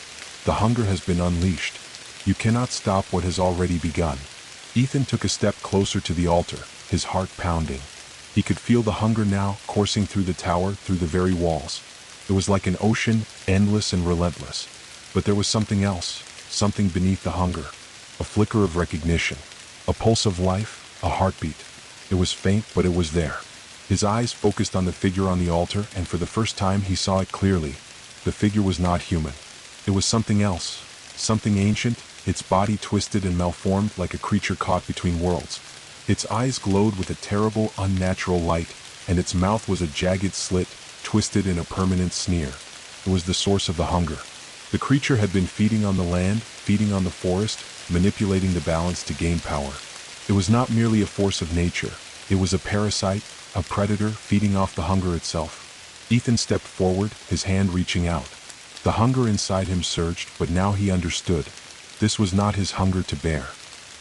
"The hunger has been unleashed. You cannot stop what has already begun." Ethan took a step closer to the altar, his heart pounding. He could feel the hunger now coursing through the tower, through the very walls. It was like an ocean, endless and relentless. But there was something else, something beneath the hunger. A flicker of recognition. A pulse of life, a heartbeat. It was faint, but it was there. His eyes focused on the figure on the altar, and for the first time he saw it clearly. The figure was not human. It was something else, something ancient, its body twisted and malformed like a creature caught between worlds. Its eyes glowed with a terrible, unnatural light, and its mouth was a jagged slit, twisted in a permanent sneer. It was the source of the hunger. The creature had been feeding on the land, feeding on the forest, manipulating the balance to gain power. It was not merely a force of nature. It was a parasite, a predator feeding off the hunger itself. Ethan stepped forward, his hand reaching out. The hunger inside him surged, but now he understood. This was not his hunger to bear.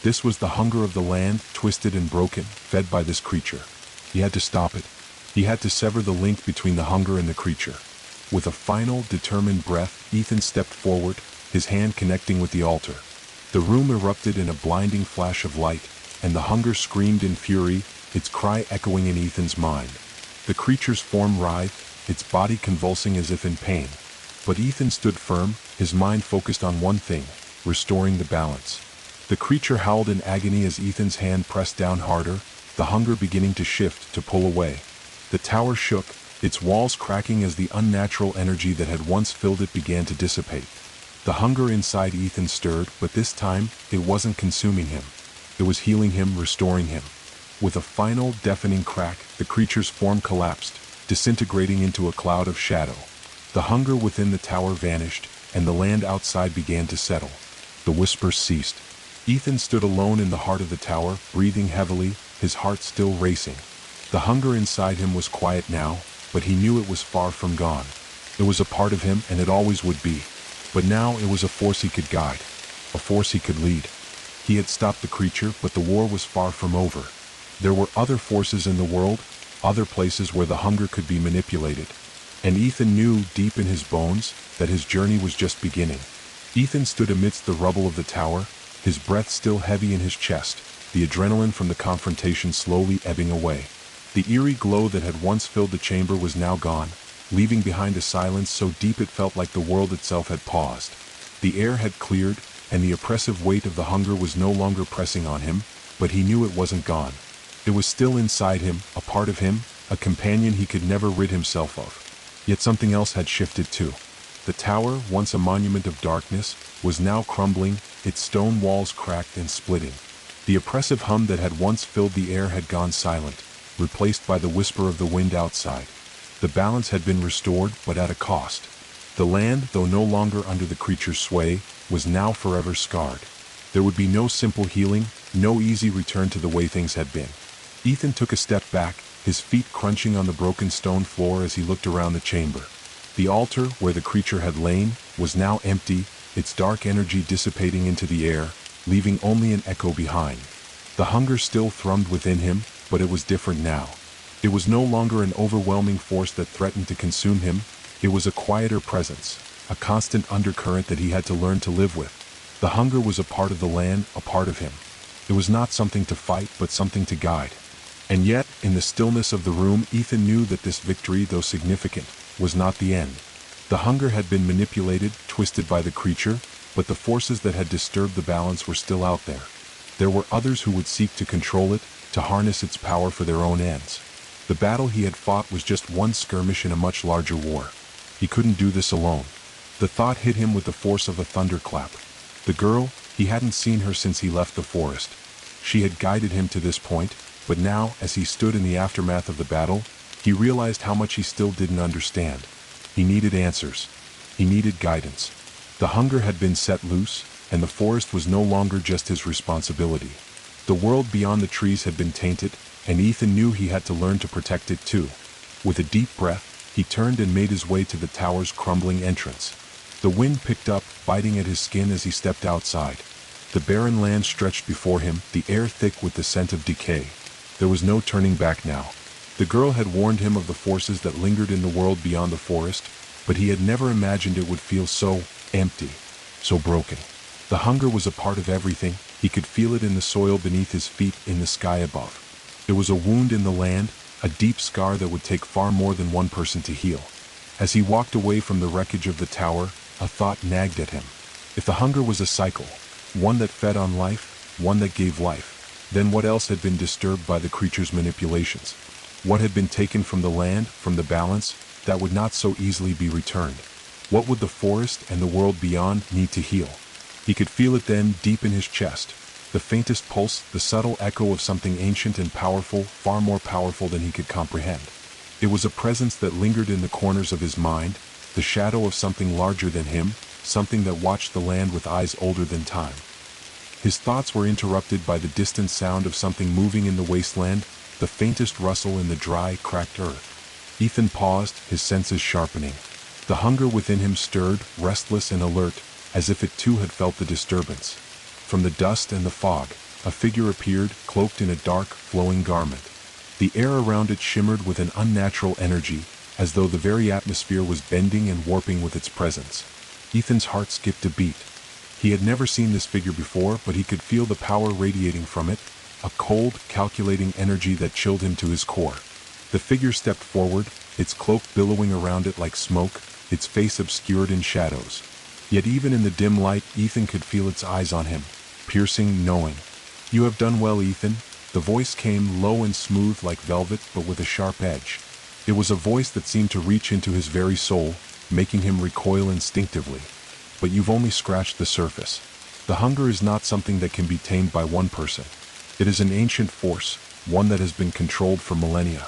This was the hunger of the land, twisted and broken, fed by this creature. He had to stop it. He had to sever the link between the hunger and the creature. With a final, determined breath, Ethan stepped forward, his hand connecting with the altar. The room erupted in a blinding flash of light, and the hunger screamed in fury, its cry echoing in Ethan's mind. The creature's form writhed, its body convulsing as if in pain. But Ethan stood firm, his mind focused on one thing, restoring the balance. The creature howled in agony as Ethan's hand pressed down harder, the hunger beginning to shift, to pull away. The tower shook, its walls cracking as the unnatural energy that had once filled it began to dissipate. The hunger inside Ethan stirred, but this time, it wasn't consuming him. It was healing him, restoring him. With a final, deafening crack, the creature's form collapsed, disintegrating into a cloud of shadow. The hunger within the tower vanished, and the land outside began to settle. The whispers ceased. Ethan stood alone in the heart of the tower, breathing heavily, his heart still racing. The hunger inside him was quiet now, but he knew it was far from gone. It was a part of him, and it always would be. But now it was a force he could guide, a force he could lead. He had stopped the creature, but the war was far from over. There were other forces in the world, other places where the hunger could be manipulated. And Ethan knew, deep in his bones, that his journey was just beginning. Ethan stood amidst the rubble of the tower, his breath still heavy in his chest, the adrenaline from the confrontation slowly ebbing away. The eerie glow that had once filled the chamber was now gone, leaving behind a silence so deep it felt like the world itself had paused. The air had cleared, and the oppressive weight of the hunger was no longer pressing on him, but he knew it wasn't gone. It was still inside him, a part of him, a companion he could never rid himself of. Yet something else had shifted too. The tower, once a monument of darkness, was now crumbling, its stone walls cracked and splitting. The oppressive hum that had once filled the air had gone silent, replaced by the whisper of the wind outside. The balance had been restored, but at a cost. The land, though no longer under the creature's sway, was now forever scarred. There would be no simple healing, no easy return to the way things had been. Ethan took a step back, his feet crunching on the broken stone floor as he looked around the chamber. The altar, where the creature had lain, was now empty, its dark energy dissipating into the air, leaving only an echo behind. The hunger still thrummed within him, but it was different now. It was no longer an overwhelming force that threatened to consume him. It was a quieter presence, a constant undercurrent that he had to learn to live with. The hunger was a part of the land, a part of him. It was not something to fight, but something to guide. And yet, in the stillness of the room, Ethan knew that this victory, though significant, was not the end. The hunger had been manipulated, twisted by the creature, but the forces that had disturbed the balance were still out there. There were others who would seek to control it, to harness its power for their own ends. The battle he had fought was just one skirmish in a much larger war. He couldn't do this alone. The thought hit him with the force of a thunderclap. The girl, he hadn't seen her since he left the forest. She had guided him to this point, but now, as he stood in the aftermath of the battle, he realized how much he still didn't understand. He needed answers. He needed guidance. The hunger had been set loose, and the forest was no longer just his responsibility. The world beyond the trees had been tainted, and Ethan knew he had to learn to protect it too. With a deep breath, he turned and made his way to the tower's crumbling entrance. The wind picked up, biting at his skin as he stepped outside. The barren land stretched before him, the air thick with the scent of decay. There was no turning back now. The girl had warned him of the forces that lingered in the world beyond the forest, but he had never imagined it would feel so empty, so broken. The hunger was a part of everything. He could feel it in the soil beneath his feet, in the sky above. It was a wound in the land, a deep scar that would take far more than one person to heal. As he walked away from the wreckage of the tower, a thought nagged at him. If the hunger was a cycle, one that fed on life, one that gave life, then what else had been disturbed by the creature's manipulations? What had been taken from the land, from the balance, that would not so easily be returned? What would the forest and the world beyond need to heal? He could feel it then, deep in his chest. The faintest pulse, the subtle echo of something ancient and powerful, far more powerful than he could comprehend. It was a presence that lingered in the corners of his mind, the shadow of something larger than him, something that watched the land with eyes older than time. His thoughts were interrupted by the distant sound of something moving in the wasteland, the faintest rustle in the dry, cracked earth. Ethan paused, his senses sharpening. The hunger within him stirred, restless and alert, as if it too had felt the disturbance. From the dust and the fog, a figure appeared, cloaked in a dark, flowing garment. The air around it shimmered with an unnatural energy, as though the very atmosphere was bending and warping with its presence. Ethan's heart skipped a beat. He had never seen this figure before, but he could feel the power radiating from it, a cold, calculating energy that chilled him to his core. The figure stepped forward, its cloak billowing around it like smoke, its face obscured in shadows. Yet even in the dim light, Ethan could feel its eyes on him, piercing, knowing. "You have done well, Ethan." The voice came low and smooth like velvet, but with a sharp edge. It was a voice that seemed to reach into his very soul, making him recoil instinctively. "But you've only scratched the surface. The hunger is not something that can be tamed by one person. It is an ancient force, one that has been controlled for millennia.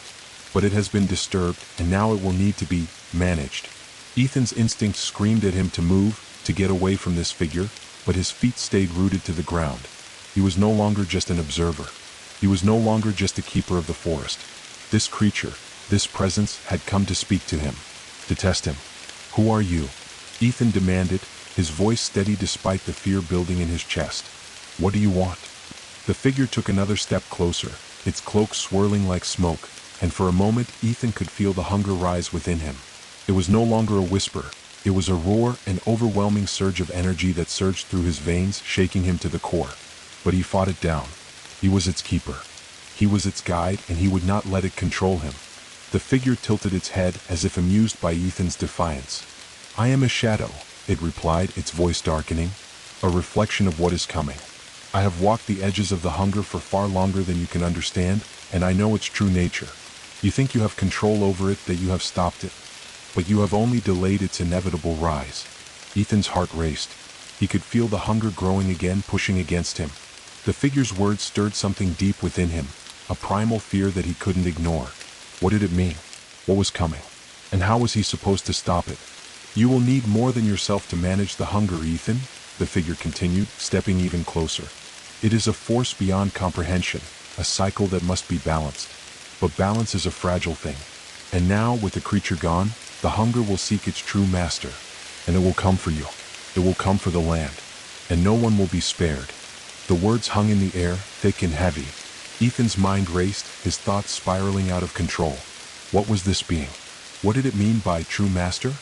But it has been disturbed, and now it will need to be managed." Ethan's instinct screamed at him to move, to get away from this figure, but his feet stayed rooted to the ground. He was no longer just an observer. He was no longer just a keeper of the forest. This creature, this presence, had come to speak to him, to test him. "Who are you?" Ethan demanded, his voice steady despite the fear building in his chest. "What do you want?" The figure took another step closer, its cloak swirling like smoke, and for a moment Ethan could feel the hunger rise within him. It was no longer a whisper. It was a roar, an overwhelming surge of energy that surged through his veins, shaking him to the core. But he fought it down. He was its keeper. He was its guide, and he would not let it control him. The figure tilted its head as if amused by Ethan's defiance. "I am a shadow," it replied, its voice darkening, "a reflection of what is coming. I have walked the edges of the hunger for far longer than you can understand, and I know its true nature. You think you have control over it, that you have stopped it. But you have only delayed its inevitable rise." Ethan's heart raced. He could feel the hunger growing again, pushing against him. The figure's words stirred something deep within him, a primal fear that he couldn't ignore. What did it mean? What was coming? And how was he supposed to stop it? "You will need more than yourself to manage the hunger, Ethan," the figure continued, stepping even closer. "It is a force beyond comprehension, a cycle that must be balanced. But balance is a fragile thing. And now, with the creature gone, the hunger will seek its true master. And it will come for you. It will come for the land. And no one will be spared." The words hung in the air, thick and heavy. Ethan's mind raced, his thoughts spiraling out of control. What was this being? What did it mean by true master?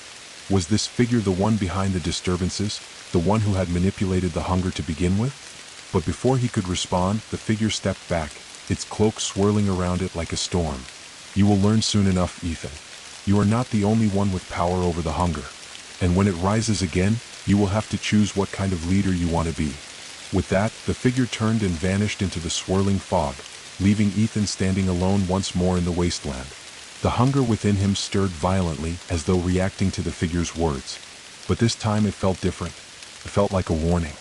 Was this figure the one behind the disturbances, the one who had manipulated the hunger to begin with? But before he could respond, the figure stepped back, its cloak swirling around it like a storm. "You will learn soon enough, Ethan. You are not the only one with power over the hunger. And when it rises again, you will have to choose what kind of leader you want to be." With that, the figure turned and vanished into the swirling fog, leaving Ethan standing alone once more in the wasteland. The hunger within him stirred violently as though reacting to the figure's words. But this time it felt different. It felt like a warning.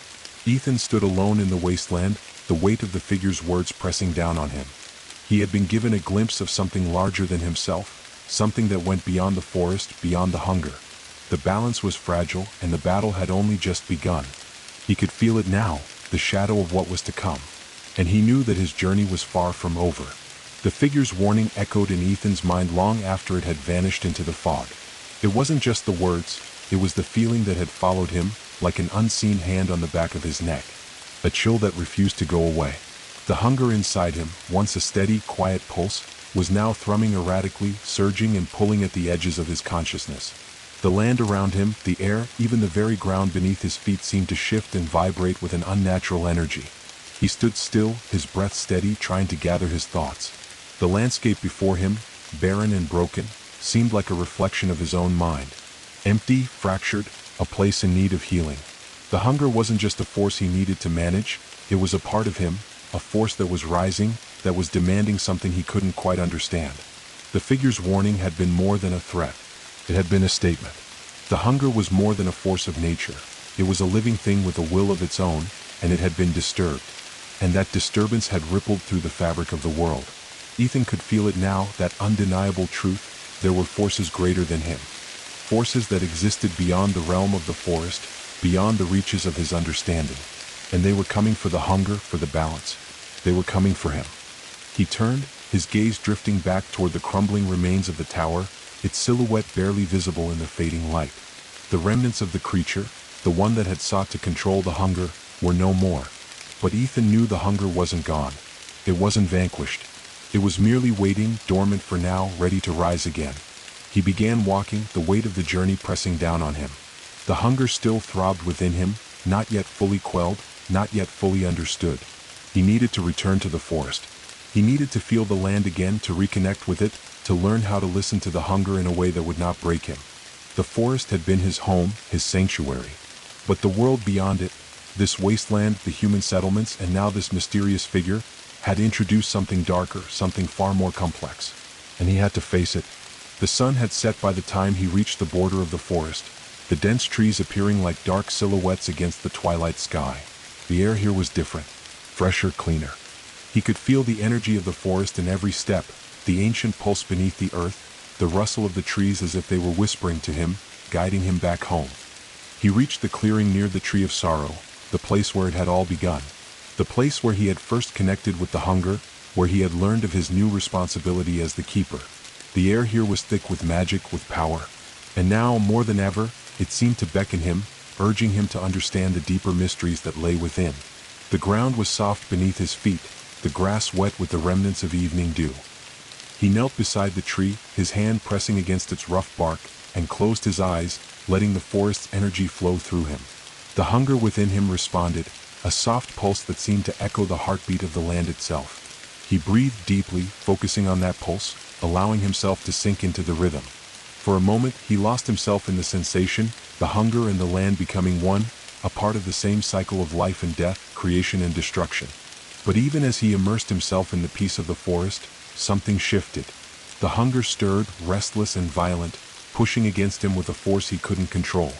Ethan stood alone in the wasteland, the weight of the figure's words pressing down on him. He had been given a glimpse of something larger than himself, something that went beyond the forest, beyond the hunger. The balance was fragile, and the battle had only just begun. He could feel it now, the shadow of what was to come. And he knew that his journey was far from over. The figure's warning echoed in Ethan's mind long after it had vanished into the fog. It wasn't just the words, it was the feeling that had followed him, like an unseen hand on the back of his neck. A chill that refused to go away. The hunger inside him, once a steady, quiet pulse, was now thrumming erratically, surging and pulling at the edges of his consciousness. The land around him, the air, even the very ground beneath his feet seemed to shift and vibrate with an unnatural energy. He stood still, his breath steady, trying to gather his thoughts. The landscape before him, barren and broken, seemed like a reflection of his own mind. Empty, fractured, a place in need of healing. The hunger wasn't just a force he needed to manage, it was a part of him, a force that was rising, that was demanding something he couldn't quite understand. The figure's warning had been more than a threat. It had been a statement. The hunger was more than a force of nature. It was a living thing with a will of its own, and it had been disturbed. And that disturbance had rippled through the fabric of the world. Ethan could feel it now, that undeniable truth. There were forces greater than him. Forces that existed beyond the realm of the forest, beyond the reaches of his understanding. And they were coming for the hunger, for the balance. They were coming for him. He turned, his gaze drifting back toward the crumbling remains of the tower, its silhouette barely visible in the fading light. The remnants of the creature, the one that had sought to control the hunger, were no more. But Ethan knew the hunger wasn't gone. It wasn't vanquished. It was merely waiting, dormant for now, ready to rise again. He began walking, the weight of the journey pressing down on him. The hunger still throbbed within him, not yet fully quelled, not yet fully understood. He needed to return to the forest. He needed to feel the land again, to reconnect with it, to learn how to listen to the hunger in a way that would not break him. The forest had been his home, his sanctuary. But the world beyond it, this wasteland, the human settlements, and now this mysterious figure, had introduced something darker, something far more complex. And he had to face it. The sun had set by the time he reached the border of the forest, the dense trees appearing like dark silhouettes against the twilight sky. The air here was different, fresher, cleaner. He could feel the energy of the forest in every step, the ancient pulse beneath the earth, the rustle of the trees as if they were whispering to him, guiding him back home. He reached the clearing near the Tree of Sorrow, the place where it had all begun. The place where he had first connected with the hunger, where he had learned of his new responsibility as the keeper. The air here was thick with magic, with power. And now, more than ever, it seemed to beckon him, urging him to understand the deeper mysteries that lay within. The ground was soft beneath his feet, the grass wet with the remnants of evening dew. He knelt beside the tree, his hand pressing against its rough bark, and closed his eyes, letting the forest's energy flow through him. The hunger within him responded, a soft pulse that seemed to echo the heartbeat of the land itself. He breathed deeply, focusing on that pulse, allowing himself to sink into the rhythm. For a moment, he lost himself in the sensation, the hunger and the land becoming one, a part of the same cycle of life and death, creation and destruction. But even as he immersed himself in the peace of the forest, something shifted. The hunger stirred, restless and violent, pushing against him with a force he couldn't control.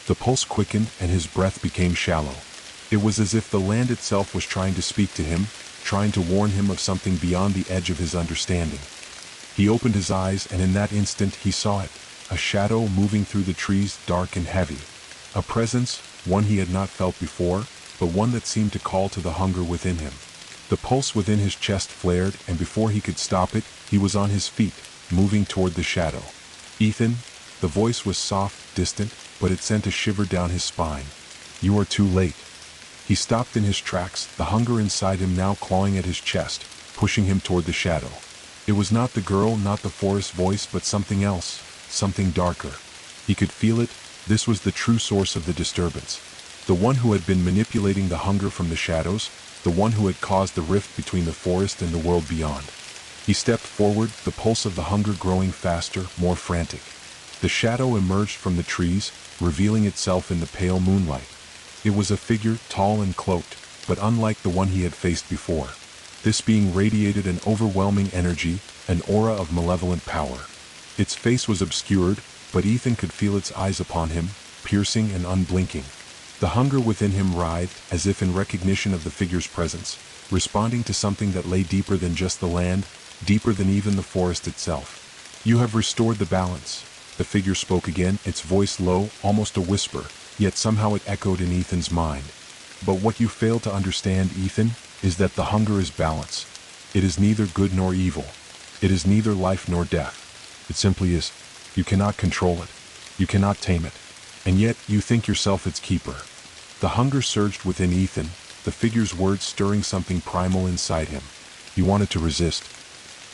The pulse quickened and his breath became shallow. It was as if the land itself was trying to speak to him, trying to warn him of something beyond the edge of his understanding. He opened his eyes, and in that instant he saw it, a shadow moving through the trees, dark and heavy. A presence, one he had not felt before, but one that seemed to call to the hunger within him. The pulse within his chest flared, and before he could stop it, he was on his feet, moving toward the shadow. "Ethan," the voice was soft, distant, but it sent a shiver down his spine. "You are too late." He stopped in his tracks, the hunger inside him now clawing at his chest, pushing him toward the shadow. It was not the girl, not the forest voice, but something else, something darker. He could feel it. This was the true source of the disturbance. The one who had been manipulating the hunger from the shadows, the one who had caused the rift between the forest and the world beyond. He stepped forward, the pulse of the hunger growing faster, more frantic. The shadow emerged from the trees, revealing itself in the pale moonlight. It was a figure, tall and cloaked, but unlike the one he had faced before. This being radiated an overwhelming energy, an aura of malevolent power. Its face was obscured, but Ethan could feel its eyes upon him, piercing and unblinking. The hunger within him writhed, as if in recognition of the figure's presence, responding to something that lay deeper than just the land, deeper than even the forest itself. "You have restored the balance," the figure spoke again, its voice low, almost a whisper, yet somehow it echoed in Ethan's mind. "But what you fail to understand, Ethan, is that the hunger is balance. It is neither good nor evil. It is neither life nor death. It simply is. You cannot control it. You cannot tame it. And yet you think yourself its keeper." The hunger surged within Ethan, the figure's words stirring something primal inside him. He wanted to resist.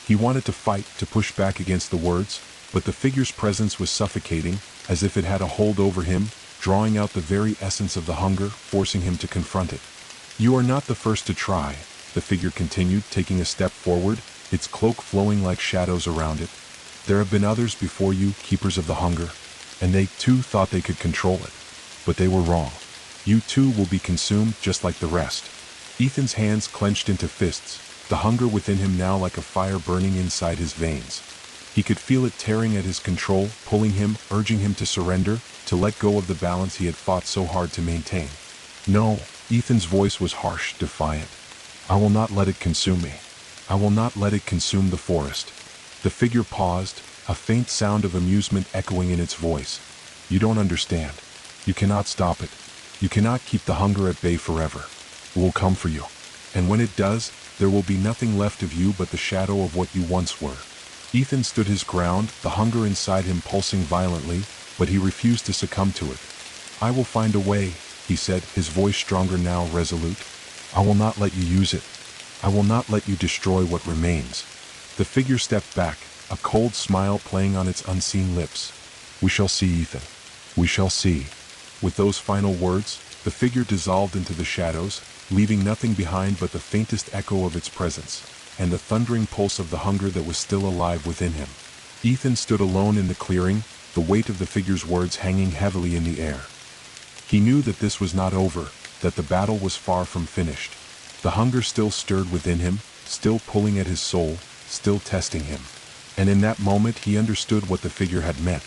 He wanted to fight, to push back against the words, but the figure's presence was suffocating, as if it had a hold over him, drawing out the very essence of the hunger, forcing him to confront it. "You are not the first to try," the figure continued, taking a step forward, its cloak flowing like shadows around it. "There have been others before you, keepers of the hunger, and they too thought they could control it. But they were wrong. You too will be consumed just like the rest." Ethan's hands clenched into fists, the hunger within him now like a fire burning inside his veins. He could feel it tearing at his control, pulling him, urging him to surrender, to let go of the balance he had fought so hard to maintain. "No," Ethan's voice was harsh, defiant. "I will not let it consume me. I will not let it consume the forest." The figure paused, a faint sound of amusement echoing in its voice. "You don't understand. You cannot stop it. You cannot keep the hunger at bay forever. It will come for you. And when it does, there will be nothing left of you but the shadow of what you once were." Ethan stood his ground, the hunger inside him pulsing violently, but he refused to succumb to it. "I will find a way," he said, his voice stronger now, resolute. "I will not let you use it. I will not let you destroy what remains." The figure stepped back, a cold smile playing on its unseen lips. "We shall see, Ethan. We shall see." With those final words, the figure dissolved into the shadows, leaving nothing behind but the faintest echo of its presence, and the thundering pulse of the hunger that was still alive within him. Ethan stood alone in the clearing, the weight of the figure's words hanging heavily in the air. He knew that this was not over, that the battle was far from finished. The hunger still stirred within him, still pulling at his soul, still testing him. And in that moment he understood what the figure had meant.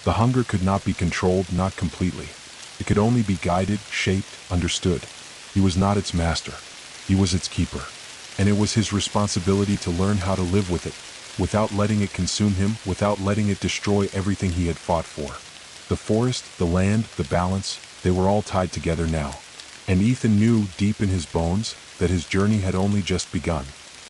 The hunger could not be controlled, not completely. It could only be guided, shaped, understood. He was not its master. He was its keeper. And it was his responsibility to learn how to live with it, without letting it consume him, without letting it destroy everything he had fought for. The forest, the land, the balance, they were all tied together now. And Ethan knew, deep in his bones, that his journey had only just begun.